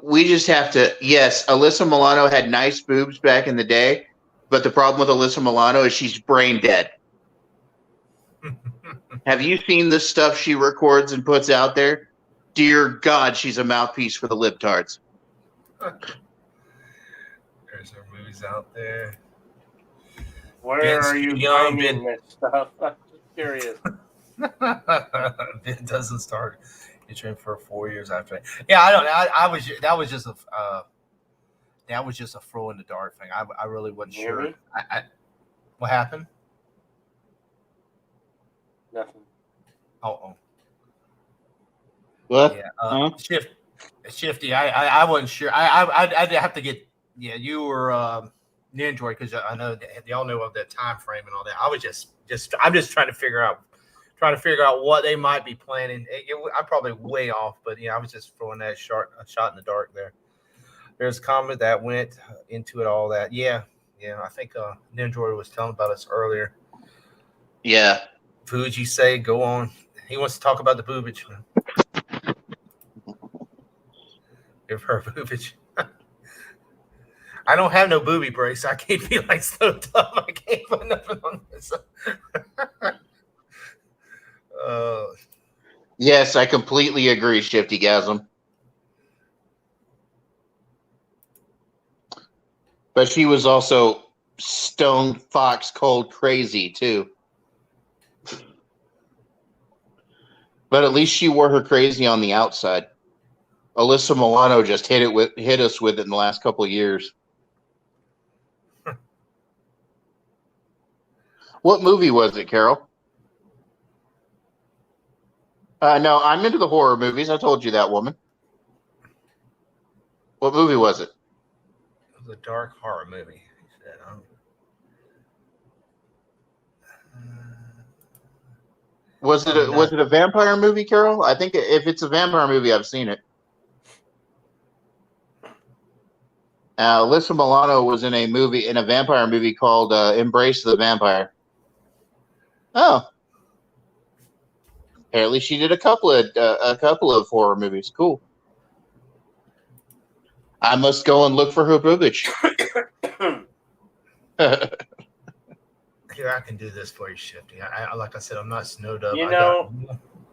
Speaker 5: We just have to. Yes, Alyssa Milano had nice boobs back in the day, but the problem with Alyssa Milano is she's brain dead. Have you seen the stuff she records and puts out there? Dear God, she's a mouthpiece for the libtards.
Speaker 7: There's some movies out there.
Speaker 4: Where are you finding this stuff? I'm just curious.
Speaker 7: It doesn't start. You train for 4 years after that. Yeah, I don't know. That was just a throw in the dark thing. I really wasn't sure. What happened?
Speaker 4: Nothing.
Speaker 7: Oh.
Speaker 5: What?
Speaker 7: Yeah. Shifty. I wasn't sure. I'd have to get. Yeah, you were Ninja because I know they all know of the time frame and all that. I was I'm just trying to figure out what they might be planning. I'm probably way off, but I was just throwing that a shot in the dark there. There's a comment that went into it, all that. Yeah. I think Ninja was telling about us earlier.
Speaker 5: Yeah.
Speaker 7: Fuji say, go on. He wants to talk about the boobage. Give her boobage. I don't have no booby brace. I can't be like so tough. I can't put nothing on this.
Speaker 5: Yes, I completely agree, Shifty-gasm. But she was also stone fox cold crazy too. But at least she wore her crazy on the outside. Alyssa Milano just hit us with it in the last couple of years. What movie was it, Carol? No, I'm into the horror movies. I told you that, woman. What movie was it?
Speaker 7: It was a dark horror movie. He said,
Speaker 5: Was it a vampire movie, Carol? I think if it's a vampire movie, I've seen it. Alyssa Milano was in a vampire movie called Embrace the Vampire. Oh, apparently she did a couple of horror movies. Cool. I must go and look for her boobage.
Speaker 7: Here, I can do this for you, Shifty. I like I said, I'm not snowed up.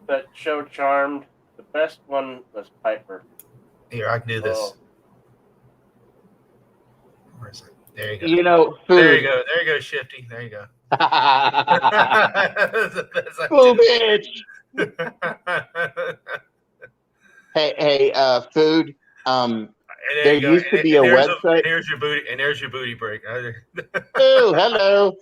Speaker 4: That show Charmed, the best one was Piper.
Speaker 7: Here, I can do this. Where is it? There you go.
Speaker 5: Food.
Speaker 7: There you go. There you go, Shifty. There you go.
Speaker 5: Boobage. Hey, food. There used to be a website.
Speaker 7: There's your booty break.
Speaker 5: Oh, hello.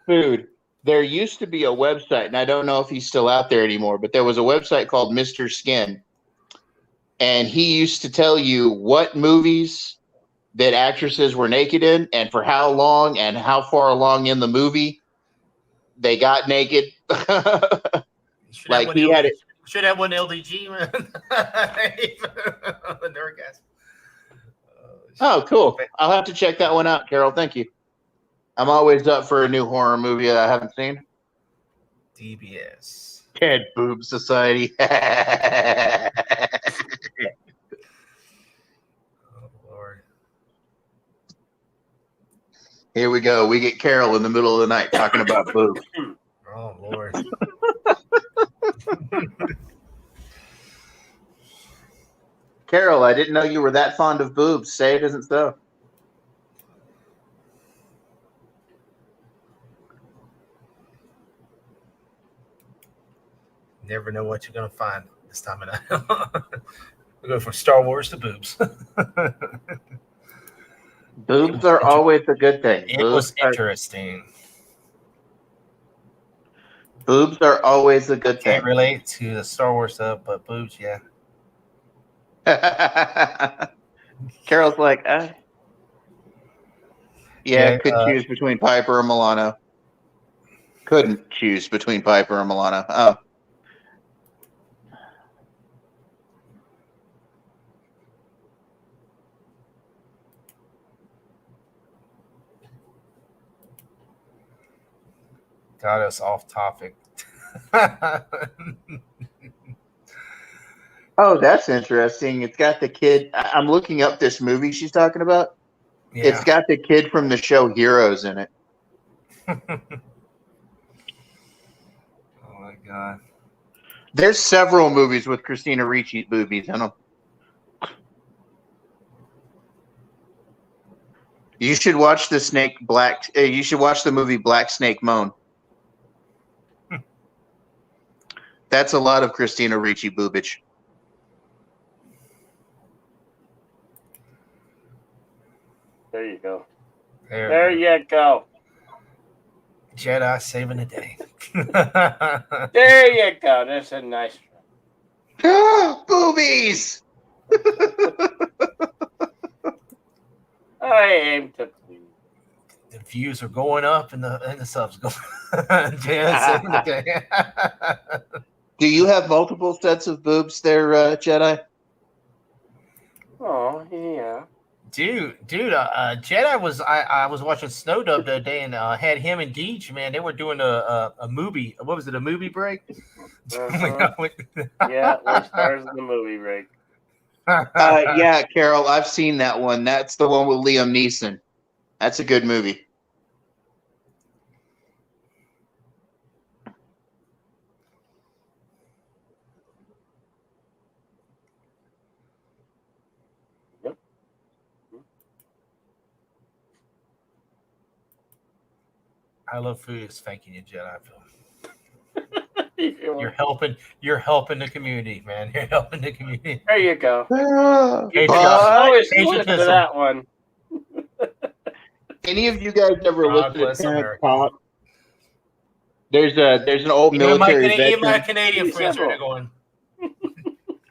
Speaker 5: Food. There used to be a website, and I don't know if he's still out there anymore, but there was a website called Mr. Skin. And he used to tell you what movies that actresses were naked in and for how long and how far along in the movie they got naked. Like he had it.
Speaker 7: Should have one LDG, man. The Nerdgasm.
Speaker 5: Oh, cool. I'll have to check that one out, Carol. Thank you. I'm always up for a new horror movie that I haven't seen.
Speaker 7: DBS.
Speaker 5: Dead Boob Society.
Speaker 7: Oh, Lord.
Speaker 5: Here we go. We get Carol in the middle of the night talking about boobs.
Speaker 7: Oh, Lord.
Speaker 5: Carol, I didn't know you were that fond of boobs. Say it isn't so.
Speaker 7: Never know what you're gonna find this time of night. We go from Star Wars to boobs.
Speaker 5: Boobs are always a good thing.
Speaker 7: It was interesting.
Speaker 5: Boobs are always a good
Speaker 7: Can't
Speaker 5: thing.
Speaker 7: relate to the Star Wars stuff, but boobs, yeah.
Speaker 5: Carol's like, yeah, could choose between Piper or Milano. Couldn't choose between Piper or Milano. Oh.
Speaker 7: Got us off topic.
Speaker 5: Oh, that's interesting. It's got the kid. I'm looking up this movie she's talking about.
Speaker 7: Yeah.
Speaker 5: It's got the kid from the show Heroes in it.
Speaker 7: Oh my god.
Speaker 5: There's several movies with Christina Ricci's boobies in them. You should watch you should watch the movie Black Snake Moan. That's a lot of Christina Ricci boobage.
Speaker 4: There you go.
Speaker 7: There
Speaker 4: you go.
Speaker 7: Jedi saving the day.
Speaker 4: There you go. That's a nice
Speaker 5: Boobies!
Speaker 4: I aim to please.
Speaker 7: The views are going up and the subs going. Jedi saving the day.
Speaker 5: Do you have multiple sets of boobs there, Jedi?
Speaker 4: Oh, yeah.
Speaker 7: Dude, Jedi was I was watching Snow Dub the other day and had him and Deej, man. They were doing a movie. What was it? A movie break?
Speaker 4: Yeah, we're stars in the movie break.
Speaker 5: Yeah, Carol, I've seen that one. That's the one with Liam Neeson. That's a good movie.
Speaker 7: I love food is thanking you, Jedi. You're helping the community, man. You're helping the community.
Speaker 4: There you go.
Speaker 5: Always
Speaker 4: listen to that one.
Speaker 5: Any of you guys ever listen to Terrence talk? There's an old military veteran.
Speaker 7: My Canadian friends are going.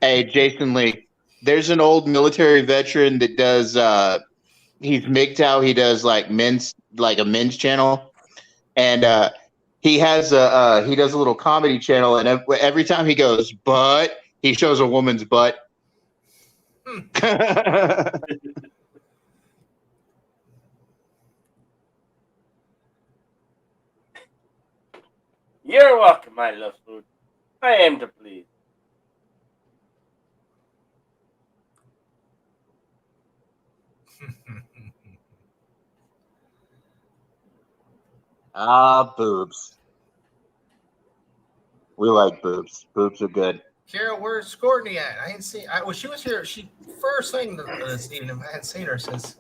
Speaker 5: Hey, Jasonlee. There's an old military veteran that does. He's MGTOW. He does like a men's channel, and he does a little comedy channel. And every time he goes, but he shows a woman's butt.
Speaker 4: You're welcome, my love food. I aim to please.
Speaker 5: Boobs. We like boobs. Boobs are good.
Speaker 7: Carol, where's Courtney at? I ain't seen. Well, she was here. She first thing this evening. I hadn't seen her since.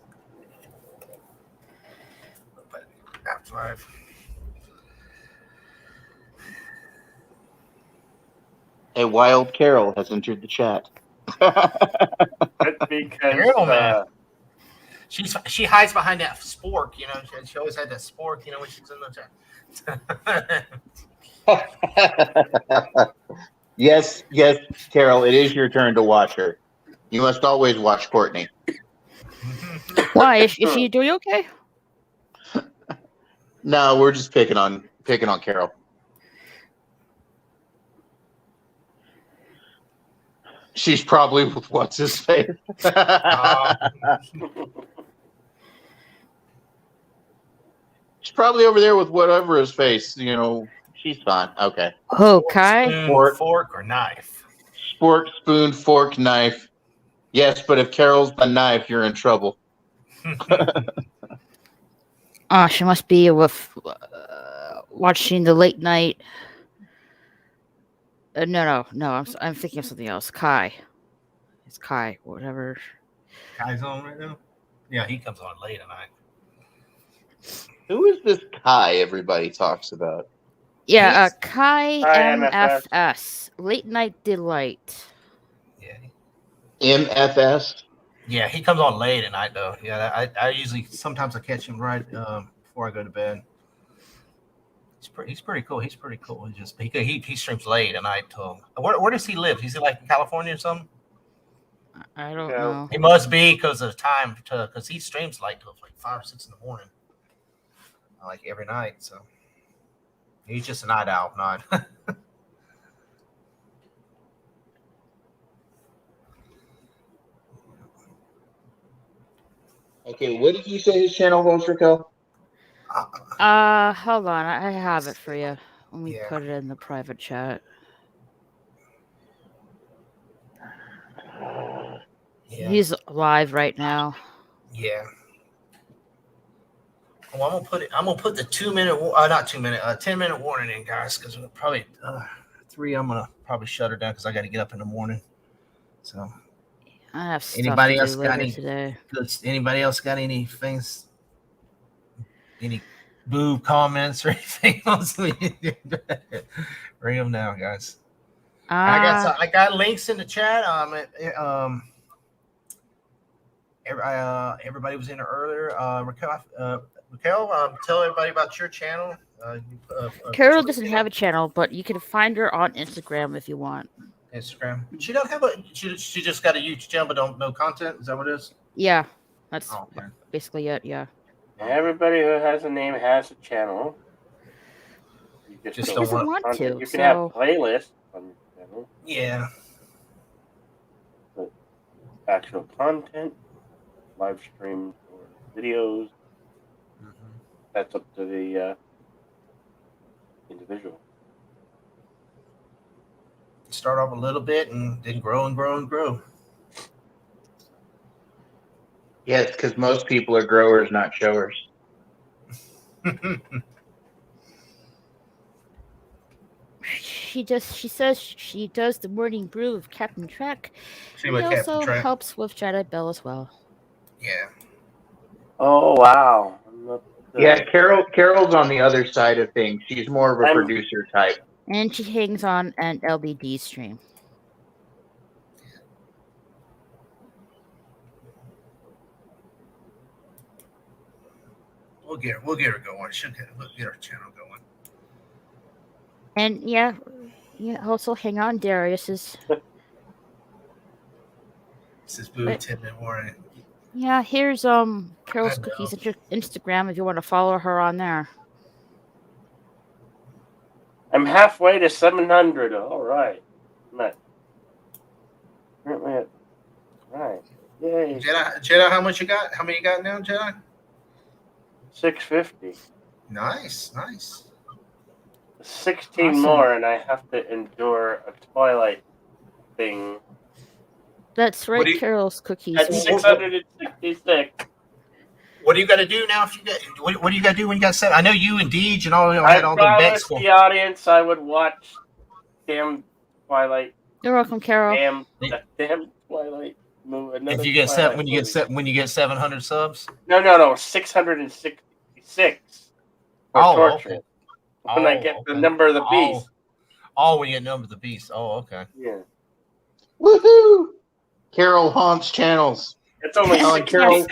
Speaker 7: But at 5.
Speaker 5: A wild Carol has entered the chat.
Speaker 4: That's because
Speaker 7: Carol, man. She hides behind that spork, you know. She always had that spork, you know, when she's in the chat.
Speaker 5: Yes, Carol, it is your turn to watch her. You must always watch Courtney.
Speaker 9: Why? Is she doing okay?
Speaker 5: No, we're just picking on Carol. She's probably with what's his face. She's probably over there with whatever his face. You know, she's fine. Okay.
Speaker 9: Okay.
Speaker 7: Fork or knife.
Speaker 5: Fork, spoon, fork, knife. Yes, but if Carol's the knife, you're in trouble.
Speaker 9: Oh, she must be with watching the late night. No. I'm thinking of something else. Kai. It's Kai, whatever.
Speaker 7: Kai's on right now. Yeah, he comes on late at night.
Speaker 5: Who is this Kai everybody talks about?
Speaker 9: Yeah,
Speaker 7: He's-
Speaker 9: Kai
Speaker 4: MFS.
Speaker 9: MFS, Late Night Delight.
Speaker 7: Yeah,
Speaker 5: MFS.
Speaker 7: yeah, he comes on late at night though. Yeah, I usually sometimes I catch him right before I go to bed. He's pretty cool. He's pretty cool. He streams late at night. Where does he live? Is he like in California or something?
Speaker 9: I don't
Speaker 4: Yeah.
Speaker 9: know.
Speaker 7: He must be because of the time because he streams late till like 5 or 6 in the morning, like every night. So he's just a night owl, not.
Speaker 5: Okay, what did you say his channel was, Raquel?
Speaker 9: Hold on, I have it for you. Let me
Speaker 7: Yeah.
Speaker 9: put it in the private chat.
Speaker 7: Yeah.
Speaker 9: He's live right now.
Speaker 7: Yeah. Well, I'm gonna put the 10-minute warning in, guys, because we're probably 3. I'm gonna probably shut her down because I got to get up in the morning. So,
Speaker 9: I have stuff
Speaker 7: Anybody
Speaker 9: to
Speaker 7: else
Speaker 9: do
Speaker 7: got
Speaker 9: later
Speaker 7: any-
Speaker 9: today.
Speaker 7: anybody else got any things? Any boo comments or anything else? Bring them now, guys. I got links in the chat. Everybody was in there earlier. Raquel, tell everybody about your channel.
Speaker 9: Carol doesn't have a channel, but you can find her on Instagram if you want.
Speaker 7: Instagram. She don't have a. She just got a YouTube channel, but no content. Is that what it is?
Speaker 9: Yeah, that's
Speaker 7: Oh, okay.
Speaker 9: basically it. Yeah.
Speaker 4: Everybody who has a name has a channel. You
Speaker 7: Just
Speaker 9: She
Speaker 7: don't
Speaker 9: doesn't want
Speaker 4: content.
Speaker 9: to.
Speaker 4: You can have
Speaker 9: So
Speaker 4: playlists on your channel.
Speaker 7: Yeah.
Speaker 4: Actual content, live streams or videos. That's up to the individual.
Speaker 7: Start off a little bit and then grow and grow and grow.
Speaker 5: Yeah, it's because most people are growers, not showers.
Speaker 9: she says she does the morning brew with Captain Trek.
Speaker 7: See
Speaker 9: He
Speaker 7: what Captain
Speaker 9: also
Speaker 7: Trek.
Speaker 9: helps with Jedi Bell as well.
Speaker 7: Yeah.
Speaker 4: Oh wow!
Speaker 5: Yeah, Carol's on the other side of things. She's more of a
Speaker 4: I'm-
Speaker 5: producer type.
Speaker 9: And she hangs on an LBD stream.
Speaker 7: We'll get her going. We'll get her channel going.
Speaker 9: And yeah, also hang on, Darius is.
Speaker 7: This is Boo 10-minute warning.
Speaker 9: Yeah, here's Carol's
Speaker 7: I know.
Speaker 9: Cookies Instagram if you want to follow her on there.
Speaker 4: I'm halfway to 700. All right. Currently at right. Yay.
Speaker 7: Jedi, how much you got? How many you got now, Jedi?
Speaker 4: 650.
Speaker 7: Nice.
Speaker 4: 16
Speaker 9: Awesome.
Speaker 4: more, and I have to endure a Twilight thing.
Speaker 9: That's
Speaker 7: What
Speaker 9: right,
Speaker 7: do you-
Speaker 9: Carol's Cookies.
Speaker 4: At 666.
Speaker 7: What do you got to do now? If you get, what do you got to do when you got 7? I know you and Deej and all
Speaker 4: I
Speaker 7: had all the bets
Speaker 4: promised
Speaker 7: going.
Speaker 4: the audience I would watch damn Twilight.
Speaker 9: You're welcome, Carol.
Speaker 4: Damn Twilight movie.
Speaker 7: If you get
Speaker 4: Twilight
Speaker 7: when you get 700 subs.
Speaker 4: No, 666. For torture.
Speaker 7: Okay.
Speaker 4: When I get the number of the beast.
Speaker 7: When you get number of the beast. Oh, okay.
Speaker 4: Yeah.
Speaker 5: Woohoo! Carol haunts channels.
Speaker 4: It's only
Speaker 5: Oh,
Speaker 4: 16,
Speaker 5: Carol-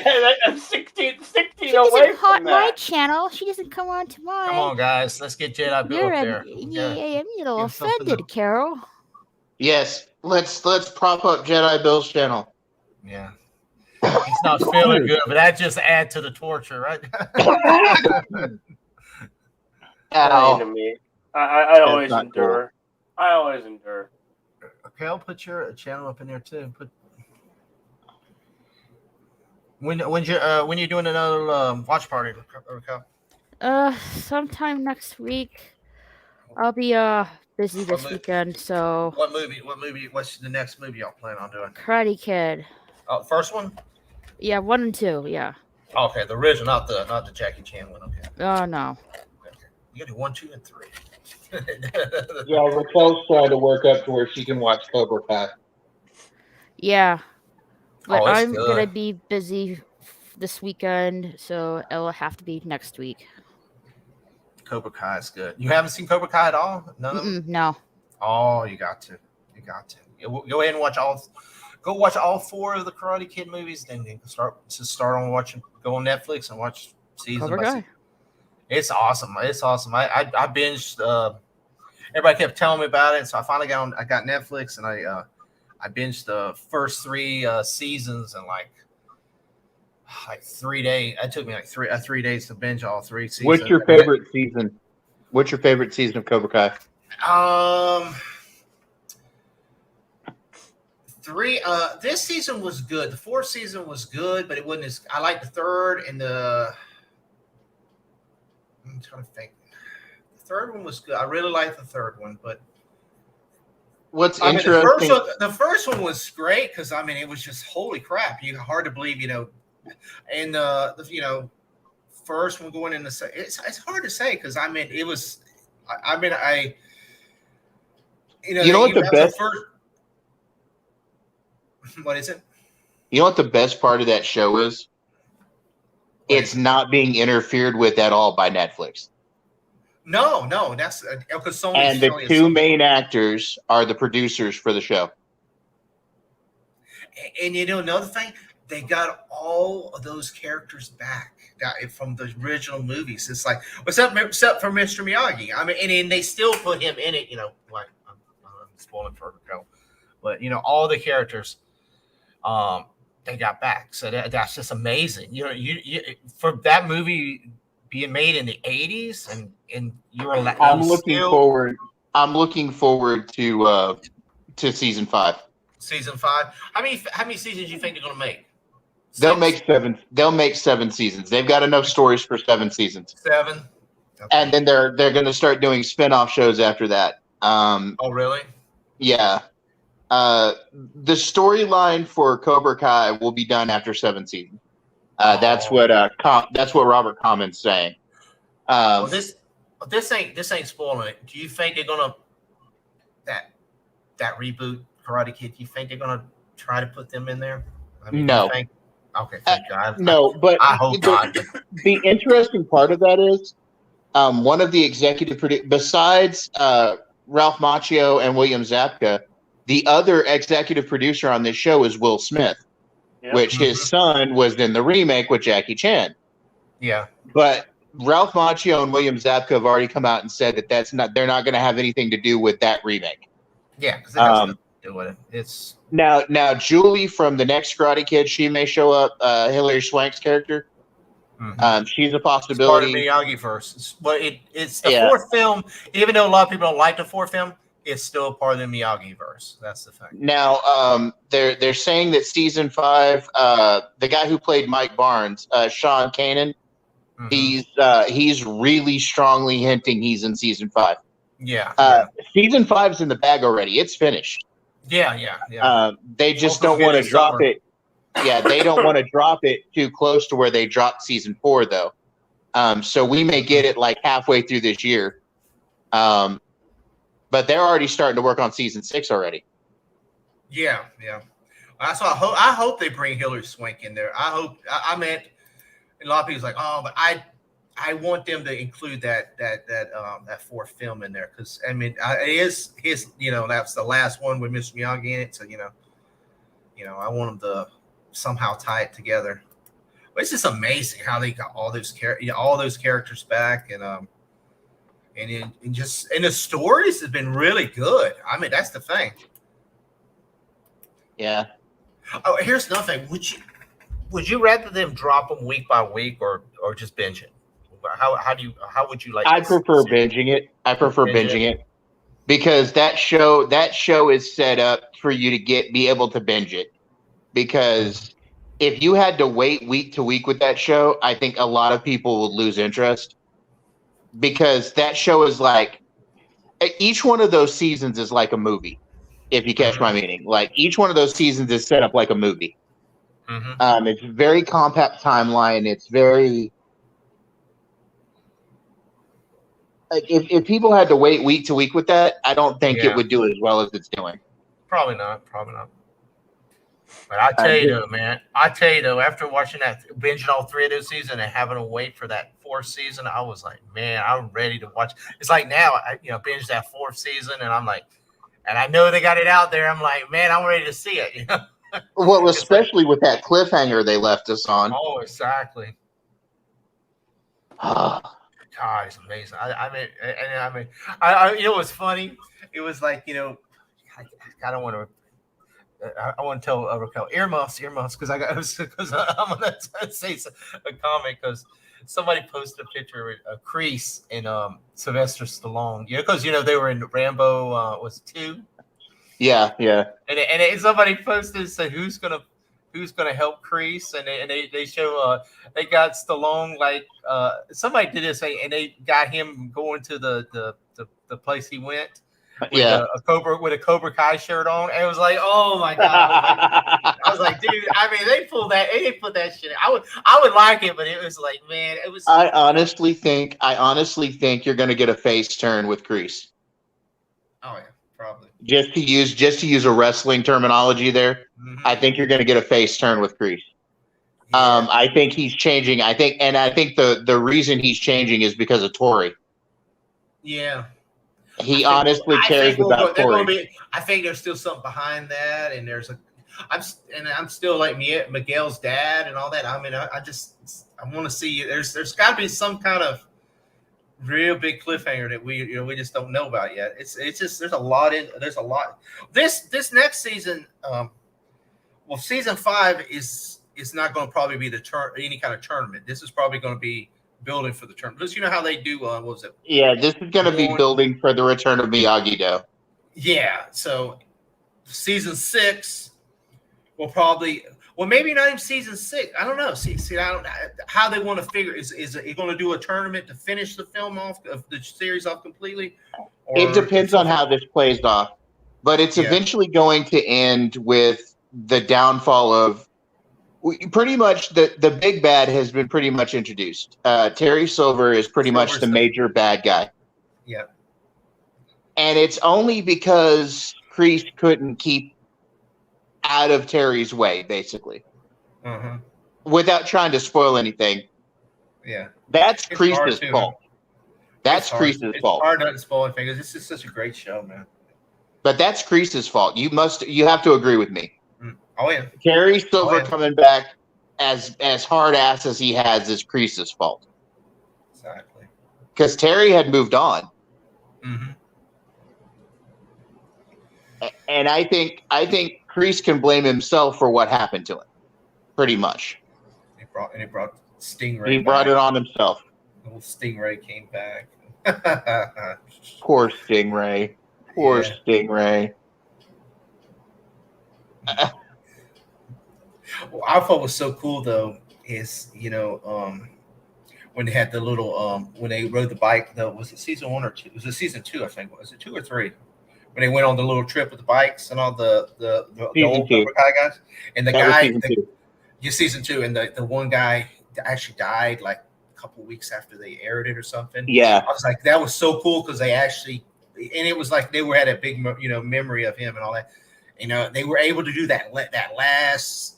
Speaker 4: I'm 16
Speaker 9: She
Speaker 4: away
Speaker 9: doesn't haunt
Speaker 4: from
Speaker 9: my
Speaker 4: that.
Speaker 9: channel. She doesn't come on to mine.
Speaker 7: Come on, guys. Let's get Jedi Bill
Speaker 9: You're
Speaker 7: up there.
Speaker 9: I'm a little
Speaker 7: Give something
Speaker 9: offended,
Speaker 7: to-
Speaker 9: Carol.
Speaker 5: Yes, let's prop up Jedi Bill's channel.
Speaker 7: Yeah. He's not feeling good, but that just add to the torture, right?
Speaker 5: Ow.
Speaker 4: To me. I always
Speaker 5: not
Speaker 4: endure. I always endure.
Speaker 7: Okay, I'll put your channel up in there too. When you doing another watch party, Raquel?
Speaker 9: Sometime next week. I'll be busy this weekend, so
Speaker 7: What movie? What's the next movie y'all plan on doing?
Speaker 9: Karate Kid.
Speaker 7: Oh, the first one?
Speaker 9: Yeah, 1 and 2, yeah.
Speaker 7: Okay, the original, not the Jackie Chan one. Okay.
Speaker 9: Oh no.
Speaker 7: You gotta do 1, 2, and 3.
Speaker 5: Yeah, Raquel's trying to work up to where she can watch Cobra Kai.
Speaker 9: Yeah, but
Speaker 7: Oh, it's
Speaker 9: I'm gonna
Speaker 7: good.
Speaker 9: be busy this weekend, so it'll have to be next week.
Speaker 7: Cobra Kai is good. You haven't seen Cobra Kai at all? None of them?
Speaker 9: No.
Speaker 7: Oh, you got to. You got to. Go ahead and watch all. Go watch all 4 of the Karate Kid movies. Then start on watching. Go on Netflix and watch season
Speaker 9: Cobra
Speaker 7: by
Speaker 9: Kai.
Speaker 7: season. It's awesome. It's awesome. I binged. Everybody kept telling me about it, so I finally got on. I got Netflix and I binged the first 3 seasons in like 3 days. It took me like 3 days to binge all 3 seasons.
Speaker 5: What's your favorite season? What's your favorite season of Cobra Kai?
Speaker 1: 3. This season was good. The 4th season was good, but it wasn't as. I like the 3rd and the. I'm trying to think. The 3rd one was good. I really liked the 3rd one, but
Speaker 5: What's
Speaker 1: I mean,
Speaker 5: interesting?
Speaker 1: the first one was great because I mean it was just holy crap. You hard to believe, and the first one going in the it's hard to say because I mean it was. I mean I.
Speaker 5: You know what the best?
Speaker 1: What is it?
Speaker 5: You know what the best part of that show is? It's not being interfered with at all by Netflix.
Speaker 1: No, that's because Sony.
Speaker 5: And the 2 main actors are the producers for the show.
Speaker 1: And another thing, they got all of those characters back from the original movies. It's like, except for Mr. Miyagi. I mean, and they still put him in it. Like I'm spoiling for Go, but all the characters, they got back. So that's just amazing. You for that movie being made in the 80s and you're allowed.
Speaker 5: I'm looking forward to season 5.
Speaker 1: Season 5. How many seasons do you think they're gonna make? 6?
Speaker 5: They'll make 7 seasons. They've got enough stories for 7 seasons.
Speaker 1: 7. Okay.
Speaker 5: And then they're going to start doing spin-off shows after that.
Speaker 1: Oh, really?
Speaker 5: Yeah. The storyline for Cobra Kai will be done after 7 seasons. That's what Robert Common's saying.
Speaker 1: Well, this ain't spoiling it. Do you think they're gonna that reboot Karate Kid? Do you think they're gonna try to put them in there? I mean,
Speaker 5: no.
Speaker 1: Okay, thank God.
Speaker 5: No, but
Speaker 1: I hope not.
Speaker 5: The interesting part of that is one of the executive producers, besides Ralph Macchio and William Zabka, the other executive producer on this show is Will Smith, which his son was in the remake with Jackie Chan.
Speaker 1: Yeah.
Speaker 5: But Ralph Macchio and William Zabka have already come out and said that they're not going to have anything to do with that remake.
Speaker 1: Yeah, because it has nothing to do with it. It's
Speaker 5: now Julie from the next Karate Kid, she may show up. Hilary Swank's character.
Speaker 1: Mm-hmm.
Speaker 5: She's a possibility.
Speaker 1: It's part of Miyagi verse, but it's the 4th film. Even though a lot of people don't like the 4th film, it's still part of the Miyagi verse. That's the thing.
Speaker 5: Now, they're saying that season 5, the guy who played Mike Barnes, Sean Kanan, he's really strongly hinting he's in season 5.
Speaker 1: Yeah.
Speaker 5: Season 5's in the bag already. It's finished.
Speaker 1: Yeah.
Speaker 5: They just don't want to drop it. Yeah, they don't want to drop it too close to where they dropped season 4, though. So we may get it like halfway through this year. But they're already starting to work on season 6 already.
Speaker 1: Yeah. That's why I hope they bring Hilary Swank in there. I hope. I meant a lot of people's like, oh, but I want them to include that 4th film in there because I mean it is his. That's the last one with Mr. Miyagi in it. So I want them to somehow tie it together. But it's just amazing how they got all those characters back and the stories have been really good. I mean, that's the thing.
Speaker 5: Yeah.
Speaker 1: Oh, here's another thing. Would you rather them drop them week by week or just binge it? How would you like?
Speaker 5: I prefer binging it. Because that show is set up for you to be able to binge it. Because if you had to wait week to week with that show, I think a lot of people would lose interest. Because that show is like each one of those seasons is like a movie. If you catch my meaning, like each one of those seasons is set up like a movie. It's a very compact timeline. It's very if people had to wait week to week with that, I don't think it would do as well as it's doing.
Speaker 1: Probably not.
Speaker 7: But I tell you though, man, after watching that, binging all 3 of those seasons and having to wait for that 4th season, I was like, man, I'm ready to watch. It's like now, I binged that 4th season, and I'm like, and I know they got it out there. I'm like, man, I'm ready to see it.
Speaker 5: Well, especially with that cliffhanger they left us on.
Speaker 7: Oh, exactly. God, it's amazing. I mean, you know what's funny? It was like, I don't want to. I want to tell Raquel earmuffs, because I'm gonna say a comment because somebody posted a picture of Kreese and Sylvester Stallone. Because they were in Rambo was 2.
Speaker 5: Yeah.
Speaker 7: And somebody posted said who's gonna help Kreese, and they show they got Stallone like somebody did this and they got him going to the place he went. With a Cobra Kai shirt on, and it was like, oh my god! I was like, dude. I mean, they put that shit. I would like it, but it was like, man, it was.
Speaker 5: I honestly think you're going to get a face turn with Kreese.
Speaker 1: Oh yeah, probably.
Speaker 5: Just to use a wrestling terminology there, I think you're going to get a face turn with Kreese. Yeah. I think he's changing. I think the reason he's changing is because of Tori.
Speaker 1: Yeah.
Speaker 5: He honestly cares about Tori.
Speaker 1: I think there's still something behind that, and I'm still like Miguel's dad and all that. I mean, I want to see. There's got to be some kind of real big cliffhanger that we just don't know about yet. It's just there's a lot. This next season, season 5 is not going to probably be any kind of tournament. This is probably going to be building for the tournament. Because you know how they do, what was it?
Speaker 5: Yeah, this is going to be building for the return of Miyagi-Do.
Speaker 1: Yeah, so season 6 will probably, maybe not even season 6. I don't know. See, I don't know how they want to figure. Is it going to do a tournament to finish the film off, of the series off completely?
Speaker 5: It depends on how this plays off, but it's eventually going to end with the downfall of. Pretty much the big bad has been pretty much introduced. Terry Silver is pretty much the major bad guy.
Speaker 1: Yeah.
Speaker 5: And it's only because Kreese couldn't keep out of Terry's way, basically.
Speaker 1: Uh-huh.
Speaker 5: Without trying to spoil anything.
Speaker 1: Yeah.
Speaker 5: That's Kreese's fault. That's Kreese's fault.
Speaker 1: It's hard not to spoil anything because this is such a great show, man.
Speaker 5: But that's Kreese's fault. You have to agree with me.
Speaker 1: Oh yeah,
Speaker 5: Terry Silver coming back as hard ass as he has is Kreese's fault.
Speaker 1: Exactly.
Speaker 5: Because Terry had moved on.
Speaker 1: Mm-hmm.
Speaker 5: And I think Kreese can blame himself for what happened to him. Pretty much.
Speaker 1: He brought Stingray.
Speaker 5: He brought it on himself.
Speaker 1: Little Stingray came back.
Speaker 5: Poor Stingray. Poor Stingray.
Speaker 1: What I thought was so cool though is when they had the little when they rode the bike though, was it season 1 or 2? Was it season 2? I think was it 2 or 3? When they went on the little trip with the bikes and all the old Cobra Kai guys and the season 2 and the one guy actually died like a couple of weeks after they aired it or something.
Speaker 5: Yeah,
Speaker 1: I was like that was so cool because they actually and it was like they had a big memory of him and all that. They were able to do that last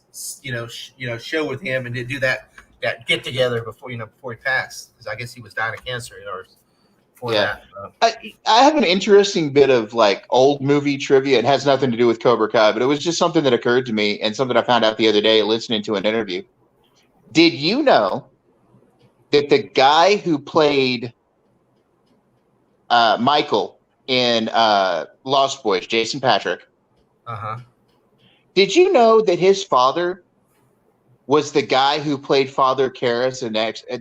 Speaker 1: show with him and to do that get together before he passed because I guess he was dying of cancer before that.
Speaker 5: I have an interesting bit of like old movie trivia. It has nothing to do with Cobra Kai, but it was just something that occurred to me and something I found out the other day listening to an interview. Did you know that the guy who played Michael in Lost Boys, Jason Patrick?
Speaker 1: Uh-huh.
Speaker 5: Did you know that his father was the guy who played Father Karras in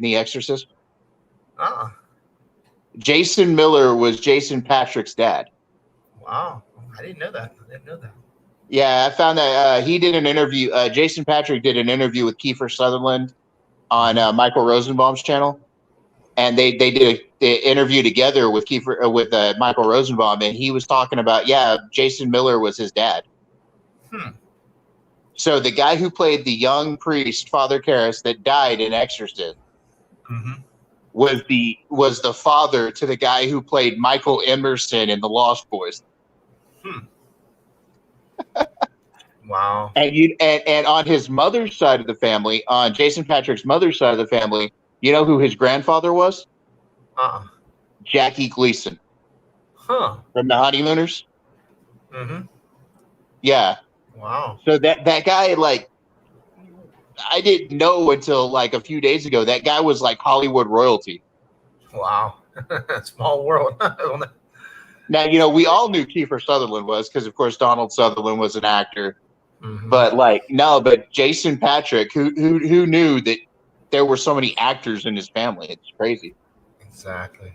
Speaker 5: The Exorcist?
Speaker 1: Uh-uh.
Speaker 5: Jason Miller was Jason Patrick's dad.
Speaker 1: Wow. I didn't know that.
Speaker 5: Yeah, I found that he did an interview. Jason Patrick did an interview with Kiefer Sutherland on Michael Rosenbaum's channel. And they did an interview together with Michael Rosenbaum, and he was talking about, Jason Miller was his dad. So the guy who played the young priest, Father Karras, that died in Exorcist, was the father to the guy who played Michael Emerson in The Lost Boys.
Speaker 7: Wow.
Speaker 5: And on his mother's side of the family, on Jason Patrick's mother's side of the family, you know who his grandfather was? Jackie Gleason.
Speaker 7: Huh.
Speaker 5: From the Honeymooners.
Speaker 7: Mm-hmm.
Speaker 5: Yeah.
Speaker 7: Wow.
Speaker 5: So that guy, like, I didn't know until like a few days ago, that guy was like Hollywood royalty.
Speaker 7: Wow. Small world.
Speaker 5: Now, you know, we all knew Kiefer Sutherland was, because of course Donald Sutherland was an actor.
Speaker 7: Mm-hmm.
Speaker 5: But like, no, but Jason Patrick, who knew that there were so many actors in his family? It's crazy.
Speaker 7: Exactly.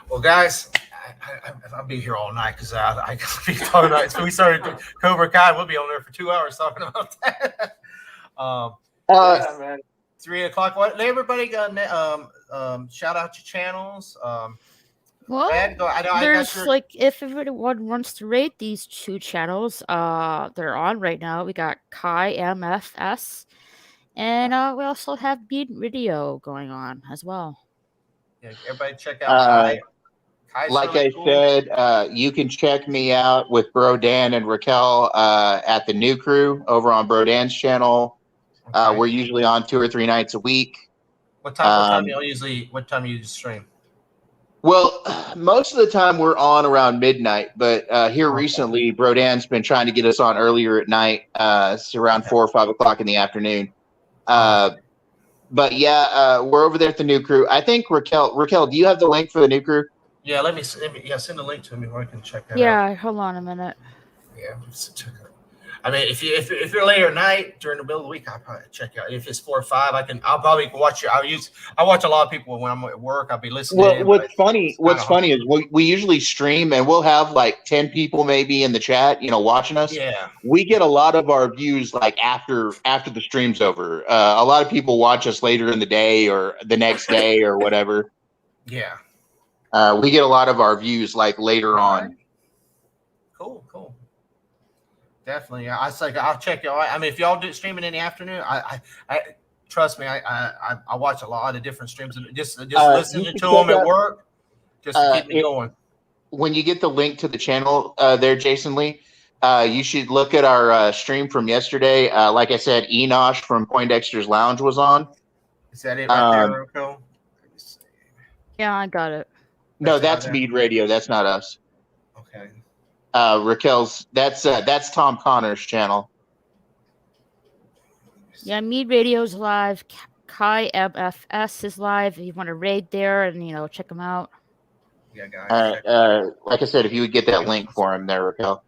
Speaker 7: Well, guys, I'll be here all night because I could be talking about. So we started Cobra Kai. We'll be on there for 2 hours talking about that.
Speaker 4: Yeah, man.
Speaker 7: 3 o'clock. What? Let everybody go. Shout out your channels.
Speaker 9: Well,
Speaker 7: Ed, go. I got
Speaker 9: there's
Speaker 7: your.
Speaker 9: like if everyone wants to rate these two channels, they're on right now. We got Kai MFS, and we also have Beat Video going on as well.
Speaker 7: Yeah, everybody check out Kai. Kai's
Speaker 5: Like
Speaker 7: really
Speaker 5: I
Speaker 7: cool.
Speaker 5: said, you can check me out with Bro Dan and Raquel at the New Crew over on Bro Dan's channel.
Speaker 7: Okay.
Speaker 5: We're usually on 2 or 3 nights a week.
Speaker 7: What time you stream?
Speaker 5: Well, most of the time we're on around midnight, but here recently, Bro Dan's been trying to get us on earlier at night. It's around 4 or 5 o'clock in the afternoon. But yeah, we're over there at the New Crew. I think Raquel, do you have the link for the New Crew?
Speaker 7: Yeah, let me send a link to me where I can check that out.
Speaker 9: Yeah, hold on a minute.
Speaker 7: Yeah, check it out. I mean, if you're later at night during the middle of the week, I'll probably check it out. If it's 4 or 5, I'll probably watch it. I watch a lot of people when I'm at work. I'll be listening.
Speaker 5: Well, what's funny is we usually stream and we'll have like 10 people maybe in the chat, you know, watching us.
Speaker 7: Yeah.
Speaker 5: We get a lot of our views like after the stream's over. A lot of people watch us later in the day or the next day or whatever.
Speaker 7: Yeah.
Speaker 5: We get a lot of our views like later on.
Speaker 7: Cool. Definitely. I'll check y'all. I mean, if y'all do streaming in the afternoon, I trust me, I watch a lot of different streams and just listening to them at work, just to keep me going.
Speaker 5: When you get the link to the channel there, Jasonlee, you should look at our stream from yesterday. Like I said, Enosh from Poindexter's Lounge was on.
Speaker 7: Is that it right there, Rocco?
Speaker 9: Yeah, I got it.
Speaker 5: No, that's Mead Radio. That's not us.
Speaker 7: Okay.
Speaker 5: Raquel's that's Tom Connor's channel.
Speaker 9: Yeah, Mead Radio's live. Kai MFS is live. If you want to raid there and check them out.
Speaker 7: Yeah, guys.
Speaker 5: Like I said, if you would get that link for him there, Raquel.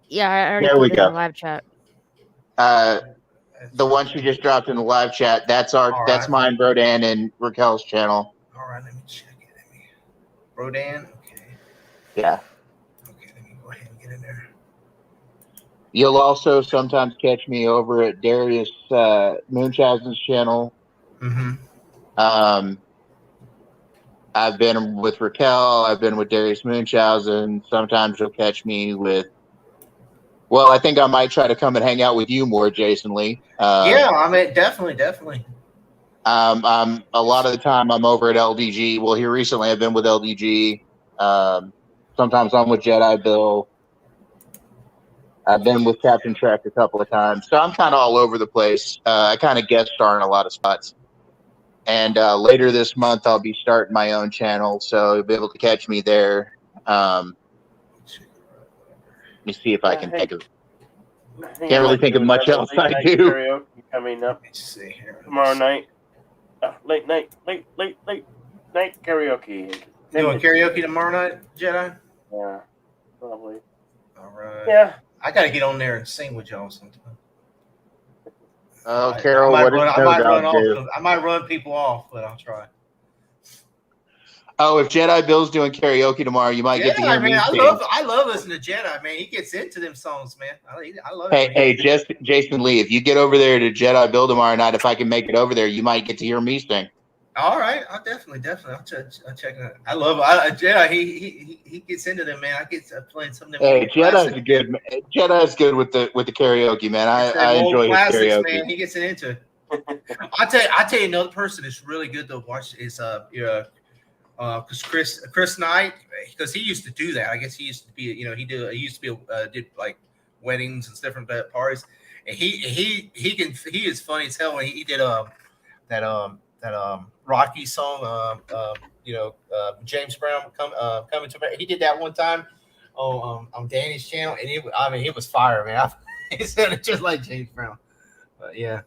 Speaker 9: Yeah, I already
Speaker 5: There
Speaker 9: put
Speaker 5: we
Speaker 9: it
Speaker 5: go.
Speaker 9: in the live chat.
Speaker 5: The one she just dropped in the live chat, that's mine, Bro Dan, and Raquel's channel.
Speaker 7: All right, let me check it. Bro Dan? Okay.
Speaker 5: Yeah.
Speaker 7: Okay, let me go ahead and get in there.
Speaker 5: You'll also sometimes catch me over at Darius Munchausen's channel.
Speaker 7: Mm-hmm.
Speaker 5: I've been with Raquel. I've been with Darius Munchausen. Sometimes you'll catch me with. Well, I think I might try to come and hang out with you more, Jasonlee.
Speaker 7: Yeah, I mean, definitely.
Speaker 5: I'm a lot of the time I'm over at LDG. Well, here recently I've been with LDG. Sometimes I'm with Jedi Bill. I've been with Captain Trek a couple of times, so I'm kind of all over the place. I kind of guest star in a lot of spots. And later this month I'll be starting my own channel, so you'll be able to catch me there. Let me see if I can think of. Can't really think of much else I do.
Speaker 4: Karaoke coming up tomorrow night. Late night karaoke.
Speaker 7: Doing karaoke tomorrow night, Jedi?
Speaker 4: Yeah, probably.
Speaker 7: All right.
Speaker 4: Yeah.
Speaker 7: I got to get on there and sing with y'all sometime.
Speaker 5: Oh, Carol, what does Snow Dog do?
Speaker 7: I might run people off, but I'll try.
Speaker 5: Oh, if Jedi Bill's doing karaoke tomorrow, you might get to hear me sing.
Speaker 7: I love listening to Jedi, man. He gets into them songs, man. I love it.
Speaker 5: Hey, Jasonlee, if you get over there to Jedi Bill tomorrow night, if I can make it over there, you might get to hear me sing.
Speaker 7: All right, I'll definitely. I'll check it out. I love Jedi. He gets into them, man. I get playing some of them.
Speaker 5: Hey, Jedi's good. Jedi's good with the karaoke, man. I enjoy his karaoke.
Speaker 7: Man. He gets into it. I'll tell you another person that's really good to watch is because Chris Knight, because he used to do that. I guess he used to be, he used to be did like
Speaker 1: weddings and different parties. And he is funny as hell. When he did that Rocky song, James Brown coming to America. He did that one time on Danny's channel, and he was fire, man. He said it just like James Brown. But yeah.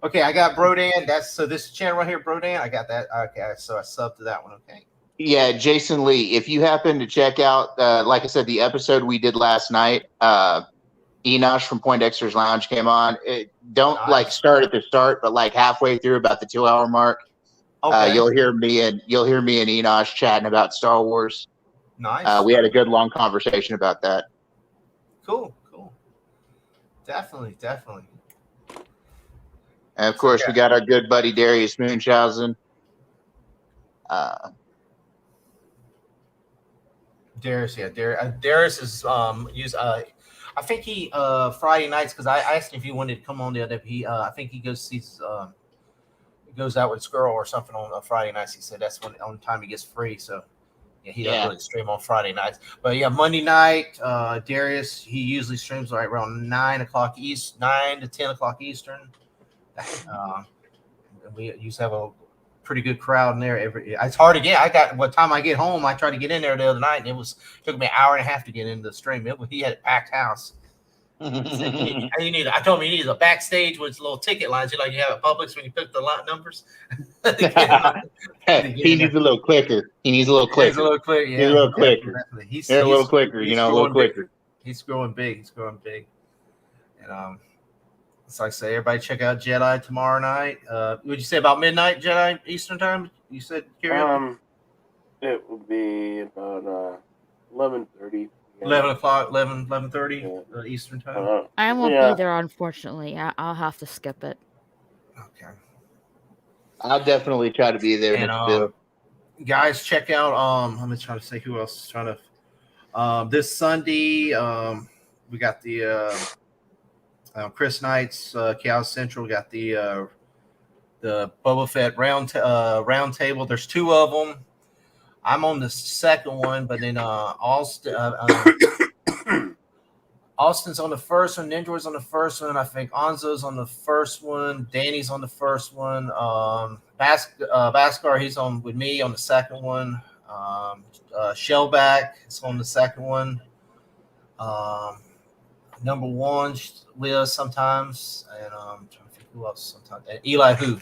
Speaker 1: Okay, I got Brodan. This channel right here, Brodan. I got that. Okay, so I subbed to that one. Okay.
Speaker 5: Yeah, Jasonlee, if you happen to check out, like I said, the episode we did last night, Enosh from Poindexter's Lounge came on. Don't start at the start, but like halfway through, about the 2-hour mark, you'll hear me and Enosh chatting about Star Wars.
Speaker 1: Nice.
Speaker 5: We had a good long conversation about that.
Speaker 1: Cool. Definitely.
Speaker 5: And of course, we got our good buddy Darius Munchausen.
Speaker 1: Darius is I think he Friday nights, because I asked him if he wanted to come on the other. I think he goes out with his girl or something on Friday nights. He said that's when the only time he gets free. So yeah, he doesn't really stream on Friday nights. But yeah, Monday night, Darius, he usually streams right around 9 to 10 o'clock Eastern. We used to have a pretty good crowd in there. It's hard to get. What time I get home, I tried to get in there the other night, and took me an hour and a half to get into the stream. He had a packed house. I told him he needs a backstage with little ticket lines, you have at Publix when you pick the lot numbers.
Speaker 5: He needs a little clicker. He's a little quicker. He's
Speaker 1: growing big. And so I say, everybody check out Jedi tomorrow night. Would you say about midnight Jedi Eastern time? You said, Kieran?
Speaker 4: It will be about 11:30.
Speaker 1: 11 o'clock, 11:30 Eastern time.
Speaker 9: I won't be there, unfortunately. I'll have to skip it.
Speaker 1: Okay.
Speaker 5: I'll definitely try to be there.
Speaker 1: And, guys, check out. Let me try to say who else is trying to. This Sunday, we got the Chris Knight's Chaos Central. We got the Boba Fett round table. There's 2 of them. I'm on the second one, but then Austin's on the first one. Ninja's on the first one. I think Anzo's on the first one. Danny's on the first one. Baskar, he's on with me on the second one. Shellback is on the second one. Number 1 lives sometimes, and I'm trying to think who else sometimes. And Eli Hu.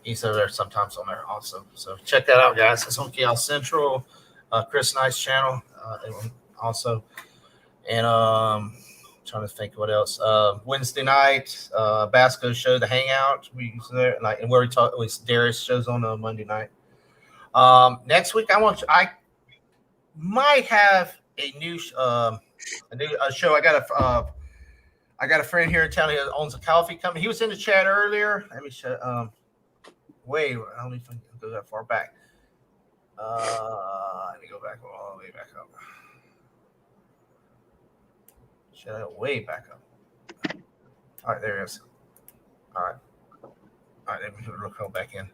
Speaker 1: He's over there sometimes on there also. So check that out, guys. It's on Chaos Central, Chris Knight's channel also. And trying to think what else. Wednesday night, Basco show, The Hangout. We use there, and where we talk. At least Darius shows on a Monday night. Next week, I might have a new show. I got a friend here in town who owns a coffee company. He was in the chat earlier. Let me show. I don't even go that far back. Let me go back all the way back up. Should I go way back up? All right, there it is. All right, let me go back in.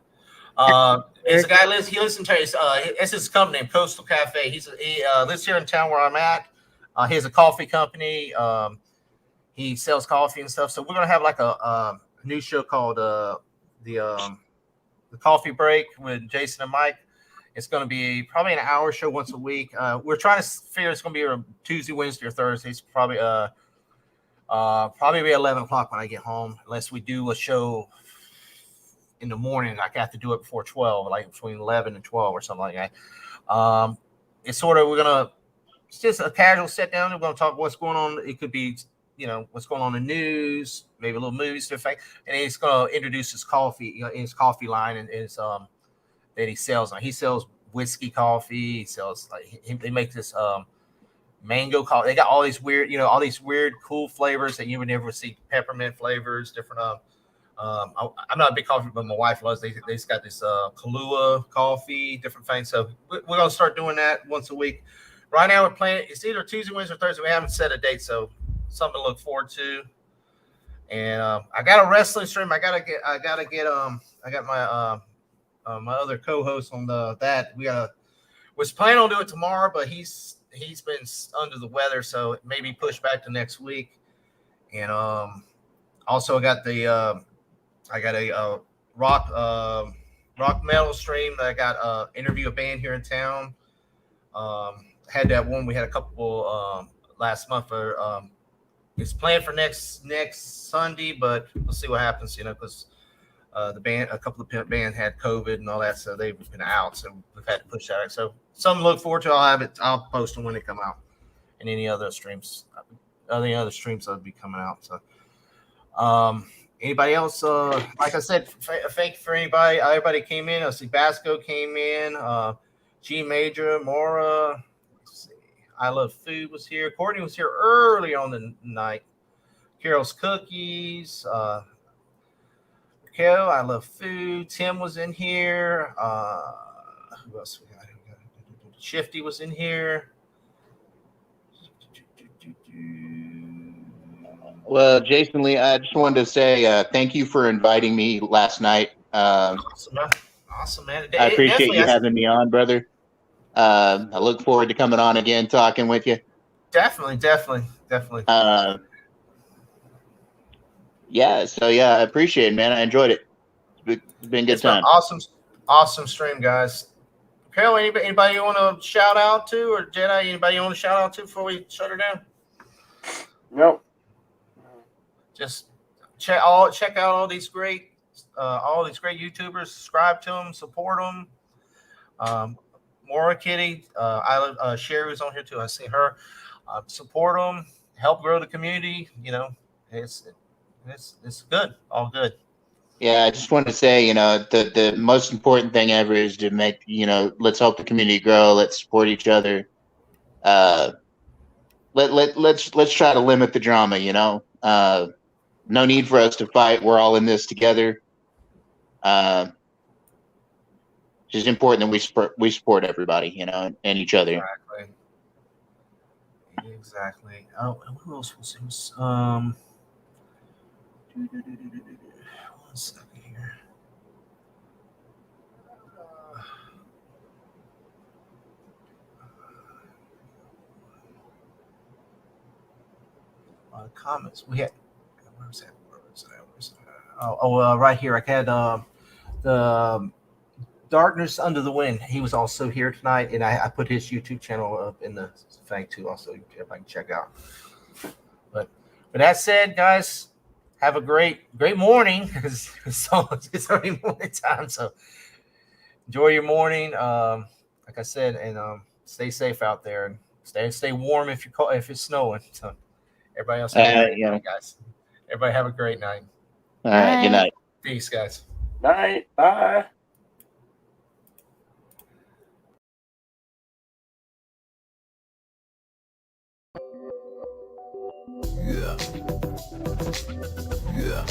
Speaker 1: There's a guy he lives in it's his company named Coastal Cafe. He lives here in town where I'm at. He has a coffee company. He sells coffee and stuff. So we're gonna have like a new show called the Coffee Break with Jason and Mike. It's going to be probably an hour show once a week. We're trying to figure it's going to be a Tuesday, Wednesday, or Thursday. It's probably be 11 o'clock when I get home, unless we do a show in the morning. I have to do it before 12, like between 11 and 12 or something like that. It's sort of it's just a casual sit down. We're going to talk what's going on. It could be what's going on in the news, maybe a little movie stuff, and he's going to introduce his coffee, his coffee line, and his that he sells. He sells whiskey coffee. He sells they make this mango coffee. They got all these weird, cool flavors that you would never see. Peppermint flavors, different. I'm not a big coffee, but my wife loves. They just got this Kahlua coffee, different things. So we're gonna start doing that once a week. Right now we're playing. It's either Tuesday, Wednesday, or Thursday. We haven't set a date, so something to look forward to. And I got a wrestling stream. I got my my other co-host on that. Was planning on doing it tomorrow, but he's been under the weather, so it may be pushed back to next week. And also got the I got a rock rock metal stream that I got interview a band here in town. Had that one. We had a couple last month for it's planned for next Sunday, but we'll see what happens. Because the band, a couple of band had COVID and all that, so they've been out. So we've had to push that out. So something to look forward to. I'll post them when they come out, and any other streams that'll be coming out. So, anybody else? Like I said, thank you for anybody. Everybody came in. I see Basco came in. G Major, Mora. I Love Food was here. Courtney was here early on the night. Carol's Cookies. Raquel, I Love Food. Tim was in here. Who else we got? Shifty was in here.
Speaker 5: Well, Jasonlee, I just wanted to say thank you for inviting me last night.
Speaker 1: Awesome, man.
Speaker 5: I appreciate you having me on, brother. I look forward to coming on again, talking with you.
Speaker 1: Definitely.
Speaker 5: Yeah, so I appreciate it, man. I enjoyed it. It's been a good time.
Speaker 1: Awesome stream, guys. Carol, anybody you want to shout out to, or Jedi? Anybody you want to shout out to before we shut her down?
Speaker 4: No.
Speaker 1: Just check out all these great YouTubers. Subscribe to them, support them. Mora Kitty, I love Sherry's on here too. I see her. Support them, help grow the community. It's good, all good.
Speaker 5: Yeah, I just want to say, the most important thing ever is to make, let's help the community grow. Let's support each other. Let's try to limit the drama. No need for us to fight. We're all in this together. It's just important that we support everybody, and each other.
Speaker 1: Exactly. Oh, who else was it? One second here. Comments. We had. Where was that? Right here. I had the Darkness Under the Wind. He was also here tonight, and I put his YouTube channel up in the thing too. Also, if I can check out. But with that said, guys, have a great morning. It's already morning time, so enjoy your morning. Like I said, and stay safe out there, and stay warm if it's snowing. So everybody else, have a great night, guys. Everybody have a great night.
Speaker 5: All right, good night.
Speaker 1: Peace, guys.
Speaker 4: Night. Bye.
Speaker 10: Yeah.